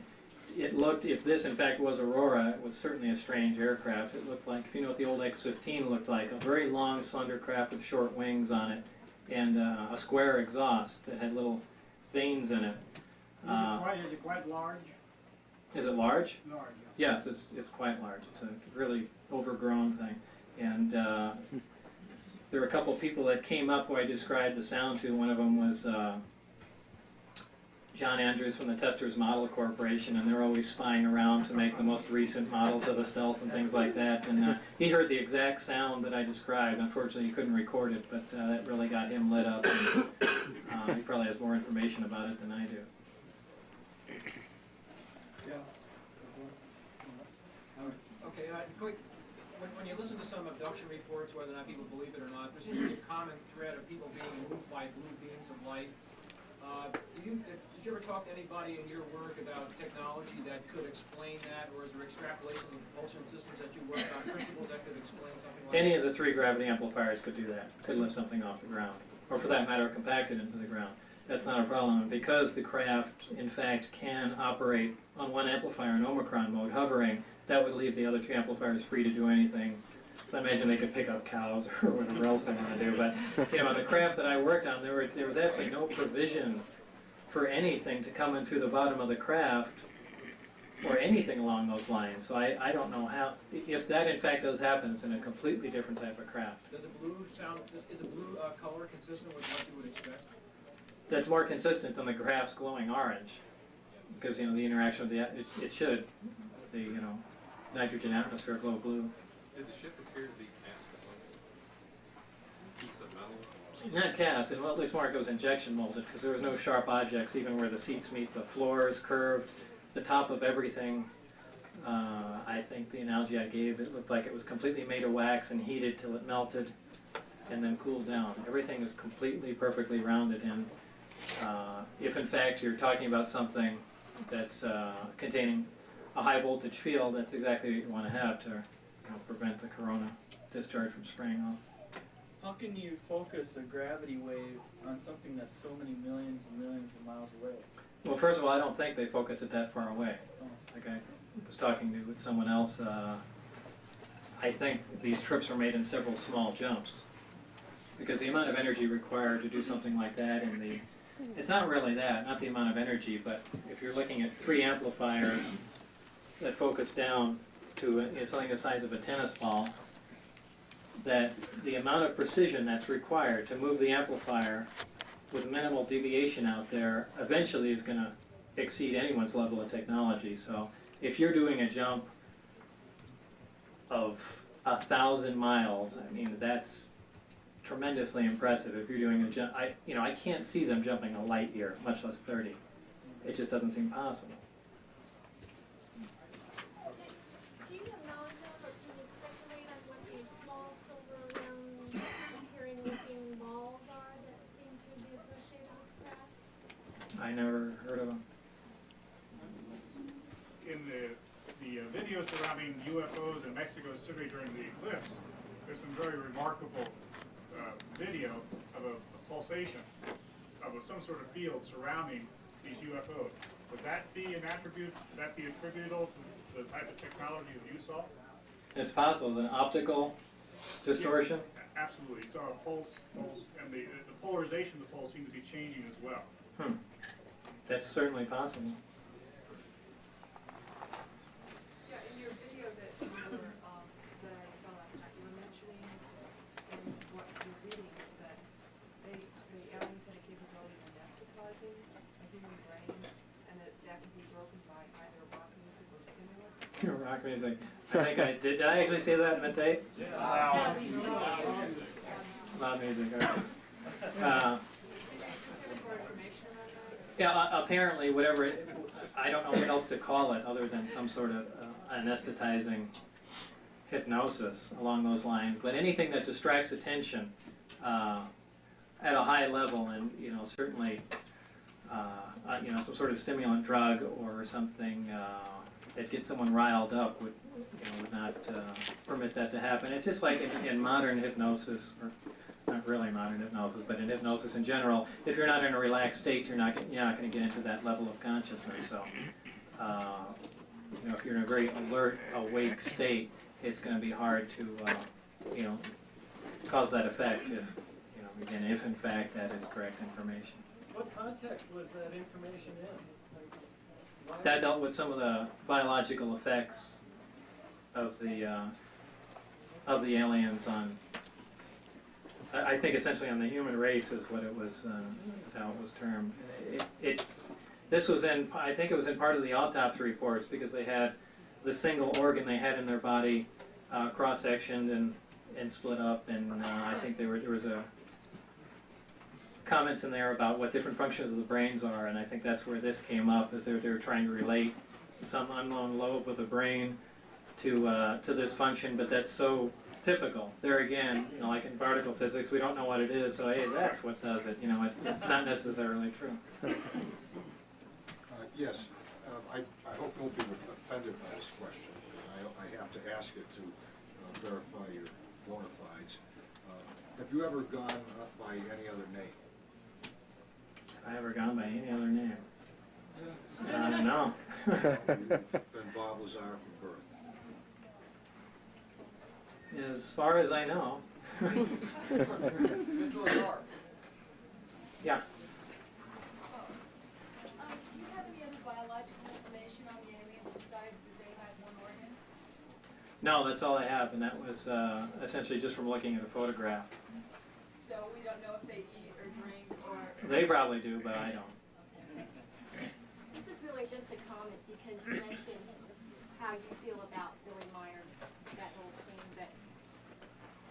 it looked, if this in fact was Aurora, it was certainly a strange aircraft. It looked like, if you know what the old X-15 looked like, a very long, slender craft with short wings on it, and a square exhaust that had little vanes in it. Is it quite large? Is it large? Large, yeah. Yes, it's quite large. It's a really overgrown thing. And there were a couple of people that came up who I described the sound to. One of them was John Andrews from the Testers Model Corporation, and they're always spying around to make the most recent models of the Stealth and things like that. And he heard the exact sound that I described. Unfortunately, he couldn't record it, but that really got him lit up. And, he probably has more information about it than I do. Okay, quick. When you listen to some abduction reports, whether or not people believe it or not, there seems to be a common thread of people being moved by blue beams of light. Did you ever talk to anybody in your work about technology that could explain that, or is there extrapolation of propulsion systems that you work on, principles that could explain something like that? Any of the 3 gravity amplifiers could do that, could lift something off the ground, or for that matter, compact it into the ground. That's not a problem. And because the craft, in fact, can operate on one amplifier in Omicron mode, hovering, that would leave the other 2 amplifiers free to do anything. So I imagine they could pick up cows or whatever else they want to do. But the craft that I worked on, there was absolutely no provision for anything to come in through the bottom of the craft or anything along those lines. So I don't know how, if that in fact does happen, it's in a completely different type of craft. Does a blue sound, is a blue color consistent with what you would expect? That's more consistent than the craft's glowing orange, because the interaction with it should, the nitrogen atmosphere glow blue. Did the ship appear to be cast a piece of metal? Not cast, well, at least more it was injection molded, because there was no sharp objects, even where the seats meet. The floor is curved, the top of everything. I think the analogy I gave, it looked like it was completely made of wax and heated till it melted and then cooled down. Everything is completely, perfectly rounded, and if in fact you're talking about something that's containing a high voltage field, that's exactly what you want to have to prevent the corona discharge from spraying off. How can you focus a gravity wave on something that's so many millions and millions of miles away? Well, first of all, I don't think they focus it that far away. Like I was talking with someone else, I think these trips are made in several small jumps. Because the amount of energy required to do something like that, it's not really that, not the amount of energy, but if you're looking at 3 amplifiers that focus down to something the size of a tennis ball, that the amount of precision that's required to move the amplifier with minimal deviation out there eventually is going to exceed anyone's level of technology. So if you're doing a jump of 1,000 miles, I mean, that's tremendously impressive. If you're doing a jump, I can't see them jumping a light year, much less 30. It just doesn't seem possible. Do you have knowledge of, or can you speculate on what these small silver round appearing looking balls are that seem to be associated with crafts? I never heard of them. In the video surrounding UFOs in Mexico City during the eclipse, there's some very remarkable video of a pulsation of some sort of field surrounding these UFOs. Would that be an attribute, would that be attributable to the type of technology that you saw? It's possible. An optical distortion? Yes, absolutely. You saw a pulse, and the polarization of the pulse seemed to be changing as well. That's certainly possible. Yeah, in your video that that I saw last night, you were mentioning in what you're reading is that the aliens had a capability of anesthetizing a human brain, and that can be broken by either rock music or stimulants. Rock music. I think did I actually say that in the tape? Yeah. Loud music. Okay. Yeah, apparently, whatever, I don't know what else to call it other than some sort of anesthetizing hypnosis along those lines. But anything that distracts attention at a high level, and certainly, some sort of stimulant drug or something that gets someone riled up would not permit that to happen. It's just like in modern hypnosis, or not really modern hypnosis, but in hypnosis in general, if you're not in a relaxed state, you're not going to get into that level of consciousness. So, if you're in a very alert, awake state, it's going to be hard to, cause that effect. If in fact that is correct information. What context was that information in? That dealt with some of the biological effects of the aliens on. I think essentially on the human race is what it was, is how it was termed. This was I think it was in part of the autopsy reports, because they had the single organ they had in their body cross-sectioned and split up, and I think there was a comments in there about what different functions of the brains are, and I think that's where this came up, is they were trying to relate some unknown lobe of the brain to this function, but that's so typical. There again, like in particle physics, we don't know what it is, so hey, that's what does it. It's not necessarily true. Yes, I hope you won't be offended by this question. I have to ask it to verify your bona fides. Have you ever gone by any other name? Have I ever gone by any other name? No. You've been Bob Lazar from birth. As far as I know. Yeah. Do you have any other biological information on the aliens besides that they had one organ? No, that's all I have, and that was essentially just from looking at a photograph. So we don't know if they eat or drink or... They probably do, but I don't. This is really just a comment because you mentioned how you feel about Billy Meyer, that whole scene, but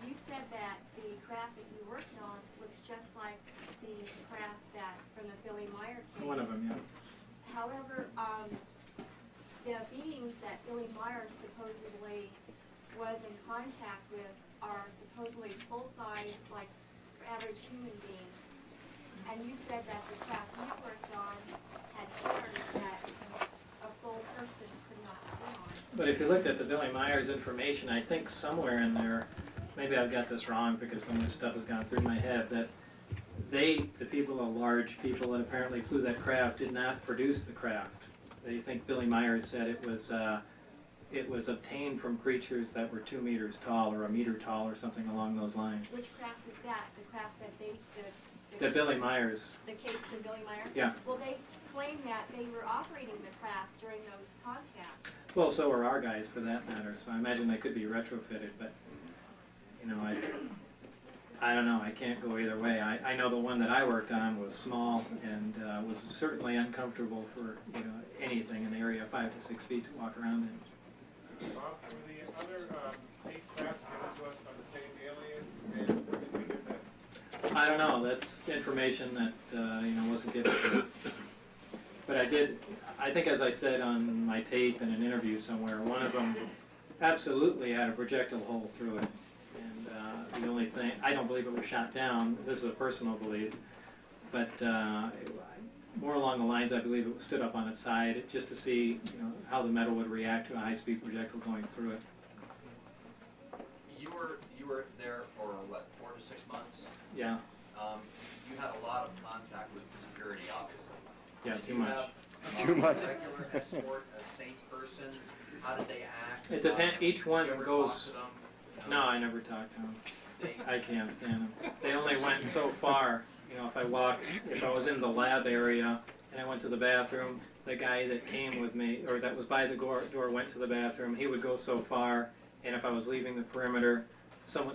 you said that the craft that you worked on looks just like the craft that from the Billy Meyer case. One of them, yeah. However, the beings that Billy Meyer supposedly was in contact with are supposedly full-size, like average human beings. And you said that the craft you worked on had patterns that a full person could not But if you looked at the Billy Myers information, I think somewhere in there, maybe I've got this wrong because some of this stuff has gone through my head, that the people, the large people that apparently flew that craft, did not produce the craft. They think Billy Myers said it was obtained from creatures that were 2 meters tall or 1 meter tall or something along those lines. Which craft is that? The craft that The Billy Myers. The case of the Billy Myers? Yeah. Well, they claim that they were operating the craft during those contacts. Well, so are our guys for that matter, so I imagine they could be retrofitted, but, you know, I don't know, I can't go either way. I know the one that I worked on was small and was certainly uncomfortable for, you know, anything in the area of 5 to 6 feet to walk around in. Were the other 8 crafts given to us by the same aliens, and where did we get that? I don't know, that's information that, you know, wasn't given to me. But I think as I said on my tape in an interview somewhere, one of them absolutely had a projectile hole through it. And the only thing, I don't believe it was shot down, this is a personal belief, but more along the lines, I believe it was stood up on its side just to see, you know, how the metal would react to a high-speed projectile going through it. You were there for what, 4 to 6 months? Yeah. You had a lot of contact with security, obviously. Yeah, Did too you much. Have, Too much. A regular escort, a safe person. How did they act? It depends. Each one Did you ever goes. talk to them? No, I never talked to them. I can't stand them. They only went so far. You know, if I was in the lab area and I went to the bathroom, the guy that came with me, or that was by the door went to the bathroom. He would go so far, and if I was leaving the perimeter,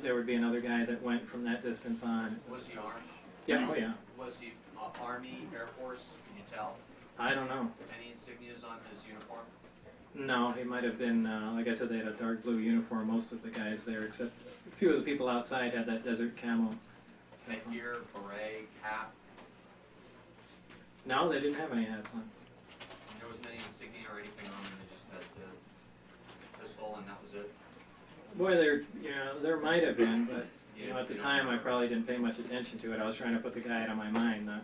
there would be another guy that went from that distance on. Was he armed? Yeah, oh yeah. Was he Army, Air Force? Can you tell? I don't know. Any insignias on his uniform? No, he might have been, like I said, they had a dark blue uniform, most of the guys there, except a few of the people outside had that desert camo. Headgear, beret, cap? No, they didn't have any hats on. There wasn't any insignia or anything on them, they just had the pistol and that was it? Boy, there might have been, but you know, at the time I probably didn't pay much attention to it. I was trying to put the guy out of my mind, not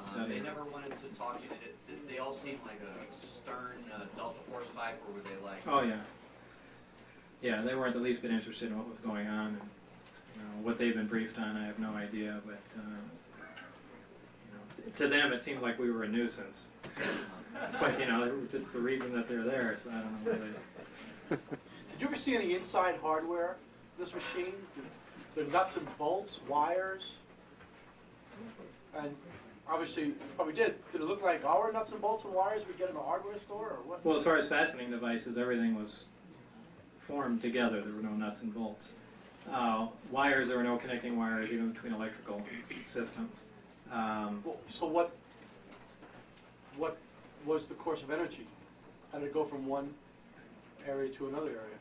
study. They never wanted to talk to you. Did they all seem like a stern Delta Force type, or were they like? Oh yeah. Yeah, they weren't the least bit interested in what was going on. And, you know, what they've been briefed on, I have no idea. But you know, to them, it seemed like we were a nuisance. But you know, it's the reason that they're there. So I don't know whether. Did you ever see any inside hardware of this machine? The nuts and bolts, wires, and obviously you probably did. Did it look like our nuts and bolts and wires we get in a hardware store, or what? Well, as far as fastening devices, everything was formed together. There were no nuts and bolts. Wires, there were no connecting wires even between electrical systems. So what was the course of energy? How did it go from one area to another area?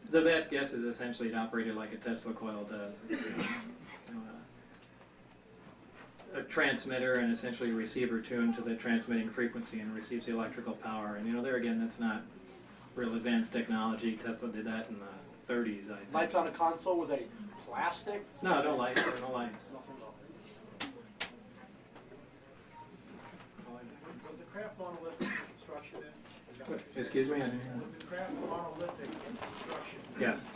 The best guess is essentially it operated like a Tesla coil does. It's a transmitter and essentially a receiver tuned to the transmitting frequency and receives the electrical power. And you know, there again, that's not real advanced technology. Tesla did that in the 30s, I think. Lights on a console, were they plastic? No, no lights. There were no lights. Was the craft monolithic construction in? Excuse me? I didn't hear. Was the craft monolithic in construction? Yes.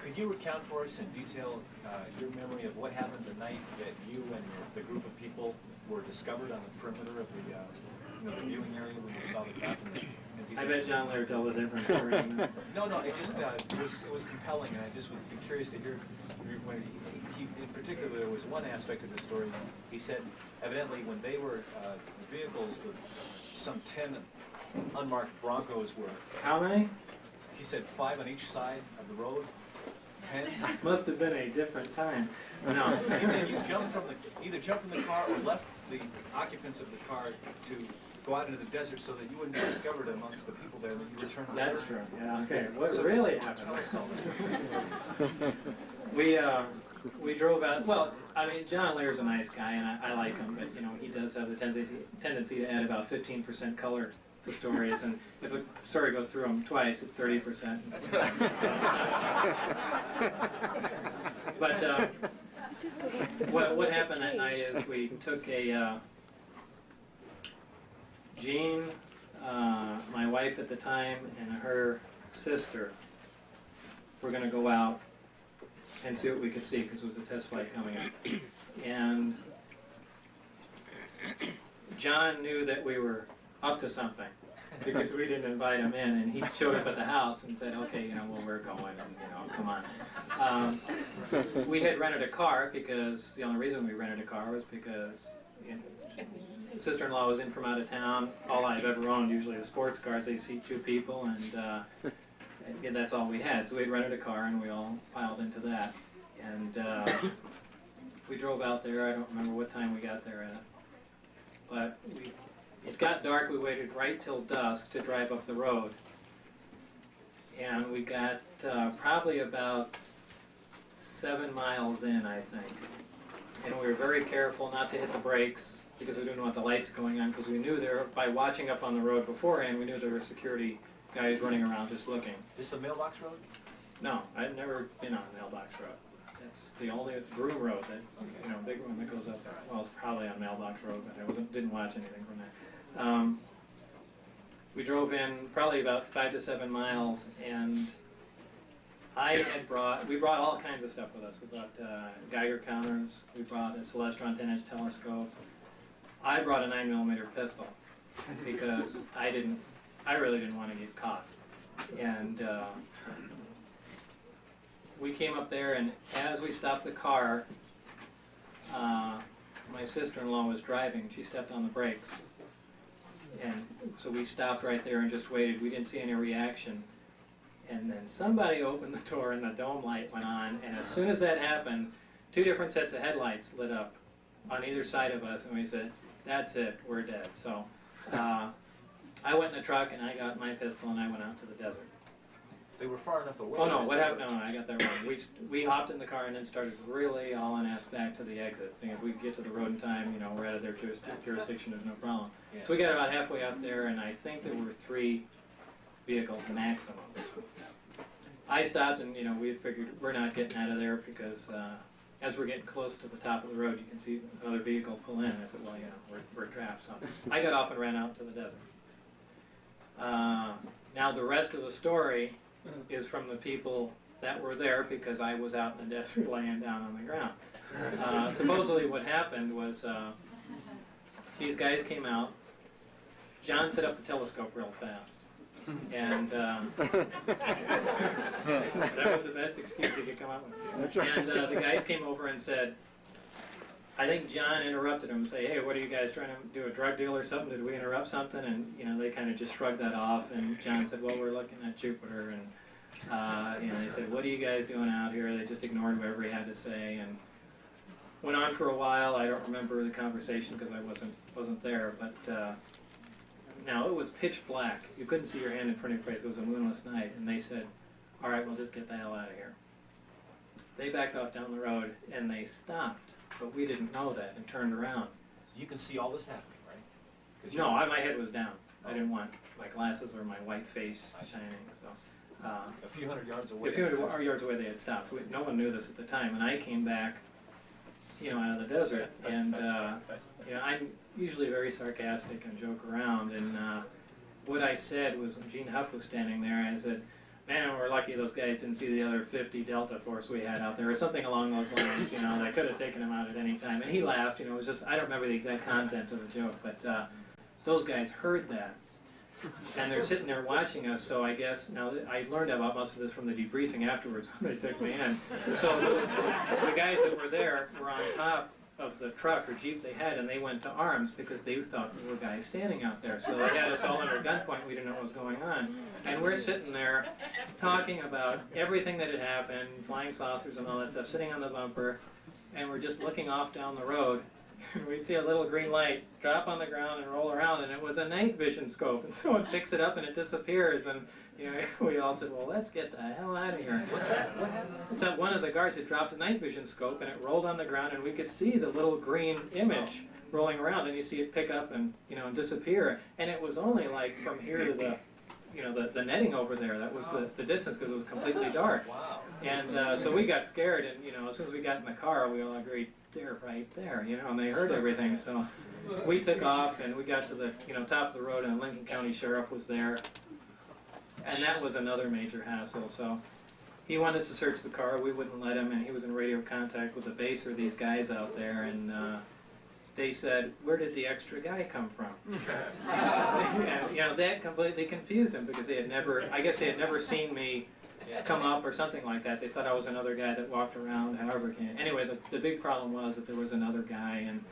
Could you recount for us in detail your memory of what happened the night that you and the group of people were discovered on the perimeter of the, the viewing area when you saw the craft? I bet John Laird told a different story. No, it just it was compelling, and I just would be curious to hear. When he in particular, there was one aspect of the story. He said, evidently, when they were the vehicles, some 10 unmarked Broncos were. How many? He said 5 on each side of the road. 10. Must have been a different time. No. He said you either jumped from the car or left the occupants of the car to go out into the desert so that you wouldn't be discovered amongst the people there, and then you returned home. That's true. Yeah. Okay. What really happened? We drove out. Well, I mean, John Laird's a nice guy, and I like him, but you know, he does have the tendency to add about 15% color to stories, and if a story goes through them twice, it's 30%. But what happened that night is we took a Gene, my wife at the time and her sister were going to go out and see what we could see, because it was a test flight coming up. And John knew that we were up to something, because we didn't invite him in, and he showed up at the house and said, okay, well, we're going, and, come on. We had rented a car, because the only reason we rented a car was because sister-in-law was in from out of town. All I've ever owned usually is sports cars. They seat 2 people, and that's all we had. So we had rented a car, and we all piled into that. And we drove out there. I don't remember what time we got there at, but it got dark. We waited right till dusk to drive up the road. And we got probably about 7 miles in, I think. And we were very careful not to hit the brakes, because we didn't want the lights going on, because we knew there, by watching up on the road beforehand, we knew there were security guys running around just looking. Is the mailbox road? No, I've never been on Mailbox Road. That's the only Broom Road, that big one that goes up there. Well, it's probably on Mailbox Road, but I didn't watch anything from that. We drove in probably about 5 to 7 miles, and we brought all kinds of stuff with us. We brought Geiger counters, we brought a Celestron 10-inch telescope. I brought a 9mm pistol, because I really didn't want to get caught. And we came up there, and as we stopped the car, my sister-in-law was driving. She stepped on the brakes. And so we stopped right there and just waited. We didn't see any reaction. And then somebody opened the door, and the dome light went on. And as soon as that happened, 2 different sets of headlights lit up on either side of us. And we said, that's it, we're dead. So I went in the truck, and I got my pistol, and I went out to the desert. They were far enough away. Oh, no, what happened? No, I got that wrong. We hopped in the car and then started really hauling ass back to the exit. Thinking if we could get to the road in time, we're out of their jurisdiction, there's no problem. Yeah. So we got about halfway up there, and I think there were 3 vehicles maximum. I stopped, and, we had figured we're not getting out of there, because as we're getting close to the top of the road, you can see another vehicle pull in. I said, well, we're trapped. So I got off and ran out to the desert. Now, the rest of the story is from the people that were there, because I was out in the desert laying down on the ground. Supposedly what happened was these guys came out. John set up the telescope real fast. And that was the best excuse he could come up with. That's right. And the guys came over and said, I think John interrupted him and say, hey, what are you guys trying to do, a drug deal or something? Did we interrupt something? And, they kind of just shrugged that off. And John said, well, we're looking at Jupiter. And, they said, what are you guys doing out here? They just ignored whatever he had to say. And went on for a while. I don't remember the conversation because I wasn't there. But now it was pitch black. You couldn't see your hand in front of your face. It was a moonless night. And they said, all right, well, just get the hell out of here. They backed off down the road, and they stopped. But we didn't know that, and turned around. You can see all this happening, right? No, my head was down. I didn't want my glasses or my white face shining. So a few hundred yards away. A few hundred yards away, they had stopped. No one knew this at the time, and I came back, out of the desert, and I'm usually very sarcastic and joke around. And what I said was, when Gene Huff was standing there, I said, man, we're lucky those guys didn't see the other 50 Delta Force we had out there, or something along those lines, that could have taken him out at any time. And he laughed, it was just, I don't remember the exact content of the joke, but those guys heard that. And they're sitting there watching us, so I guess, now I learned about most of this from the debriefing afterwards when they took me in. So the guys that were there were on top of the truck or Jeep they had, and they went to arms because they thought there were guys standing out there. So they had us all under gunpoint. We didn't know what was going on. And we're sitting there talking about everything that had happened, flying saucers and all that stuff, sitting on the bumper, and we're just looking off down the road. And we see a little green light drop on the ground and roll around, and it was a night vision scope. And someone picks it up and it disappears, and we all said, well, let's get the hell out of here. What's that? What happened? It's that one of the guards had dropped a night vision scope, and it rolled on the ground, and we could see the little green image rolling around, and you see it pick up and and disappear. And it was only like from here to the you know, the netting over there. That was the distance because it was completely dark. Wow. And so we got scared, and, you know, as soon as we got in the car, we all agreed, they're right there, you know, and they heard everything. So we took off, and we got to the, you know, top of the road, and Lincoln County Sheriff was there. And that was another major hassle. So he wanted to search the car. We wouldn't let him, and he was in radio contact with the base or these guys out there, and they said, where did the extra guy come from? And, you know, that completely confused him because they had never, I guess they had never seen me come up or something like that. They thought I was another guy that walked around however it can. Anyway, the big problem was that there was another guy, and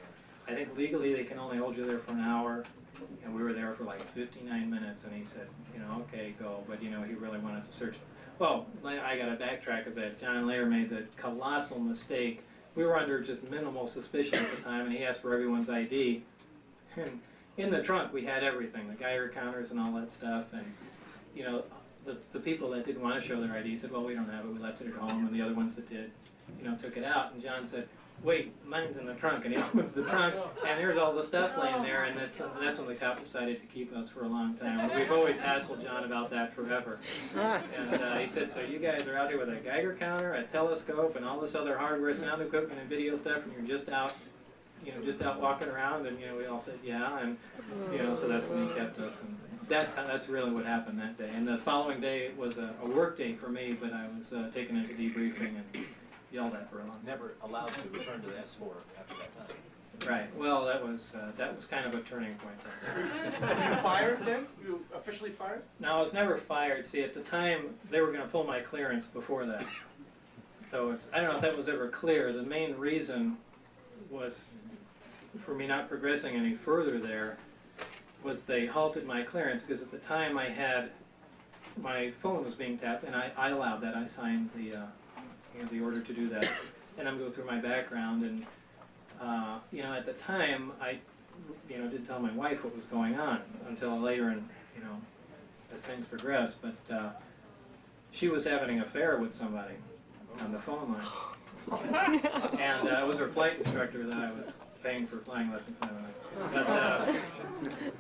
I think legally they can only hold you there for an hour, and we were there for like 59 minutes, and he said, you know, okay, go, but, you know, he really wanted to search. Well, I got to backtrack a bit. John Lair made the colossal mistake. We were under just minimal suspicion at the time, and he asked for everyone's ID. And in the trunk, we had everything, the Geiger counters and all that stuff, and, you know, the people that didn't want to show their ID said, well, we don't have it, we left it at home, and the other ones that did, you know, took it out. And John said, wait, mine's in the trunk, and he opens the trunk, and there's all the stuff laying there, and that's when the cop decided to keep us for a long time. And we've always hassled John about that forever. And he said, so you guys are out here with a Geiger counter, a telescope, and all this other hardware, sound equipment, and video stuff, and you're just out, you know, just out walking around? And, you know, we all said, yeah, and, you know, so that's when he kept us. And that's really what happened that day. And the following day was a work day for me, but I was taken into debriefing and yelled at for a long time. Never allowed to return to the S4 after that time. Right. Well, that was kind of a turning point. Were you fired then? Were you officially fired? No, I was never fired. See, at the time, they were going to pull my clearance before that. So I don't know if that was ever clear. The main reason was for me not progressing any further there was they halted my clearance because at the time I had, my phone was being tapped, and I allowed that. I signed the, you know, the order to do that. And I'm going through my background, and you know, at the time I, you know, didn't tell my wife what was going on until later, and you know, as things progressed. But she was having an affair with somebody on the phone line, and it was her flight instructor that I was paying for flying lessons. But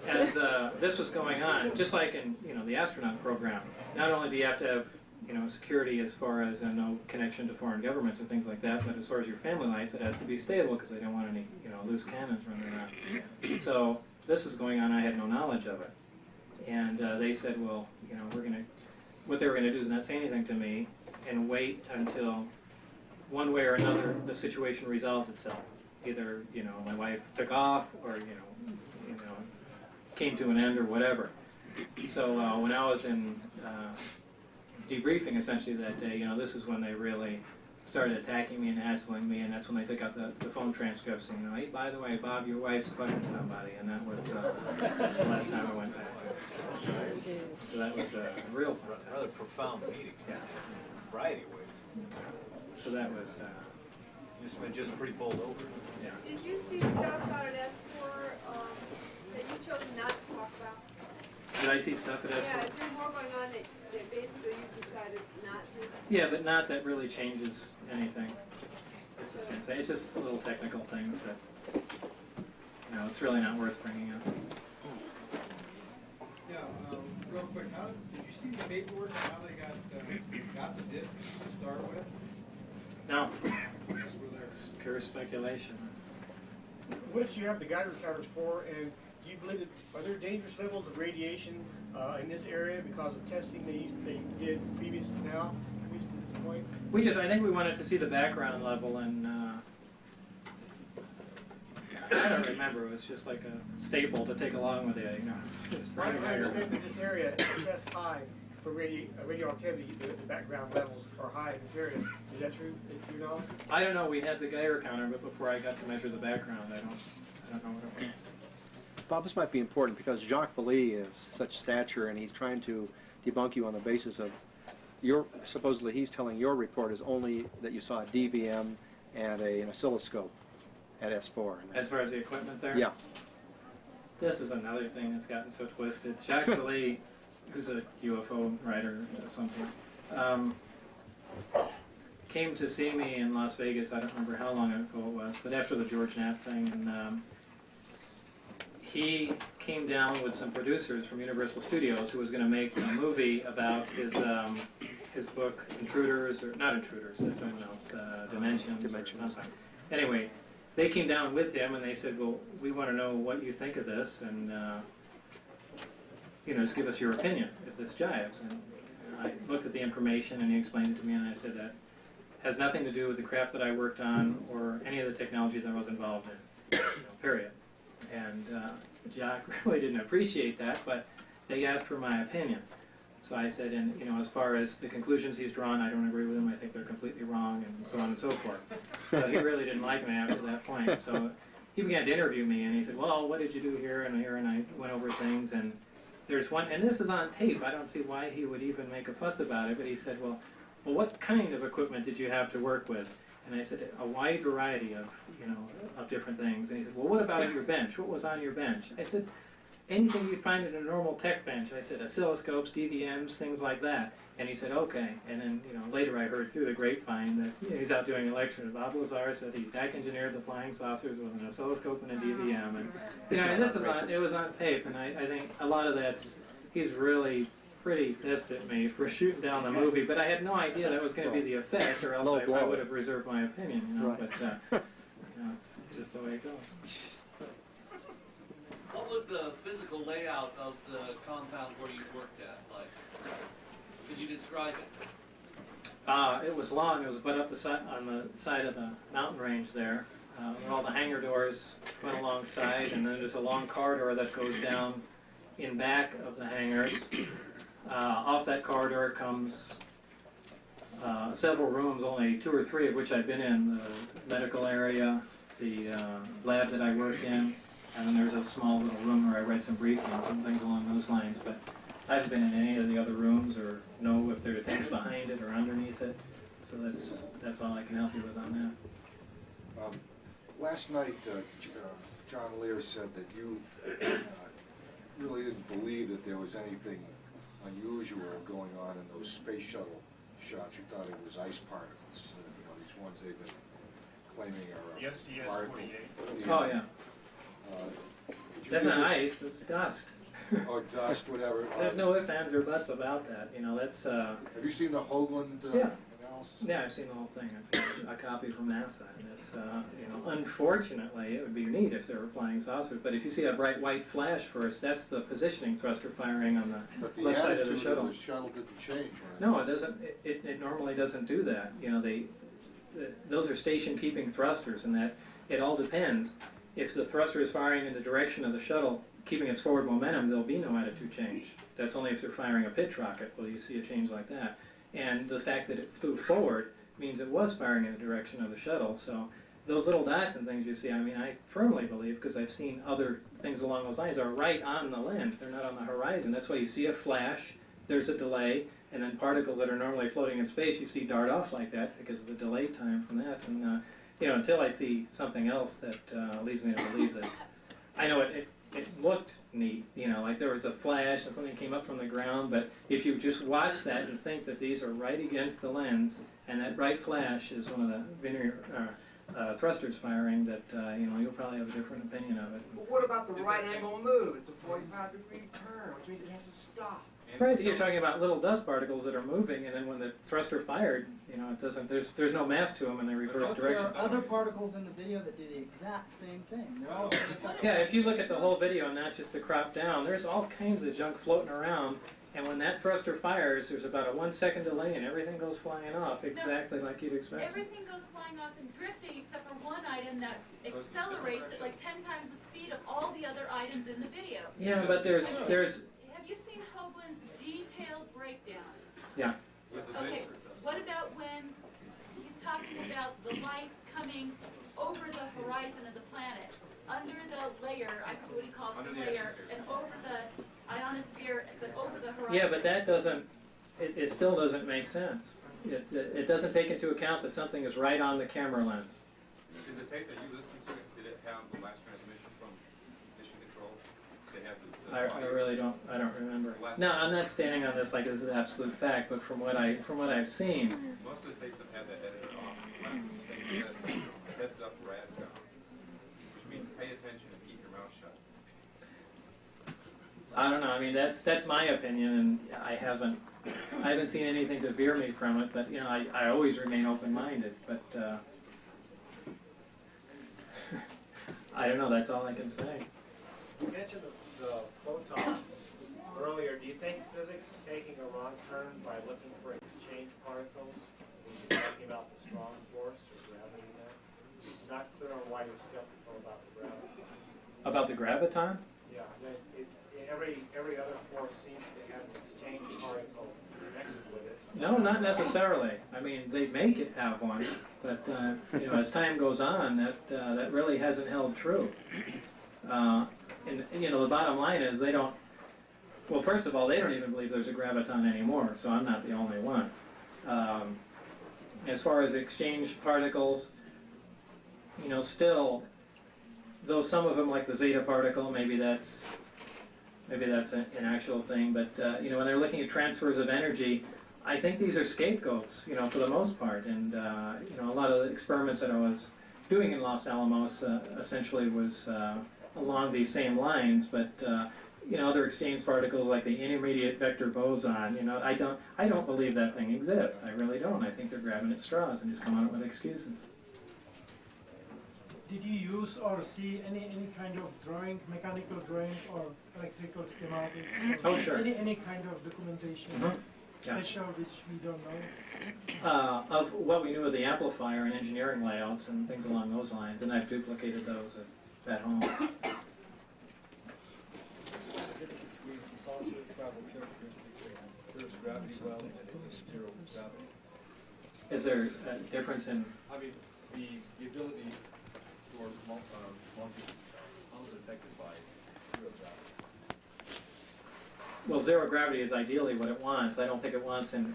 as this was going on, just like in, you know, the astronaut program, not only do you have to have, you know, security as far as no connection to foreign governments and things like that, but as far as your family life, it has to be stable because they don't want any, you know, loose cannons running around. So this was going on. I had no knowledge of it, and they said, well, you know, what they were going to do is not say anything to me and wait until one way or another the situation resolved itself. Either, you know, my wife took off, or you know, came to an end, or whatever. So when I was in debriefing essentially that day, you know, this is when they really started attacking me and hassling me, and that's when they took out the phone transcripts and, you know, hey, by the way, Bob, your wife's fucking somebody, and that was the last time I went back. So that was a real fun time. Rather profound meeting. Yeah. In a variety of ways. So that was... just pretty bowled over. Yeah. Did you see stuff out at S4 that you chose not to talk about? Did I see stuff at S4? Yeah, is there more going on that basically you decided not to? Yeah, but not that really changes anything. It's the same thing. It's just little technical things that, you know, it's really not worth bringing up. Yeah, real quick, did you see the paperwork, how they got the disc to start with? No. It's pure speculation. What did you have the Geiger counters for, and do you believe that, are there dangerous levels of radiation in this area because of testing they did previous to now, previous to this point? I think we wanted to see the background level, and I don't remember. It was just like a staple to take along with it, you know. I understand that this area tests high for radioactivity. The background levels are high in this area. Is that true? To your knowledge? I don't know. We had the Geiger counter, but before I got to measure the background, I don't know what it was. Bob, this might be important because Jacques Vallée is such stature, and he's trying to debunk you on the basis of supposedly he's telling your report is only that you saw a DVM and an oscilloscope at S4. As far as the equipment there? Yeah. This is another thing that's gotten so twisted. Jacques Vallée, who's a UFO writer or something, came to see me in Las Vegas. I don't remember how long ago it was, but after the George Knapp thing, and he came down with some producers from Universal Studios who was going to make a movie about his book Intruders, or not Intruders, that's someone else, Dimensions or something. Anyway, they came down with him and they said, well, we want to know what you think of this, and you know, just give us your opinion if this jives. And I looked at the information and he explained it to me, and I said that has nothing to do with the craft that I worked on or any of the technology that I was involved in, you know, period. And Jack really didn't appreciate that, but they asked for my opinion. So I said, and you know, as far as the conclusions he's drawn, I don't agree with them. I think they're completely wrong, and so on and so forth. So he really didn't like me after that point. So he began to interview me, and he said, well, what did you do here and here? And I went over things, and there's one, and this is on tape. I don't see why he would even make a fuss about it, but he said, well, what kind of equipment did you have to work with? And I said, a wide variety of, you know, of different things. And he said, well, what about your bench? What was on your bench? I said, anything you'd find in a normal tech bench. I said, oscilloscopes, DVMs, things like that. And he said, okay. And then, you know, later I heard through the grapevine that you know, he's out doing a lecture. And Bob Lazar said he's back engineered the flying saucers with an oscilloscope and a DVM. And you know, and this is on, it was on tape. And I think a lot of that's, he's really pretty pissed at me for shooting down the movie. But I had no idea that was going to be the effect, or else I would have reserved my opinion. You know, Right. but you know, it's just the way it goes. What was the physical layout of the compound where you worked at like? Could you describe it? It was long. It was about up the side, on the side of the mountain range there. Where all the hangar doors went alongside, and then there's a long corridor that goes down in back of the hangars. Off that corridor comes several rooms, only 2 or 3 of which I've been in. The medical area, the lab that I work in, and then there's a small little room where I write some briefings and things along those lines. But I haven't been in any of the other rooms or know if there are things behind it or underneath it. So that's all I can help you with on that. Last night, John Lear said that you really didn't believe that there was anything unusual going on in those space shuttle shots. You thought it was ice particles, you know, these ones they've been claiming are the STS-48. Oh, yeah. That's not ice, it's dust. Or dust, whatever. There's no ifs, ands, or buts about that. You know, that's... Have you seen the Hoagland yeah. analysis? Yeah, I've seen the whole thing. I've seen a copy from NASA. And it's, you know, unfortunately, it would be neat if there were flying saucers. But if you see a bright white flash first, that's the positioning thruster firing on the left side of the shuttle. But the shuttle didn't change, right? No, it doesn't. It normally doesn't do that. You know, those are station-keeping thrusters, and that it all depends. If the thruster is firing in the direction of the shuttle, keeping its forward momentum, there'll be no attitude change. That's only if they're firing a pitch rocket will you see a change like that. And the fact that it flew forward means it was firing in the direction of the shuttle. So those little dots and things you see, I mean, I firmly believe, because I've seen other things along those lines, are right on the lens. They're not on the horizon. That's why you see a flash, there's a delay, and then particles that are normally floating in space, you see dart off like that because of the delay time from that. And you know, until I see something else that leads me to believe that, I know it looked neat, you know, like there was a flash and something came up from the ground, but if you just watch that and think that these are right against the lens, and that bright flash is one of the linear thrusters firing, that, you know, you'll probably have a different opinion of it. But what about the right angle move? It's a 45-degree turn, which means it has to stop. Right, you're talking about little dust particles that are moving, and then when the thruster fired, you know, it doesn't. There's no mass to them in the reverse direction. There are other particles in the video that do the exact same thing. They're all yeah, if you look at the whole video and not just the crop down, there's all kinds of junk floating around, and when that thruster fires, there's about a 1 second delay, and everything goes flying off exactly like you'd expect. Everything goes flying off and drifting except for one item that accelerates at like 10 times the speed of all the other items in the video. Yeah, but there's. Have you seen Hoagland's detailed breakdown? Yeah. Okay, what about when he's talking about the light coming over the horizon of the planet, under the layer, I forget what he calls the layer, and over the ionosphere, but over the horizon? Yeah, but that doesn't, it still doesn't make sense. It doesn't take into account that something is right on the camera lens. Did the tape that you listened to, did it have the last transmission from Mission Control? They have I really don't. I don't remember. No, I'm not standing on this like this is absolute fact, but from what I've seen. Most of the tapes have had that edited off. Last tape said heads up, rad down, which means pay attention and keep your mouth shut. I don't know. I mean, that's my opinion, and I haven't seen anything to veer me from it. But you know, I always remain open-minded. But I don't know. That's all I can say. You mentioned the photon earlier. Do you think physics is taking a wrong turn by looking for exchange particles when you're talking about the strong force or gravity there? Not clear on why you're skeptical about the gravity. About the graviton? Yeah, every other force seems to have an exchange particle connected with it. No, not necessarily. I mean, they make it have one, but you know, as time goes on, that really hasn't held true. And you know, the bottom line is they don't. Well, first of all, they don't even believe there's a graviton anymore, so I'm not the only one. As far as exchange particles, you know, still, though some of them, like the zeta particle, maybe that's an actual thing. But you know, when they're looking at transfers of energy, I think these are scapegoats, you know, for the most part. And you know, a lot of the experiments that I was doing in Los Alamos essentially was along these same lines. But you know, other exchange particles like the intermediate vector boson, you know, I don't believe that thing exists. I really don't. I think they're grabbing at straws and just coming up with excuses. Did you use or see any kind of drawing, mechanical drawing or electrical schematics? Oh, sure. Any kind of documentation, Yeah. special which we don't know? Of what we knew of the amplifier and engineering layouts and things along those lines, and I've duplicated those at home. Is there a difference in? I mean, the ability for molecules, how is it affected by zero gravity? Well, zero gravity is ideally what it wants. I don't think it wants in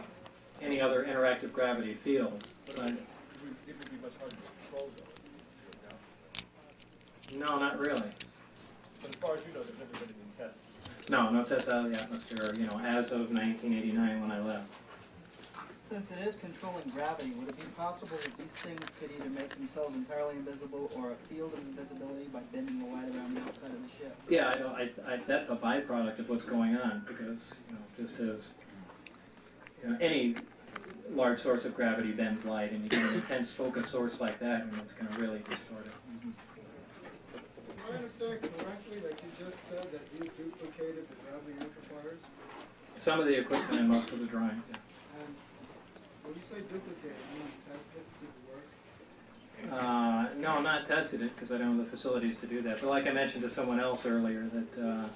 any other interactive gravity field. But it would be much harder to control though. No, not really. But as far as you know, there's never been any tests. No, no tests out of the atmosphere, you know, as of 1989 when I left. Since it is controlling gravity, would it be possible that these things could either make themselves entirely invisible or a field of invisibility by bending the light around the outside of the ship? Yeah, that's a byproduct of what's going on because, you know, just as you know, any large source of gravity bends light, and you get an intense focus source like that, and it's going to really distort it. Do I understand correctly that you just said that you duplicated the gravity amplifiers? Some of the equipment and most of the drawings. Yeah. And when you say duplicate, you mean test it to see if it works? No, not tested it because I don't have the facilities to do that. But like I mentioned to someone else earlier, that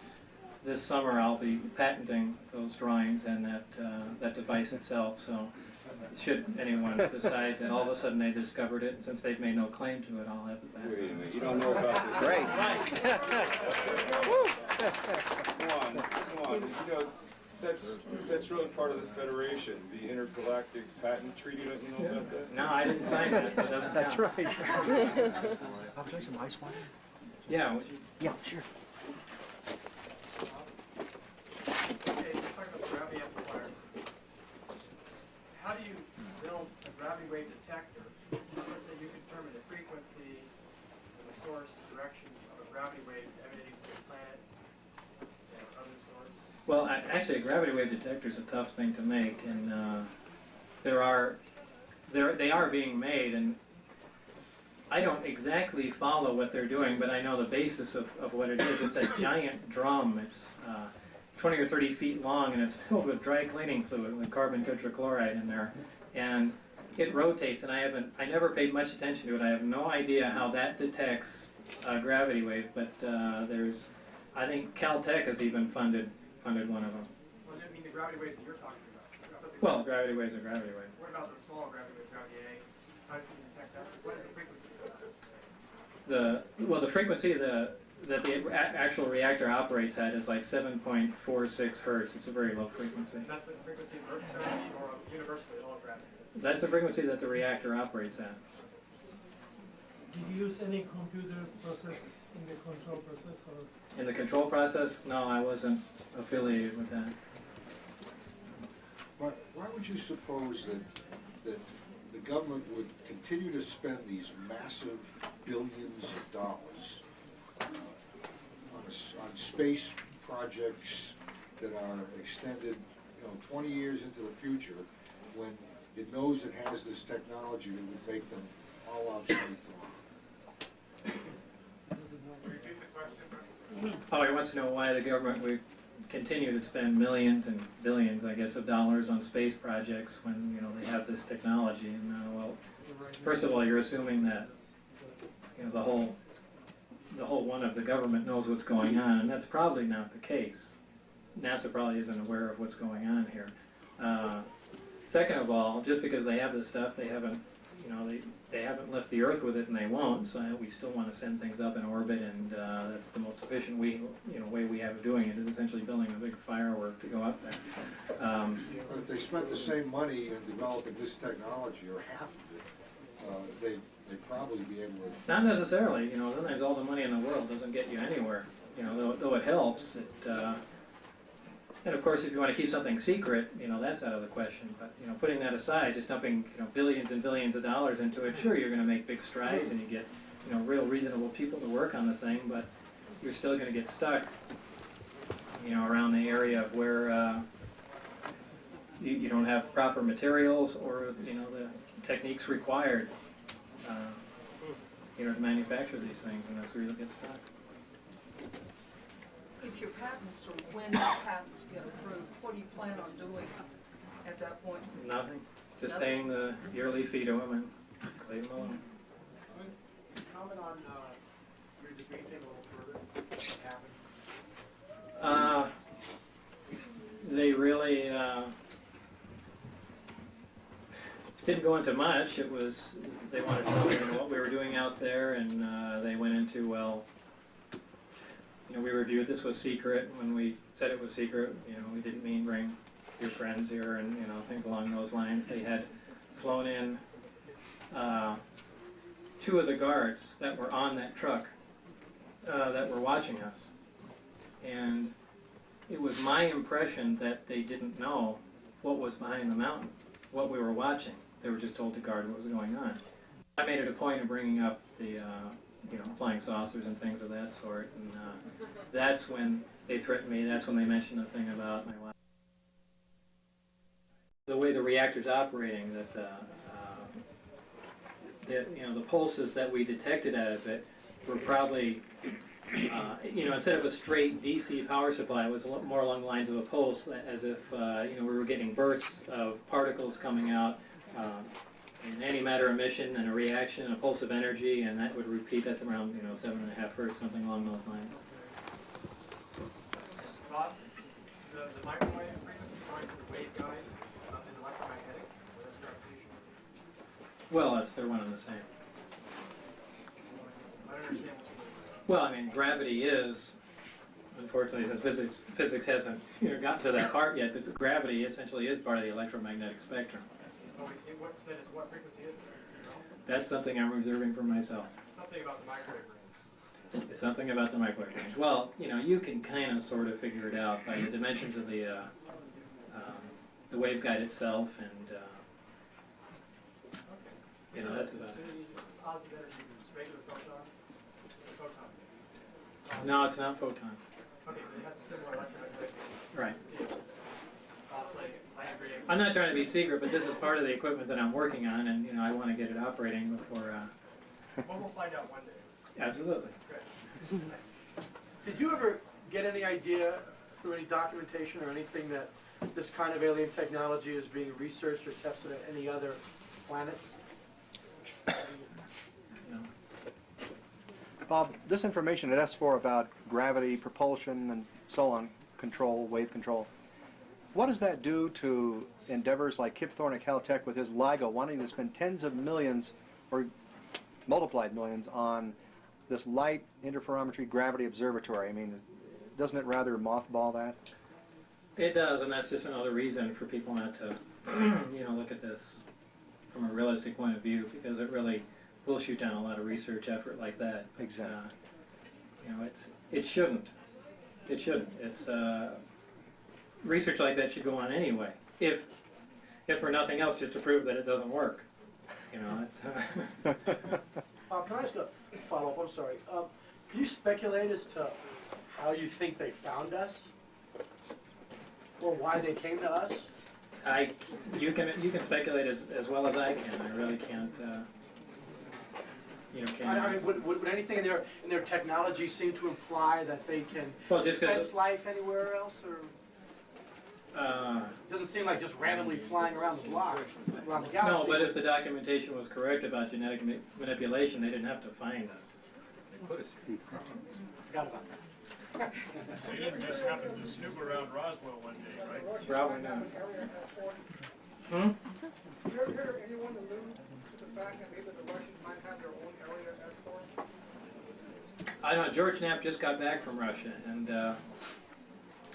this summer I'll be patenting those drawings and that device itself. So should anyone decide that all of a sudden they discovered it, and since they've made no claim to it, I'll have the patent. Wait a minute, you don't know about this. Great. Come on. You know, that's really part of the Federation, the Intergalactic Patent Treaty. Don't you know about that? No, I didn't sign that, so it doesn't That's count. right. I'll take some ice water. Yeah. Yeah, sure. Okay, you're talking about gravity amplifiers. How do you build a gravity wave detector such that you can determine the frequency and the source direction of a gravity wave emanating from the planet and other source? Well, actually, a gravity wave detector is a tough thing to make, and they are being made, and I don't exactly follow what they're doing, but I know the basis of what it is. It's a giant drum. It's 20 or 30 feet long, and it's filled with dry cleaning fluid with carbon tetrachloride in there, and it rotates. And I never paid much attention to it. I have no idea how that detects a gravity wave, but I think Caltech has even funded one of them. Well, I mean the gravity waves that you're talking about. Well, gravity waves are gravity waves. What about the small gravity wave, gravity A? How do you detect that? What is the frequency of that? The frequency that the actual reactor operates at is like 7.46 hertz. It's a very low frequency. That's the frequency of Earth's gravity or universally all gravity? That's the frequency that the reactor operates at. Did you use any computer process in the control process? Or? In the control process? No, I wasn't affiliated with that. Why would you suppose that the government would continue to spend these massive billions of dollars on space projects that are extended, 20 years into the future, when it knows it has this technology that would make them all obsolete tomorrow? Oh, he wants to know why the government would continue to spend millions and billions, I guess, of dollars on space projects when, they have this technology. And, well, first of all, you're assuming that, the whole one of the government knows what's going on, and that's probably not the case. NASA probably isn't aware of what's going on here. Second of all, just because they have this stuff, they haven't, they haven't left the Earth with it, and they won't. So we still want to send things up in orbit, and that's the most efficient way we have of doing it, is essentially building a big firework to go up there. But if they spent the same money in developing this technology, or half of it, they'd probably be able to... Not necessarily. Sometimes all the money in the world doesn't get you anywhere. Though it helps. And of course, if you want to keep something secret, that's out of the question. But putting that aside, just dumping billions and billions of dollars into it, sure, you're going to make big strides and you get real reasonable people to work on the thing, but you're still going to get stuck around the area of where you don't have the proper materials or the techniques required to manufacture these things, and that's where you'll get stuck. If your patents, or when your patents get approved, what do you plan on doing at that point? Nothing. Just Nothing? paying the yearly fee to them and leave them alone. Comment on your debate thing a little further. What happened? They really didn't go into much. It was, they wanted to know what we were doing out there, and they went into, well, we reviewed this was secret. When we said it was secret, we didn't mean bring your friends here and, things along those lines. They had flown in 2 of the guards that were on that truck that were watching us. And it was my impression that they didn't know what was behind the mountain, what we were watching. They were just told to guard what was going on. I made it a point of bringing up the flying saucers and things of that sort, and that's when they threatened me. That's when they mentioned the thing about my wife. The way the reactor's operating, that the pulses that we detected out of it were probably, instead of a straight DC power supply, it was a lot more along the lines of a pulse, as if we were getting bursts of particles coming out. An antimatter emission and a reaction and a pulse of energy, and that would repeat. That's around 7.5 hertz, something along those lines. Bob, the microwave frequency going to the waveguide is electromagnetic, or that's gravitational? Well, they're one and the same. I don't understand Well, I mean, gravity is, unfortunately, since physics hasn't gotten to that part yet, but gravity essentially is part of the electromagnetic spectrum. What frequency is it? That's something I'm reserving for myself. Something about the microwave range. It's something about the microwave range. Well, you can kind of sort of figure it out by the dimensions of the waveguide itself, and that's about it. Positive energy is regular photon? Photon. No, it's not photon. Okay, but it has a similar electromagnetic. Right. I agree. I'm not trying to be secret, but this is part of the equipment that I'm working on, and I want to get it operating before. Well, we'll find out one day. Absolutely. Great. Did you ever get any idea through any documentation or anything that this kind of alien technology is being researched or tested at any other planets? No. Bob, this information at S4 about gravity, propulsion, and so on, wave control, what does that do to endeavors like Kip Thorne at Caltech with his LIGO wanting to spend tens of millions or multiplied millions on this light interferometry gravity observatory? I mean, doesn't it rather mothball that? It does, and that's just another reason for people not to, look at this from a realistic point of view, because it really will shoot down a lot of research effort like that. Exactly. It shouldn't. It shouldn't. It's research like that should go on anyway, if for nothing else, just to prove that it doesn't work. It's. Can I ask a follow-up? I'm sorry. Can you speculate as to how you think they found us? Or why they came to us? You can speculate as well as I can. I really can't. I mean, would anything in their technology seem to imply that they can sense life anywhere else, or it doesn't seem like just randomly flying around the block, around the galaxy? No, but if the documentation was correct about genetic manipulation, they didn't have to find us. They put us here. Forgot about that. They didn't just happen to snoop around Roswell one day, right? Probably not. Did you ever hear anyone allude to the fact that maybe the Russians might have their own area S4? I don't know. George Knapp just got back from Russia, and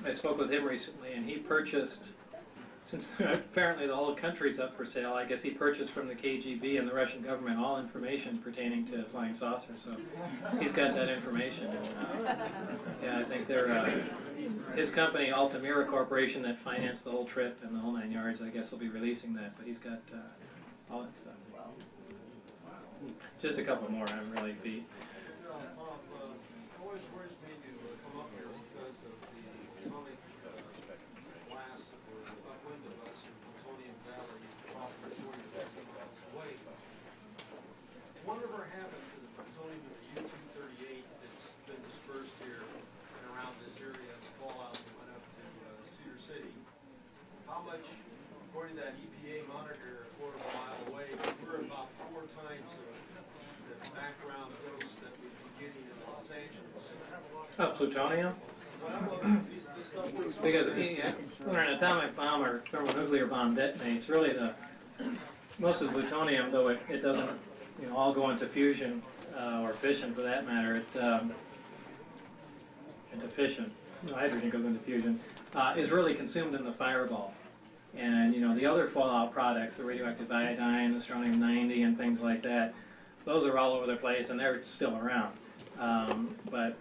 I spoke with him recently, and he purchased, since apparently the whole country's up for sale, I guess he purchased from the KGB and the Russian government all information pertaining to flying saucers. So he's got that information. And, yeah, I think they're his company, Altamira Corporation, that financed the whole trip and the whole 9 yards, I guess will be releasing that. But he's got all that stuff. Just a couple more. I'm really beat. Always worries me to come up here because of the atomic blast or upwind of us in Plutonium Valley, probably 40 miles away. Whatever happened to the plutonium in the U-238 that's been dispersed here and around this area, the fallout that went up to Cedar City? How much, according to that EPA monitor a quarter of a mile away, we're about 4 times the background dose that we've been getting in Los Angeles. Plutonium? Because when an atomic bomb or thermonuclear bomb detonates, really most of the plutonium, though it doesn't all go into fusion or fission for that matter, into fission. Hydrogen goes into fusion, is really consumed in the fireball. And the other fallout products, the radioactive iodine, the strontium-90, and things like that, those are all over the place, and they're still around. But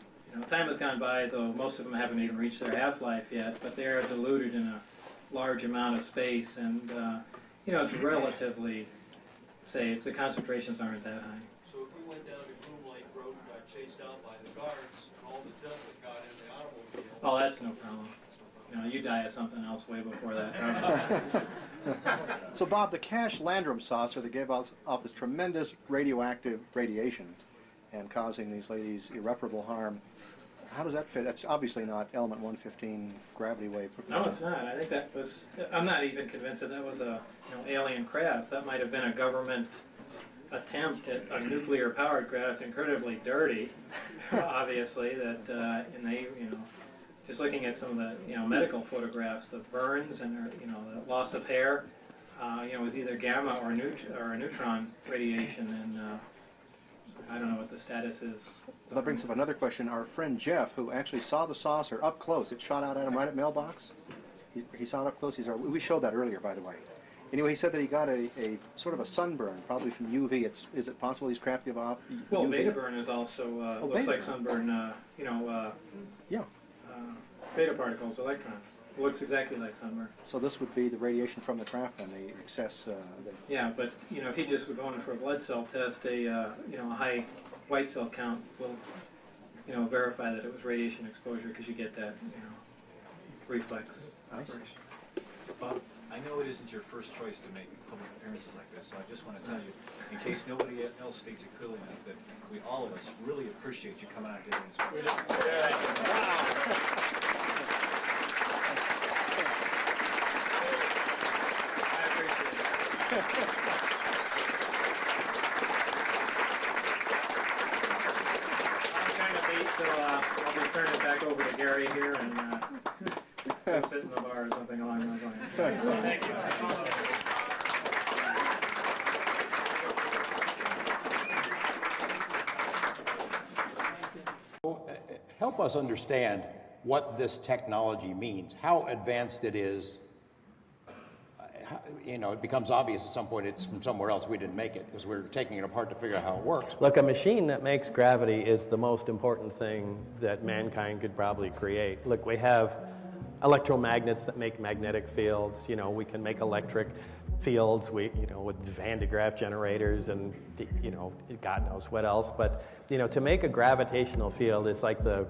time has gone by, though most of them haven't even reached their half-life yet, but they are diluted in a large amount of space, and it's relatively safe. The concentrations aren't that high. So if we went down to Groom Lake Road and got chased out by the guards, and all the dust that got in the automobile... Oh, that's no problem. You die of something else way before that. So, Bob, the Cash Landrum saucer that gave off this tremendous radioactive radiation and causing these ladies irreparable harm, how does that fit? That's obviously not element 115 gravity wave propulsion. No, it's not. I think that was, I'm not even convinced that was a alien craft. That might have been a government attempt at a nuclear-powered craft, incredibly dirty, obviously, that, and they, just looking at some of the medical photographs, the burns and the loss of hair, was either gamma or a neutron radiation, and I don't know what the status is. Well, that brings up another question. Our friend Jeff, who actually saw the saucer up close, it shot out at him right at mailbox. He saw it up close. We showed that earlier, by the way. Anyway, he said that he got a sort of a sunburn, probably from UV. Is it possible these craft give off UV? Well, beta burn is also looks like sunburn. Yeah. Beta particles, electrons. It looks exactly like sunburn. So this would be the radiation from the craft and the excess. Yeah, but if he just were going for a blood cell test, a high white cell count will verify that it was radiation exposure, because you get that reflex operation. Bob, I know it isn't your first choice to make public appearances like this, so I just want to tell you, in case nobody else states it clearly enough, that we, all of us, really appreciate you coming out here and speaking. I'm kind of beat, so I'll be turning it back over to Gary here and go sit in the bar or something along those lines. Thank you. Help us understand what this technology means, how advanced it is. It becomes obvious at some point it's from somewhere else. We didn't make it because we're taking it apart to figure out how it works. Look, a machine that makes gravity is the most important thing that mankind could probably create. Look, we have electromagnets that make magnetic fields. We can make electric fields. With Van de Graaff generators and God knows what else. But to make a gravitational field is like the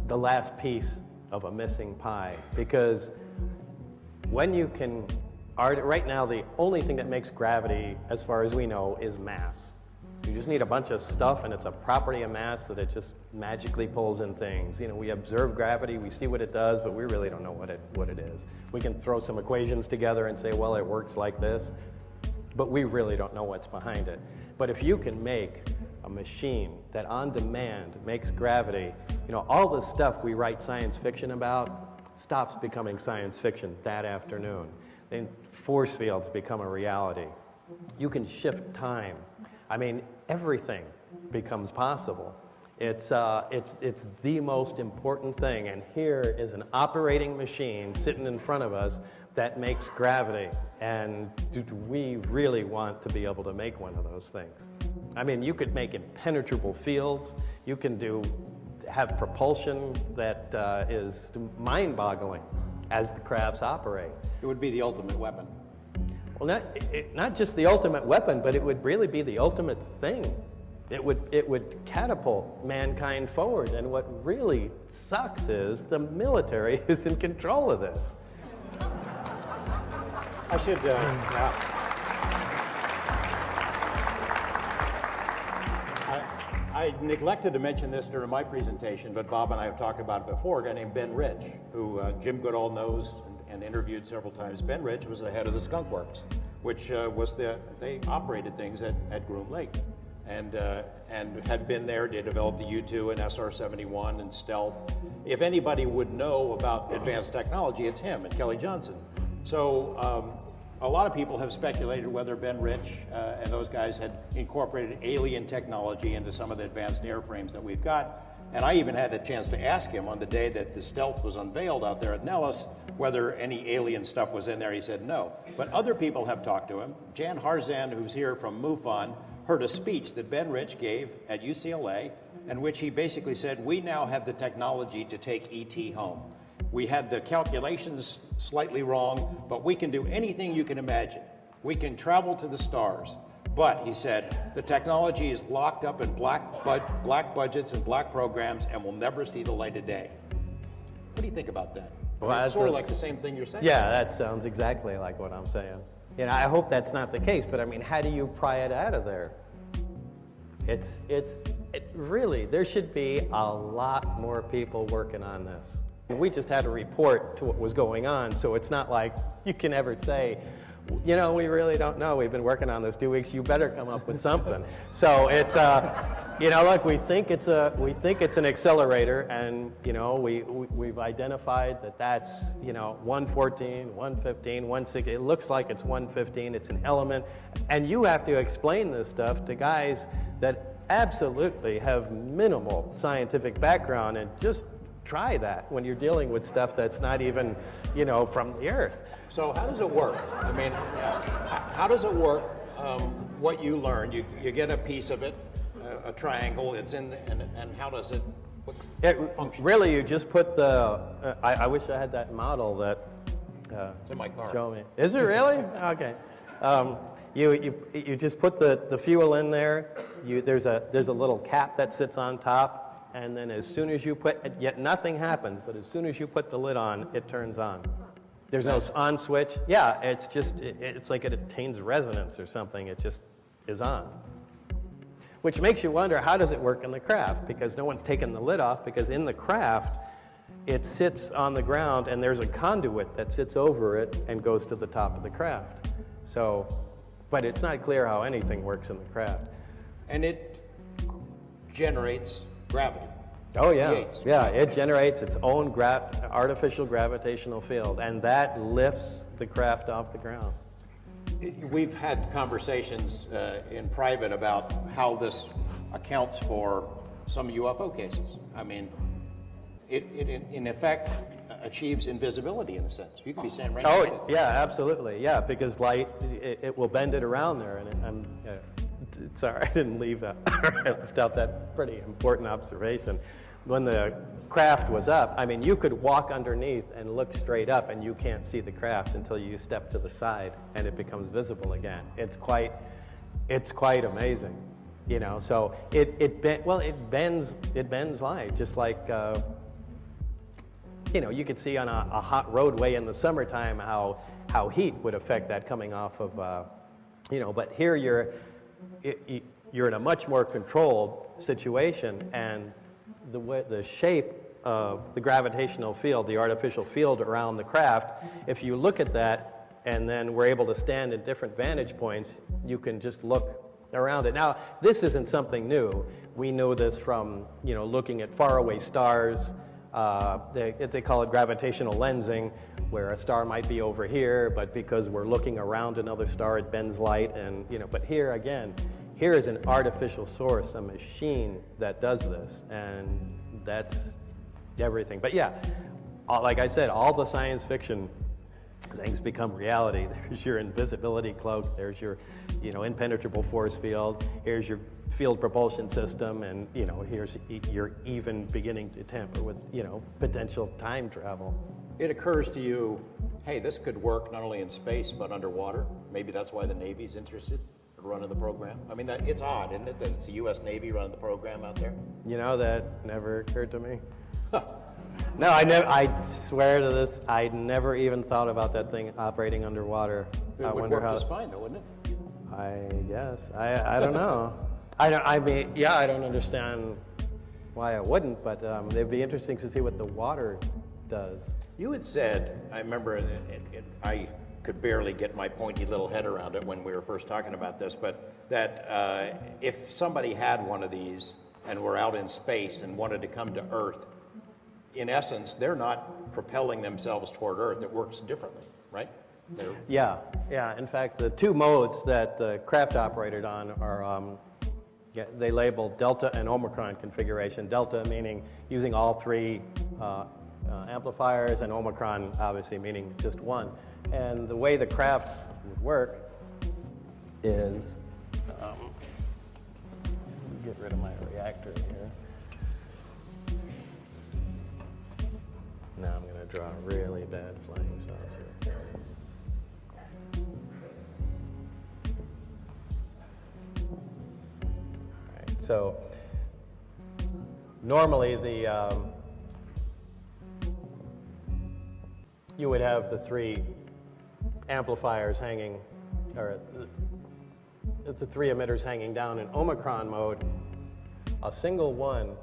the last piece of a missing pie, because when you can, right now the only thing that makes gravity, as far as we know, is mass. You just need a bunch of stuff, and it's a property of mass that it just magically pulls in things. You know, we observe gravity, we see what it does, but we really don't know what it is. We can throw some equations together and say, well, it works like this, but we really don't know what's behind it. But if you can make a machine that on demand makes gravity, you know, all the stuff we write science fiction about stops becoming science fiction that afternoon. Then force fields become a reality. You can shift time. I mean, everything becomes possible. It's the most important thing, and here is an operating machine sitting in front of us that makes gravity, and do we really want to be able to make one of those things? I mean, you could make impenetrable fields, you can have propulsion that is mind-boggling as the crafts operate. It would be the ultimate weapon. Well, not just the ultimate weapon, but it would really be the ultimate thing. It would catapult mankind forward, and what really sucks is the military is in control of this. I should, I neglected to mention this during my presentation, but Bob and I have talked about it before, a guy named Ben Ridge, who Jim Goodall knows and interviewed several times. Ben Ridge was the head of the Skunk Works, which they operated things at Groom Lake. And had been there. They developed the U-2 and SR-71 and Stealth. If anybody would know about advanced technology, it's him and Kelly Johnson. So a lot of people have speculated whether Ben Ridge and those guys had incorporated alien technology into some of the advanced airframes that we've got. And I even had a chance to ask him on the day that the Stealth was unveiled out there at Nellis whether any alien stuff was in there. He said no. But other people have talked to him. Jan Harzan, who's here from MUFON, heard a speech that Ben Ridge gave at UCLA in which he basically said, we now have the technology to take ET home. We had the calculations slightly wrong, but we can do anything you can imagine. We can travel to the stars. But, he said, the technology is locked up in black budgets and black programs and will never see the light of day. What do you think about that? Well, it's sort of like the same thing you're saying. Yeah, that sounds exactly like what I'm saying. You know, I hope that's not the case, but I mean, how do you pry it out of there? It really, there should be a lot more people working on this. We just had to report to what was going on, so it's not like you can ever say, you know, we really don't know. We've been working on this 2 weeks. You better come up with something. So it's, you know, look, we think it's an accelerator, and you know, we've identified that that's, you know, 114, 115, 160. It looks like it's 115. It's an element, and you have to explain this stuff to guys that absolutely have minimal scientific background, and just try that when you're dealing with stuff that's not even, you know, from the Earth. So how does it work? I mean, how does it work? What you learned, you get a piece of it, a triangle. It's in, and how does it function? Really, you just put the. I wish I had that model that. It's in my car. Show me. Is it really? Okay. You just put the fuel in there. There's a little cap that sits on top, and then as soon as you put, yet nothing happens, but as soon as you put the lid on, it turns on. There's no on switch. Yeah, it's just, it's like it attains resonance or something. It just is on. Which makes you wonder, how does it work in the craft? Because no one's taken the lid off, because in the craft, it sits on the ground and there's a conduit that sits over it and goes to the top of the craft. So, but it's not clear how anything works in the craft. And it generates gravity. Oh yeah, yeah, it generates its own artificial gravitational field, and that lifts the craft off the ground. We've had conversations in private about how this accounts for some UFO cases. I mean, it in effect achieves invisibility in a sense. You could be saying right now. Oh yeah, absolutely, yeah, because light, it will bend it around there, and sorry, I didn't leave that. I left out that pretty important observation. When the craft was up, I mean, you could walk underneath and look straight up, and you can't see the craft until you step to the side, and it becomes visible again. It's quite amazing, you know. So it bends light, just like you know, you could see on a hot roadway in the summertime how heat would affect that coming off of, you know, but here you're in a much more controlled situation, and the shape of the gravitational field, the artificial field around the craft, if you look at that and then we're able to stand at different vantage points, you can just look around it. Now, this isn't something new. We know this from, you know, looking at faraway stars. They call it gravitational lensing, where a star might be over here, but because we're looking around another star, it bends light, and, you know, but here again, here is an artificial source, a machine that does this, and that's everything. But yeah, like I said, all the science fiction things become reality. There's your invisibility cloak, there's your, you know, impenetrable force field, here's your field propulsion system, and, you know, here's you're even beginning to tamper with, you know, potential time travel. It occurs to you, hey, this could work not only in space but underwater. Maybe that's why the Navy's interested in running the program. I mean, it's odd, isn't it, that it's the U.S. Navy running the program out there? You know, that never occurred to me. No, I swear to this, I never even thought about that thing operating underwater. It would work just fine, though, wouldn't it? I guess. I don't know. I mean, yeah, I don't understand why it wouldn't, but it'd be interesting to see what the water does. You had said, I remember, I could barely get my pointy little head around it when we were first talking about this, but that if somebody had one of these and were out in space and wanted to come to Earth, in essence, they're not propelling themselves toward Earth. It works differently, right? Yeah. In fact, the two modes that the craft operated on are, they label Delta and Omicron configuration. Delta meaning using all three amplifiers, and Omicron obviously meaning just one. And the way the craft would work is, get rid of my reactor here. Now I'm going to draw a really bad flying saucer. All right, so normally you would have the three amplifiers hanging, or the three emitters hanging down in Omicron mode. A single one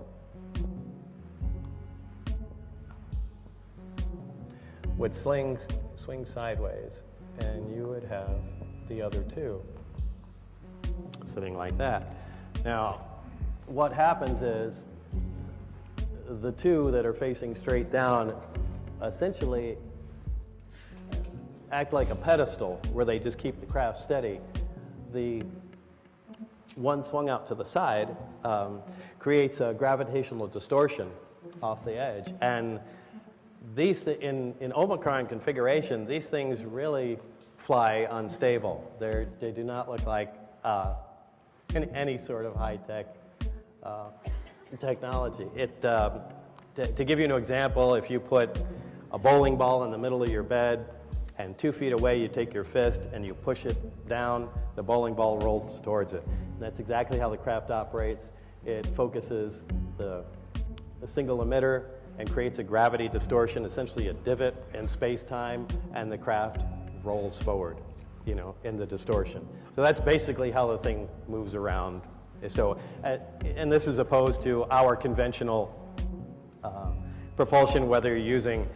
would swing sideways, and you would have the other two sitting like that. Now, what happens is the two that are facing straight down essentially act like a pedestal where they just keep the craft steady. The one swung out to the side creates a gravitational distortion off the edge, and these in Omicron configuration, these things really fly unstable. They do not look like any sort of high-tech technology. To give you an example, if you put a bowling ball in the middle of your bed, and 2 feet away you take your fist and you push it down, the bowling ball rolls towards it. And that's exactly how the craft operates. It focuses the single emitter and creates a gravity distortion, essentially a divot in space-time, and the craft rolls forward, you know, in the distortion. So that's basically how the thing moves around. So, and this is opposed to our conventional propulsion, whether you're using,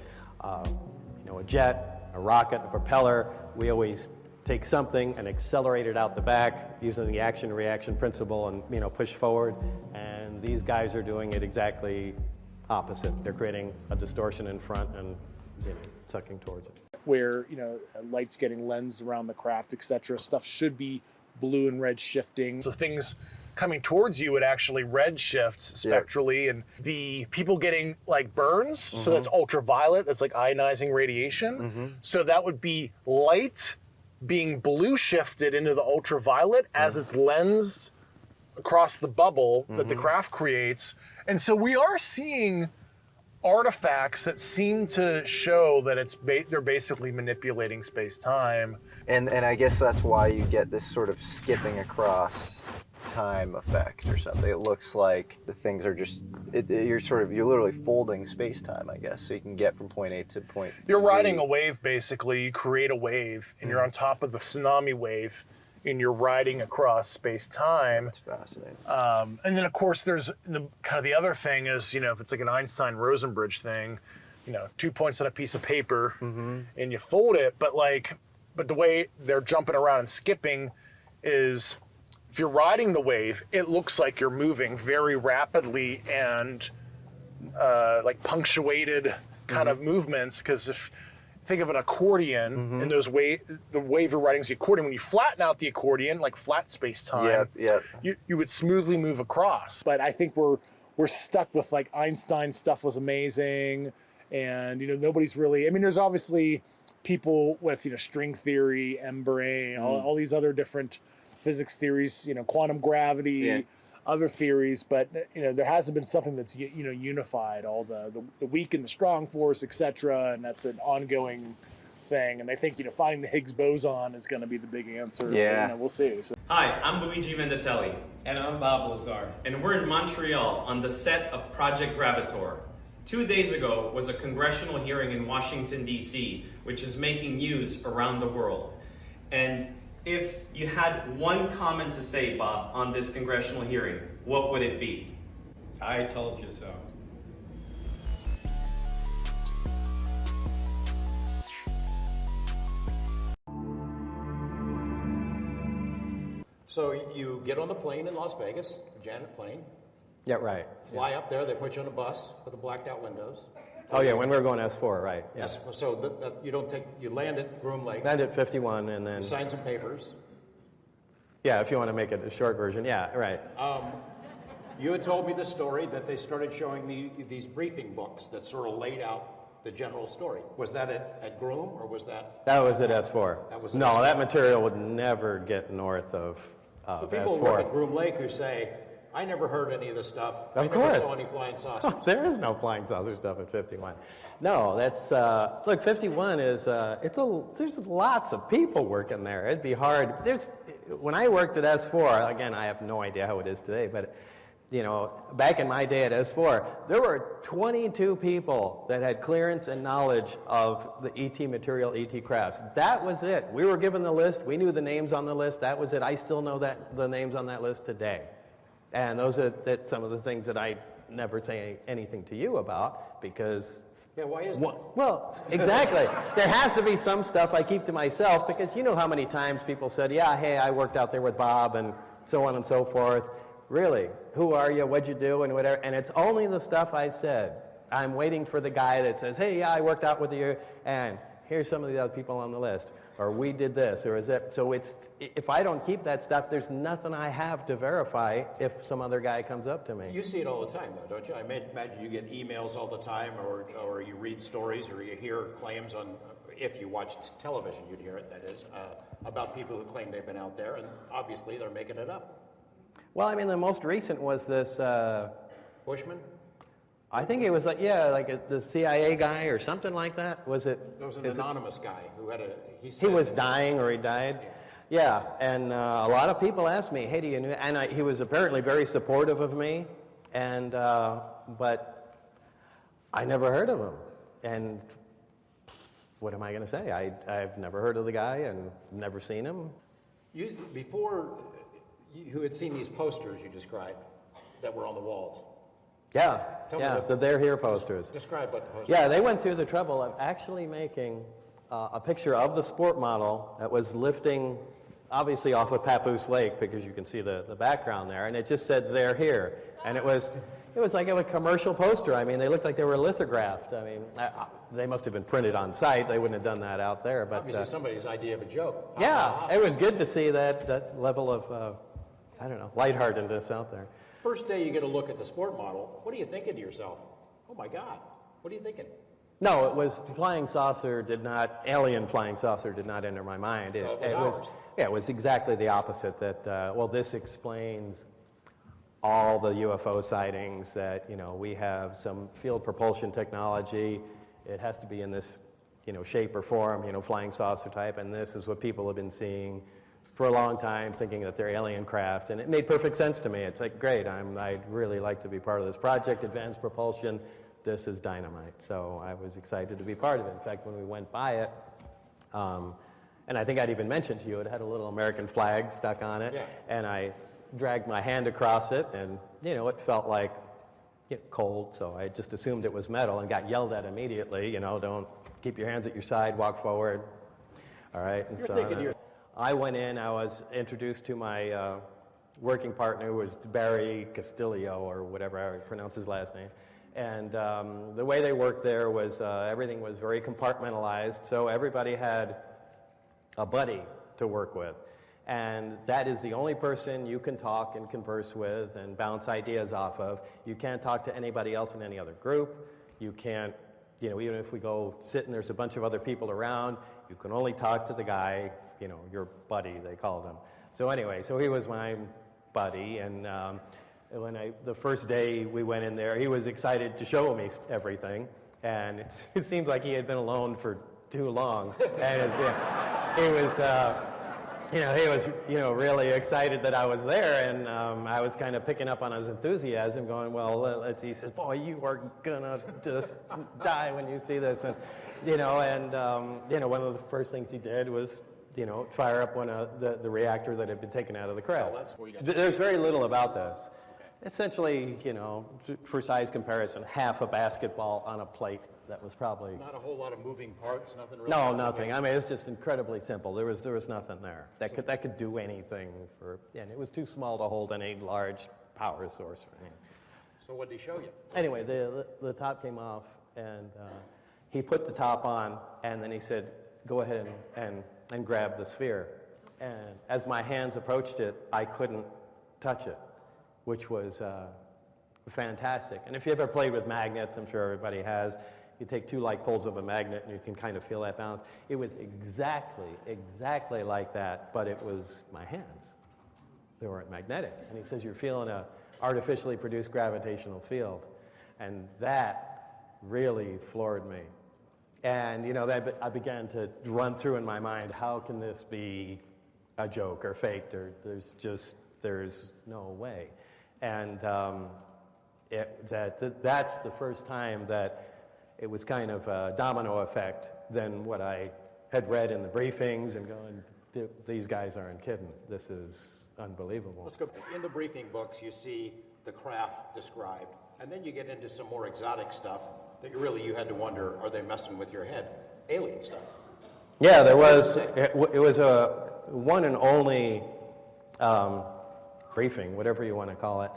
you know, a jet, a rocket, a propeller. We always take something and accelerate it out the back using the action-reaction principle, and, you know, push forward. And these guys are doing it exactly opposite. They're creating a distortion in front and, you know, sucking towards it. Where, you know, light's getting lensed around the craft, etc. Stuff should be blue and red shifting. So things coming towards you would actually red shift spectrally, and the people getting like burns, so that's ultraviolet, that's like ionizing radiation. So that would be light being blue shifted into the ultraviolet as it's lensed across the bubble that the craft creates. And so we are seeing artifacts that seem to show that they're basically manipulating space-time. And I guess that's why you get this sort of skipping across time effect or something. It looks like the things are just, you're literally folding space-time, I guess, so you can get from point A to point You're Z. riding a wave, basically. You create a wave, and you're on top of the tsunami wave, and you're riding across space-time. That's fascinating. And then, of course, there's the other thing is, if it's like an Einstein-Rosenbridge thing, 2 points on a piece of paper, and you fold it, but the way they're jumping around and skipping is, if you're riding the wave, it looks like you're moving very rapidly and like punctuated kind of movements, because if think of an accordion and the wave you're riding is the accordion. When you flatten out the accordion, like flat space-time, you would smoothly move across. But I think we're stuck with like Einstein stuff was amazing, and nobody's really. I mean, there's obviously people with string theory, M-brain, all these other different physics theories, quantum gravity, other theories, but there hasn't been something that's unified all the weak and the strong force, etc. And that's an ongoing thing. And I think finding the Higgs boson is going to be the big answer. Yeah. We'll see. So. Hi, I'm Luigi Venditelli. And I'm Bob Lazar. And we're in Montreal on the set of Project Gravitor. 2 days ago was a congressional hearing in Washington, D.C., which is making news around the world. And if you had one comment to say, Bob, on this congressional hearing, what would it be? I told you so. So you get on the plane in Las Vegas, Janet plane. Yeah, right. Fly up there, they put you on a bus with the blacked out windows. Oh yeah, when we were going S4, right. Yeah. Yes, so you land at Groom Lake. Land at 51 and then... You sign some papers. Yeah, if you want to make it a short version, yeah, right. You had told me the story that they started showing these briefing books that sort of laid out the general story. Was that at Groom, or was that... That was at S4. That was at no, S4. that material would never get north of But people S4. work at Groom Lake who say, I never heard any of this stuff. I never saw any flying saucers. There is no flying saucer stuff at 51. No, that's, look, 51 is, there's lots of people working there. It'd be hard. When I worked at S4, again, I have no idea how it is today, but, back in my day at S4, there were 22 people that had clearance and knowledge of the ET material, ET crafts. That was it. We were given the list. We knew the names on the list. That was it. I still know the names on that list today. And those are some of the things that I never say anything to you about, because... Yeah, why is that? Well, exactly. There has to be some stuff I keep to myself, because you know how many times people said, yeah, hey, I worked out there with Bob, and so on and so forth. Really? Who are you? What'd you do? And whatever. And it's only the stuff I said. I'm waiting for the guy that says, hey, yeah, I worked out with you, and here's some of the other people on the list. Or we did this, or is it? So if I don't keep that stuff, there's nothing I have to verify if some other guy comes up to me. You see it all the time, though, don't you? I imagine you get emails all the time, or you read stories, or you hear claims on, if you watched television, you'd hear it, that is, about people who claim they've been out there, and obviously they're making it up. Well, I mean, the most recent was this... Bushman? I think it was the CIA guy or something like that. Was it? There was an anonymous guy who had he was dying or he died. Yeah, and a lot of people asked me, hey, do you know? And he was apparently very supportive of me, and but I never heard of him. And what am I going to say? I've never heard of the guy and never seen him. You had seen these posters you described that were on the walls. Yeah, the They're Here posters. Describe what the posters Yeah, they went through the trouble of actually making a picture of the sport model that was lifting, obviously off of Papoose Lake, because you can see the background there, and it just said, They're Here. And it was like a commercial poster. I mean, they looked like they were lithographed. I mean, they must have been printed on site. They wouldn't have done that out there. But obviously somebody's idea of a joke. Yeah, it was good to see that level of, lightheartedness out there. First day you get a look at the sport model, what are you thinking to yourself? Oh my God, what are you thinking? No, it was alien flying saucer did not enter my mind. It was exactly the opposite, that, this explains all the UFO sightings, that, we have some field propulsion technology. It has to be in this, shape or form, flying saucer type, and this is what people have been seeing for a long time thinking that they're alien craft, and it made perfect sense to me. It's like, great, I'd really like to be part of this project, advanced propulsion. This is dynamite. So I was excited to be part of it. In fact, when we went by it, and I think I'd even mentioned to you, it had a little American flag stuck on it, and I dragged my hand across it, and it felt like cold, so I just assumed it was metal and got yelled at immediately. Don't keep your hands at your side, walk forward. All right. And so I went in. I was introduced to my working partner, who was Barry Castillo, or whatever I pronounce his last name. And the way they worked there was everything was very compartmentalized, so everybody had a buddy to work with. And that is the only person you can talk and converse with and bounce ideas off of. You can't talk to anybody else in any other group. You can't, even if we go sit and there's a bunch of other people around, you can only talk to the guy, your buddy, they called him. So anyway, so he was my buddy, and the first day we went in there, he was excited to show me everything, and it seems like he had been alone for too long. And he was really excited that I was there, and I was kind of picking up on his enthusiasm, going, well, he says, boy, you are gonna just die when you see this, and one of the first things he did was, fire up one of the reactor that had been taken out of the craft. There's very little about this. Essentially, for size comparison, half a basketball on a plate. That was probably not a whole lot of moving parts, nothing really. No, nothing. I mean, it's just incredibly simple. There was nothing there that could do anything and it was too small to hold any large power source or anything. So what did he show you? Anyway, the top came off, and he put the top on, and then he said, "Go ahead and grab the sphere." And as my hands approached it, I couldn't touch it, which was fantastic. And if you ever played with magnets, I'm sure everybody has. You take two like poles of a magnet and you can kind of feel that balance. It was exactly like that, but it was my hands. They weren't magnetic. And he says, you're feeling an artificially produced gravitational field. And that really floored me. And, I began to run through in my mind, how can this be a joke or faked, or there's no way. And that's the first time that it was kind of a domino effect than what I had read in the briefings and going, these guys aren't kidding. This is unbelievable. Let's go. In the briefing books, you see the craft described, and then you get into some more exotic stuff that you had to wonder, are they messing with your head? Alien stuff. Yeah, there was. It was a one and only briefing, whatever you want to call it.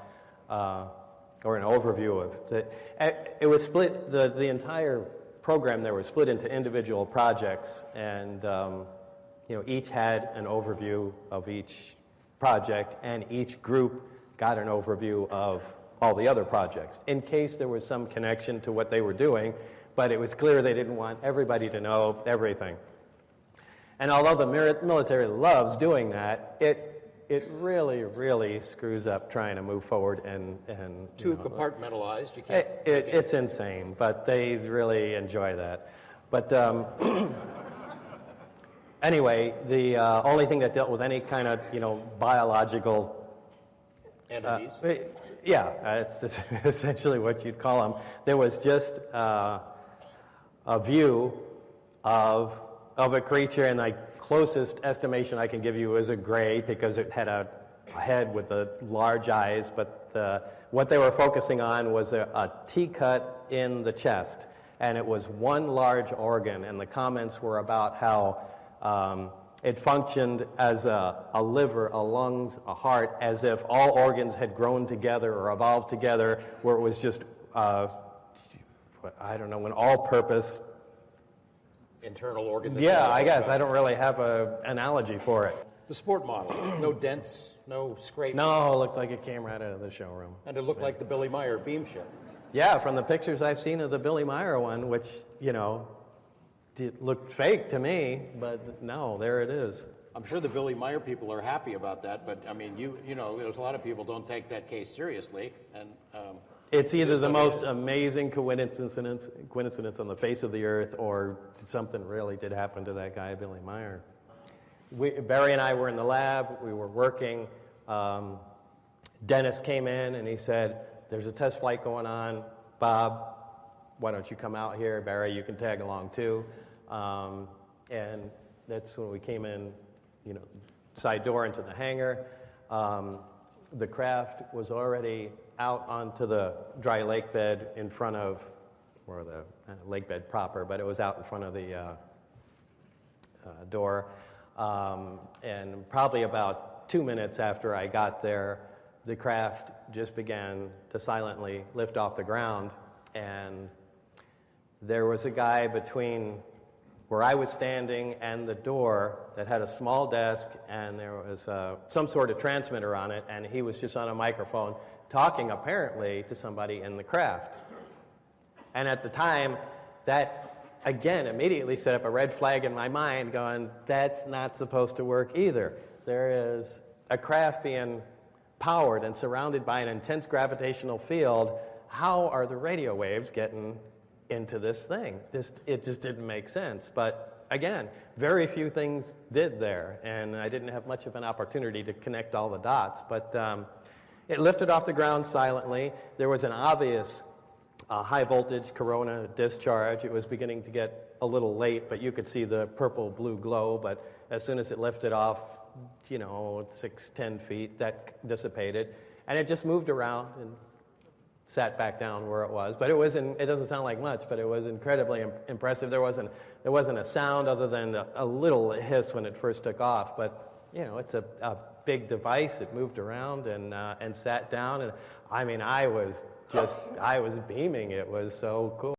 Or an overview of it. It was split, the entire program there was split into individual projects, and each had an overview of each project, and each group got an overview of all the other projects, in case there was some connection to what they were doing, but it was clear they didn't want everybody to know everything. And although the military loves doing that, it really, really screws up trying to move forward and too compartmentalized. You can't. It's insane, but they really enjoy that. But anyway, the only thing that dealt with any kind of biological entities. It's essentially what you'd call them. There was just a view of a creature, and closest estimation I can give you is a gray, because it had a head with the large eyes, but what they were focusing on was a T-cut in the chest, and it was one large organ, and the comments were about how it functioned as a liver, a lungs, a heart, as if all organs had grown together or evolved together, where it was just, I don't know, an all-purpose internal organ. Yeah, I guess. I don't really have an analogy for it. The sport model, no dents, no scrapes. No, it looked like it came right out of the showroom. And it looked like the Billy Meyer beam ship. Yeah, from the pictures I've seen of the Billy Meyer one, which, it looked fake to me, but no, there it is. I'm sure the Billy Meyer people are happy about that, but I mean, there's a lot of people don't take that case seriously, and it's either the most amazing coincidence on the face of the earth, or something really did happen to that guy, Billy Meyer. Barry and I were in the lab, we were working. Dennis came in and he said, there's a test flight going on. Bob, why don't you come out here? Barry, you can tag along too. And that's when we came in, you know, side door into the hangar. The craft was already out onto the dry lake bed in front of, or the lake bed proper, but it was out in front of the door. And probably about 2 minutes after I got there, the craft just began to silently lift off the ground, and there was a guy between where I was standing and the door that had a small desk, and there was some sort of transmitter on it, and he was just on a microphone talking apparently to somebody in the craft. And at the time, that again immediately set up a red flag in my mind going, that's not supposed to work either. There is a craft being powered and surrounded by an intense gravitational field. How are the radio waves getting into this thing? It just didn't make sense. But again, very few things did there, and I didn't have much of an opportunity to connect all the dots. But it lifted off the ground silently. There was an obvious high voltage corona discharge. It was beginning to get a little late, but you could see the purple-blue glow. But as soon as it lifted off, you know, 6-10 feet, that dissipated, and it just moved around and sat back down where it was. But it doesn't sound like much, but it was incredibly impressive. There wasn't a sound other than a little hiss when it first took off. But you know, it's a big device. It moved around and sat down, and I mean, I was beaming. It was so cool.